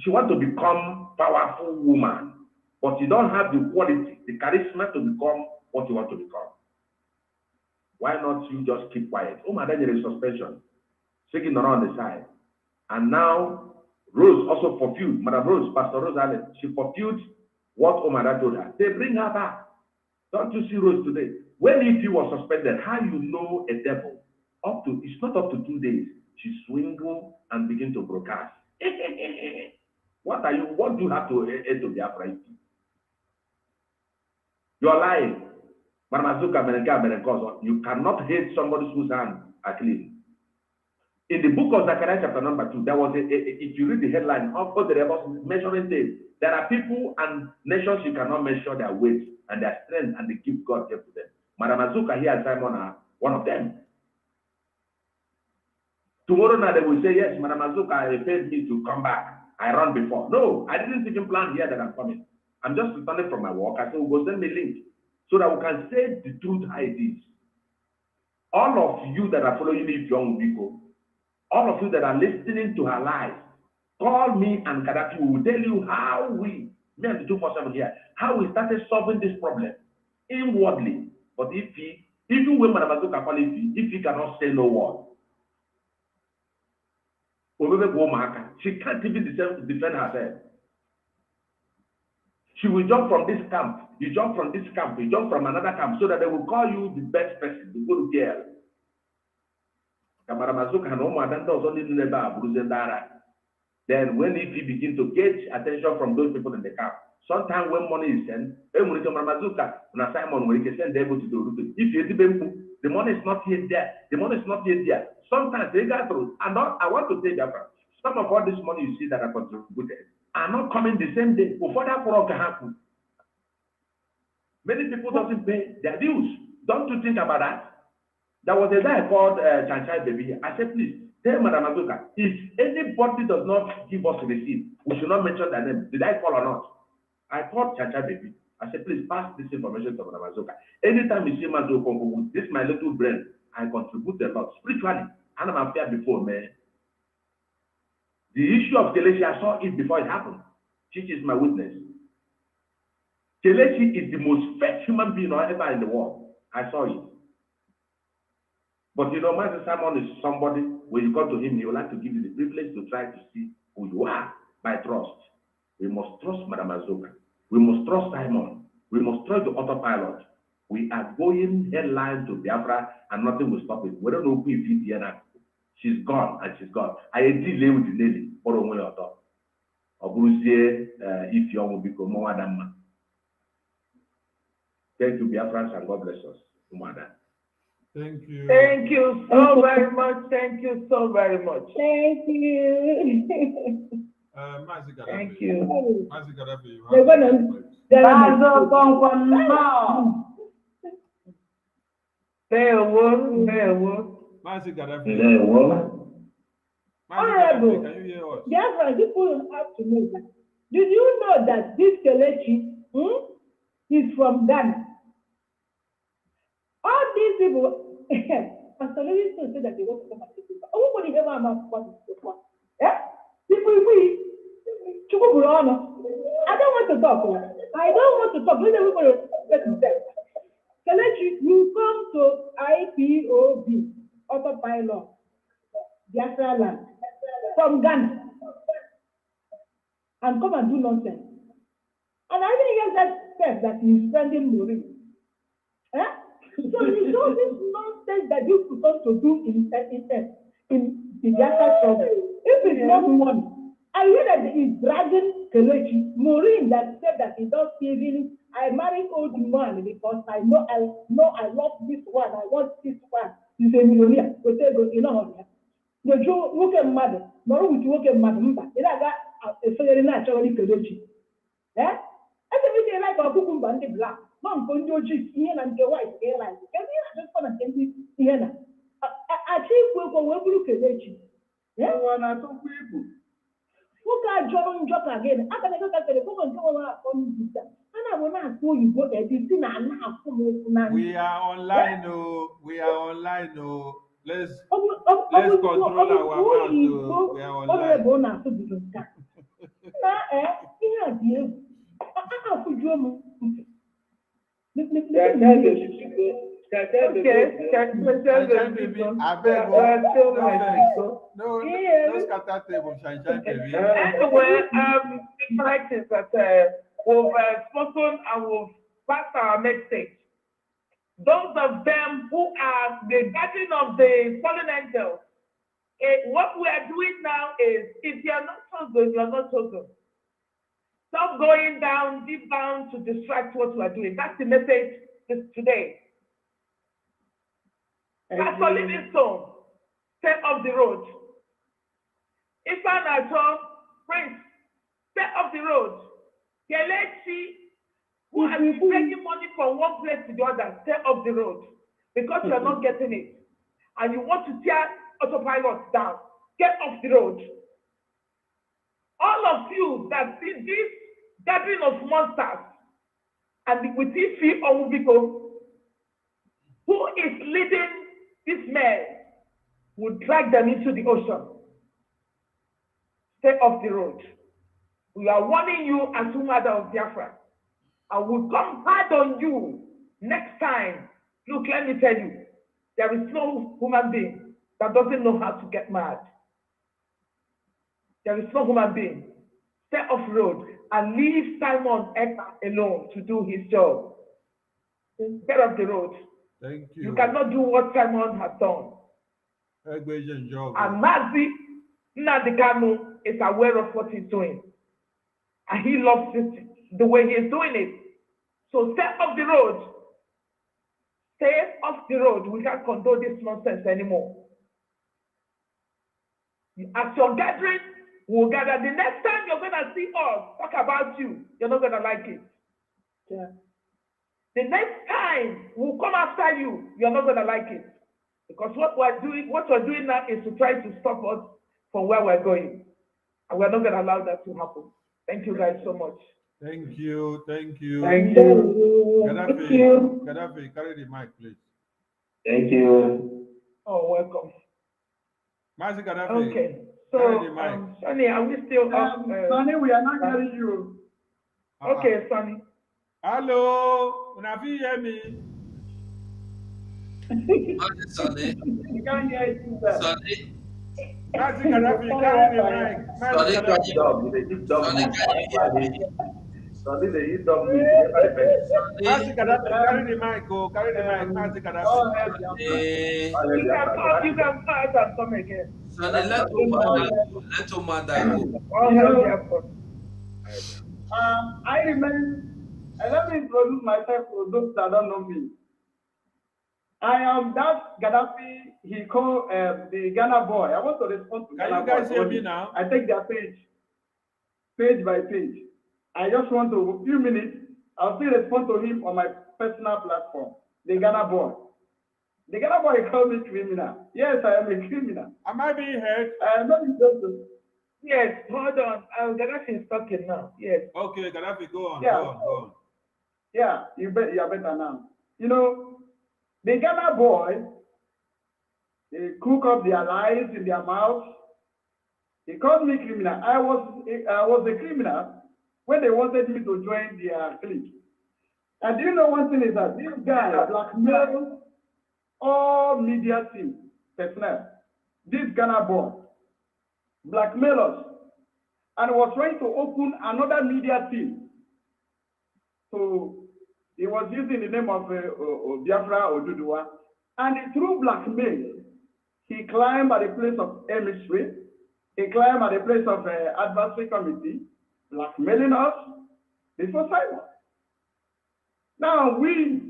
Speaker 13: she wants to become powerful woman, but you don't have the quality, the charisma to become what you want to become. Why not you just keep quiet? Madam, there is suspension, shaking around the side. And now, Rose also fulfilled, Madam Rose, Pastor Rose Allen, she fulfilled what UMUADA told her. They bring her back. Don't you see Rose today? When if you was suspended, how you know a devil? It's not up to 2 days. She swingle and begin to broadcast. What do you have to Biafra? You're lying. You cannot hate somebody whose hands are clean. In the book of Zechariah chapter number 2, there was if you read the headline of the rebels measuring tape, there are people and nations you cannot measure their weight and their strength and the gift God gave to them. Madam Azuka here and Simon are one of them. Tomorrow night they will say, yes, Madam Azuka paid me to come back. I run before. No, I didn't even plan here that I'm coming. I'm just returning from my work. I said, we'll go send me a link so that we can say the truth how it is. All of you that are following me, young people, all of you that are listening to her live, call me and Gaddafi. We will tell you how me and the 247 here, how we started solving this problem inwardly. But even when Madam Azuka call if he cannot say no word, she can't even defend herself. She will jump from this camp, you jump from this camp, you jump from another camp, so that they will call you the best person, the good girl. Then when if you begin to get attention from those people in the camp, sometimes when money is sent, Simon will send able to do it. If you the money is not yet there, the money is not yet there. Sometimes they got through. And I want to say that some of all this money you see that are contributed are not coming the same day. Before that work can happen. Many people doesn't pay their dues. Don't you think about that? There was a guy called Chanchai Baby. I said, please, tell Madam Azuka, if anybody does not give us a receipt, we should not mention their name. Did I call or not? I called Chanchai Baby. I said, please pass this information to Madam Azuka. Anytime you see Mazuka with this my little brain, I contribute a lot spiritually. And I'm affair before, man. The issue of Kelechi, I saw it before it happened. She is my witness. Kelechi is the most fat human being ever in the world. I saw it. But you know, Master Simon is somebody, when you come to him, he would like to give you the privilege to try to see who you are by trust. We must trust Madam Azuka. We must trust Simon. We must trust the autopilot. We are going headline to Biafra and nothing will stop it. We don't know who is here now. She's gone and she's gone. I deal with the lady for a way or two. If you will become more than man. Thank you, Biafrans, and God bless us. UMUADA.
Speaker 5: Thank you.
Speaker 6: Thank you so very much. Thank you so very much.
Speaker 10: Thank you.
Speaker 6: Thank you.
Speaker 10: They're gonna. Honorable, Biafra, people have to know that. Did you know that this Kelechi is from Ghana? All these people, Pastor Lewis said that they want to come and take it. Everybody ever asked what is the point? Yeah? People, I don't want to talk. I don't want to talk. Let everybody get themselves. Kelechi, you come to IPOB, autopilot, Biafra land, from Ghana, and come and do nonsense. And I didn't hear that step that he's spending money. Eh? So you know this nonsense that you're supposed to do in the Biafra struggle. If it's not money, I hear that he's dragging Kelechi, Maureen that said that he's not giving. I married old man because I know I love this one. I want this one. He's a millionaire. You know, the Joe working mother, nor would you work a mother. You know, I got a fairly natural Kelechi. Eh? Everything like a cuckoo bandy black. Mom, when you're just here and your wife, airline. Can you just want to send me here? I think we'll go over to Kelechi. Yeah, one or two people. Who can join job again? I can go to the phone and go on this. And I will not go you go there.
Speaker 5: We are online, no. We are online, no. Let's control our mouth. We are online.
Speaker 6: Anyway, the fact is that we've spoken and we've passed our message. those of them who are the guardian of the fallen angels. What we are doing now is, if you are not chosen, you are not chosen. Stop going down, deep down to distract what we are doing. That's the message today. Pastor Livingstone, stay off the road. Ifan Ato, Prince, stay off the road. Kelechi, who has been taking money from one place to the other, stay off the road. Because you are not getting it. And you want to tear autopilot down. Get off the road. All of you that see this gathering of monsters and with Ifi Omubiko, who is leading this man, will drag them into the ocean. Stay off the road. We are warning you as UMUADA of Biafra. I will come hard on you next time. Look, let me tell you, there is no human being that doesn't know how to get mad. There is no human being. Stay off road and leave Simon Ekpa alone to do his job. Get off the road.
Speaker 5: Thank you.
Speaker 6: You cannot do what Simon has done. And Mazi NNAMDI Kanu is aware of what he's doing. And he loves it the way he is doing it. So stay off the road. Stay off the road. We can't condone this nonsense anymore. As your gathering, we'll gather. The next time you're going to see us talk about you, you're not going to like it. Yeah. The next time we'll come after you, you're not going to like it. Because what we're doing now is to try to stop us from where we're going. And we're not going to allow that to happen. Thank you guys so much.
Speaker 5: Thank you. Thank you.
Speaker 6: Thank you.
Speaker 5: Gaddafi,
Speaker 6: Thank you.
Speaker 5: Gaddafi, carry the mic, please.
Speaker 14: Thank you.
Speaker 6: Oh, welcome.
Speaker 5: Mazi Gaddafi.
Speaker 6: Okay.
Speaker 5: Carry the
Speaker 6: So,
Speaker 5: mic.
Speaker 6: Sonny, are we still up?
Speaker 8: Sonny, we are not hearing you.
Speaker 6: Okay, Sonny.
Speaker 5: Hello, una fit hear me?
Speaker 14: Sonny.
Speaker 8: We can't hear you, sir.
Speaker 14: Sonny.
Speaker 5: Mazi Gaddafi, carry the mic. Mazi
Speaker 14: Sonny,
Speaker 5: Gaddafi.
Speaker 14: can you hear me?
Speaker 13: Sonny, they eat dog meat.
Speaker 5: Mazi Gaddafi, carry the mic. Oh, carry the mic. Mazi Gaddafi.
Speaker 6: You can pass and come again.
Speaker 14: Sonny, let UMUADA go.
Speaker 8: I remember, let me introduce myself for those that don't know me. I am that Gaddafi, he called the Ghana boy. I want to respond to Ghana boy.
Speaker 5: Can you guys hear me now?
Speaker 8: I take their page by page. I just want to, a few minutes, I'll still respond to him on my personal platform, the Ghana boy. The Ghana boy called me criminal. Yes, I am a criminal.
Speaker 5: Am I being heard?
Speaker 8: I am not injustice.
Speaker 6: Yes, hold on. Gaddafi is talking now. Yes.
Speaker 5: Okay, Gaddafi, go on.
Speaker 8: Yeah.
Speaker 5: Go on.
Speaker 8: Yeah, you are better now. You know, the Ghana boy, they cook up their lies in their mouth. They called me criminal. I was a criminal when they wanted me to join their clique. And do you know one thing is that this guy blackmailed all media team personnel. This Ghana boy blackmailed us and was trying to open another media team. So he was using the name of Biafra or Dudua. And through blackmail, he climbed at the place of emissary, he climbed at the place of advisory committee, blackmailing us before Simon. Now we,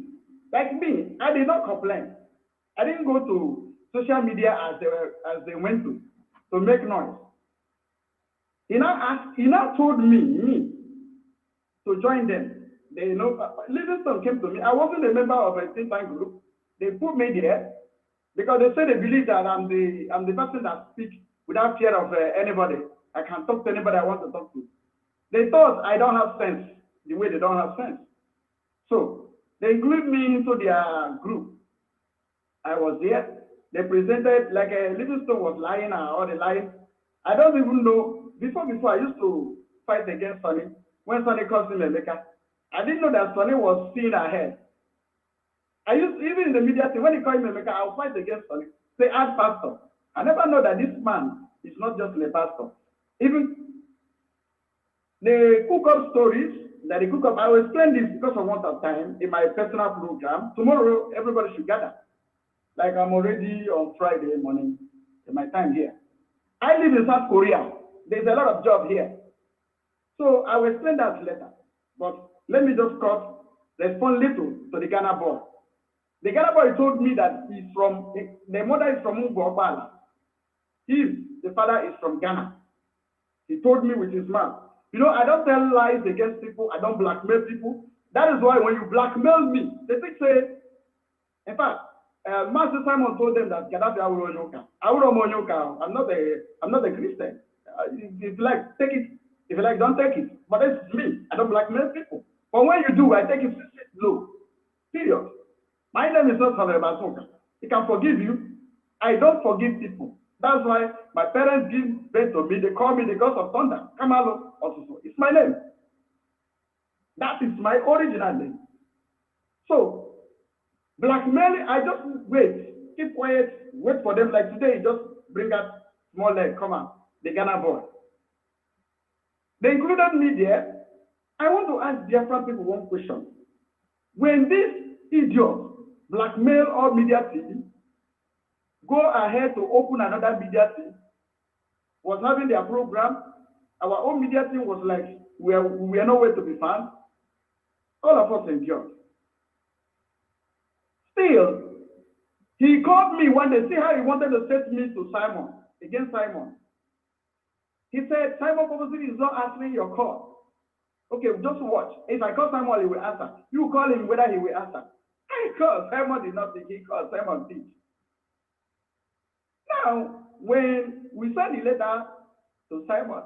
Speaker 8: like me, I did not complain. I didn't go to social media as they went to make noise. He now told me to join them. They Livingstone came to me. I wasn't a member of a think tank group. They put me there because they say they believe that I'm the person that speaks without fear of anybody. I can talk to anybody I want to talk to. They thought I don't have sense the way they don't have sense. So they included me into their group. I was there. They presented like Livingstone was lying or the lying. I don't even know. Before I used to fight against Sonny. When Sonny calls him Emeka, I didn't know that Sonny was seeing ahead. Even in the media, when he called me Emeka, I'll fight against Sonny. Say, ask pastor. I never know that this man is not just a pastor. Even They cook up stories that they cook up. I will explain this because of want of time in my personal program. Tomorrow, everybody should gather. Like I'm already on Friday morning in my time here. I live in South Korea. There's a lot of job here. So I will explain that later. But let me just respond little to the Ghana boy. The Ghana boy told me that the mother is from Ubopala. The father is from Ghana. He told me with his mouth. You know, I don't tell lies against people. I don't blackmail people. That is why when you blackmail me, they say, in fact, Master Simon told them that Gaddafi I'm not a Christian. If you like, take it. If you like, don't take it. But that's me. I don't blackmail people. But when you do, I take it low. Period. My name is not Samuel Basoka. He can forgive you. I don't forgive people. That's why my parents give birth to me. They call me the God of Thunder. Kamalo also. It's my name. That is my original name. So, blackmailing, I just wait. Keep quiet. Wait for them. Like today, just bring up small leg. Come on. The Ghana boy. They included me there. I want to ask Biafra people one question. When this idiot blackmail all media team, go ahead to open another media team, was having their program, our own media team was like, we are nowhere to be found. All of us endured. Still, he called me one day, see how he wanted to set me to Simon, against Simon. He said, Simon purposely is not answering your call. Okay, just watch. If I call Simon, he will answer. You call him whether he will answer. I called. Simon did not think. He called. Simon did. Now, when we sent the letter to Simon,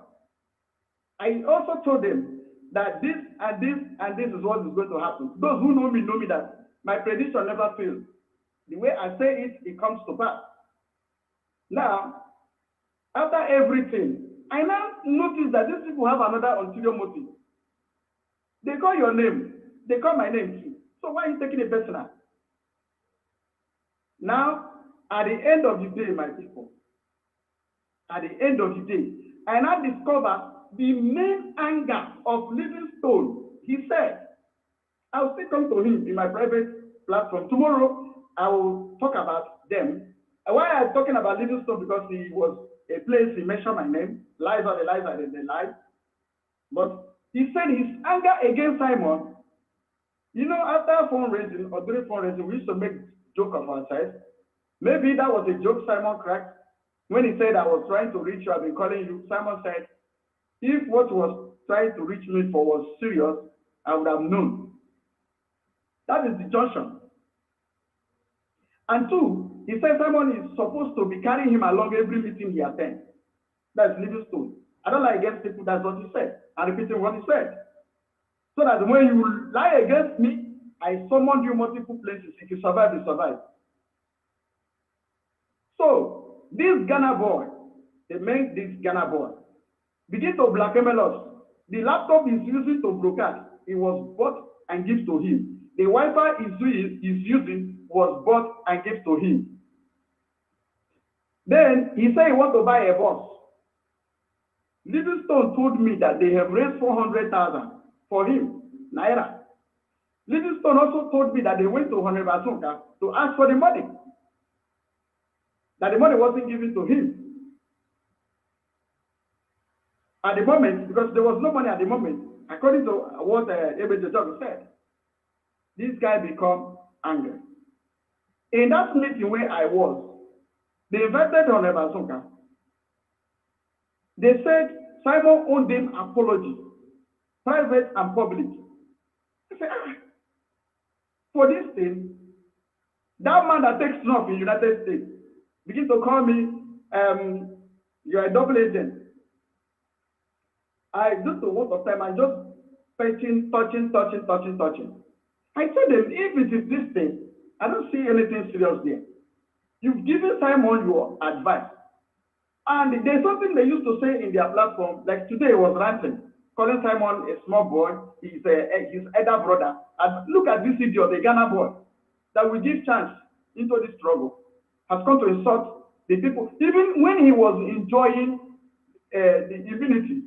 Speaker 8: I also told them that this and this and this is what is going to happen. Those who know me that my prediction never fails. The way I say it, it comes to pass. Now, after everything, I now notice that these people have another ulterior motive. They call your name. They call my name too. So why are you taking it personal? Now, at the end of the day, my people, at the end of the day, I now discover the main anger of Livingstone. He said, I'll still come to him in my private platform. Tomorrow, I will talk about them. And why I'm talking about Livingstone? Because he was a place, he mentioned my name. Lies are the lies are the lies. But he said his anger against Simon, you know, after fundraising or during fundraising, we used to make joke of ourselves. Maybe that was a joke Simon cracked. When he said, I was trying to reach you, I've been calling you. Simon said, if what he was trying to reach me for was serious, I would have known. That is the junction. And two, he said Simon is supposed to be carrying him along every meeting he attends. That's Livingstone. I don't lie against people, that's what he said. I'm repeating what he said. So that when you lie against me, I summoned you multiple places. If you survive, you survive. So, this Ghana boy, they make this Ghana boy begin to blackmail us. The laptop he's using to broadcast, it was bought and given to him. The Wi-Fi he's using was bought and given to him. Then he said he wants to buy a bus. Livingstone told me that they have raised 400,000 for him, Naira. Livingstone also told me that they went to Honorable Asunka to ask for the money. That the money wasn't given to him. At the moment, because there was no money at the moment, according to what Ebede Jog said, this guy became angry. In that meeting where I was, they invited Honorable Asunka. They said Simon owed them apology, private and public. I said, for this thing, that man that takes snuff in the United States begin to call me, you're a double agent. I just a waste of time, I'm just touching. I told them, if it is this thing, I don't see anything serious there. You've given Simon your advice. And there's something they used to say in their platform, like today was ranting, calling Simon a small boy, he's his elder brother. And look at this idiot, the Ghana boy, that will give chance into this struggle, has come to insult the people. Even when he was enjoying the immunity,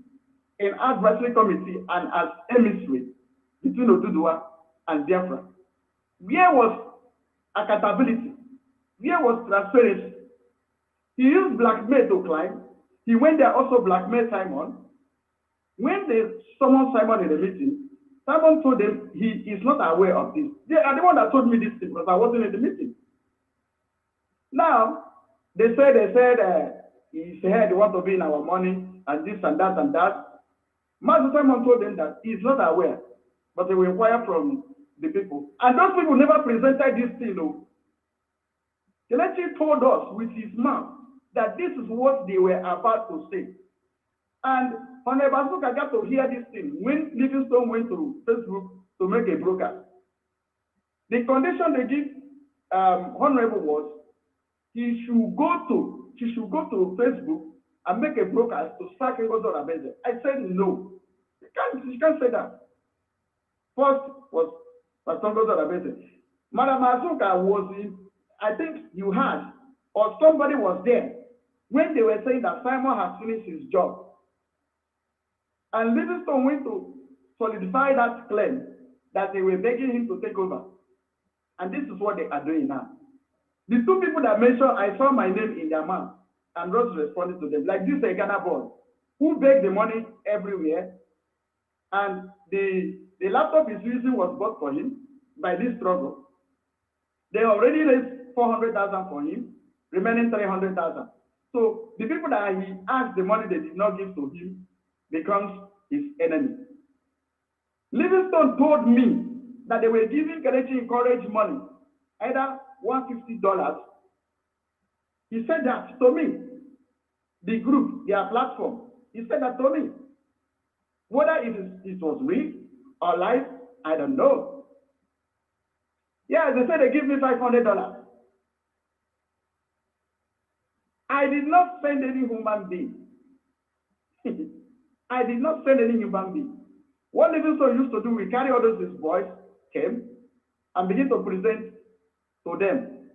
Speaker 8: in advisory committee and as emissary between Odudua and Biafra? Where was accountability? Where was transparency? He used blackmail to climb. He went there also blackmail Simon. When they summoned Simon in the meeting, Simon told them he is not aware of this. They are the one that told me this thing because I wasn't in the meeting. Now, they said he said they want to be in our money and this and that and that. Master Simon told them that he is not aware, but they will inquire from the people. And those people never presented this thing. No. Kelechi told us with his mouth that this is what they were about to say. And Honorable Azuka got to hear this thing when Livingstone went to Facebook to make a broadcast. The condition they give Honorable was she should go to Facebook and make a broadcast to sack Ngozi Abeze. I said no. You can't say that. First was Ngozi Abeze. Madam Azuka was in, I think you had, or somebody was there when they were saying that Simon has finished his job. And Livingstone went to solidify that claim that they were begging him to take over. And this is what they are doing now. The two people that mentioned, I saw my name in their mouth and Rose responded to them. Like this Ghana boy who begged the money everywhere. And the laptop he's using was bought for him by this struggle. They already raised 400,000 for him, remaining 300,000. So the people that he asked the money they did not give to him becomes his enemy. Livingstone told me that they were giving Kelechi Encourage money, either $150. He said that to me. The group, their platform, he said that to me. Whether it was real or live, I don't know. Yeah, they said they give me $500. I did not send any human being. I did not send any human being. What Livingstone used to do, we carry orders, his boys came and begin to present to them.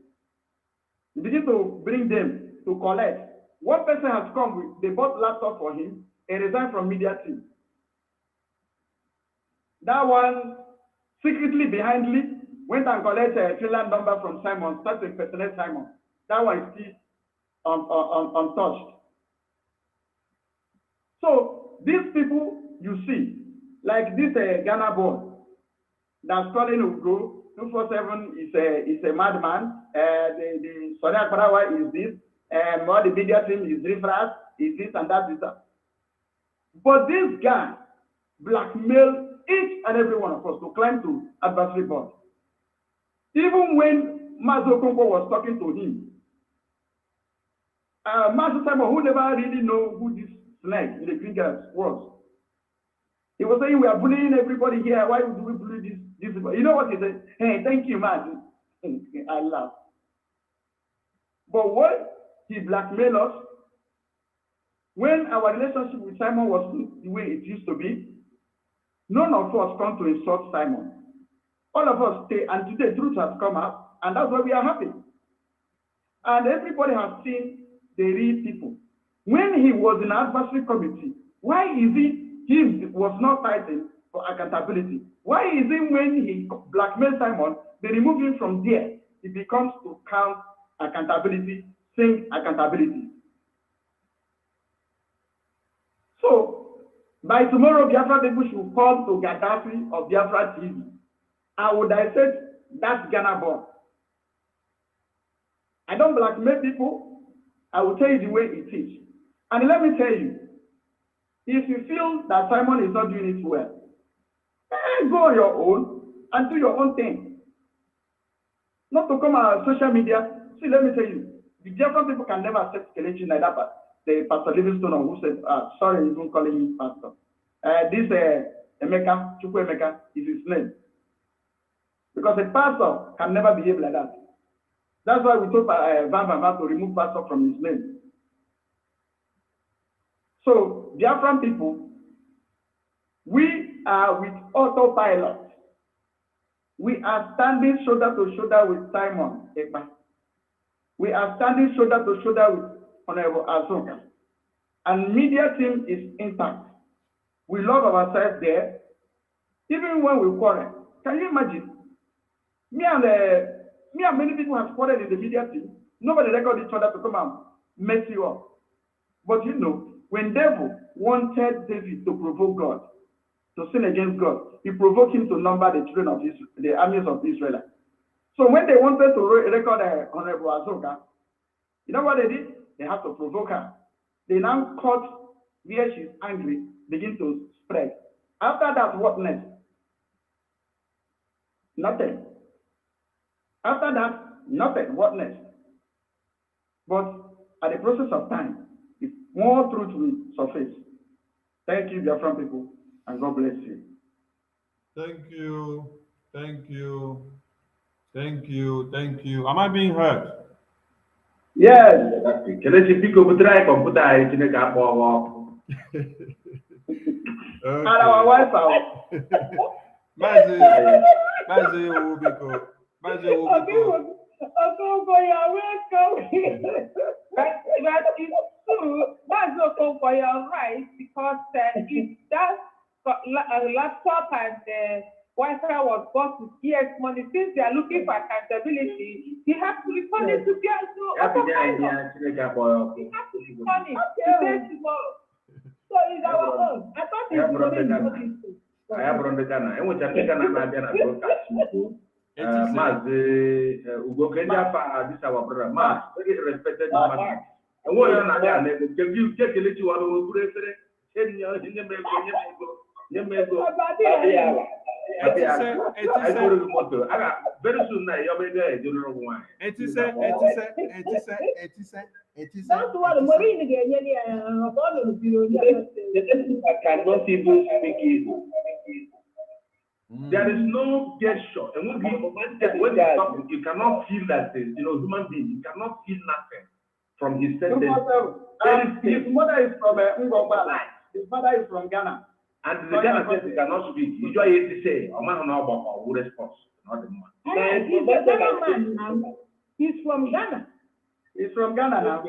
Speaker 8: We begin to bring them to collect. One person has come with, they bought laptop for him, and resigned from media team. That one, secretly, behindly, went and collected a Finland number from Simon, started to impersonate Simon. That one is still untouched. So, these people you see, like this Ghana boy that's calling Ugo, 247 is a madman, the Sonia Parawa is this, all the media team is refras, is this and that, is that. But this guy blackmailed each and every one of us to climb to advisory board. Even when Mazo Konko was talking to him, Master Simon, who never really know who this snake in the green grass was, he was saying, we are bullying everybody here. Why do we bully this people? You know what he said? Hey, thank you, man. I laugh. But what he blackmailed us, when our relationship with Simon was the way it used to be, none of us come to insult Simon. All of us stay, and today truth has come out, and that's why we are happy. And everybody has seen the real people. When he was in advisory committee, why is he was not fighting for accountability? Why is it when he blackmailed Simon, they remove him from there, it becomes to count accountability, sing accountability. So, by tomorrow, Biafra people should come to Gaddafi of Biafra TV. I would dissect that Ghana boy. I don't blackmail people. I will tell you the way it is. And let me tell you, if you feel that Simon is not doing it well, go on your own and do your own thing. Not to come on social media. See, let me tell you, the Biafran people can never accept Kelechi like that, but the Pastor Livingstone who said, sorry, even calling him pastor. This Emeka, Chukwu Emeka, is his name. Because a pastor can never behave like that. That's why we told Van to remove pastor from his name. So, Biafran people, we are with autopilot. We are standing shoulder to shoulder with Simon Ekpa. We are standing shoulder to shoulder with Honorable Azuka. And media team is intact. We love ourselves there. Even when we quarrel. Can you imagine? Me and many people have quarreled in the media team. Nobody record each other to come and mess you up. But you know, when devil wanted David to provoke God, to sin against God, he provoked him to number the children of Israel, the armies of Israel. So when they wanted to record Honorable Azoka, you know what they did? They had to provoke her. They now caught where she's angry, begin to spread. After that, what next? Nothing. After that, nothing. What next? But at the process of time, more truth will surface. Thank you, Biafran people, and God bless you.
Speaker 5: Thank you. Thank you. Thank you. Thank you. Am I being heard?
Speaker 8: Yes.
Speaker 13: Kelechi biko butere computer anyị Chineke akpọọ.
Speaker 8: And our wife out.
Speaker 5: Mazi Owubiko.
Speaker 6: Okonkwo, you're welcome. But it's true. That's Okonkwo, you're right, because if that laptop and Wi-Fi was bought with ES money, since they are looking for accountability, he has to return it to autopilot. He has to return it today, tomorrow. So it's our own. I thought it's money.
Speaker 13: I have run the Ghana. I want to take an idea of broadcast. Mazi Ugo Kenya, this our brother. Maz, very respected man. And what you're not there, can you take a little while over the very soon now, you're there, you don't know why.
Speaker 10: That's what Marine again.
Speaker 13: I cannot even speak it. There is no gesture, and when you talk, you cannot feel that thing. You know, human being, you cannot feel nothing from his sentence.
Speaker 8: His mother is from Ngogba. His father is from Ghana.
Speaker 13: And the Ghana says he cannot speak. You just say, "Oh man, no about who response, not the man."
Speaker 10: He's a Ghana man now. He's from Ghana.
Speaker 8: He's from Ghana now.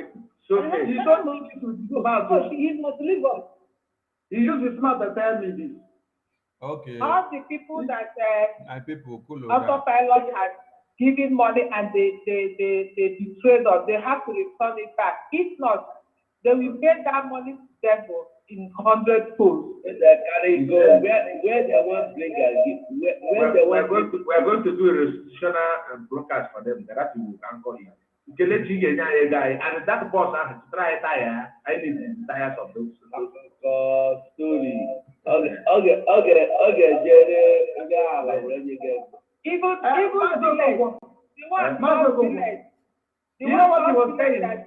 Speaker 8: So he don't need to go back.
Speaker 10: He must live up.
Speaker 8: He used his mouth to tell me this.
Speaker 5: Okay.
Speaker 6: All the people that
Speaker 5: cool
Speaker 6: autopilot has given money and they betrayed us, they have to return it back. If not, they will pay that money to them in 100 folds.
Speaker 13: Where they want bring we're going to do a restitutional broadcast for them. That we can call it. And that boss has to try tire. I need the tires of those story. Okay.
Speaker 6: Even delay.
Speaker 8: You know what he was saying?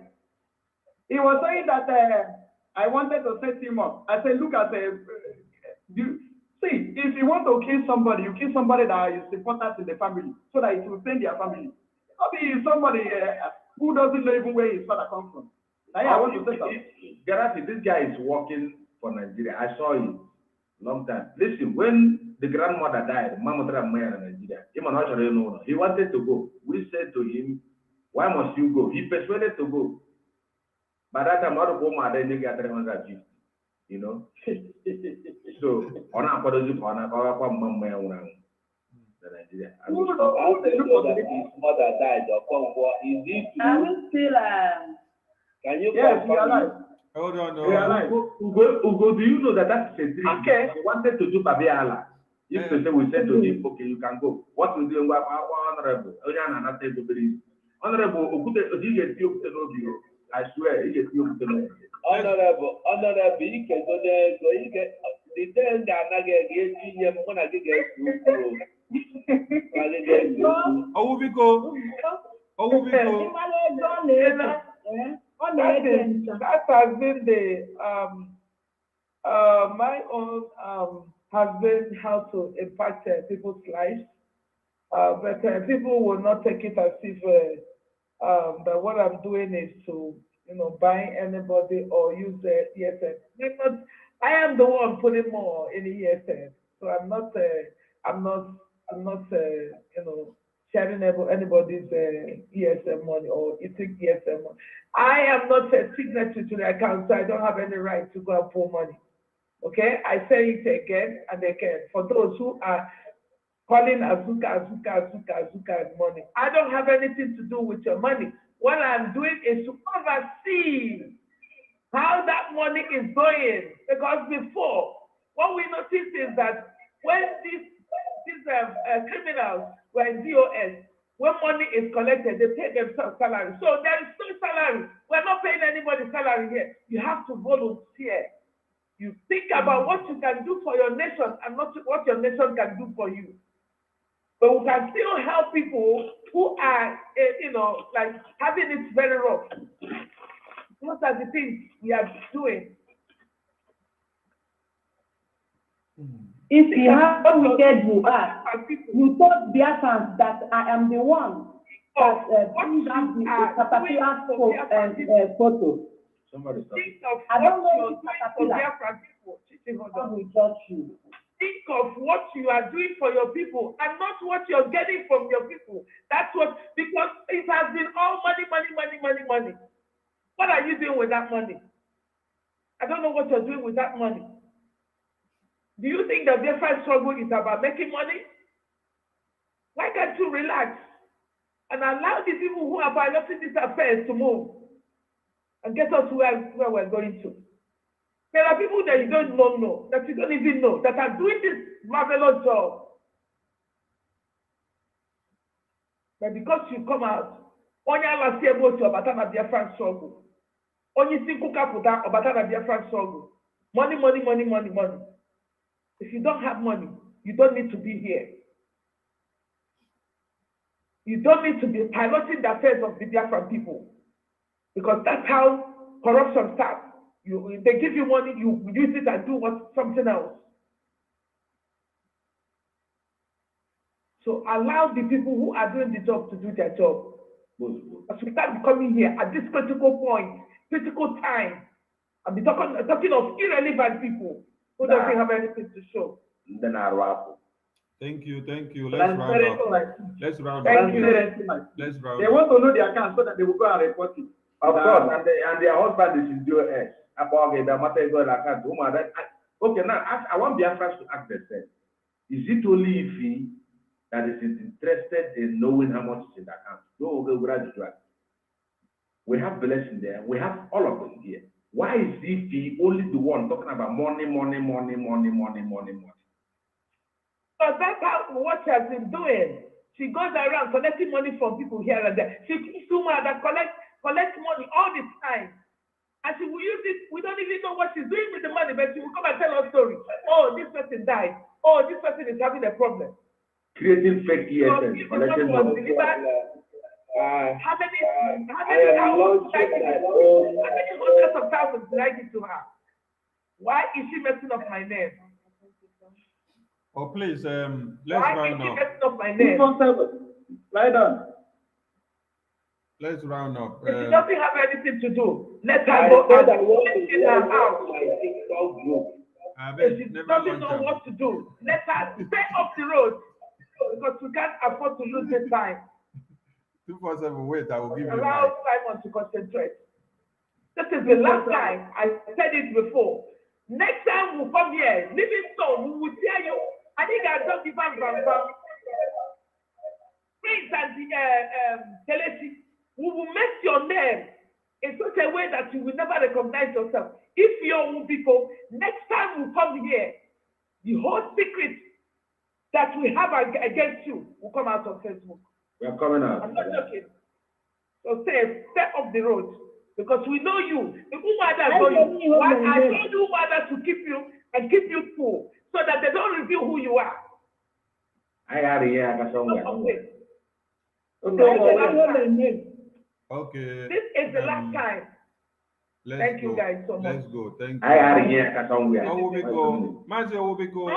Speaker 8: He was saying that I wanted to set him up. I said, look at see, if you want to kill somebody, you kill somebody that is important in the family, so that it will send their family. Maybe somebody who doesn't know even where his father comes from. I want to say something.
Speaker 13: Garati, this guy is working for Nigeria. I saw him long time. Listen, when the grandmother died, Mama Maya in Nigeria, he wanted to go. We said to him, why must you go? He persuaded to go. By that time, other woman they get 350. You know? So on our Nigeria.
Speaker 7: Who his mother died I'm still
Speaker 13: can you
Speaker 8: yes, we are alive.
Speaker 5: Hold on,
Speaker 8: we are alive.
Speaker 13: Ugo, do you know that that's a dream? Okay. He wanted to do Babiala. If they say we said to him, okay, you can go. What will do? Honorable. Honorable, I swear, he gets you. Honorable, you can go there. So you get the thing that I get you. I'm gonna get you.
Speaker 6: That has been the my own has been how to impact people's lives, but people will not take it as if that what I'm doing is to buy anybody or use the ESN. I am the one putting more in the ESN, so I'm not sharing anybody's ESM money or eating ESM money. I am not a signatory to the account, so I don't have any right to go and pull money. Okay, I say it again and again for those who are calling Azuka money. I don't have anything to do with your money. What I'm doing is to oversee how that money is going. Because before, what we noticed is that when these criminals were in DOS, when money is collected, they pay themselves salary. So there is no salary. We're not paying anybody salary here. You have to volunteer. You think about what you can do for your nation and not what your nation can do for you. But we can still help people who are, like having it very rough. What are the things we are doing?
Speaker 7: If you have wicked you are, you told Biafrans that I am the one that brings out the caterpillar photo.
Speaker 13: Somebody stop.
Speaker 6: Think of
Speaker 7: I don't know
Speaker 6: what
Speaker 7: if
Speaker 6: you are doing for
Speaker 7: caterpillar
Speaker 6: Biafran people.
Speaker 7: will judge you.
Speaker 6: Think of what you are doing for your people and not what you're getting from your people. That's what, because it has been all money. What are you doing with that money? I don't know what you're doing with that money. Do you think the Biafra struggle is about making money? Why can't you relax and allow the people who are piloting these affairs to move and get us where we're going to? There are people that you don't know, that you don't even know, that are doing this marvelous job. But because you come out, only Allah is able to abata na Biafra struggle. Only single capital abata na Biafra struggle. Money. If you don't have money, you don't need to be here. You don't need to be piloting the affairs of the Biafran people. Because that's how corruption starts. They give you money, you use it and do something else. So allow the people who are doing the job to do their job. As we start coming here at this critical point, critical time, I'll be talking of irrelevant people who doesn't have anything to show.
Speaker 13: Then I wrap.
Speaker 5: Thank you. Let's round up. Let's round up. Let's round
Speaker 8: They
Speaker 5: up.
Speaker 8: want to know their account so that they will go and report it.
Speaker 13: Of course, and their husband is in DOS. Okay, now I want Biafra to ask themselves. Is it only Ife that is interested in knowing how much is in the account? We have blessing there. We have all of them here. Why is Ife only the one talking about money?
Speaker 6: So that's what she has been doing. She goes around collecting money from people here and there. She keeps that collects money all the time. And she will use it. We don't even know what she's doing with the money, but she will come and tell us stories. Oh, this person died. Oh, this person is having a problem.
Speaker 13: Creating fake ESN, collecting money.
Speaker 6: How many hundreds of thousands did I give to her? Why is she messing up my name?
Speaker 5: Oh, please, let's
Speaker 6: Why
Speaker 5: round
Speaker 6: is she
Speaker 5: up.
Speaker 6: messing up my name?
Speaker 8: Lie down.
Speaker 5: Let's round up.
Speaker 6: If she doesn't have anything to do, let her go out and in her house. If she doesn't know what to do, let her stay off the road because we can't afford to lose this time.
Speaker 5: 247, wait, I will give you
Speaker 6: Allow Simon to concentrate. This is the last time. I said it before. Next time we'll come here, Livingstone, we will tell you. I think I don't give them Prince and the Telesi, we will make your name in such a way that you will never recognize yourself. If you're people, next time we come here, the whole secret that we have against you will come out on Facebook.
Speaker 13: We are coming out.
Speaker 6: I'm not joking. So stay off the road because we know you. The UMUADA know you. Why I told you UMUADA to keep you and keep you cool so that they don't reveal who you are.
Speaker 13: I got somewhere.
Speaker 5: Okay.
Speaker 6: This is the last time. Thank you guys so much.
Speaker 5: Let's go. Thank you.
Speaker 13: I got here somewhere.
Speaker 5: How will we go? Mazi, how will we go?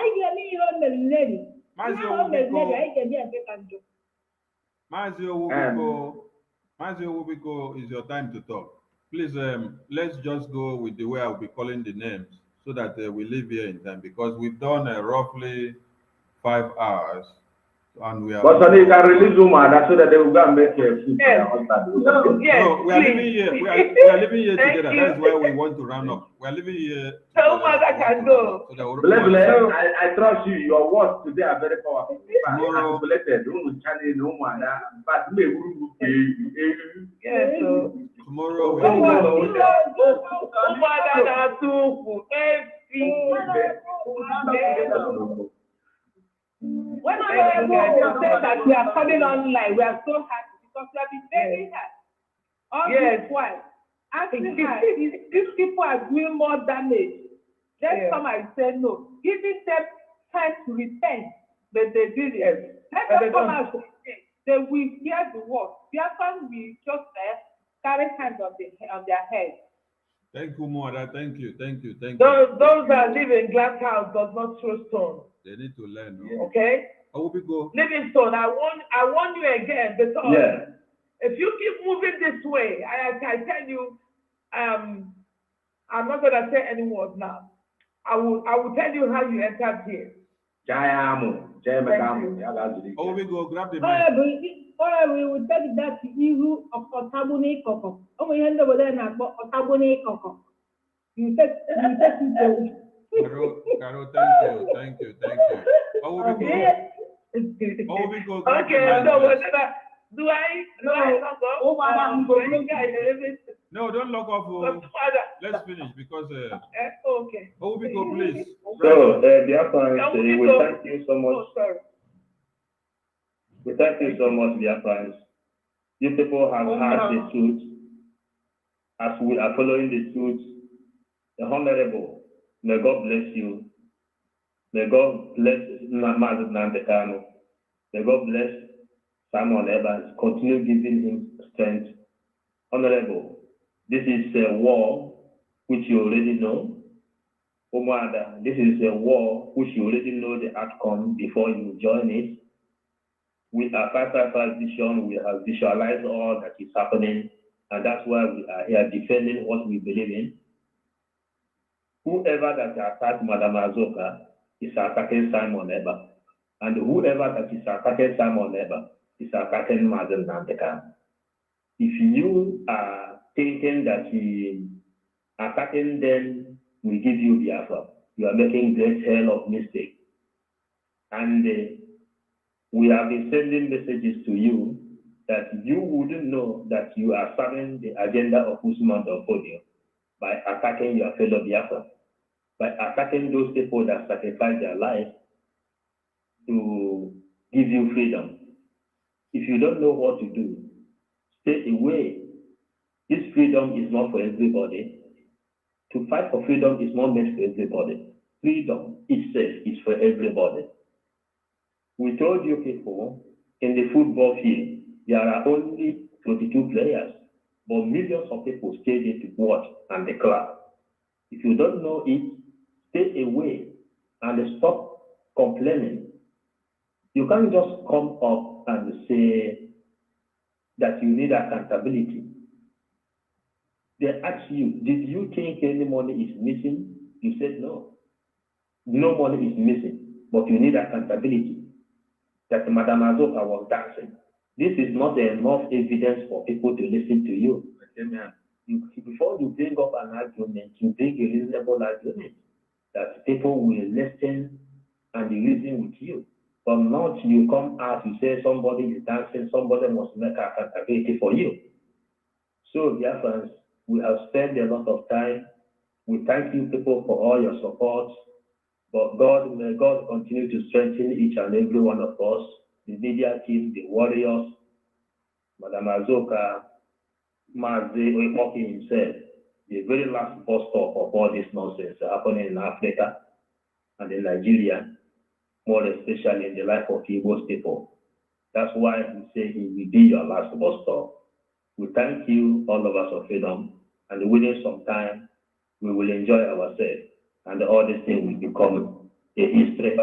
Speaker 5: Mazi, Owubiko, is your time to talk. Please, let's just go with the way I'll be calling the names so that we leave here in time because we've done roughly 5 hours. And we are.
Speaker 13: But Sonny, you can release UMUADA so that they will go and make food for their husband.
Speaker 6: No, yes,
Speaker 5: No, we are
Speaker 6: please.
Speaker 5: living here. We are living here
Speaker 6: Thank
Speaker 5: together.
Speaker 6: you.
Speaker 5: That is why we want to round up. We are living here.
Speaker 6: So UMUADA can go.
Speaker 13: I trust you. Your words today are very powerful.
Speaker 5: Tomorrow.
Speaker 6: Yes, so.
Speaker 5: Tomorrow.
Speaker 6: UMUADA na tufu. When Honorable said that we are coming online, we are so happy because we have been begging her. All this while, asking her, these people are doing more damage. Let's come and say no. Giving them time to repent, but they did it. Let them come out to repent. They will hear the word. Biafra will just carry hands on their head.
Speaker 5: Thank you, Mother. Thank you.
Speaker 6: Those that live in glass house does not throw stone.
Speaker 5: They need to learn. No?
Speaker 6: Okay?
Speaker 5: How will we go?
Speaker 6: Livingstone, I warn you again because if you keep moving this way, I tell you, I'm not gonna say any words now. I will tell you how you entered here.
Speaker 5: Oh, we go grab the mic.
Speaker 10: We will take that issue of Otabune Koko. Oh, we end over there now, but Otabune Koko. You take it.
Speaker 5: Carol, thank you. How will we go?
Speaker 6: Okay, do I log off?
Speaker 5: No, don't log off. Let's finish because.
Speaker 6: Okay.
Speaker 5: How will we go, please?
Speaker 15: So, Biafrans, we thank you so much. We thank you so much, Biafrans. You people have heard the truth. As we are following the truth, the Honorable, may God bless you. May God bless NNAMDI Kanu. May God bless Simon Evans. Continue giving him strength. Honorable, this is a war which you already know. UMUADA, this is a war which you already know the outcome before you join it. With our 555 vision, we have visualized all that is happening, and that's why we are here defending what we believe in. Whoever that attacked Madam Azoka is attacking Simon Eba, and whoever that is attacking Simon Eba is attacking Madam Nandeka. If you are thinking that attacking them will give you Biafra, you are making great hell of mistake. And we have been sending messages to you that you wouldn't know that you are serving the agenda of Usman Donfodio by attacking your fellow Biafra, by attacking those people that sacrifice their life to give you freedom. If you don't know what to do, stay away. This freedom is not for everybody. To fight for freedom is not meant for everybody. Freedom itself is for everybody. We told you people in the football field, there are only 22 players, but millions of people stay there to watch and clap. If you don't know it, stay away and stop complaining. You can't just come up and say that you need accountability. They ask you, did you think any money is missing? You said no. No money is missing, but you need accountability. That Madam Azoka was dancing. This is not enough evidence for people to listen to you. Before you bring up an argument, you bring a reasonable argument that people will listen and reason with you. But not you come out, you say somebody is dancing, somebody must make accountability for you. So, dear friends, we have spent a lot of time. We thank you people for all your support. But may God continue to strengthen each and every one of us, the media team, the warriors, Madam Azoka, Mazi Oikoki himself, the very last bus stop of all this nonsense happening in Africa and in Nigeria, more especially in the life of Igbo people. That's why we say he will be your last bus stop. We thank you, all of us of freedom, and within some time, we will enjoy ourselves. And all these things will become a history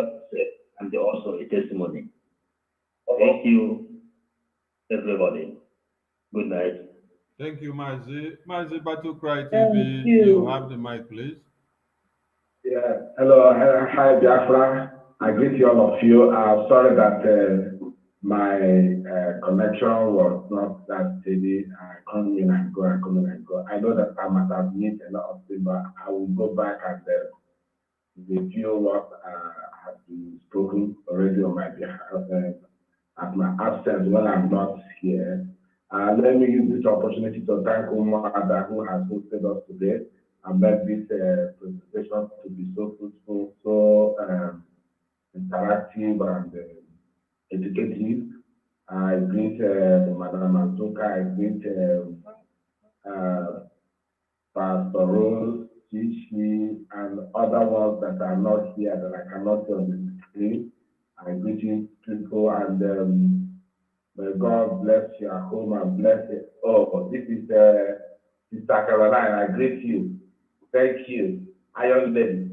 Speaker 15: and also a testimony. Thank you, everybody. Good night.
Speaker 5: Thank you, Mazi. Mazi Battle Cry TV, you have the mic, please.
Speaker 16: Yeah. Hello, hi Biafra. I greet you all of you. I'm sorry that
Speaker 13: my connection was not that steady. I come in and go, I come in and go. I know that I must have missed a lot of things, but I will go back and review what has been spoken already on my behalf at my absence when I'm not here. Let me use this opportunity to thank UMUADA who has hosted us today and made this presentation to be so fruitful, so interactive and educative. I greet Madam Azuka, I greet Pastor Rose, Chichi, and other ones that are not here that I cannot see on the screen. I greet you people and may God bless your home and bless it. Oh, this is Sister Caroline. I greet you. Thank you. Iron Lady.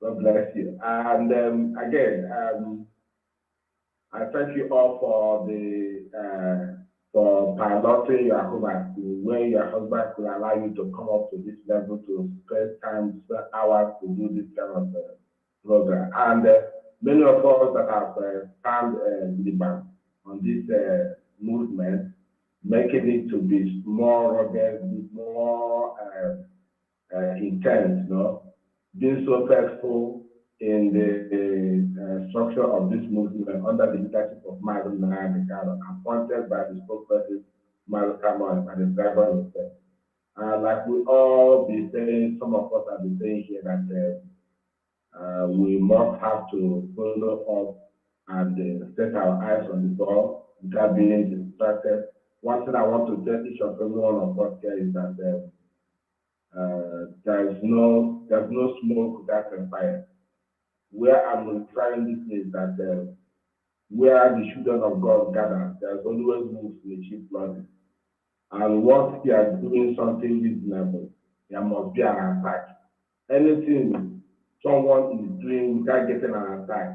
Speaker 13: God bless you. And again, I thank you all for the for piloting your husband, where your husband could allow you to come up to this level to spend time, spend hours to do this kind of program. And many of us that have stand on this movement, making it to be more rugged, more intense, being so faithful in the structure of this movement under the leadership of Madam NNAMDI, appointed by the spokesperson, Madam Kanu, and the driver himself. Like we all be saying, some of us have been saying here that we must have to follow up and set our eyes on the ball without being distracted. One thing I want to tell each of every one of us here is that there's no smoke without a fire. Where I'm trying this is that where the children of God gather, there's always moves to achieve blood. And once they are doing something reasonable, there must be an attack. Anything someone is doing without getting an attack,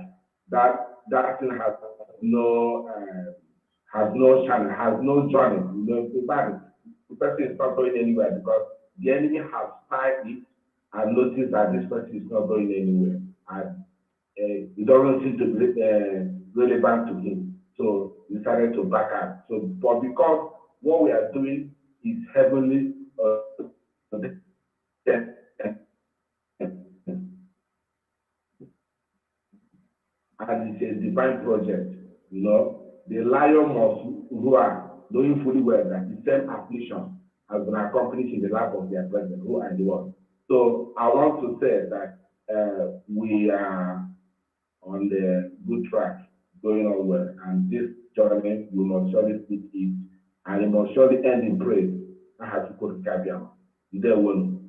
Speaker 13: that thing has no channel, has no journey. The person is not going anywhere because the enemy has spied it and noticed that this person is not going anywhere. And it doesn't seem to be relevant to him. So he decided to back out. So, but because what we are doing is heavenly, and it's a divine project, the lion must roar, knowing fully well that the same affliction has been accomplished in the life of their president, who are the ones. So I want to say that we are on the good track, going on well, and this journey we must surely speak it, and it must surely end in praise. I have to go to Kabiam. There will.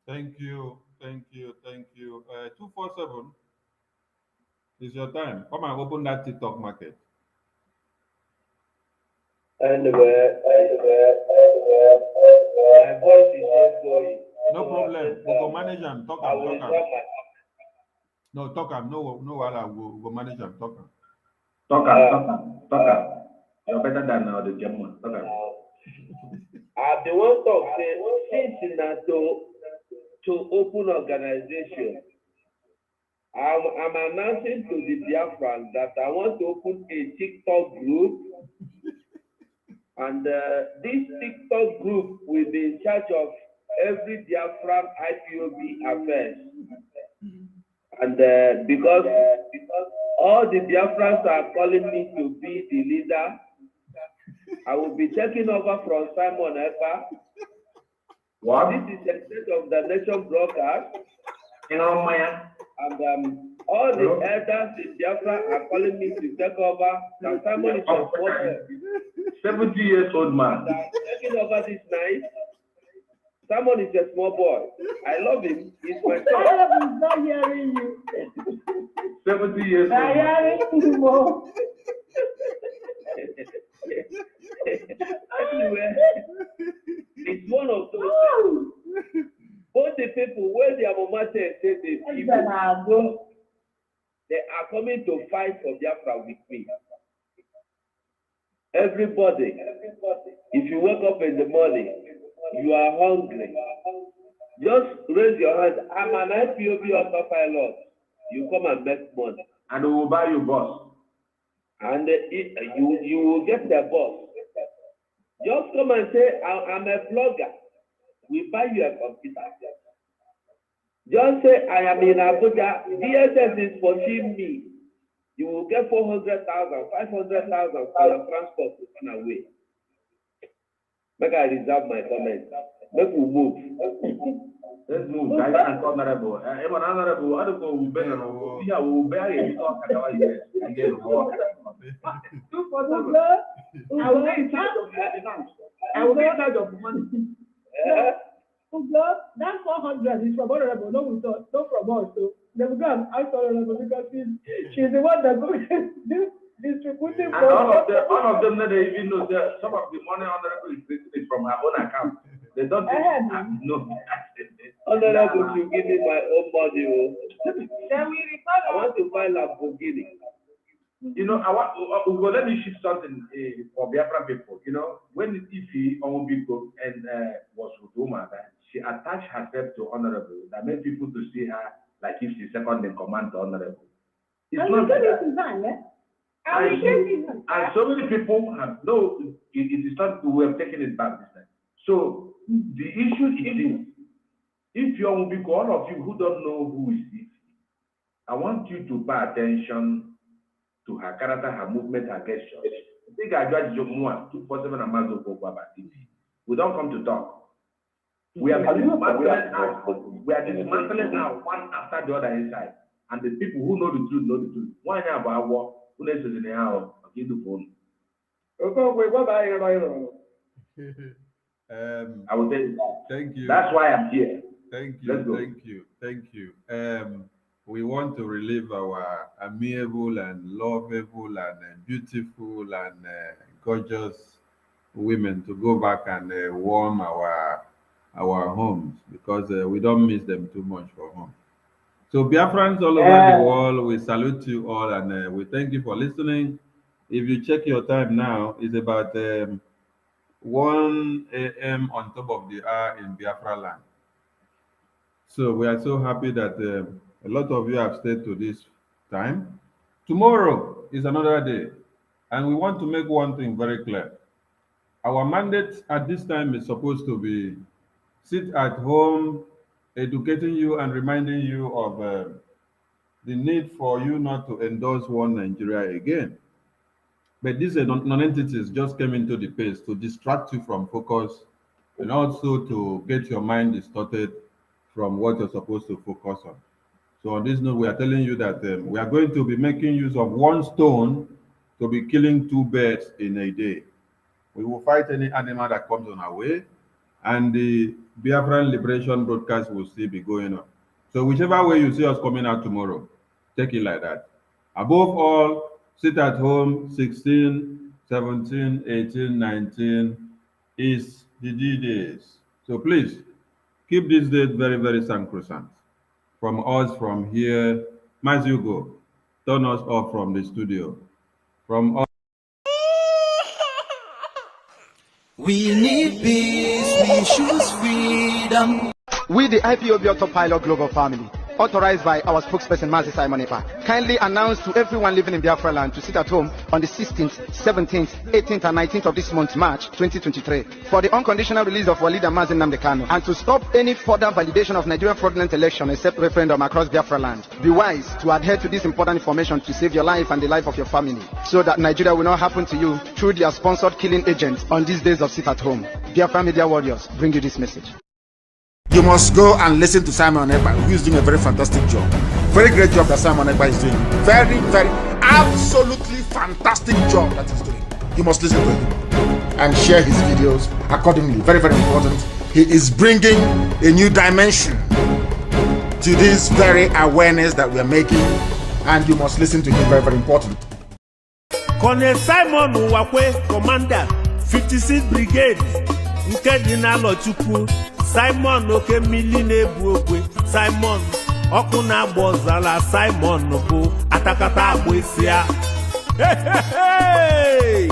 Speaker 5: Thank you. 247 is your time. Come and open that TikTok market.
Speaker 16: Anywhere. My voice is just going.
Speaker 5: No problem. We go manage and talk. No, talk. No, we go manage and talk.
Speaker 13: Talk. You're better than the German.
Speaker 16: I the one talk say since to open organization. I'm announcing to the Biafrans that I want to open a TikTok group, and this TikTok group will be in charge of every Biafran IPOB affairs. And because all the Biafrans are calling me to be the leader, I will be taking over from Simon Epa.
Speaker 13: What?
Speaker 16: This is the state of the nation broadcast. And all the elders in Biafra are calling me to take over. Now Simon is a
Speaker 13: 70 years old man.
Speaker 16: Taking over this night. Simon is a small boy. I love him. He's my son.
Speaker 10: I'm not hearing you.
Speaker 13: 70 years old.
Speaker 10: I'm hearing you more.
Speaker 16: Anyway, it's one of those things. Both the people where their mama say they are coming to fight for Biafra with me. Everybody, if you wake up in the morning, you are hungry, just raise your hand. I'm an IPOB autopilot. You come and make money.
Speaker 13: And we will buy you bus.
Speaker 16: and you will get the boss. Just come and say, I'm a blogger. We buy you a computer. Just say, I am in Abuja. DSS is pushing me. You will get 400,000, 500,000 for your transport to run away. Make I reserve my comment. Make we move.
Speaker 13: Let's move, guys. And honorable. Honorable, I don't know who better. Yeah, we will bear it. Again,
Speaker 8: I will be in charge of finance. I will be in charge of money. That 400 is from honorable, not from us. So they will go and ask honorable because she's the one that goes distributing.
Speaker 13: And all of them, they even know that some of the money honorable is from her own account. They don't know.
Speaker 16: Honorable, you give me my own money. I want to buy Lamborghini.
Speaker 13: You know, let me shift something for Biafra people. You know, when Ifi Onwubiko and was with UMUADA, she attached herself to honorable. That made people to see her like if she's second in command to honorable. It's not like that. And so many people have it is not we have taken it back this time. So the issue is this. If you Onwubiko, all of you who don't know who is Ifi, I want you to pay attention to her character, her movement, her gestures. I think I judge UMUADA 247 and Mazo about TV. We don't come to talk. We are dismantling now one after the other inside. And the people who know the truth know the truth. Why now about war? Who knows in the house? Give the phone. I will tell you that.
Speaker 5: Thank you.
Speaker 13: That's why I'm here.
Speaker 5: Thank you. Thank you. We want to relive our amiable and lovable and beautiful and gorgeous women to go back and warm our homes because we don't miss them too much for home. So Biafrans all over the world, we salute you all and we thank you for listening. If you check your time now, it's about 1 a.m. on top of the hour in Biafra land. So we are so happy that a lot of you have stayed to this time. Tomorrow is another day. And we want to make one thing very clear. Our mandate at this time is supposed to be sit at home, educating you and reminding you of the need for you not to endorse one Nigeria again. But these non-entities just came into the pace to distract you from focus and also to get your mind distorted from what you're supposed to focus on. So on this note, we are telling you that we are going to be making use of one stone to be killing 2 birds in a day. We will fight any animal that comes on our way, and the Biafran Liberation broadcast will still be going on. So whichever way you see us coming out tomorrow, take it like that. Above all, sit at home. 16, 17, 18, 19 is the D days. So please, keep this date very, very sacrosanct. From us, from here, as you go, turn us off from the studio. From us.
Speaker 2: We need peace, we choose freedom.
Speaker 1: We, the IPOB Autopilot Global Family, authorized by our spokesperson, Mazi Simon Epa, kindly announce to everyone living in Biafra land to sit at home on the 16th, 17th, 18th, and 19th of this month, March 2023, for the unconditional release of our leader, NNAMDI Kanu, and to stop any further validation of Nigerian fraudulent election except referendum across Biafra land. Be wise to adhere to this important information to save your life and the life of your family, so that Nigeria will not happen to you through their sponsored killing agents on these days of sit at home. Biafra Media Warriors bring you this message.
Speaker 4: You must go and listen to Simon Epa, who is doing a very fantastic job. Very great job that Simon Epa is doing. Very, very, absolutely fantastic job that he's doing. You must listen to him and share his videos accordingly. Very, very important. He is bringing a new dimension to this very awareness that we are making, and you must listen to him. Very, very important.
Speaker 3: Colonel Simon Uwakwe, Commander, 56th Brigade, Nkedina Lochukwu. Simon oke mmili na-ebu okwe. Simon ọkụ na-agba ọzara. Simon bụ atakata agba isi ya. Hey!